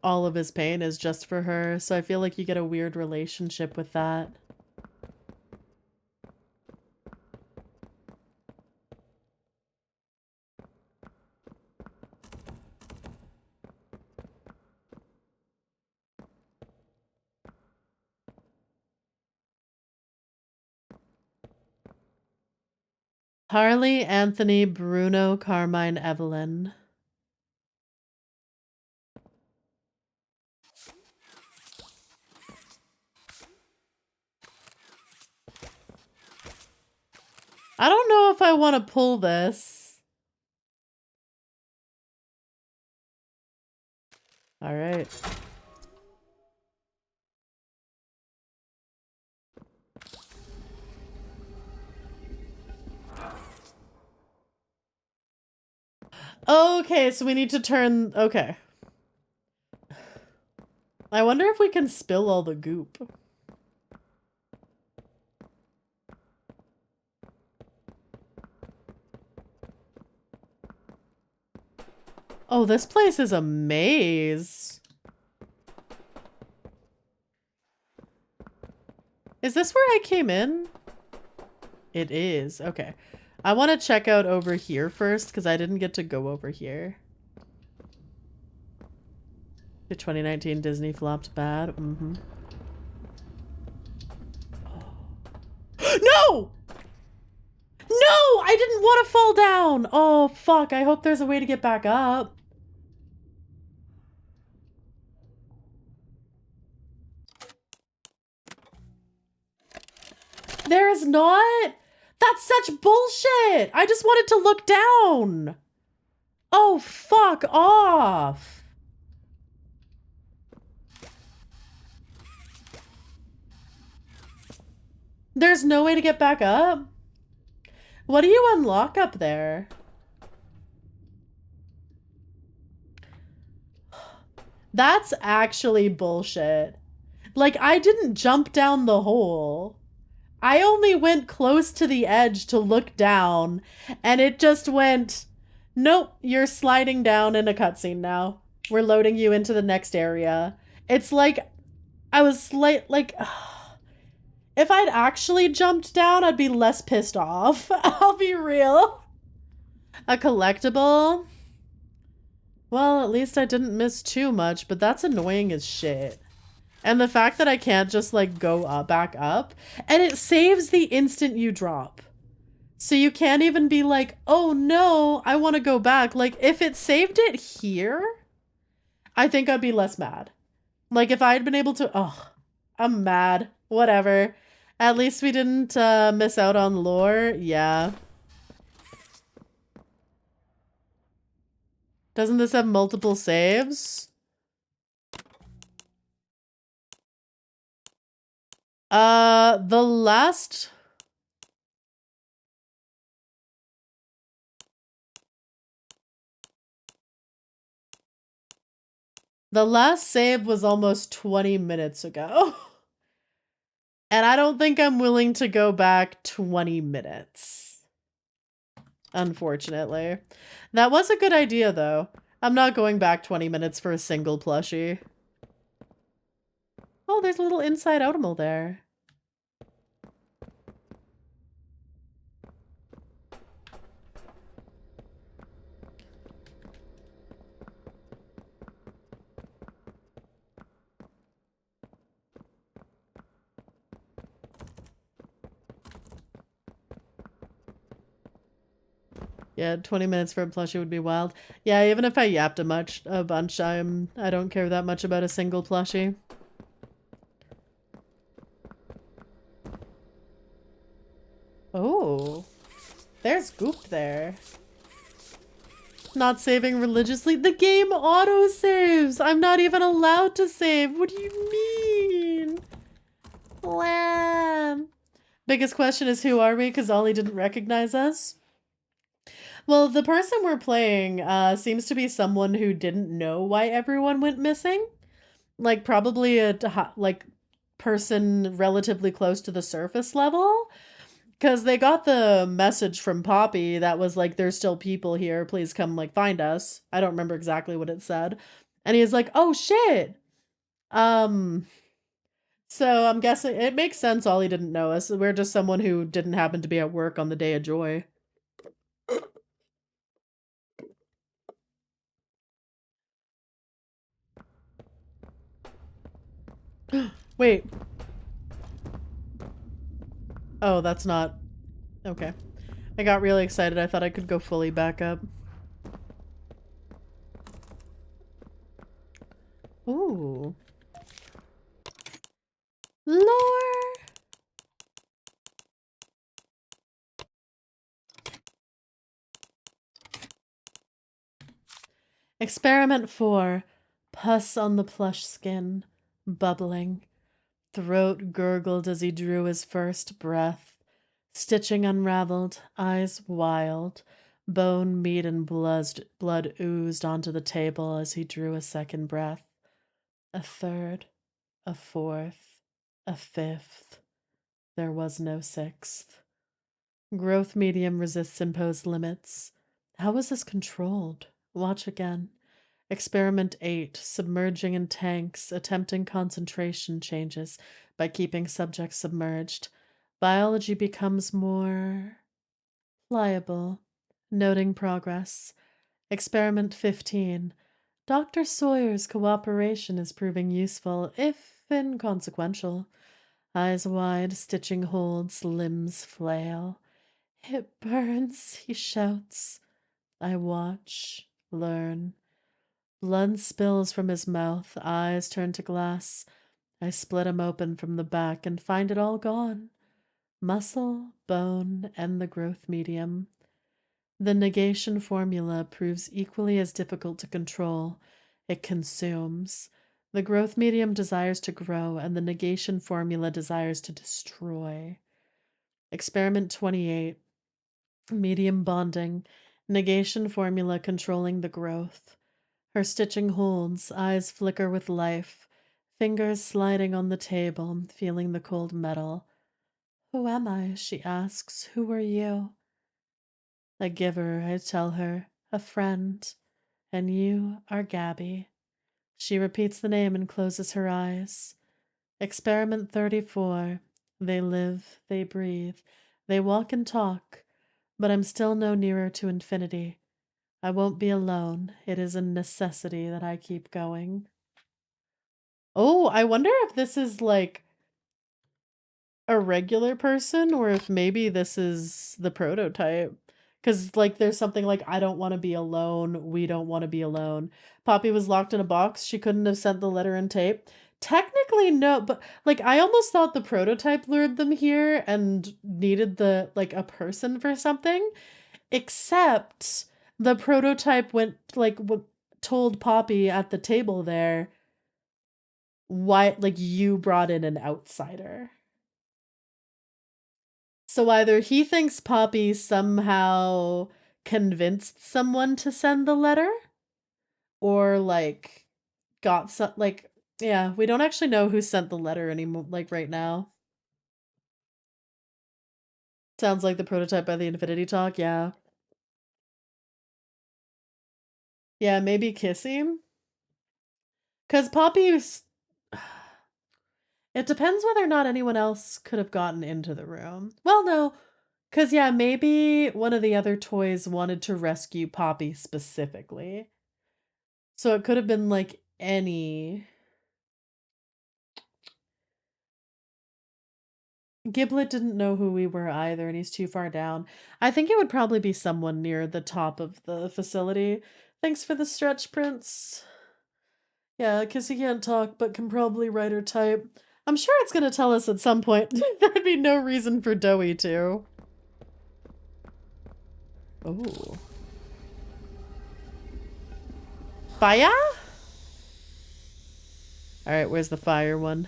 All of his pain is just for her, so I feel like you get a weird relationship with that. Harley, Anthony, Bruno, Carmine, Evelyn. I don't know if I want to pull this. All right. Okay, so we need to turn... Okay. I wonder if we can spill all the goop. Oh, this place is a maze. Is this where I came in? It is. Okay. I want to check out over here first because I didn't get to go over here. The 2019 Disney flopped bad. Mm-hmm. No! No! I didn't want to fall down! Oh, fuck. I hope there's a way to get back up. There's not? That's such bullshit! I just wanted to look down! Oh, fuck off! There's no way to get back up? What do you unlock up there? That's actually bullshit. Like, I didn't jump down the hole. I only went close to the edge to look down, and it just went, nope, you're sliding down in a cutscene now. We're loading you into the next area. It's like, I was like, if I'd actually jumped down, I'd be less pissed off. I'll be real. A collectible? Well, at least I didn't miss too much, but that's annoying as shit. And the fact that I can't just, like, go up, back up. And it saves the instant you drop. So you can't even be like, oh no, I want to go back. Like, if it saved it here, I think I'd be less mad. Like, if I had been able to... Oh, I'm mad. Whatever. At least we didn't miss out on lore. Yeah. Doesn't this have multiple saves? The last... The last save was almost 20 minutes ago. And I don't think I'm willing to go back 20 minutes. Unfortunately. That was a good idea, though. I'm not going back 20 minutes for a single plushie. Oh, there's a little inside Outimel there. Yeah, 20 minutes for a plushie would be wild. Yeah, even if I yapped a bunch, I don't care that much about a single plushie. Oh, there's goop there. Not saving religiously. The game auto saves. I'm not even allowed to save. What do you mean? Lamb. Biggest question is, who are we? Because Ollie didn't recognize us. Well, the person we're playing seems to be someone who didn't know why everyone went missing. like probably a like person relatively close to the surface level, because they got the message from Poppy that was like, there's still people here, please come like find us. I don't remember exactly what it said. And he's like, oh shit. So I'm guessing it makes sense Ollie didn't know us. We're just someone who didn't happen to be at work on the day of joy. Wait. Oh, that's not... Okay. I got really excited. I thought I could go fully back up. Ooh. Lore! Experiment 4. Pus on the plush skin. Bubbling. Throat gurgled as he drew his first breath. Stitching unraveled, eyes wild. Bone, meat, and blood oozed onto the table as he drew a second breath. A third, a fourth, a fifth. There was no sixth. Growth medium resists imposed limits. How was this controlled? Watch again. Experiment 8. Submerging in tanks, attempting concentration changes by keeping subjects submerged. Biology becomes more pliable. Noting progress. Experiment 15. Dr. Sawyer's cooperation is proving useful, if inconsequential. Eyes wide, stitching holds, limbs flail. It burns, he shouts. I watch, learn. Blood spills from his mouth, eyes turn to glass. I split him open from the back and find it all gone. Muscle, bone, and the growth medium. The negation formula proves equally as difficult to control. It consumes. The growth medium desires to grow, and the negation formula desires to destroy. Experiment 28. Medium bonding. Negation formula controlling the growth. Her stitching holds, eyes flicker with life, fingers sliding on the table, feeling the cold metal. Who am I? She asks. Who are you? A giver, I tell her, a friend. And you are Gabby. She repeats the name and closes her eyes. Experiment 34. They live, they breathe, they walk and talk, but I'm still no nearer to infinity. I won't be alone. It is a necessity that I keep going. Oh, I wonder if this is like a regular person or if maybe this is the prototype. Because, like, there's something like, I don't want to be alone. We don't want to be alone. Poppy was locked in a box. She couldn't have sent the letter and tape. Technically, no, but, like, I almost thought the prototype lured them here and needed the, like, a person for something. Except the prototype went, like, told Poppy at the table there, why, like, you brought in an outsider. So either he thinks Poppy somehow convinced someone to send the letter, or like got some, like, yeah, we don't actually know who sent the letter anymore, like right now. Sounds like the prototype by the Infinity Talk, yeah. Yeah, maybe kissing? Because Poppy's... It depends whether or not anyone else could have gotten into the room. Well, no. Because, yeah, maybe one of the other toys wanted to rescue Poppy specifically. So it could have been, like, any... Giblet didn't know who we were either, and he's too far down. I think it would probably be someone near the top of the facility. Thanks for the stretch, Prince. Yeah, because he can't talk, but can probably write or type. I'm sure it's going to tell us at some point. There'd be no reason for Doey to. Oh. Fire? Alright, where's the fire one?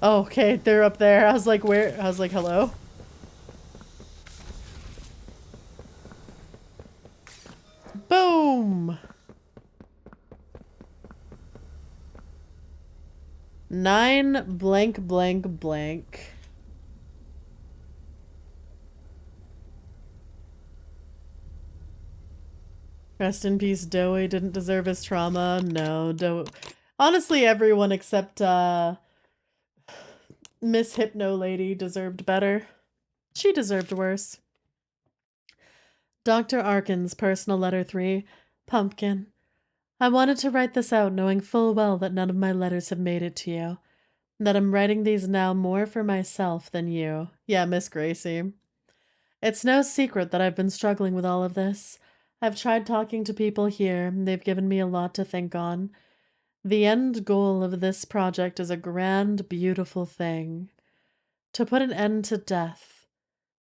Oh, okay, they're up there. I was like, where? I was like, hello? Boom! 9 blank blank blank. Rest in peace, Doe. Didn't deserve his trauma. No, Doe. Honestly, everyone except Miss Hypno Lady deserved better. She deserved worse. Dr. Arkin's personal letter 3. Pumpkin. I wanted to write this out knowing full well that none of my letters have made it to you. That I'm writing these now more for myself than you. Yeah, Miss Gracie. It's no secret that I've been struggling with all of this. I've tried talking to people here, and they've given me a lot to think on. The end goal of this project is a grand, beautiful thing. To put an end to death.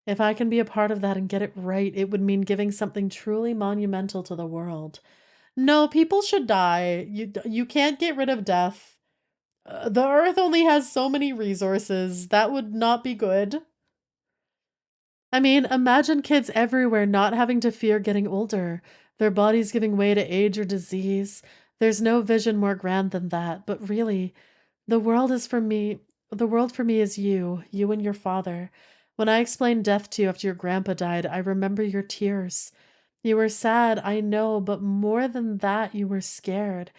If I can be a part of that and get it right, it would mean giving something truly monumental to the world. No, people should die. You can't get rid of death. The Earth only has so many resources. That would not be good. I mean, imagine kids everywhere not having to fear getting older, their bodies giving way to age or disease. There's no vision more grand than that, but really, the world for me is you and your father. When I explained death to you after your grandpa died, I remember your tears. You were sad, I know, but more than that, you were scared.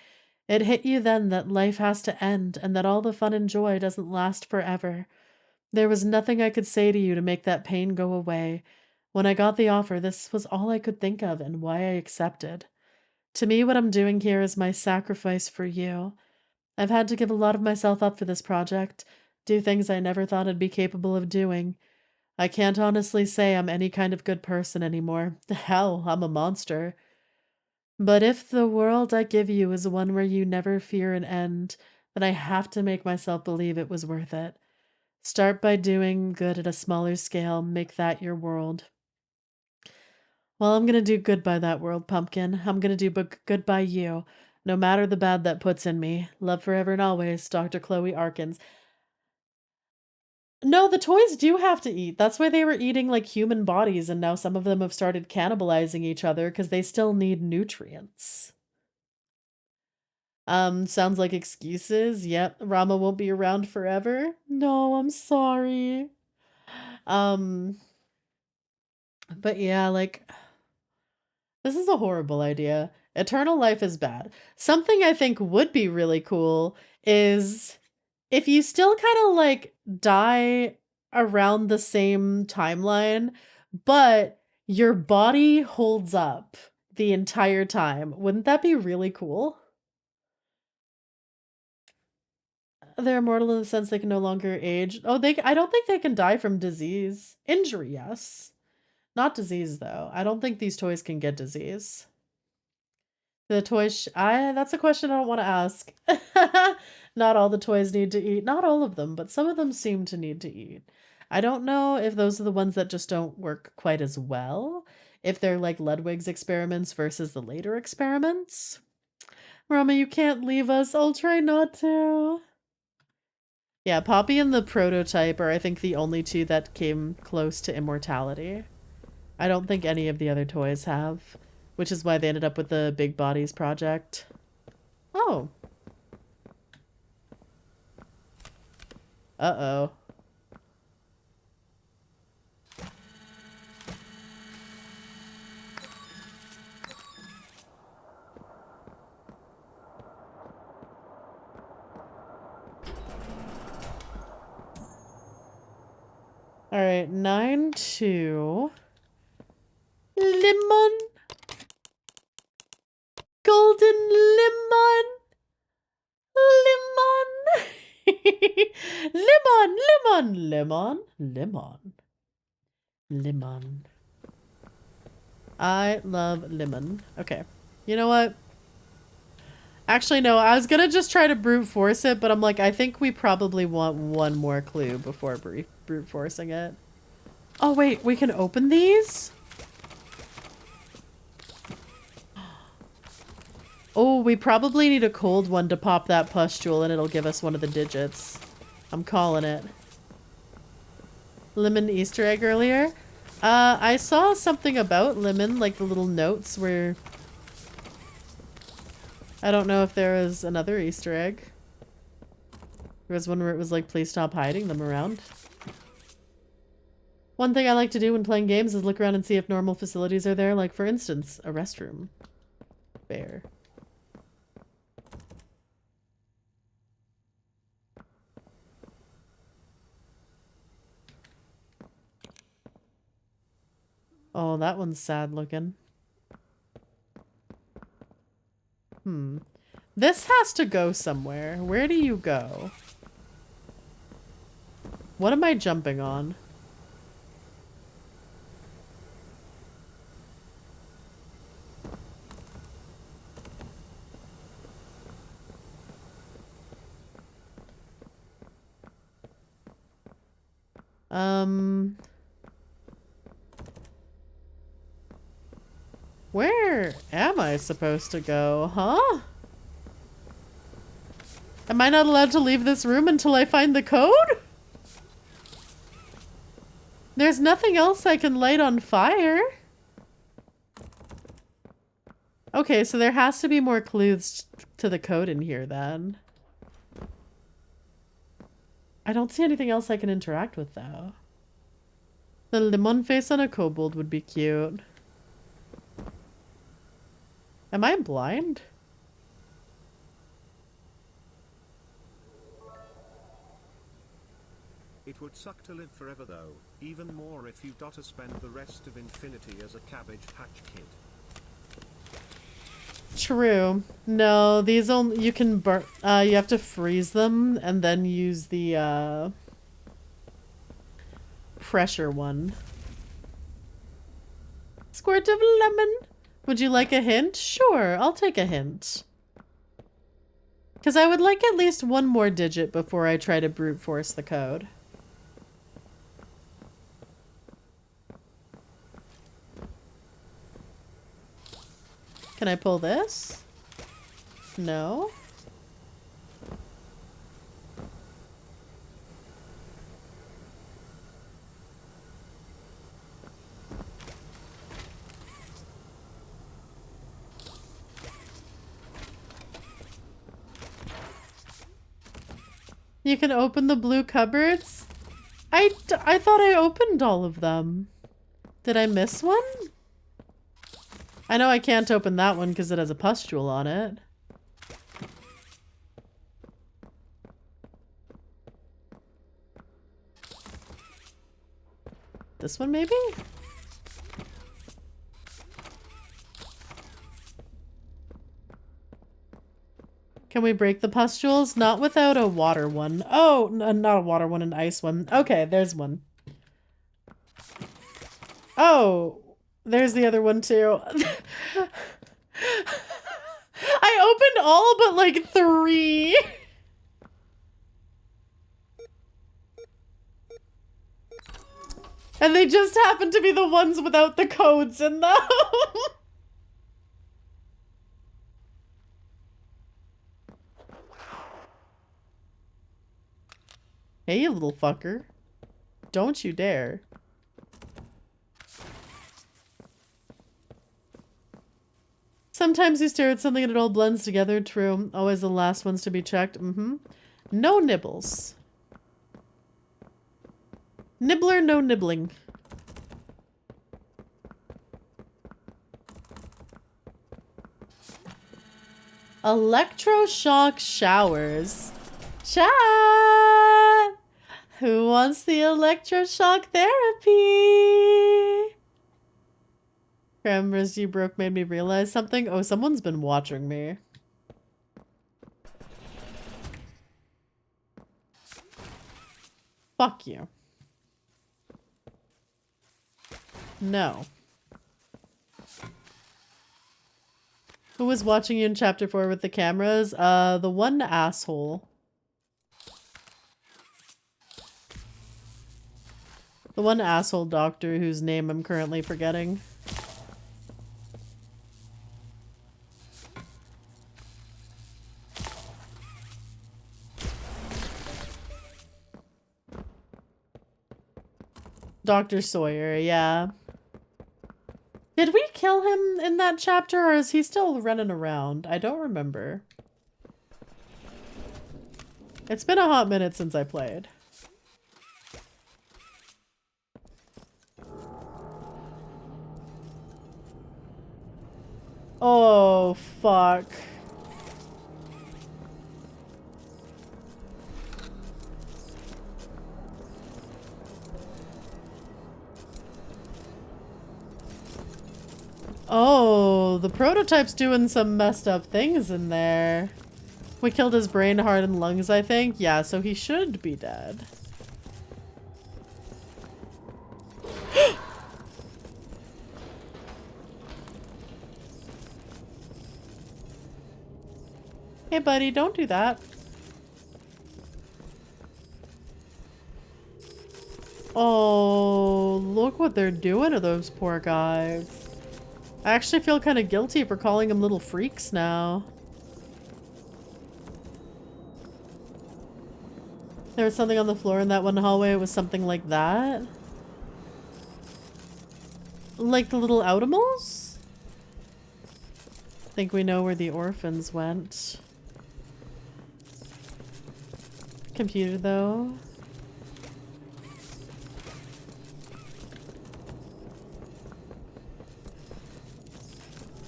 It hit you then that life has to end and that all the fun and joy doesn't last forever. There was nothing I could say to you to make that pain go away. When I got the offer, this was all I could think of and why I accepted. To me, what I'm doing here is my sacrifice for you. I've had to give a lot of myself up for this project, do things I never thought I'd be capable of doing. I can't honestly say I'm any kind of good person anymore. Hell, I'm a monster. But if the world I give you is one where you never fear an end, then I have to make myself believe it was worth it. Start by doing good at a smaller scale. Make that your world. Well, I'm going to do good by that world, Pumpkin. I'm going to do good by you, no matter the bad that puts in me. Love forever and always, Dr. Chloe Arkins. No, the toys do have to eat. That's why they were eating like human bodies, and now some of them have started cannibalizing each other because they still need nutrients. Sounds like excuses. Yep, Rama won't be around forever. No, I'm sorry. But yeah, like, this is a horrible idea. Eternal life is bad. Something I think would be really cool is if you still kind of like die around the same timeline, but your body holds up the entire time. Wouldn't that be really cool? They're immortal in the sense they can no longer age. Oh, I don't think they can die from disease. Injury, yes. Not disease, though. I don't think these toys can get disease. The toys... that's a question I don't want to ask. Not all the toys need to eat. Not all of them, but some of them seem to need to eat. I don't know if those are the ones that just don't work quite as well. If they're like Ludwig's experiments versus the later experiments. Rama, you can't leave us. I'll try not to. Yeah, Poppy and the prototype are, I think, the only two that came close to immortality. I don't think any of the other toys have, which is why they ended up with the Big Bodies project. Oh. Uh-oh. All right, 9-2. Lemon. Golden lemon. Lemon. Lemon. I love lemon. Okay. You know what? Actually, no, I was gonna just try to brute force it, but I'm like, I think we probably want one more clue before brute forcing it. Oh, wait, we can open these? Oh, we probably need a cold one to pop that pustule and it'll give us one of the digits. I'm calling it. Lemon Easter egg earlier. I saw something about lemon, like the little notes where... I don't know if there was another Easter egg. There was one where it was like, please stop hiding them around. One thing I like to do when playing games is look around and see if normal facilities are there, like for instance, a restroom. Bear. Oh, that one's sad looking. This has to go somewhere. Where do you go? What am I jumping on? Where am I supposed to go, huh? Am I not allowed to leave this room until I find the code? There's nothing else I can light on fire. Okay, so there has to be more clues to the code in here then. I don't see anything else I can interact with though. The lemon face on a kobold would be cute. Am I blind? It would suck to live forever though, even more if you got to spend the rest of infinity as a Cabbage Patch Kid. True. No, these only you can burn. You have to freeze them and then use the pressure one. Squirt of lemon. Would you like a hint? Sure, I'll take a hint. Because I would like at least one more digit before I try to brute force the code. Can I pull this? No. You can open the blue cupboards? I thought I opened all of them. Did I miss one? I know I can't open that one because it has a pustule on it. This one maybe? Can we break the pustules? Not without a water one. Oh, not a water one, an ice one. Okay, there's one. Oh, there's the other one too. I opened all but like 3. And they just happen to be the ones without the codes in them. Hey, you little fucker. Don't you dare. Sometimes you stare at something and it all blends together. True. Always the last ones to be checked. No nibbles. Nibbler, no nibbling. Electroshock showers. Chat! Who wants the electroshock therapy? Cameras you broke made me realize something. Oh, someone's been watching me. Fuck you. No. Who was watching you in chapter 4 with the cameras? The one asshole. The one asshole doctor whose name I'm currently forgetting. Dr. Sawyer, yeah. Did we kill him in that chapter, or is he still running around? I don't remember. It's been a hot minute since I played. Oh, fuck. Oh, the prototype's doing some messed up things in there. We killed his brain, heart, and lungs, I think. Yeah, so he should be dead. Hey, buddy, don't do that. Oh, look what they're doing to those poor guys. I actually feel kind of guilty for calling them little freaks now. There was something on the floor in that one hallway. It was something like that. Like the little Outimals? Think we know where the orphans went. Computer, though.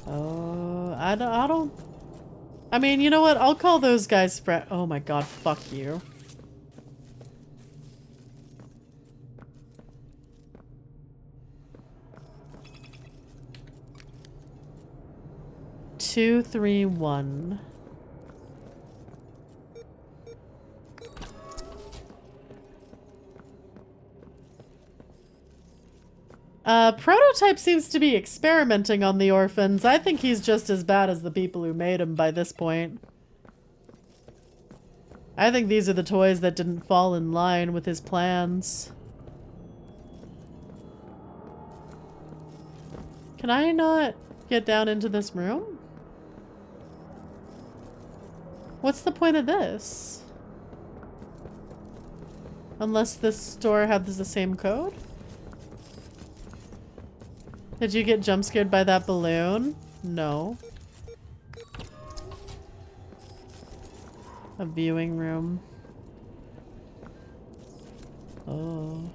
Oh, I don't... I mean, you know what? I'll call those guys oh my god, fuck you. Two, 3, 1. Prototype seems to be experimenting on the orphans. I think he's just as bad as the people who made him by this point. I think these are the toys that didn't fall in line with his plans. Can I not get down into this room? What's the point of this? Unless this store has the same code? Did you get jump scared by that balloon? No. A viewing room. Oh.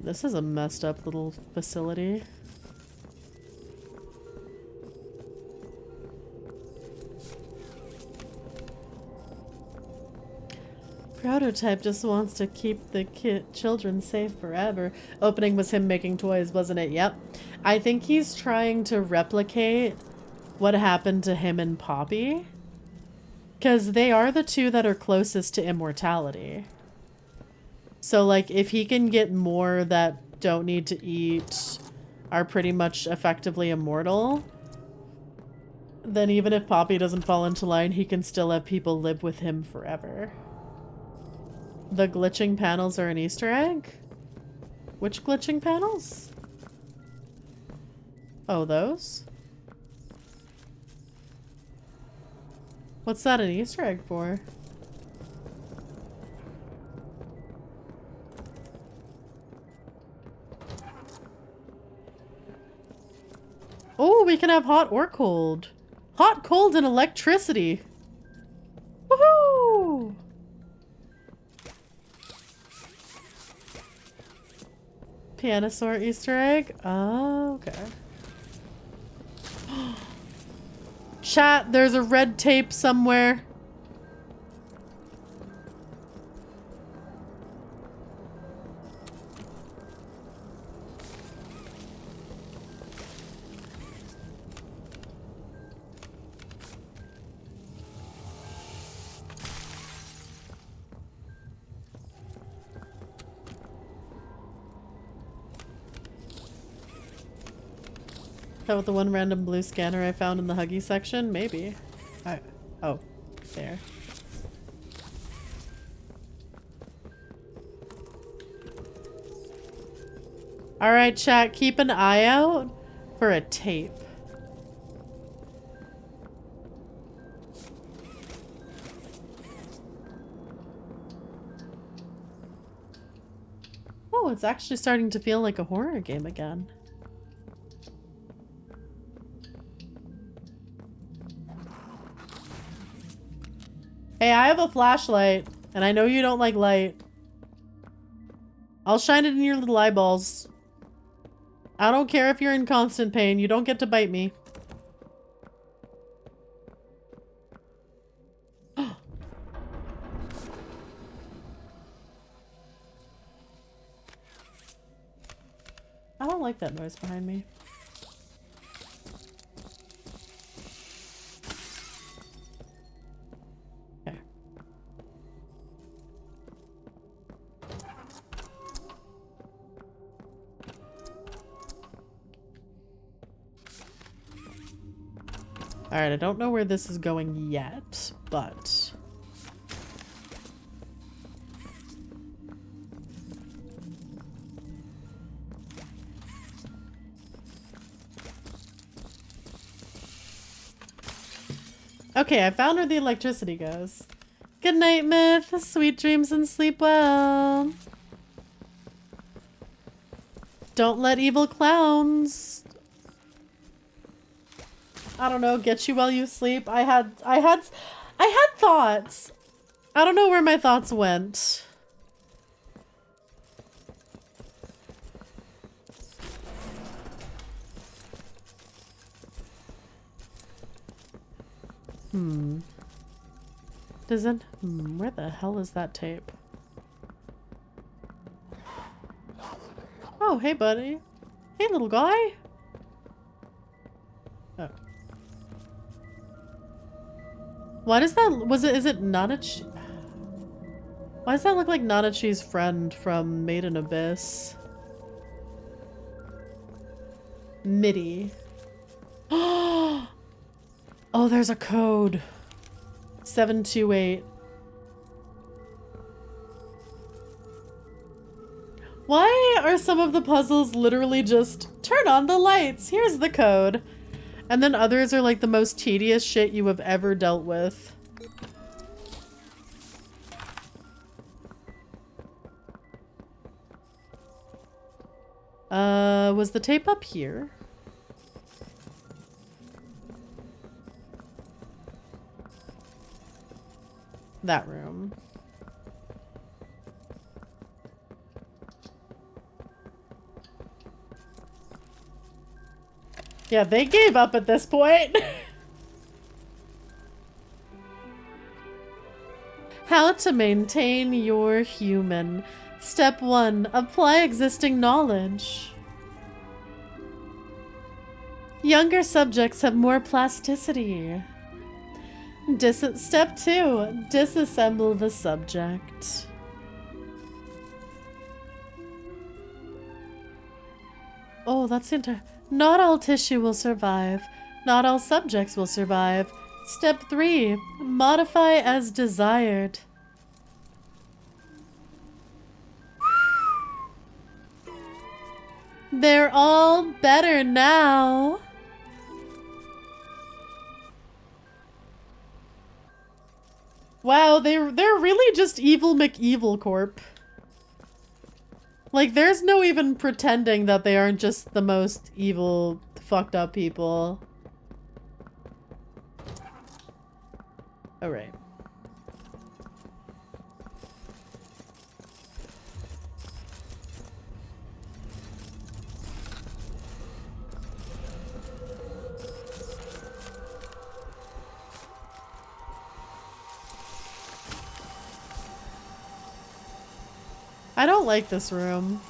This is a messed up little facility. Prototype just wants to keep the children safe forever. Opening was him making toys, wasn't it? Yep. I think he's trying to replicate what happened to him and Poppy. Because they are the two that are closest to immortality. So, like, if he can get more that don't need to eat, are pretty much effectively immortal, then even if Poppy doesn't fall into line, he can still have people live with him forever. The glitching panels are an Easter egg? Which glitching panels? Oh, those? What's that an Easter egg for? Oh, we can have hot or cold. Hot, cold, and electricity. Woohoo! Pianosaur Easter egg? Oh, okay. Chat, there's a red tape somewhere. That with the one random blue scanner I found in the Huggy section? Maybe. Oh, there. Alright, chat, keep an eye out for a tape. Oh, it's actually starting to feel like a horror game again. Hey, I have a flashlight, and I know you don't like light. I'll shine it in your little eyeballs. I don't care if you're in constant pain. You don't get to bite me. I don't like that noise behind me. Okay. Alright, I don't know where this is going yet, but... Okay, I found where the electricity goes. Good night, Myth. Sweet dreams and sleep well. Don't let evil clowns, I don't know, get you while you sleep. I had thoughts. I don't know where my thoughts went. Doesn't... where the hell is that tape? Oh, hey, buddy. Hey, little guy. Oh. Why does that... is it Nanachi? Why does that look like Nanachi's friend from Made in Abyss? MIDI. Oh, there's a code. 728. Why are some of the puzzles literally just turn on the lights? Here's the code. And then others are like the most tedious shit you have ever dealt with. Was the tape up here? That room. Yeah, they gave up at this point. How to maintain your human. Step 1. Apply existing knowledge. Younger subjects have more plasticity. Step 2. Disassemble the subject. Oh, that's not all tissue will survive. Not all subjects will survive. Step 3. Modify as desired. They're all better now. Wow, they're really just evil McEvil Corp. Like, there's no even pretending that they aren't just the most evil, fucked up people. Alright. I don't like this room.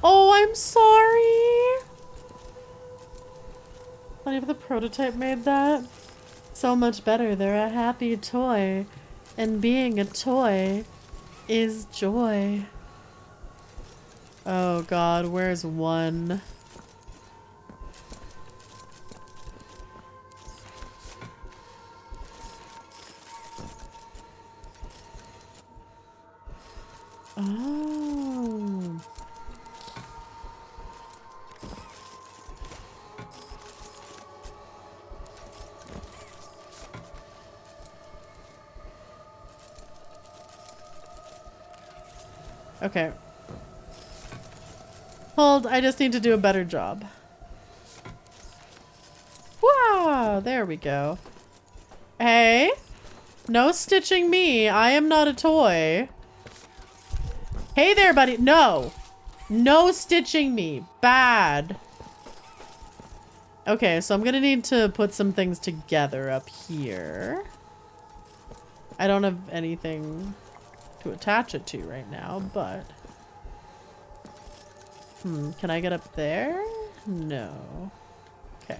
Oh, I'm sorry. Funny if the prototype made that. So much better. They're a happy toy. And being a toy is joy. Oh god, where's one? Oh. Okay. Hold, I just need to do a better job. Wow, there we go. Hey, no stitching me. I am not a toy. Hey there, buddy. No. No stitching me. Bad. Okay, so I'm gonna need to put some things together up here. I don't have anything to attach it to right now, but... can I get up there? No. Okay.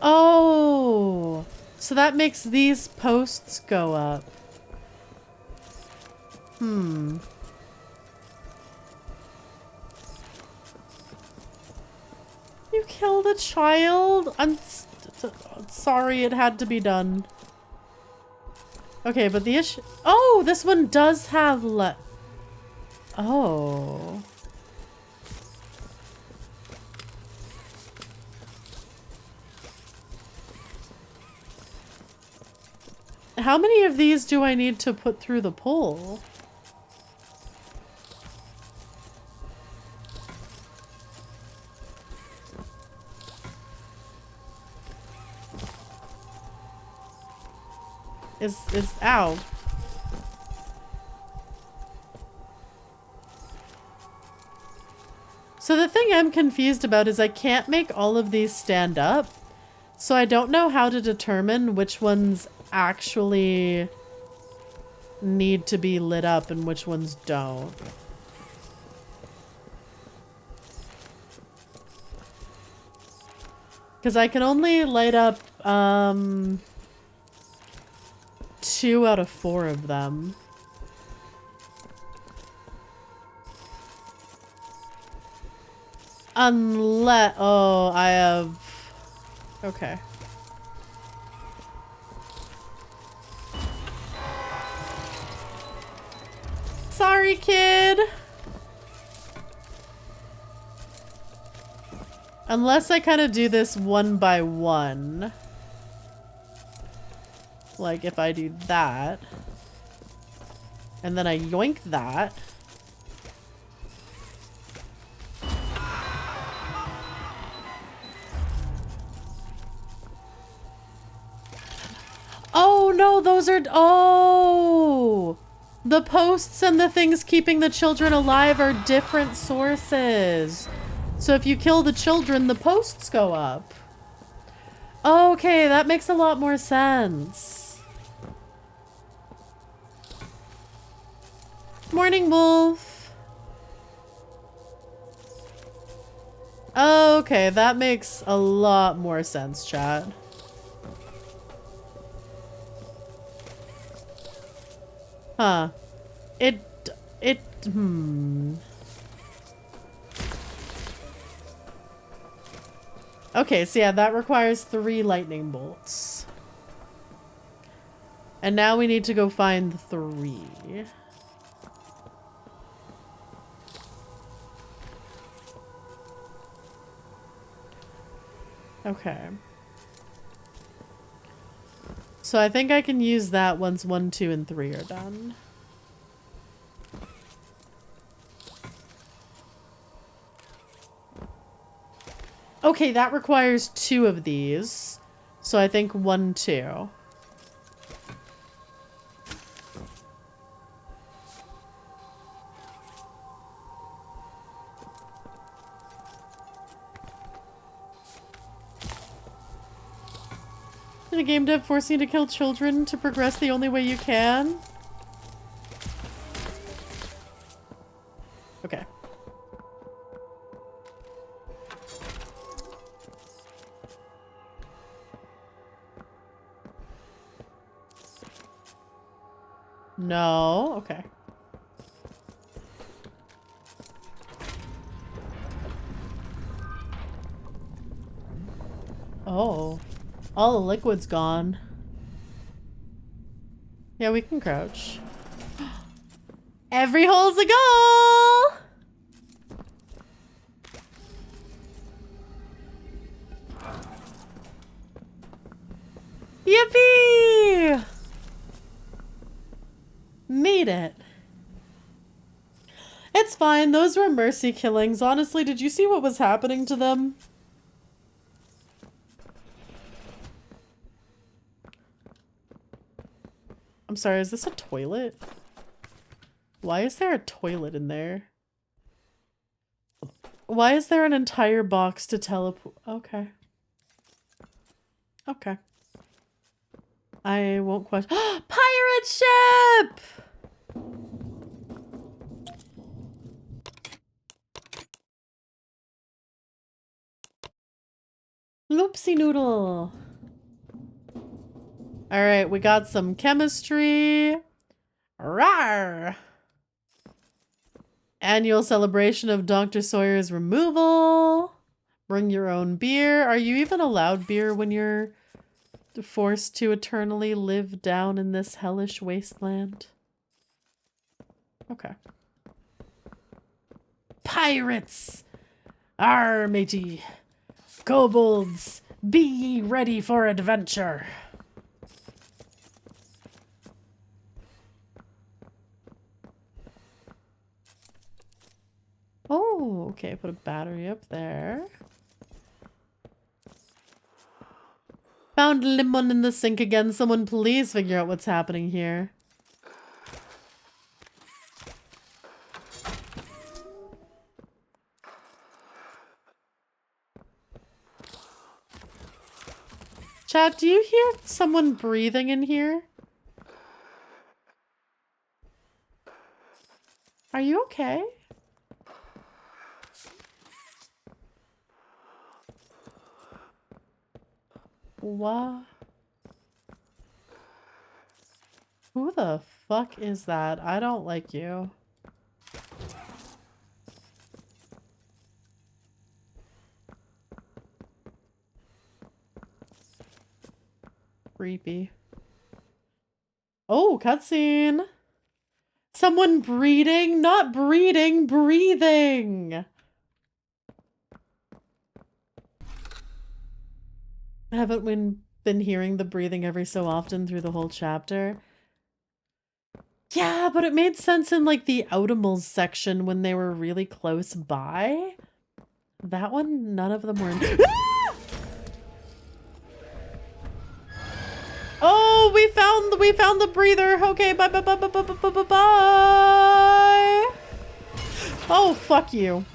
Oh, so that makes these posts go up. You killed a child? I'm sorry it had to be done. Okay, but the issue... Oh, this one does have Oh. How many of these do I need to put through the pole? Ow. So the thing I'm confused about is I can't make all of these stand up. So I don't know how to determine which ones actually need to be lit up and which ones don't. Because I can only light up 2 out of 4 of them. Unless... Oh, I have... Okay. Sorry, kid! Unless I kind of do this one by one. Like if I do that. And then I yoink that. Oh no, those are... Oh! The posts and the things keeping the children alive are different sources. So if you kill the children, the posts go up. Okay, that makes a lot more sense. Morning, Wolf. Okay, that makes a lot more sense, chat. Huh. Okay, so yeah, that requires 3 lightning bolts. And now we need to go find 3. Okay. So I think I can use that once 1, 2, and 3 are done. Okay, that requires 2 of these. So I think 1, 2. In a game dev forcing you to kill children to progress the only way you can? Okay. No, okay. Oh. All the liquid's gone. Yeah, we can crouch. Every hole's a goal! Yippee! Made it. It's fine, those were mercy killings. Honestly, did you see what was happening to them? I'm sorry, is this a toilet? Why is there a toilet in there? Why is there an entire box to teleport? Okay. Okay. I won't question. Pirate ship! Loopsie noodle. Alright, we got some chemistry. Rawr! Annual celebration of Dr. Sawyer's removal. Bring your own beer. Are you even allowed beer when you're forced to eternally live down in this hellish wasteland? Okay. Pirates! Arr, matey. Kobolds, be ye ready for adventure. Oh, okay, put a battery up there. Found lemon in the sink again. Someone please figure out what's happening here. Chat, do you hear someone breathing in here? Are you okay? What? Who the fuck is that? I don't like you. Creepy. Oh, cutscene. Someone breeding? Not breeding, breathing. Haven't we been hearing the breathing every so often through the whole chapter? Yeah, but it made sense in like the Automals section when they were really close by. That one, none of them were in. Oh, we found the breather. Okay, bye bye bye bye bye bye bye bye. Oh, fuck you.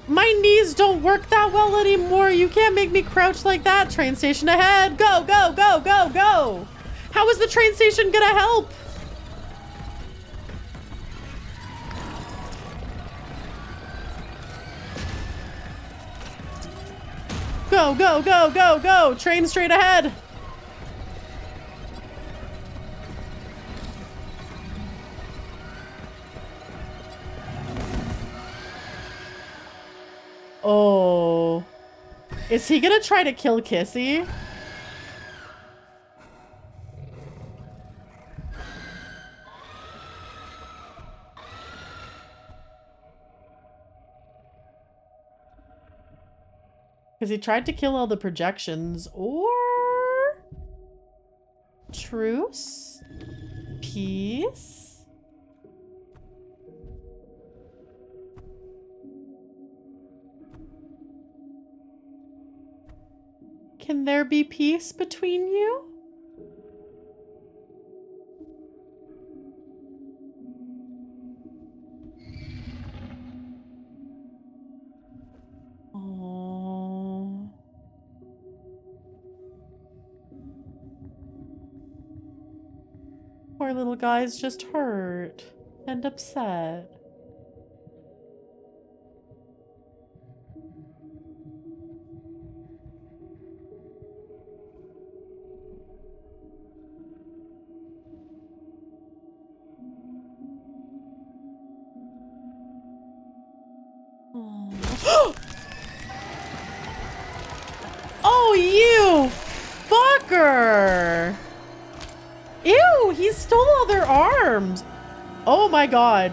My knees don't work that well anymore. You can't make me crouch like that. Train station ahead. Go, go, go, go, go. How is the train station gonna help? Go, go, go, go, go. Train straight ahead. Oh. Is he gonna try to kill Kissy? Because he tried to kill all the projections. Or... truce? Peace? Can there be peace between you? Oh. Poor little guy's just hurt and upset. Oh. Oh, you fucker! stole all their arms. Oh my god.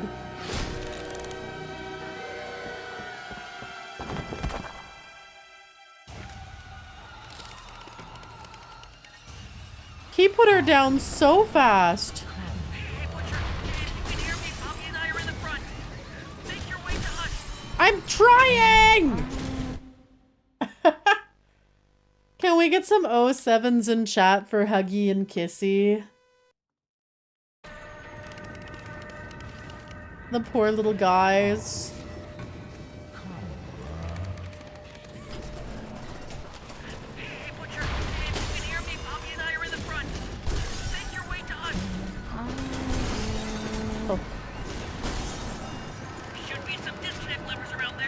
He put her down so fast. I'm trying! Can we get some 07s in chat for Huggy and Kissy? The poor little guys. Oh.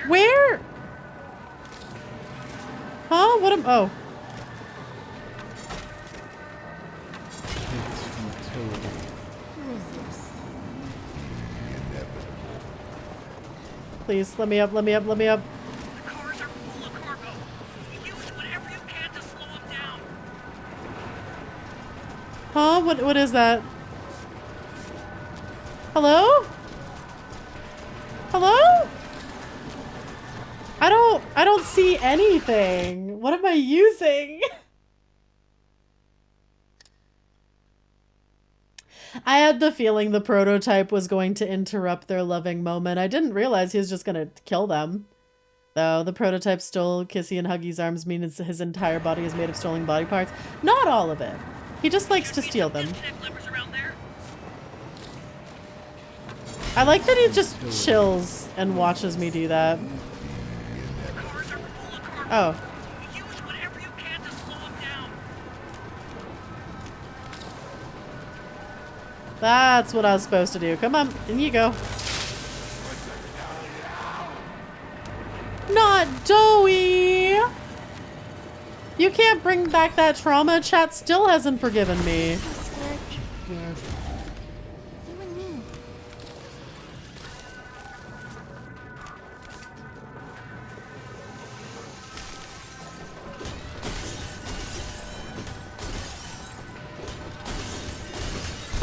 Where? Huh? What am— oh. Please, let me up, let me up, let me up. The cars are full of cargo. Use whatever you can to slow them down. Huh? What is that? Hello? Hello? I don't see anything. What am I using? I had the feeling the prototype was going to interrupt their loving moment. I didn't realize he was just gonna kill them. Though the prototype stole Kissy and Huggy's arms, means his entire body is made of stolen body parts. Not all of it. He just likes to steal them. I like that he just chills and watches me do that. Oh. That's what I was supposed to do. Come on, in you go. Not Joey! You can't bring back that trauma. Chat still hasn't forgiven me.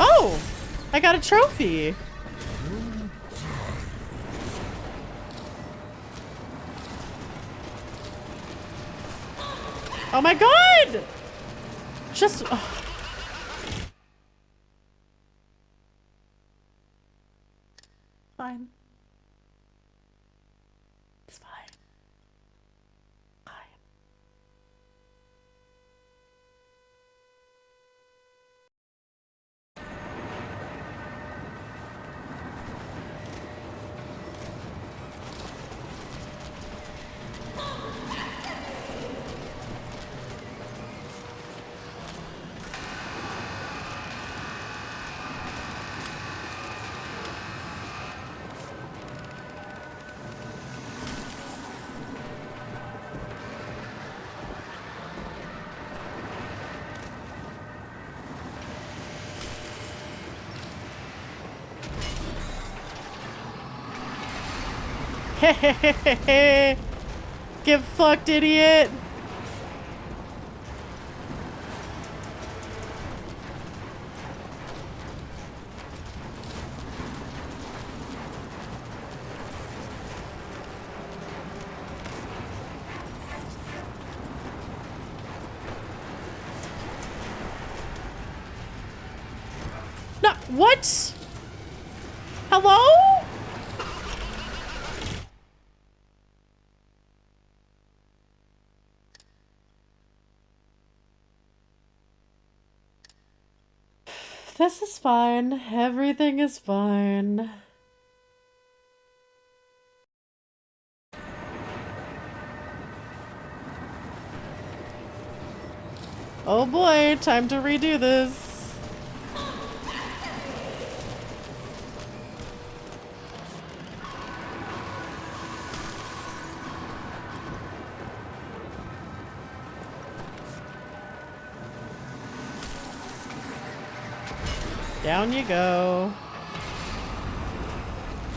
Oh! I got a trophy! Oh my god! Just... oh. Fine. It's fine. Fine. Get fucked, idiot! No, what? Hello? This is fine. Everything is fine. Oh boy, time to redo this. Down you go.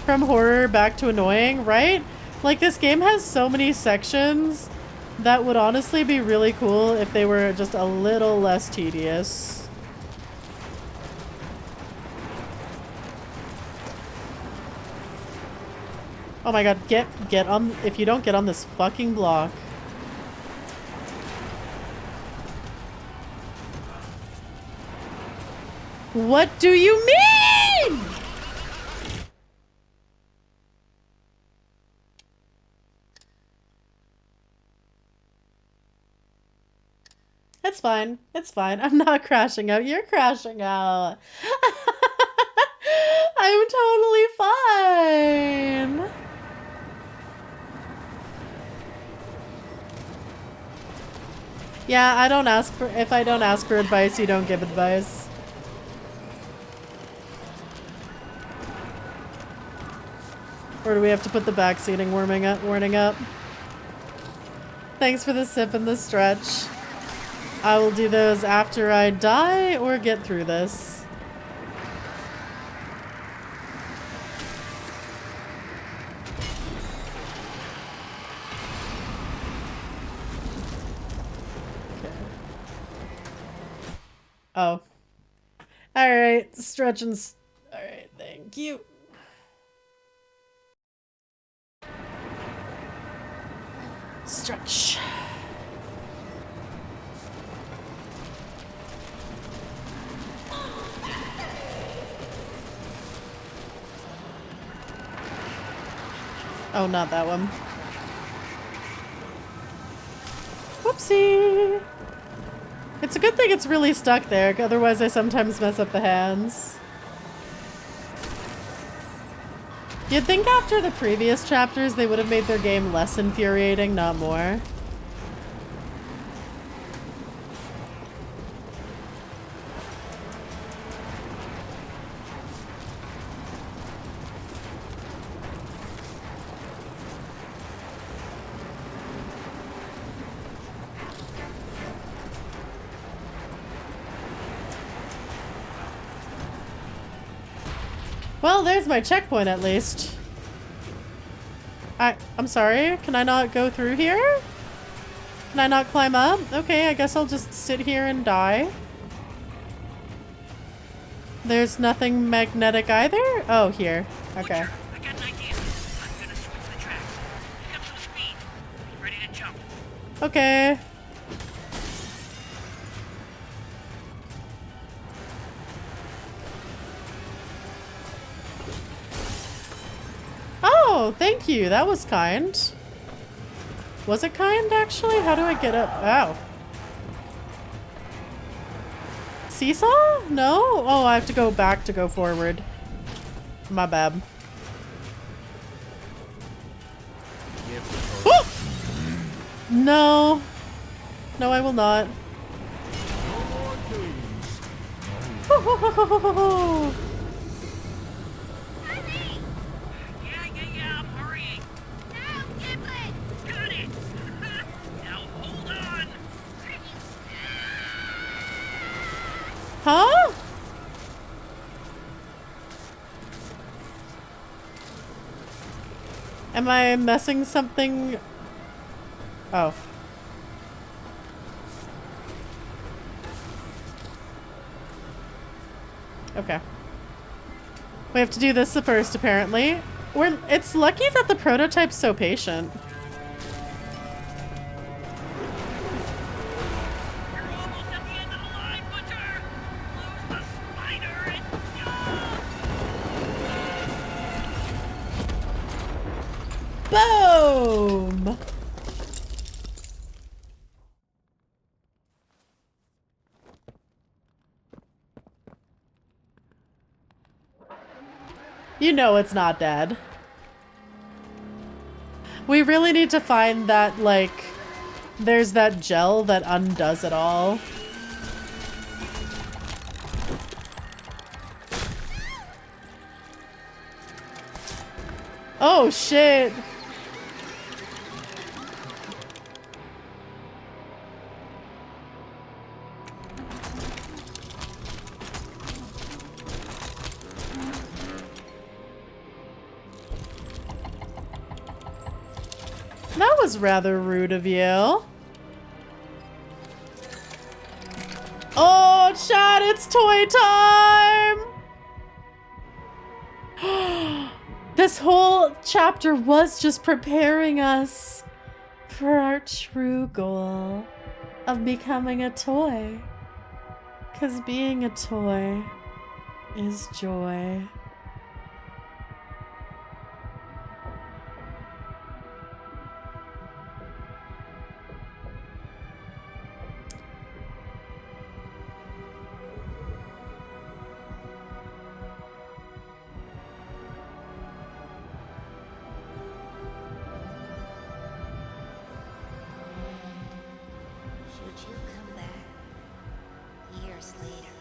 From horror back to annoying, right? Like, this game has so many sections that would honestly be really cool if they were just a little less tedious. Oh my god, get on, if you don't get on this fucking block. What do you mean? It's fine. It's fine. I'm not crashing out. You're crashing out. I'm totally fine. Yeah, I don't ask for, if I don't ask for advice, you don't give advice. Or do we have to put the backseating warning up? Thanks for the sip and the stretch. I will do those after I die or get through this. Okay. Oh. Alright, stretch and... Alright, thank you. Stretch. Oh, not that one. Whoopsie! It's a good thing it's really stuck there, otherwise I sometimes mess up the hands. You'd think after the previous chapters they would have made their game less infuriating, not more. Well, there's my checkpoint at least. I'm sorry, can I not go through here? Can I not climb up? Okay, I guess I'll just sit here and die. There's nothing magnetic either? Oh, here. Okay. I got an idea. I'm gonna switch the tracks. Pick up some speed. Be ready to jump. Okay. Oh, thank you. That was kind. Was it kind, actually? How do I get up? Ow. Seesaw? No? Oh, I have to go back to go forward. My bad. Oh! No. No, I will not. Yeah, I'm hurrying. Now, Giblet! Got it. Now hold on. Huh? Am I messing something? Oh. Okay. We have to do this the first, apparently. It's lucky that the prototype's so patient. You're almost at the end of the line, Butcher. Lose the spider and Boom! You know it's not dead. We really need to find that, like, there's that gel that undoes it all. Oh, shit. That was rather rude of you. Oh, Chad, it's toy time! This whole chapter was just preparing us for our true goal of becoming a toy. 'Cause being a toy is joy. Should you come back years later,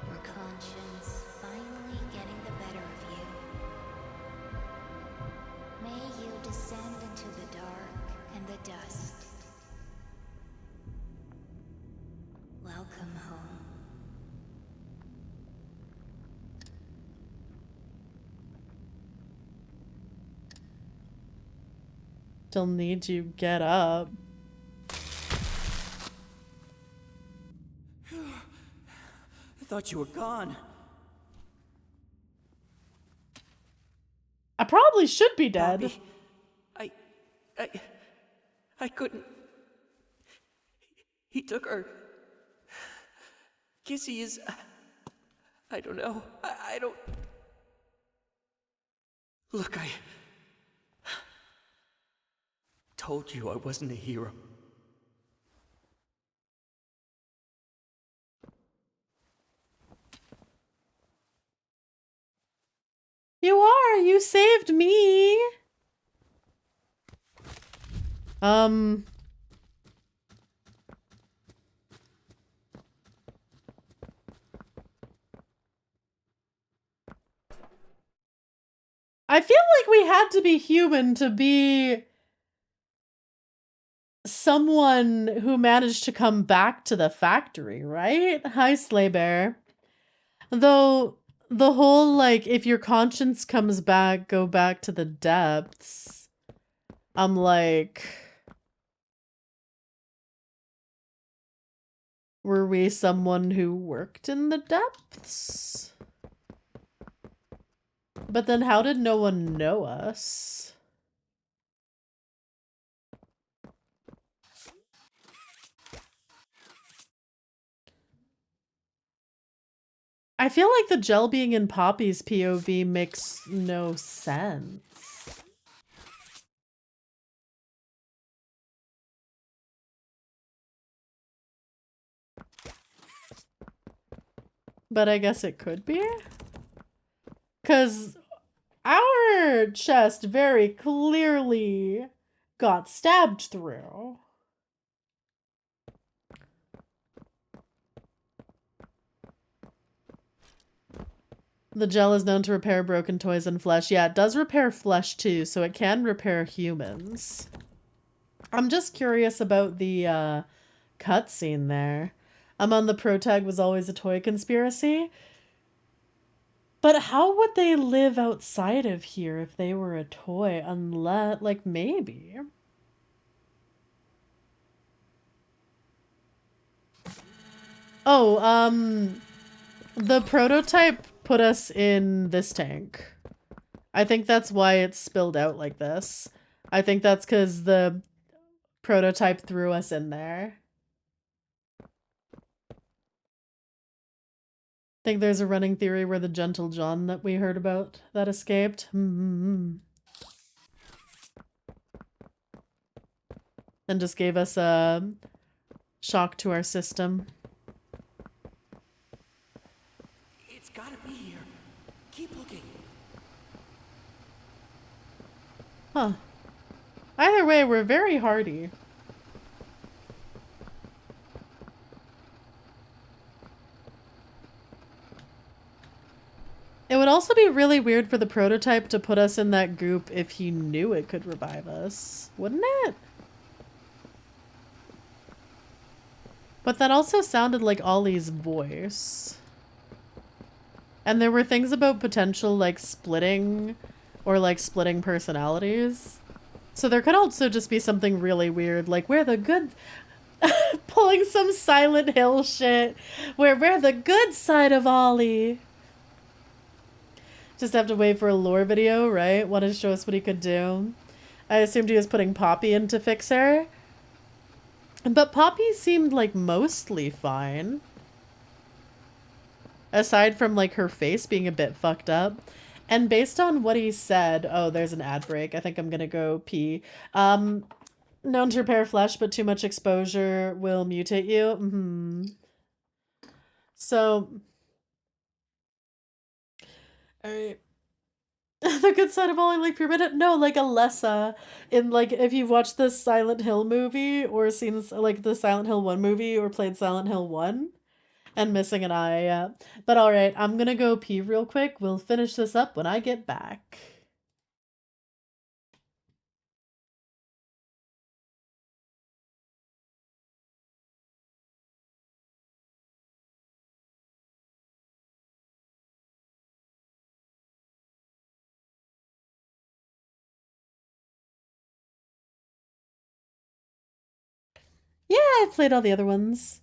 your conscience finally getting the better of you, may you descend into the dark and the dust. Welcome home. Still need you get up. I thought you were gone. I probably should be dead. Bobby, I couldn't. He took her. Kissy is. I don't know. I don't. Look, I told you I wasn't a hero. You are. You saved me. I feel like we had to be human to be someone who managed to come back to the factory, right? Hi, Sleigh Bear. Though the whole, like, if your conscience comes back, go back to the depths. I'm like, were we someone who worked in the depths? But then how did no one know us? I feel like the gel being in Poppy's POV makes no sense. But I guess it could be? 'Cause our chest very clearly got stabbed through. The gel is known to repair broken toys and flesh. Yeah, it does repair flesh too, so it can repair humans. I'm just curious about the cutscene there. I'm on the protag was always a toy conspiracy. But how would they live outside of here if they were a toy? Unless, like, maybe. Oh, the prototype put us in this tank. I think that's why it's spilled out like this. I think that's because the prototype threw us in there. I think there's a running theory where the Gentle John that we heard about that escaped. And just gave us a shock to our system. It's gotta be here. Keep looking. Huh. Either way, we're very hardy. It would also be really weird for the prototype to put us in that goop if he knew it could revive us, wouldn't it? But that also sounded like Ollie's voice. And there were things about potential, like, splitting or, like, splitting personalities. So there could also just be something really weird, like, we're the good... pulling some Silent Hill shit, where we're the good side of Ollie. Just have to wait for a lore video, right? Want to show us what he could do. I assumed he was putting Poppy in to fix her. But Poppy seemed like mostly fine. Aside from like her face being a bit fucked up. And based on what he said, oh, there's an ad break. I think I'm gonna go pee. Known to repair flesh, but too much exposure will mutate you. So, alright. The good side of all like pyramid? No, like Alessa in like if you've watched the Silent Hill movie or seen like the Silent Hill 1 movie or played Silent Hill 1 and missing an eye, yeah. But alright, I'm gonna go pee real quick. We'll finish this up when I get back. Yeah, I've played all the other ones.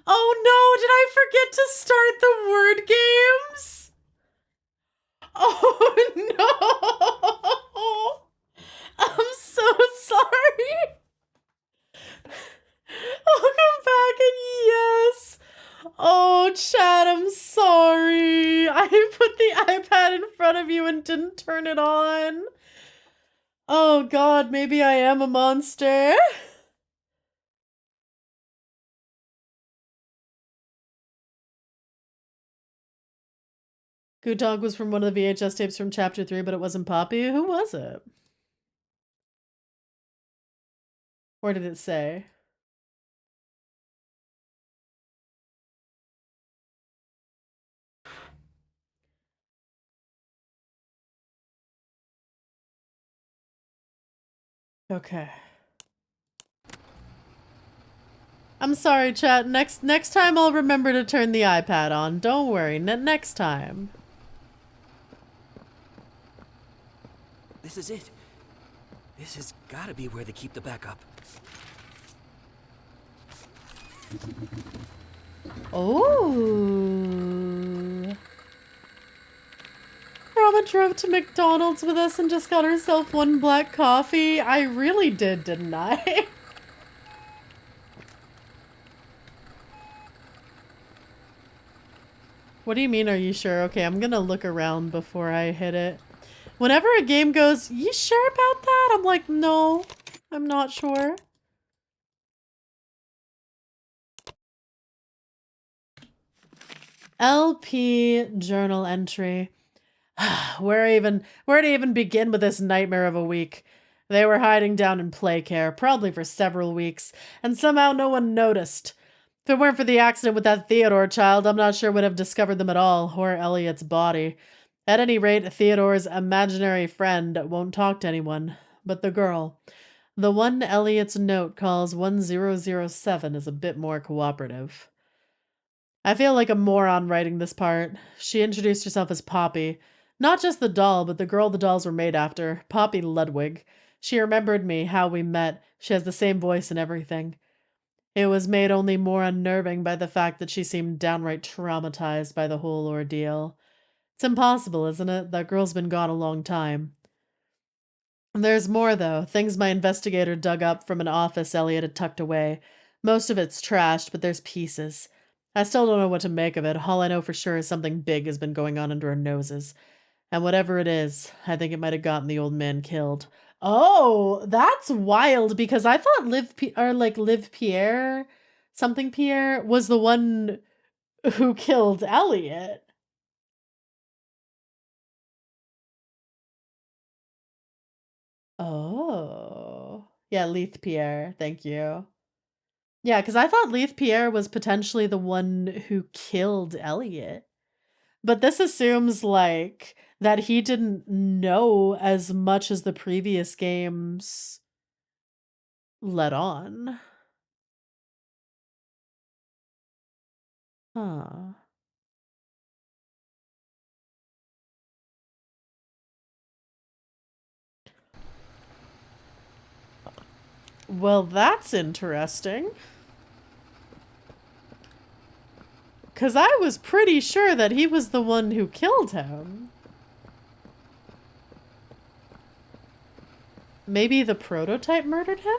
Oh no, did I forget to start the word games? Oh no! I'm so sorry. Welcome back and yes. Oh, Chad, I'm sorry. I put the iPad in front of you and didn't turn it on. Oh god, maybe I am a monster. Good Dog was from one of the VHS tapes from Chapter 3, but it wasn't Poppy. Who was it? Or did it say? Okay. I'm sorry, chat. Next time I'll remember to turn the iPad on. Don't worry. Next time. This is it. This has gotta be where they keep the backup. Oh. Rama drove to McDonald's with us and just got herself one black coffee. I really did, didn't I? What do you mean, are you sure? Okay, I'm gonna look around before I hit it. Whenever a game goes, you sure about that? I'm like, no, I'm not sure. LP journal entry. Where to even begin with this nightmare of a week? They were hiding down in play care, probably for several weeks, and somehow no one noticed. If it weren't for the accident with that Theodore child, I'm not sure we'd have discovered them at all, or Elliot's body. At any rate, Theodore's imaginary friend won't talk to anyone. But the girl, the one Elliot's note calls 1007, is a bit more cooperative. I feel like a moron writing this part. She introduced herself as Poppy. Not just the doll, but the girl the dolls were made after, Poppy Ludwig. She remembered me, how we met. She has the same voice and everything. It was made only more unnerving by the fact that she seemed downright traumatized by the whole ordeal. It's impossible, isn't it? That girl's been gone a long time. There's more, though. Things my investigator dug up from an office Elliot had tucked away. Most of it's trashed, but there's pieces. I still don't know what to make of it. All I know for sure is something big has been going on under our noses. And whatever it is, I think it might have gotten the old man killed. Oh, that's wild, because I thought Liv Pierre, something Pierre, was the one who killed Elliot. Oh. Yeah, Leith Pierre. Thank you. Yeah, because I thought Leith Pierre was potentially the one who killed Elliot. But this assumes, like, that he didn't know as much as the previous games let on. Huh. Well, that's interesting. Because I was pretty sure that he was the one who killed him. Maybe the prototype murdered him?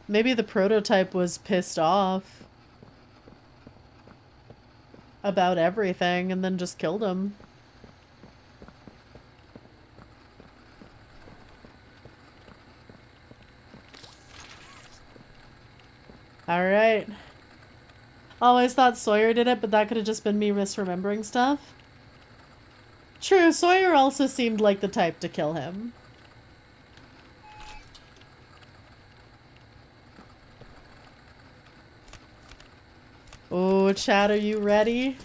Maybe the prototype was pissed off about everything and then just killed him. Alright. Always thought Sawyer did it, but that could have just been me misremembering stuff. True, Sawyer also seemed like the type to kill him. Oh, chat, are you ready?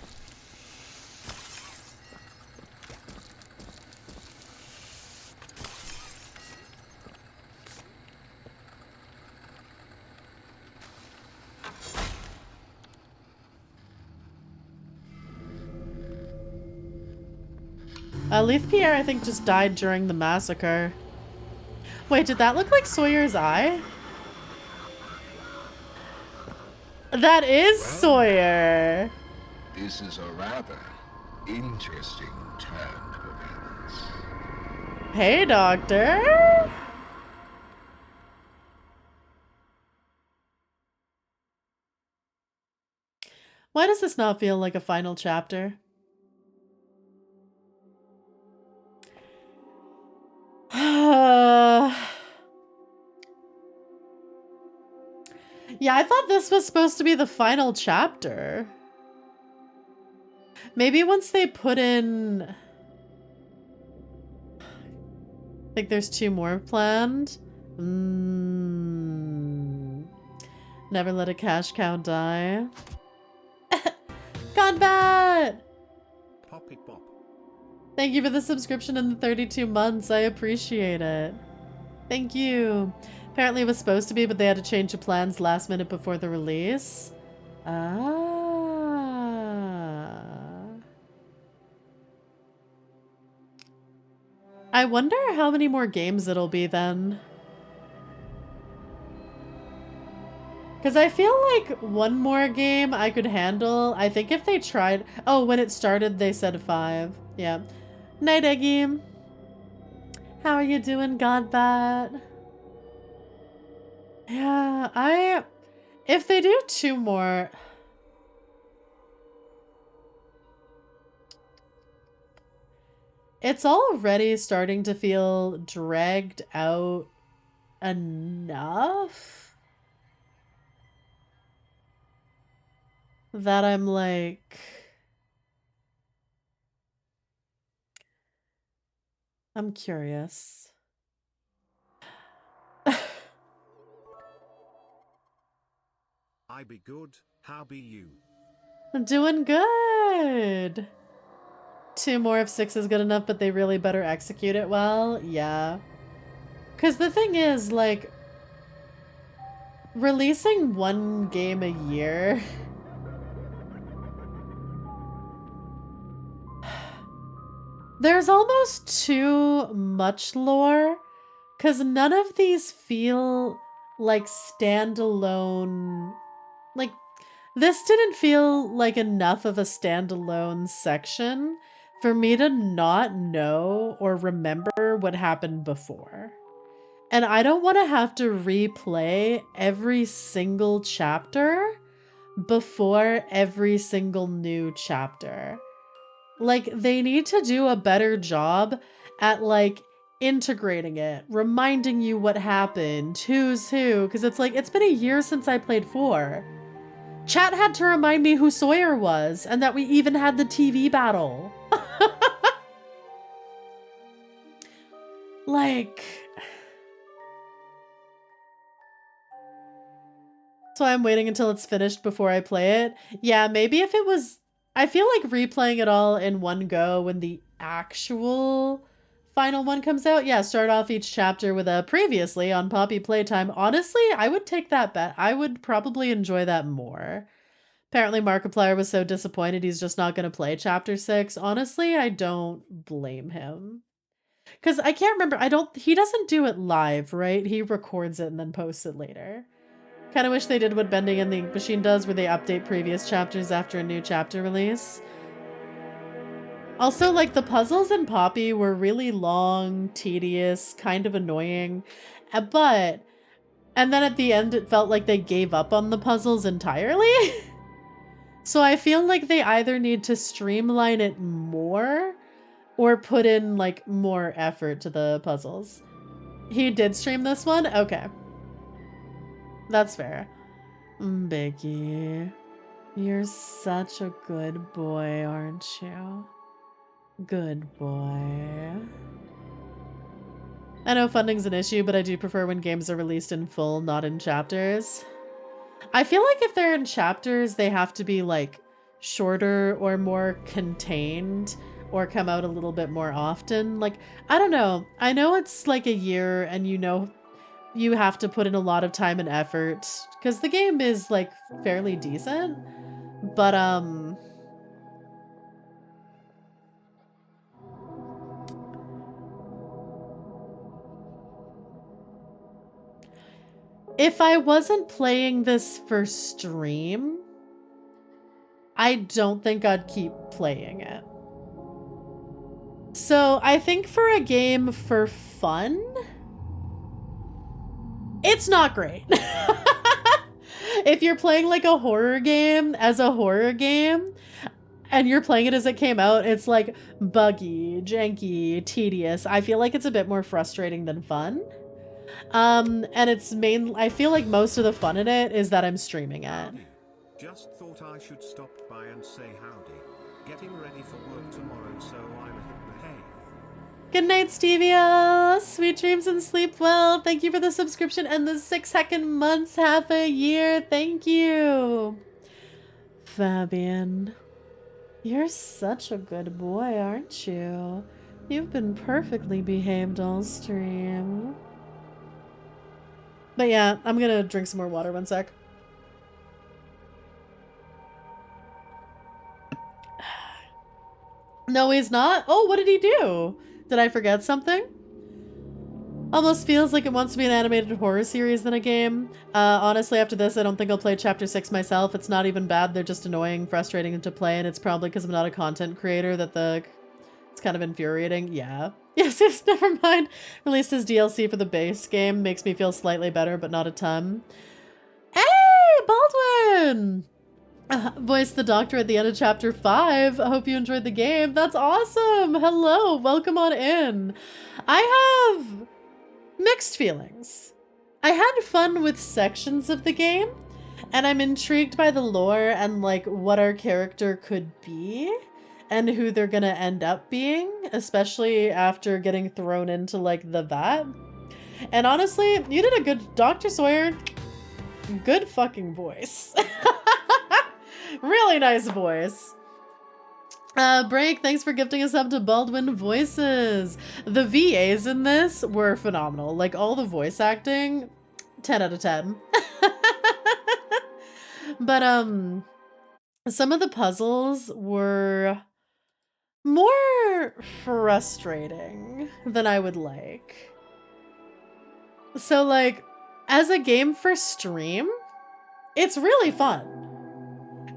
Leith Pierre, I think, just died during the massacre. Wait, did that look like Sawyer's eye? That is Sawyer! This is a rather interesting turn of events. Hey, Doctor! Why does this not feel like a final chapter? Yeah, I thought this was supposed to be the final chapter. Maybe once they put in... I think there's 2 more planned. Never let a cash cow die. Combat! Poppy pop. Thank you for the subscription and the 32 months. I appreciate it. Thank you. Apparently it was supposed to be, but they had to change the plans last minute before the release. I wonder how many more games it'll be then. Because I feel like one more game I could handle. I think if they tried... Oh, when it started, they said 5. Yeah. Night, Eggy. How are you doing, Godbat? Yeah, if they do 2 more... It's already starting to feel dragged out enough that I'm like... I'm curious. I be good, how be you? I'm doing good. 2 more if 6 is good enough, but they really better execute it well. Yeah. Because the thing is, like, releasing 1 game a year... There's almost too much lore, because none of these feel like standalone... Like, this didn't feel like enough of a standalone section for me to not know or remember what happened before. And I don't want to have to replay every single chapter before every single new chapter. Like, they need to do a better job at, like, integrating it, reminding you what happened, who's who, because it's like, it's been a year since I played 4. Chat had to remind me who Sawyer was, and that we even had the TV battle. Like... So I'm waiting until it's finished before I play it. Yeah, maybe if it was... I feel like replaying it all in one go when the actual final one comes out. Yeah, start off each chapter with a previously on Poppy Playtime. Honestly, I would take that bet. I would probably enjoy that more. Apparently Markiplier was so disappointed he's just not going to play chapter 6. Honestly, I don't blame him. Because I can't remember. He doesn't do it live, right? He records it and then posts it later. Kind of wish they did what Bending and the Ink Machine does, where they update previous chapters after a new chapter release. Also, like, the puzzles in Poppy were really long, tedious, kind of annoying. And then at the end, it felt like they gave up on the puzzles entirely. So I feel like they either need to streamline it more or put in, like, more effort to the puzzles. He did stream this one? Okay. That's fair. Biggie, you're such a good boy, aren't you? Good boy. I know funding's an issue, but I do prefer when games are released in full, not in chapters. I feel like if they're in chapters, they have to be, like, shorter or more contained or come out a little bit more often. Like, I don't know. I know it's like a year and you know you have to put in a lot of time and effort because the game is, like, fairly decent, but if I wasn't playing this for stream, I don't think I'd keep playing it. So I think for a game for fun, it's not great. If you're playing like a horror game as a horror game and you're playing it as it came out, it's like buggy, janky, tedious. I feel like it's a bit more frustrating than fun. And I feel like most of the fun in it is that I'm streaming it. Just thought I should stop by and say howdy. Getting ready for work tomorrow, so I'm a hit behave. Good night, Stevia. Sweet dreams and sleep well. Thank you for the subscription and the 6 heckin' months, half a year. Thank you. Fabian, you're such a good boy, aren't you? You've been perfectly behaved all stream. But yeah, I'm gonna drink some more water, 1 sec. No, he's not? Oh, what did he do? Did I forget something? Almost feels like it wants to be an animated horror series than a game. Honestly, after this, I don't think I'll play Chapter 6 myself. It's not even bad. They're just annoying, frustrating to play, and it's probably because I'm not a content creator that it's kind of infuriating. Yeah. Yes, never mind. Released as DLC for the base game. Makes me feel slightly better, but not a ton. Hey, Baldwin! Voiced the doctor at the end of Chapter 5. I hope you enjoyed the game. That's awesome! Hello, welcome on in. I have mixed feelings. I had fun with sections of the game, and I'm intrigued by the lore and like what our character could be and who they're gonna end up being, especially after getting thrown into like the vat. And honestly, you did a good Dr. Sawyer. Good fucking voice. Really nice voice. Break, thanks for gifting us up to Baldwin Voices. The VAs in this were phenomenal. Like, all the voice acting, 10 out of 10. But, some of the puzzles were more frustrating than I would like. So, like, as a game for stream, it's really fun.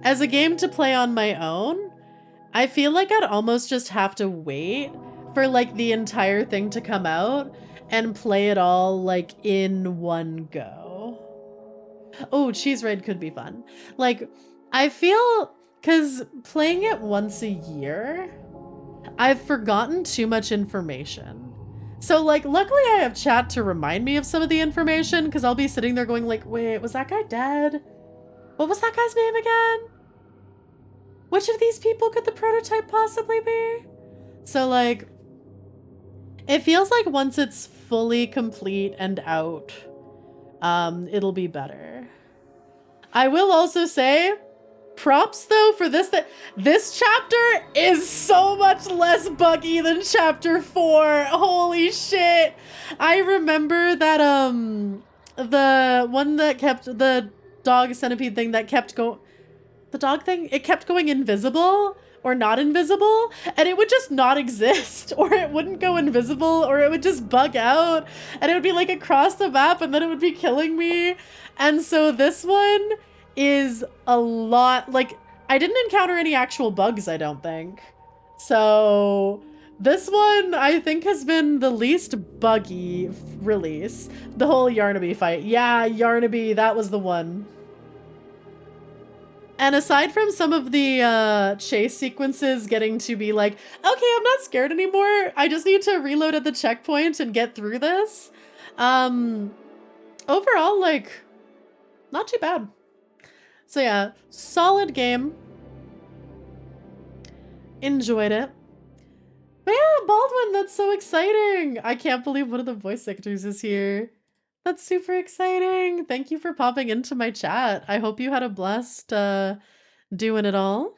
As a game to play on my own, I feel like I'd almost just have to wait for like the entire thing to come out and play it all like in one go. Oh, Cheese Raid could be fun. Like, I feel, because playing it once a year, I've forgotten too much information. So like, luckily I have chat to remind me of some of the information, because I'll be sitting there going like, wait, was that guy dead? What was that guy's name again? Which of these people could the prototype possibly be? So like, it feels like once it's fully complete and out, it'll be better. I will also say, props though for this, this chapter is so much less buggy than chapter 4. Holy shit. I remember that, the one that kept, the dog centipede thing that kept going, the dog thing, it kept going invisible or not invisible, and it would just not exist, or it wouldn't go invisible, or it would just bug out, and it would be like across the map, and then it would be killing me. And so this one is a lot, like, I didn't encounter any actual bugs, I don't think. So this one, I think, has been the least buggy release. The whole Yarnaby fight. Yeah, Yarnaby, that was the one. And aside from some of the chase sequences getting to be like, okay, I'm not scared anymore, I just need to reload at the checkpoint and get through this. Overall, like, not too bad. So yeah, solid game. Enjoyed it. But yeah, Baldwin, that's so exciting. I can't believe one of the voice actors is here. That's super exciting. Thank you for popping into my chat. I hope you had a blast doing it all.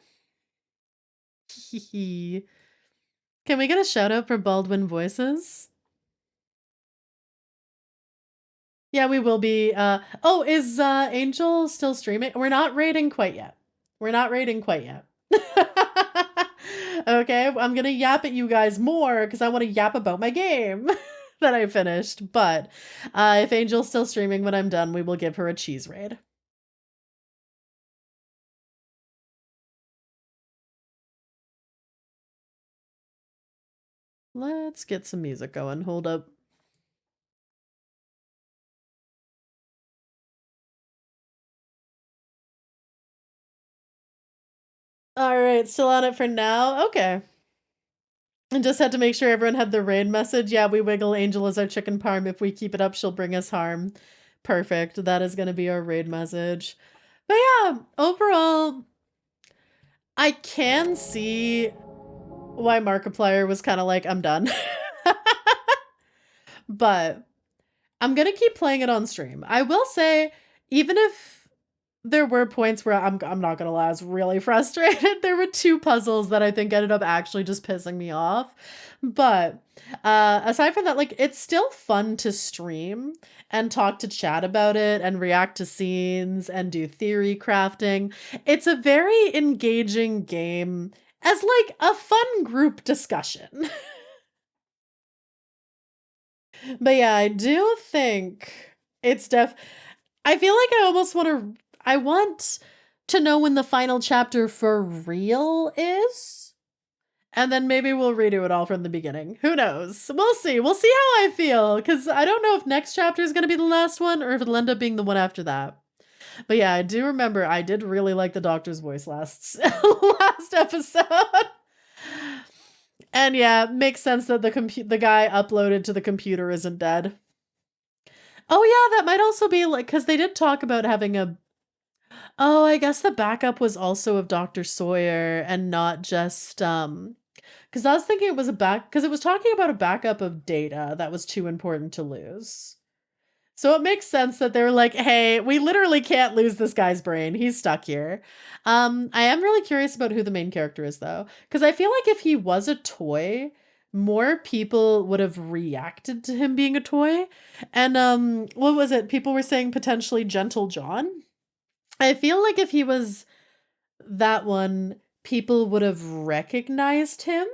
Can we get a shout out for Baldwin Voices? Yeah, we will be. Oh, is Angel still streaming? We're not raiding quite yet. We're not raiding quite yet. Okay, I'm gonna yap at you guys more because I want to yap about my game that I finished. But if Angel's still streaming when I'm done, we will give her a cheese raid. Let's get some music going. Hold up. All right, still on it for now. Okay. And just had to make sure everyone had the raid message. Yeah, we wiggle Angel as our chicken parm. If we keep it up, she'll bring us harm. Perfect. That is going to be our raid message. But yeah, overall, I can see why Markiplier was kind of like, I'm done. But I'm going to keep playing it on stream. I will say, even if there were points where I'm not gonna lie, I was really frustrated. There were 2 puzzles that I think ended up actually just pissing me off. But aside from that, like, it's still fun to stream and talk to chat about it and react to scenes and do theory crafting. It's a very engaging game as, like, a fun group discussion. But yeah, I do think it's I feel like I want to know when the final chapter for real is. And then maybe we'll redo it all from the beginning. Who knows? We'll see. We'll see how I feel. Because I don't know if next chapter is going to be the last one or if it'll end up being the one after that. But yeah, I do remember I did really like the doctor's voice last episode. And yeah, makes sense that the guy uploaded to the computer isn't dead. Oh yeah, that might also be like, because they did talk about having a. Oh, I guess the backup was also of Dr. Sawyer and not just because I was thinking it was because it was talking about a backup of data that was too important to lose. So it makes sense that they're like, hey, we literally can't lose this guy's brain. He's stuck here. I am really curious about who the main character is though, because I feel like if he was a toy, more people would have reacted to him being a toy. And what was it? People were saying potentially Gentle John. I feel like if he was that one, people would have recognized him,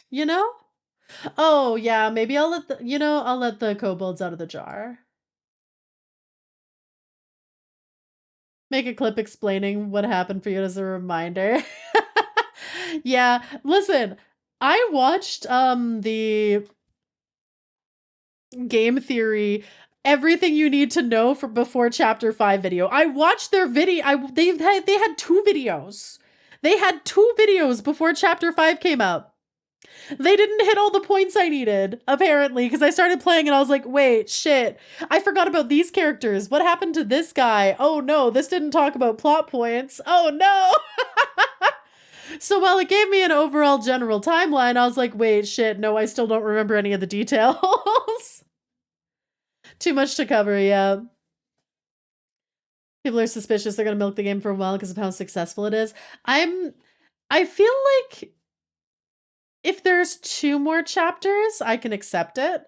you know? Oh, yeah, maybe I'll let the kobolds out of the jar. Make a clip explaining what happened for you as a reminder. Yeah, listen, I watched the game theory everything you need to know for before chapter 5 video. I watched their video. They had 2 videos. They had 2 videos before chapter 5 came out. They didn't hit all the points I needed, apparently, because I started playing and I was like, wait, shit, I forgot about these characters. What happened to this guy? Oh no, this didn't talk about plot points. Oh no. So while it gave me an overall general timeline, I was like, wait, shit, no, I still don't remember any of the details. Too much to cover, yeah. People are suspicious they're gonna milk the game for a while because of how successful it is. I feel like if there's 2 more chapters, I can accept it.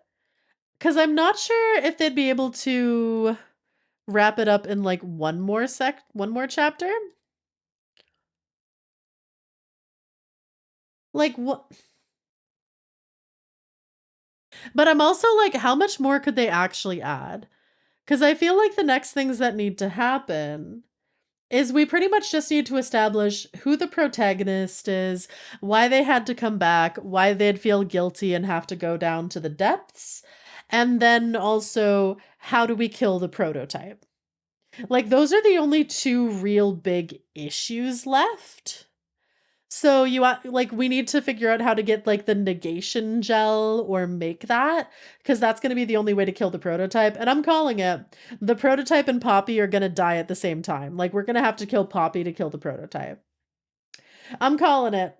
Because I'm not sure if they'd be able to wrap it up in like one more chapter. Like what? But I'm also like, how much more could they actually add? Because I feel like the next things that need to happen is we pretty much just need to establish who the protagonist is, why they had to come back, why they'd feel guilty and have to go down to the depths, and then also how do we kill the prototype? Like those are the only 2 real big issues left. So we need to figure out how to get like the negation gel or make that, because that's going to be the only way to kill the prototype. And I'm calling it. The prototype and Poppy are going to die at the same time. Like we're going to have to kill Poppy to kill the prototype. I'm calling it.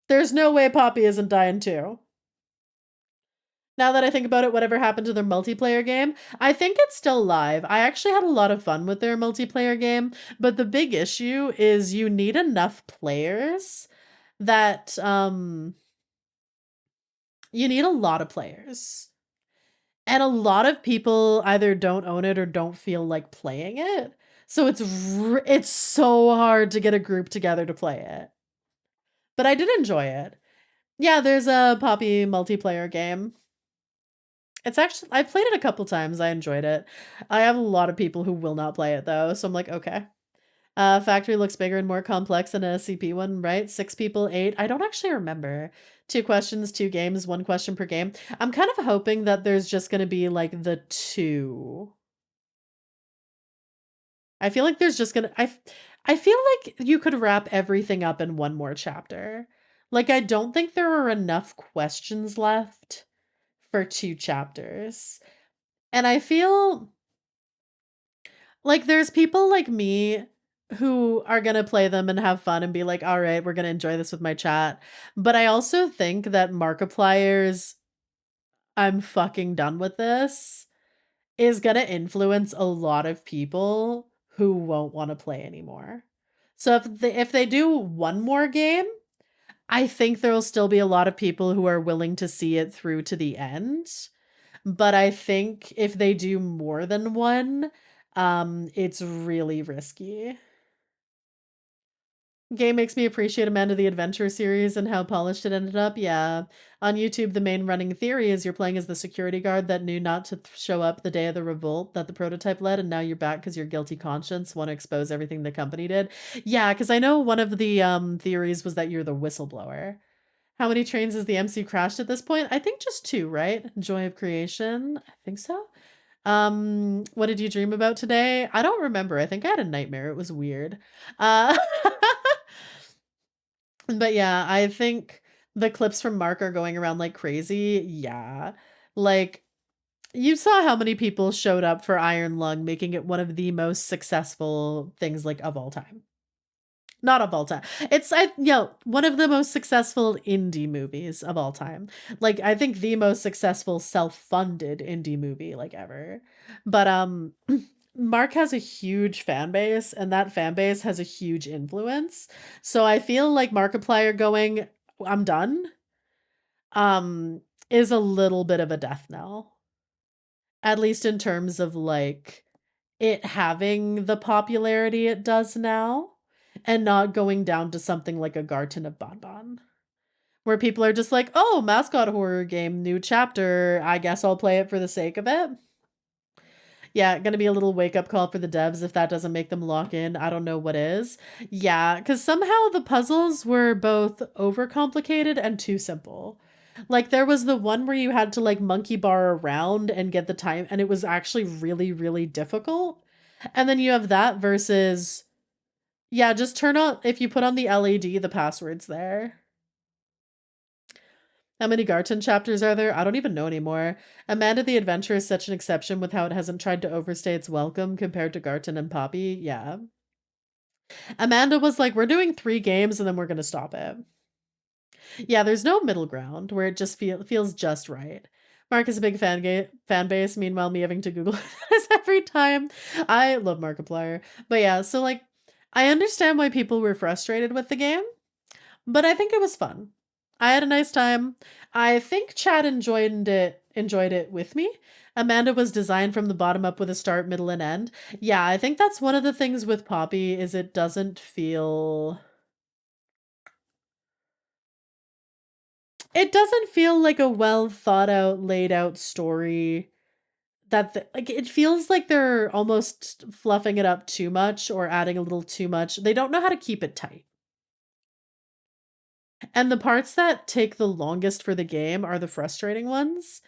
There's no way Poppy isn't dying too. Now that I think about it, whatever happened to their multiplayer game, I think it's still live. I actually had a lot of fun with their multiplayer game, but the big issue is you need enough players that you need a lot of players. And a lot of people either don't own it or don't feel like playing it. So it's so hard to get a group together to play it. But I did enjoy it. Yeah, there's a Poppy multiplayer game. It's actually, I've played it a couple times. I enjoyed it. I have a lot of people who will not play it though, so I'm like, okay. Factory looks bigger and more complex than a CP one, right? 6 people, 8. I don't actually remember. 2 questions, 2 games, 1 question per game. I'm kind of hoping that there's just gonna be like the 2. I feel like there's just gonna I feel like you could wrap everything up in 1 more chapter. Like I don't think there are enough questions left for 2 chapters. And I feel like there's people like me who are going to play them and have fun and be like, all right, we're going to enjoy this with my chat. But I also think that Markiplier's I'm fucking done with this is going to influence a lot of people who won't want to play anymore. So if they do 1 more game, I think there will still be a lot of people who are willing to see it through to the end. But I think if they do more than 1, it's really risky. Game makes me appreciate Amanda the Adventure series and how polished it ended up. Yeah. On YouTube, the main running theory is you're playing as the security guard that knew not to show up the day of the revolt that the prototype led, and now you're back because your guilty conscience want to expose everything the company did. Yeah, because I know one of the theories was that you're the whistleblower. How many trains has the MC crashed at this point? I think just 2, right? Joy of Creation. I think so. What did you dream about today? I don't remember. I think I had a nightmare. It was weird. But yeah, I think the clips from Mark are going around like crazy. Yeah. Like, you saw how many people showed up for Iron Lung, making it one of the most successful things like of all time. Not of all time. It's one of the most successful indie movies of all time. Like, I think the most successful self-funded indie movie like ever. But Mark has a huge fan base, and that fan base has a huge influence. So I feel like Markiplier going, I'm done, is a little bit of a death knell. At least in terms of like it having the popularity it does now and not going down to something like a Garten of Bonbon, where people are just like, oh, mascot horror game, new chapter. I guess I'll play it for the sake of it. Yeah, gonna be a little wake-up call for the devs if that doesn't make them lock in. I don't know what is. Yeah, because somehow the puzzles were both overcomplicated and too simple. Like, there was the one where you had to, like, monkey bar around and get the time, and it was actually really, really difficult. And then you have that versus... Yeah, just turn on... If you put on the LED, the password's there. How many Garten chapters are there? I don't even know anymore. Amanda the Adventure is such an exception with how it hasn't tried to overstay its welcome compared to Garten and Poppy. Yeah. Amanda was like, we're doing 3 games and then we're going to stop it. Yeah, there's no middle ground where it just feels just right. Mark is a big fan base. Meanwhile, me having to Google this every time. I love Markiplier. But yeah, so like, I understand why people were frustrated with the game, but I think it was fun. I had a nice time. I think Chad enjoyed it with me. Amanda was designed from the bottom up with a start, middle, and end. Yeah, I think that's one of the things with Poppy is it doesn't feel... It doesn't feel like a well thought out, laid out story that like it feels like they're almost fluffing it up too much or adding a little too much. They don't know how to keep it tight. And the parts that take the longest for the game are the frustrating ones.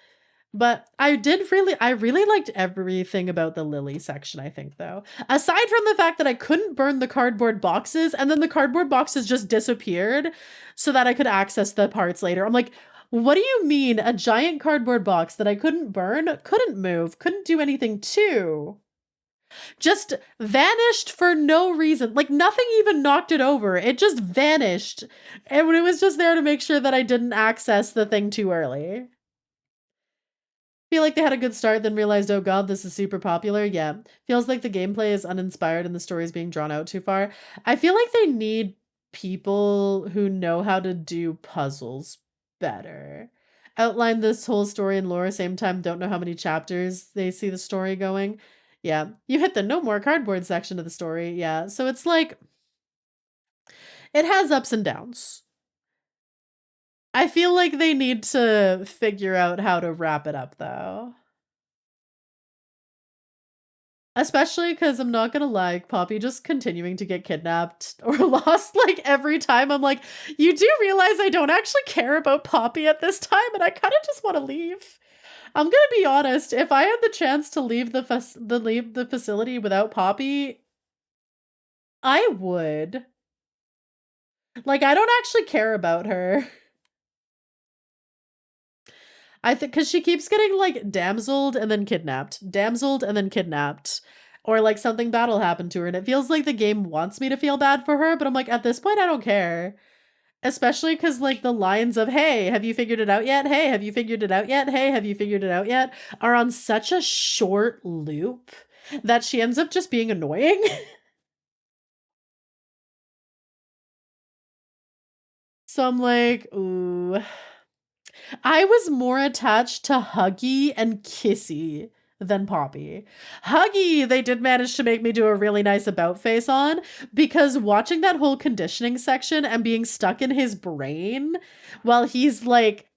But I really liked everything about the Lily section, I think, though. Aside from the fact that I couldn't burn the cardboard boxes, and then the cardboard boxes just disappeared so that I could access the parts later. I'm like, what do you mean a giant cardboard box that I couldn't burn, couldn't move, couldn't do anything to? Just vanished for no reason. Like, nothing even knocked it over. It just vanished. And it was just there to make sure that I didn't access the thing too early. Feel like they had a good start, then realized, oh god, this is super popular. Yeah. Feels like the gameplay is uninspired and the story is being drawn out too far. I feel like they need people who know how to do puzzles better. Outline this whole story and lore, same time don't know how many chapters they see the story going. Yeah. You hit the no more cardboard section of the story. Yeah. So it's like, it has ups and downs. I feel like they need to figure out how to wrap it up, though. Especially because I'm not gonna lie, Poppy just continuing to get kidnapped or lost like every time. I'm like, you do realize I don't actually care about Poppy at this time, and I kind of just want to leave. I'm gonna be honest. If I had the chance to leave the facility without Poppy, I would. Like, I don't actually care about her. I think because she keeps getting like damseled and then kidnapped, damseled and then kidnapped, or like something bad will happen to her, and it feels like the game wants me to feel bad for her, but I'm like, at this point, I don't care. Especially because like the lines of, hey, have you figured it out yet? Hey, have you figured it out yet? Hey, have you figured it out yet? Are on such a short loop that she ends up just being annoying. So I'm like, ooh. I was more attached to Huggy and Kissy than Poppy. Huggy, they did manage to make me do a really nice about face on, because watching that whole conditioning section and being stuck in his brain while he's like,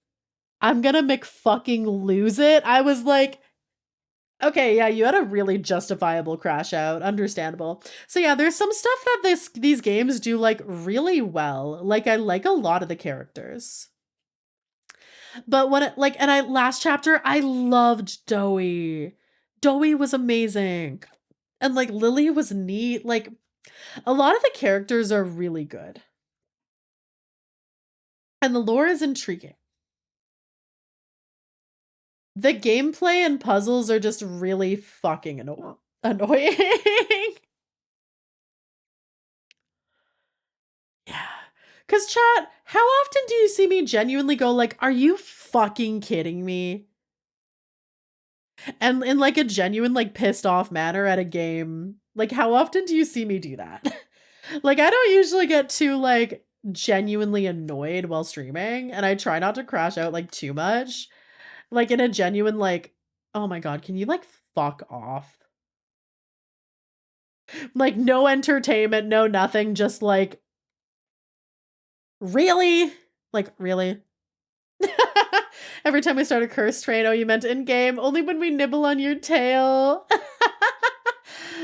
I'm gonna fucking lose it, I was like, okay, yeah, you had a really justifiable crash out. Understandable. So yeah, there's some stuff that these games do like really well. Like I like a lot of the characters. But when it like, and last chapter, I loved Doey. Doey was amazing. And like Lily was neat. Like a lot of the characters are really good. And the lore is intriguing. The gameplay and puzzles are just really fucking annoying. Yeah. Cause chat, how often do you see me genuinely go like, are you fucking kidding me? And in like a genuine, like pissed off manner at a game. Like how often do you see me do that? Like I don't usually get too like genuinely annoyed while streaming, and I try not to crash out like too much. Like in a genuine like, oh my god, can you like fuck off? Like no entertainment, no nothing, just like really? Like really? Every time we start a curse train, oh, you meant in-game, only when we nibble on your tail.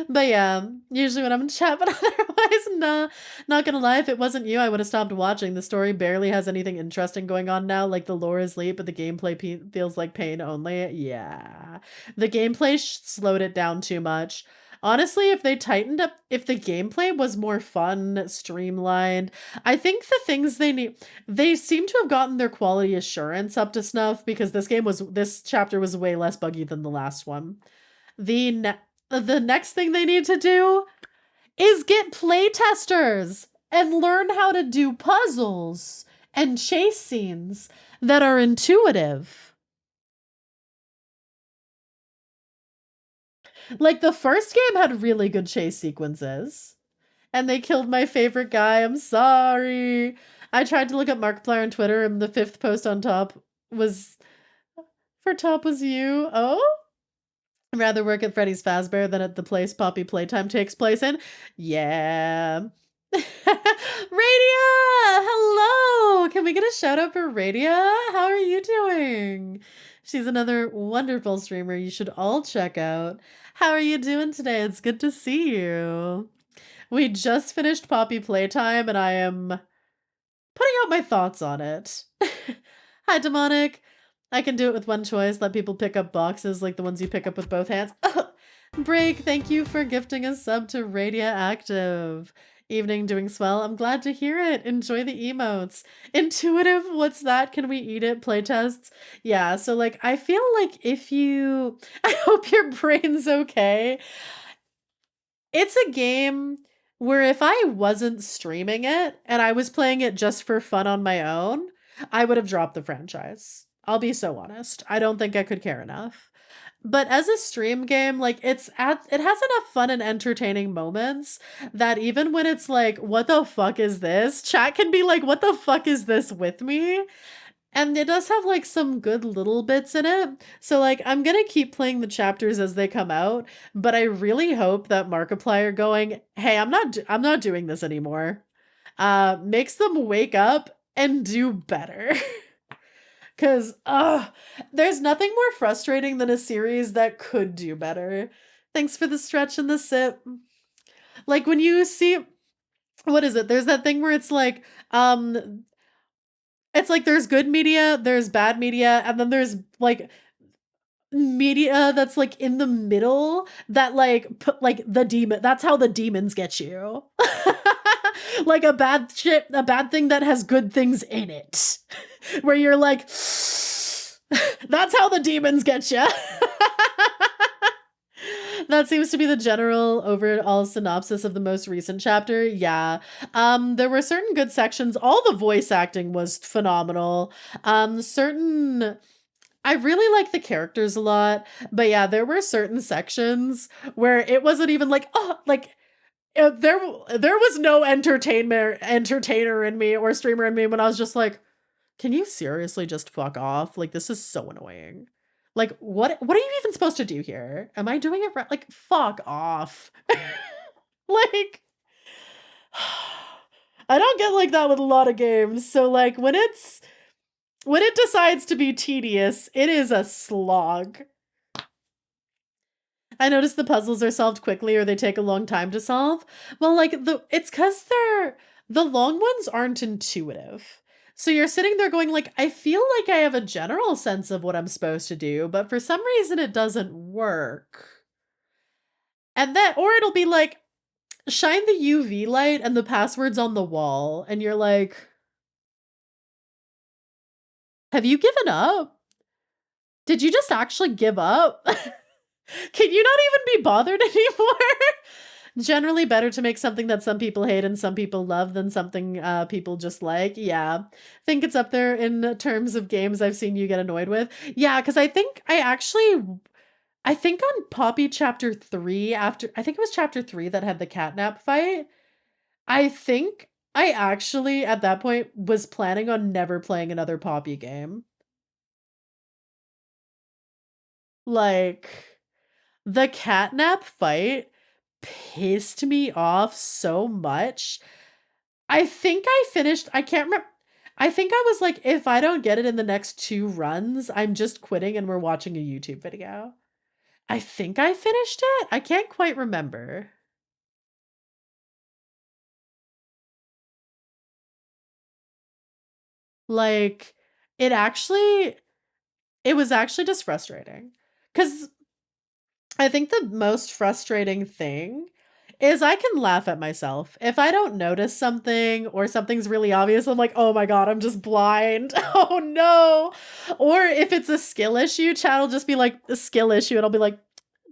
But yeah, usually when I'm in chat, but otherwise, nah. Not gonna lie, if it wasn't you, I would have stopped watching. The story barely has anything interesting going on now. Like the lore is late, but the gameplay feels like pain only. Yeah. The gameplay slowed it down too much. Honestly, if they tightened up, if the gameplay was more fun, streamlined, I think the things they need, they seem to have gotten their quality assurance up to snuff, because this chapter was way less buggy than the last one. The next thing they need to do is get playtesters and learn how to do puzzles and chase scenes that are intuitive. Like the first game had really good chase sequences. And they killed my favorite guy. I'm sorry. I tried to look up Markiplier on Twitter, and the 5th post on top was you. Oh? I'd rather work at Freddy's Fazbear than at the place Poppy Playtime takes place in. Yeah. Radia! Hello! Can we get a shout out for Radia? How are you doing? She's another wonderful streamer you should all check out. How are you doing today? It's good to see you. We just finished Poppy Playtime, and I am putting out my thoughts on it. Hi, Demonic. I can do it with one choice. Let people pick up boxes like the ones you pick up with both hands. Break, thank you for gifting a sub to Radioactive. Evening doing swell. I'm glad to hear it. Enjoy the emotes. Intuitive, what's that? Can we eat it? Playtests? Yeah, so like I feel like if you... I hope your brain's okay. It's a game where if I wasn't streaming it and I was playing it just for fun on my own, I would have dropped the franchise. I'll be so honest. I don't think I could care enough. But as a stream game, like it has enough fun and entertaining moments that even when it's like, what the fuck is this? Chat can be like, what the fuck is this with me? And it does have like some good little bits in it. So like I'm going to keep playing the chapters as they come out, but I really hope that Markiplier going, "Hey, I'm not doing this anymore." Makes them wake up and do better. Cuz there's nothing more frustrating than a series that could do better. Thanks for the stretch and the sip. Like when you see, what is it? There's that thing where it's like there's good media, there's bad media, and then there's like media that's like in the middle that like put like the demon, that's how the demons get you. Like a bad thing that has good things in it. Where you're like, that's how the demons get you. That seems to be the general overall synopsis of the most recent chapter. Yeah. There were certain good sections. All the voice acting was phenomenal. I really like the characters a lot, but yeah, there were certain sections where it wasn't even like, there was no entertainer in me or streamer in me when I was just like, can you seriously just fuck off? Like, this is so annoying. Like, what are you even supposed to do here? Am I doing it right? Like, fuck off. Like, I don't get like that with a lot of games. So like when it decides to be tedious, it is a slog. I notice the puzzles are solved quickly or they take a long time to solve. Well, like it's cuz the long ones aren't intuitive. So you're sitting there going like, I feel like I have a general sense of what I'm supposed to do, but for some reason it doesn't work. And then, or it'll be like, shine the UV light and the password's on the wall. And you're like, have you given up? Did you just actually give up? Can you not even be bothered anymore? Generally better to make something that some people hate and some people love than something people just like. Yeah. Think it's up there in terms of games I've seen you get annoyed with. Yeah, because I think on Poppy chapter 3, I think it was chapter 3 that had the catnap fight, I think I actually, at that point, was planning on never playing another Poppy game. Like, the catnap fight pissed me off so much. I think I finished, I can't remember. I think I was like, if I don't get it in the next 2 runs, I'm just quitting and we're watching a YouTube video. I think I finished it. I can't quite remember. Like, it was actually just frustrating. Because I think the most frustrating thing is I can laugh at myself. If I don't notice something or something's really obvious, I'm like, oh my God, I'm just blind. Oh no. Or if it's a skill issue, chat will just be like, a skill issue. And I'll be like,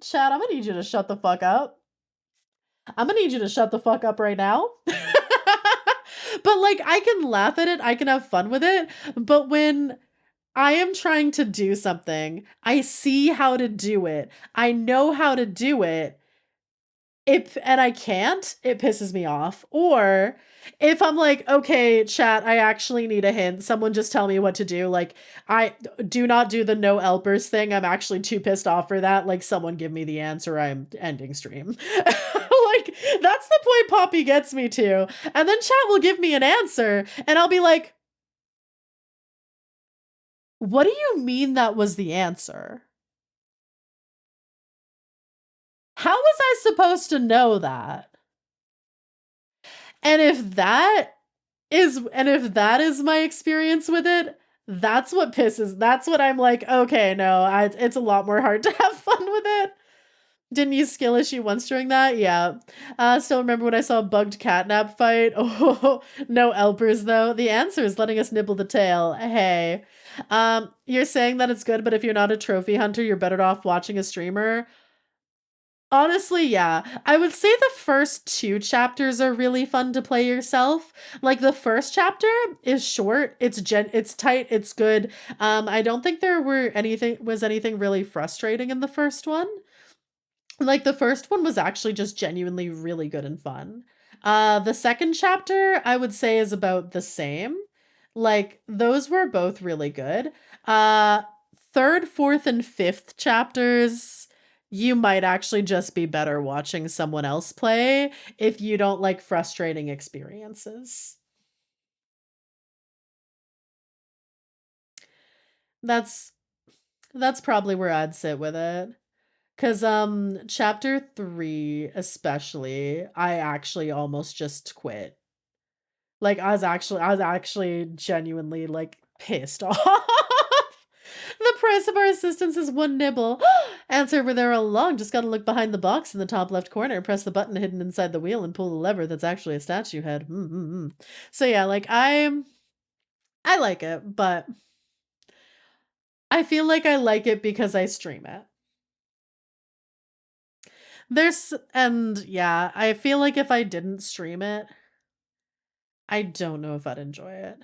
chat, I'm gonna need you to shut the fuck up. I'm gonna need you to shut the fuck up right now. But like, I can laugh at it. I can have fun with it. But when I am trying to do something, I see how to do it, I know how to do it, and I can't, it pisses me off. Or if I'm like, okay, chat, I actually need a hint. Someone just tell me what to do. Like, I do not do the no helpers thing. I'm actually too pissed off for that. Like, someone give me the answer. I'm ending stream. Like, that's the point Poppy gets me to. And then chat will give me an answer, and I'll be like, what do you mean that was the answer? How was I supposed to know that? And if that is my experience with it, that's what I'm like, okay, no, it's a lot more hard to have fun with it. Didn't use skill issue once during that, yeah. Still remember when I saw a bugged catnap fight. Oh, no elpers though. The answer is letting us nibble the tail. Hey. You're saying that it's good, but if you're not a trophy hunter, you're better off watching a streamer. Honestly, yeah. I would say the first 2 chapters are really fun to play yourself. Like, the first chapter is short, it's tight, it's good. I don't think there was anything really frustrating in the first one. Like, the first one was actually just genuinely really good and fun. The second chapter, I would say, is about the same. Like, those were both really good. Third, fourth, and fifth chapters, you might actually just be better watching someone else play if you don't like frustrating experiences. That's probably where I'd sit with it. Cause chapter 3 especially, I actually almost just quit. Like, I was actually genuinely like pissed off. The price of our assistance is 1 nibble. Answer, we're there all along. Just gotta look behind the box in the top left corner, press the button hidden inside the wheel, and pull the lever that's actually a statue head. So yeah, like, I like it, but I feel like I like it because I stream it. Yeah, I feel like if I didn't stream it, I don't know if I'd enjoy it.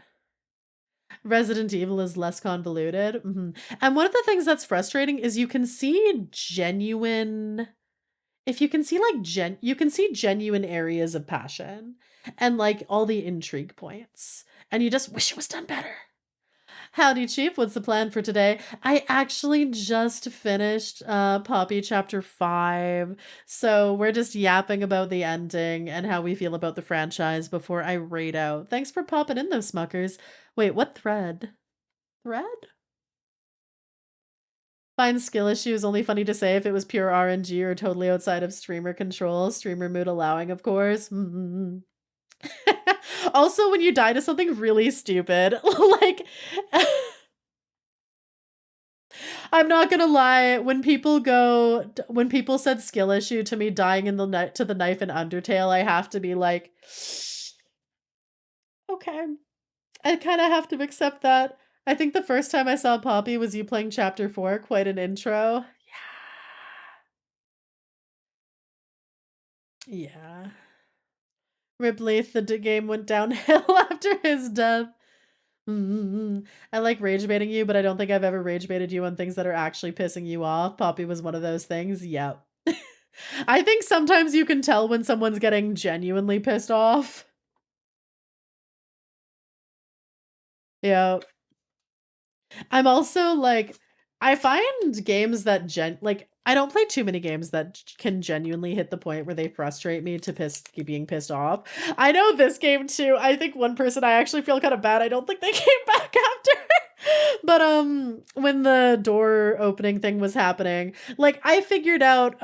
Resident Evil is less convoluted. And one of the things that's frustrating is you can see genuine areas of passion and like all the intrigue points, and you just wish it was done better. Howdy, Chief. What's the plan for today? I actually just finished Poppy Chapter 5. So we're just yapping about the ending and how we feel about the franchise before I raid out. Thanks for popping in those smuckers. Wait, what thread? Thread? Find skill issues only funny to say if it was pure RNG or totally outside of streamer control. Streamer mood allowing, of course. Also, when you die to something really stupid, like... I'm not gonna lie, when people said skill issue to me dying in the to the knife in Undertale, I have to be like, okay. I kind of have to accept that. I think the first time I saw Poppy was you playing Chapter 4, quite an intro. Yeah. Ripley, the game went downhill after his death. I like rage baiting you, but I don't think I've ever rage baited you on things that are actually pissing you off. Poppy was one of those things. Yep. I think sometimes you can tell when someone's getting genuinely pissed off. Yeah. I'm also like, I find games that I don't play too many games that can genuinely hit the point where they frustrate me to being pissed off. I know this game too. I think one person I actually feel kind of bad. I don't think they came back after. But when the door opening thing was happening, like I figured out,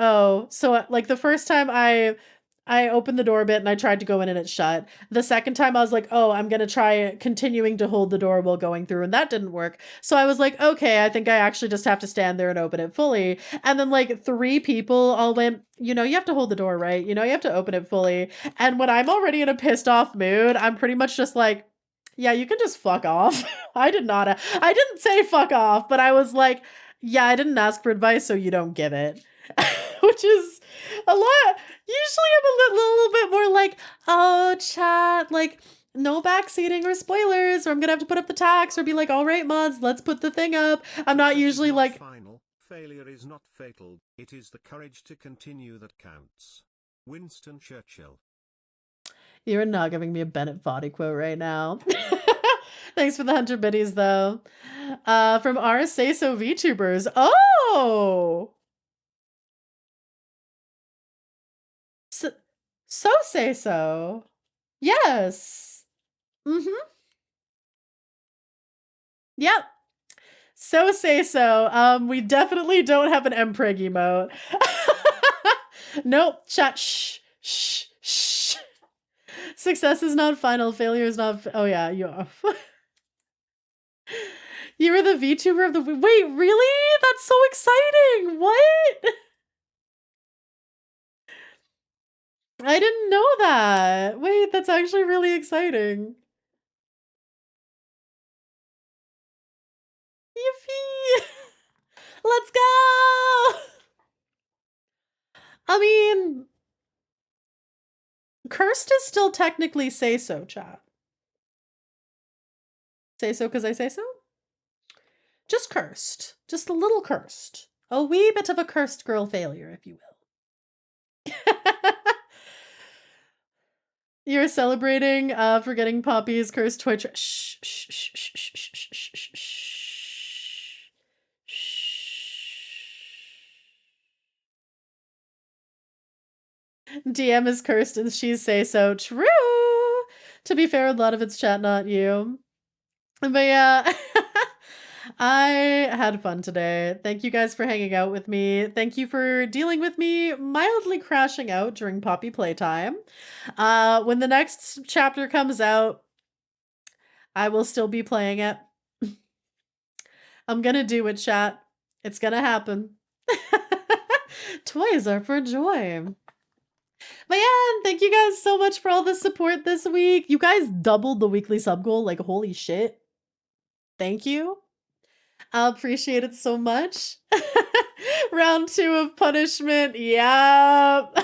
so like the first time I opened the door a bit and I tried to go in and it shut. The second time I was like, oh, I'm going to try continuing to hold the door while going through, and that didn't work. So I was like, okay, I think I actually just have to stand there and open it fully. And then like 3 people all went, you have to hold the door, right? You have to open it fully. And when I'm already in a pissed off mood, I'm pretty much just like, yeah, you can just fuck off. I didn't say fuck off, but I was like, yeah, I didn't ask for advice, so you don't give it. Which is a lot. Usually I'm a little bit more like, oh, chat, like, no backseating or spoilers, or I'm gonna have to put up the tax, or be like, all right, mods, let's put the thing up. I'm not usually like... Final. Failure is not fatal. It is the courage to continue that counts. Winston Churchill. You're not giving me a Bennett VOD quote right now. Thanks for the 100 biddies, though. From our Say So VTubers. Oh! So say so. Yes. Yep. So say so. We definitely don't have an mpreg emote. Nope. Chat. Shh. Shh. Shh. Success is not final. Failure is not. Oh yeah, you are. You were the VTuber of the week. Wait, really? That's so exciting. What? I didn't know that. Wait, that's actually really exciting. Yippee! Let's go! I mean, cursed is still technically say so, chat. Say so because I say so? Just cursed. Just a little cursed. A wee bit of a cursed girl failure, if you will. You're celebrating for getting Poppy's cursed Twitch. Shh, shh, shh, shh, shh, shh, shh, shh, shh. DM is cursed and she's say so. True. To be fair, a lot of it's chat, not you. But yeah, I had fun today. Thank you guys for hanging out with me. Thank you for dealing with me mildly crashing out during Poppy Playtime. When the next chapter comes out, I will still be playing it. I'm gonna do it, chat. It's gonna happen. Toys are for joy. But yeah, thank you guys so much for all the support this week. You guys doubled the weekly sub goal. Like, holy shit. Thank you. I appreciate it so much. Round 2 of punishment. Yep.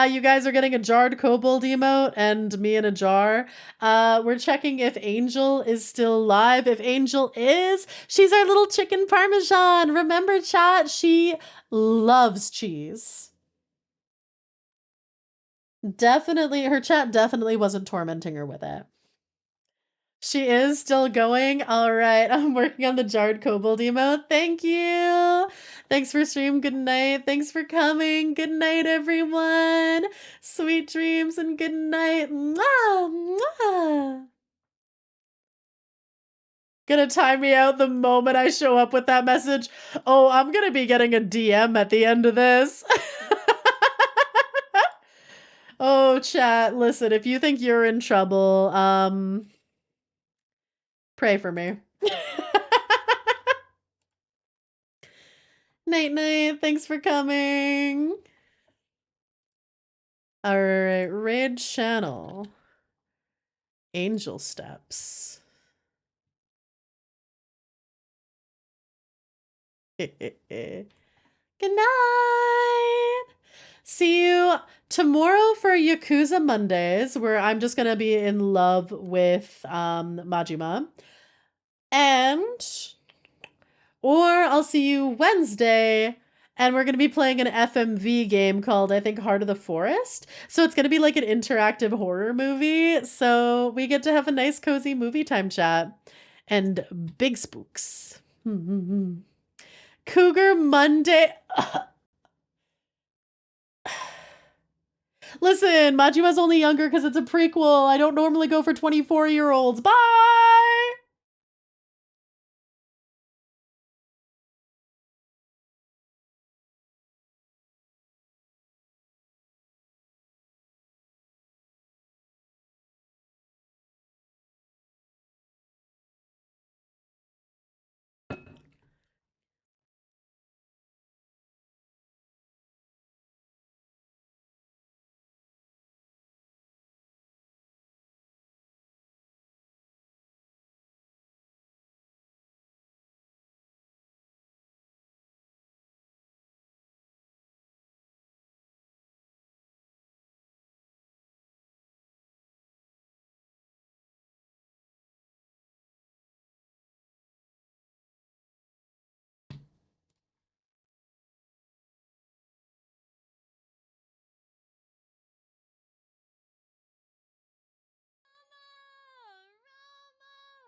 You guys are getting a jarred kobold emote and me in a jar. We're checking if Angel is still live. If Angel is, she's our little chicken parmesan. Remember, chat, she loves cheese. Definitely, her chat definitely wasn't tormenting her with it. She is still going. All right. I'm working on the jarred kobold emote. Thank you. Thanks for stream. Good night. Thanks for coming. Good night, everyone. Sweet dreams and good night. Mwah, mwah. Gonna time me out the moment I show up with that message. Oh, I'm gonna be getting a DM at the end of this. Oh, chat, listen, if you think you're in trouble, pray for me. Night, night. Thanks for coming. All right, raid channel. Angel steps. Good night. See you tomorrow for Yakuza Mondays, where I'm just gonna be in love with Majima. Or I'll see you Wednesday, and we're gonna be playing an FMV game called, I think, Heart of the Forest. So it's gonna be like an interactive horror movie. So we get to have a nice cozy movie time chat and big spooks. Cougar Monday. Listen, Majima's only younger because it's a prequel. I don't normally go for 24-year-olds. Bye!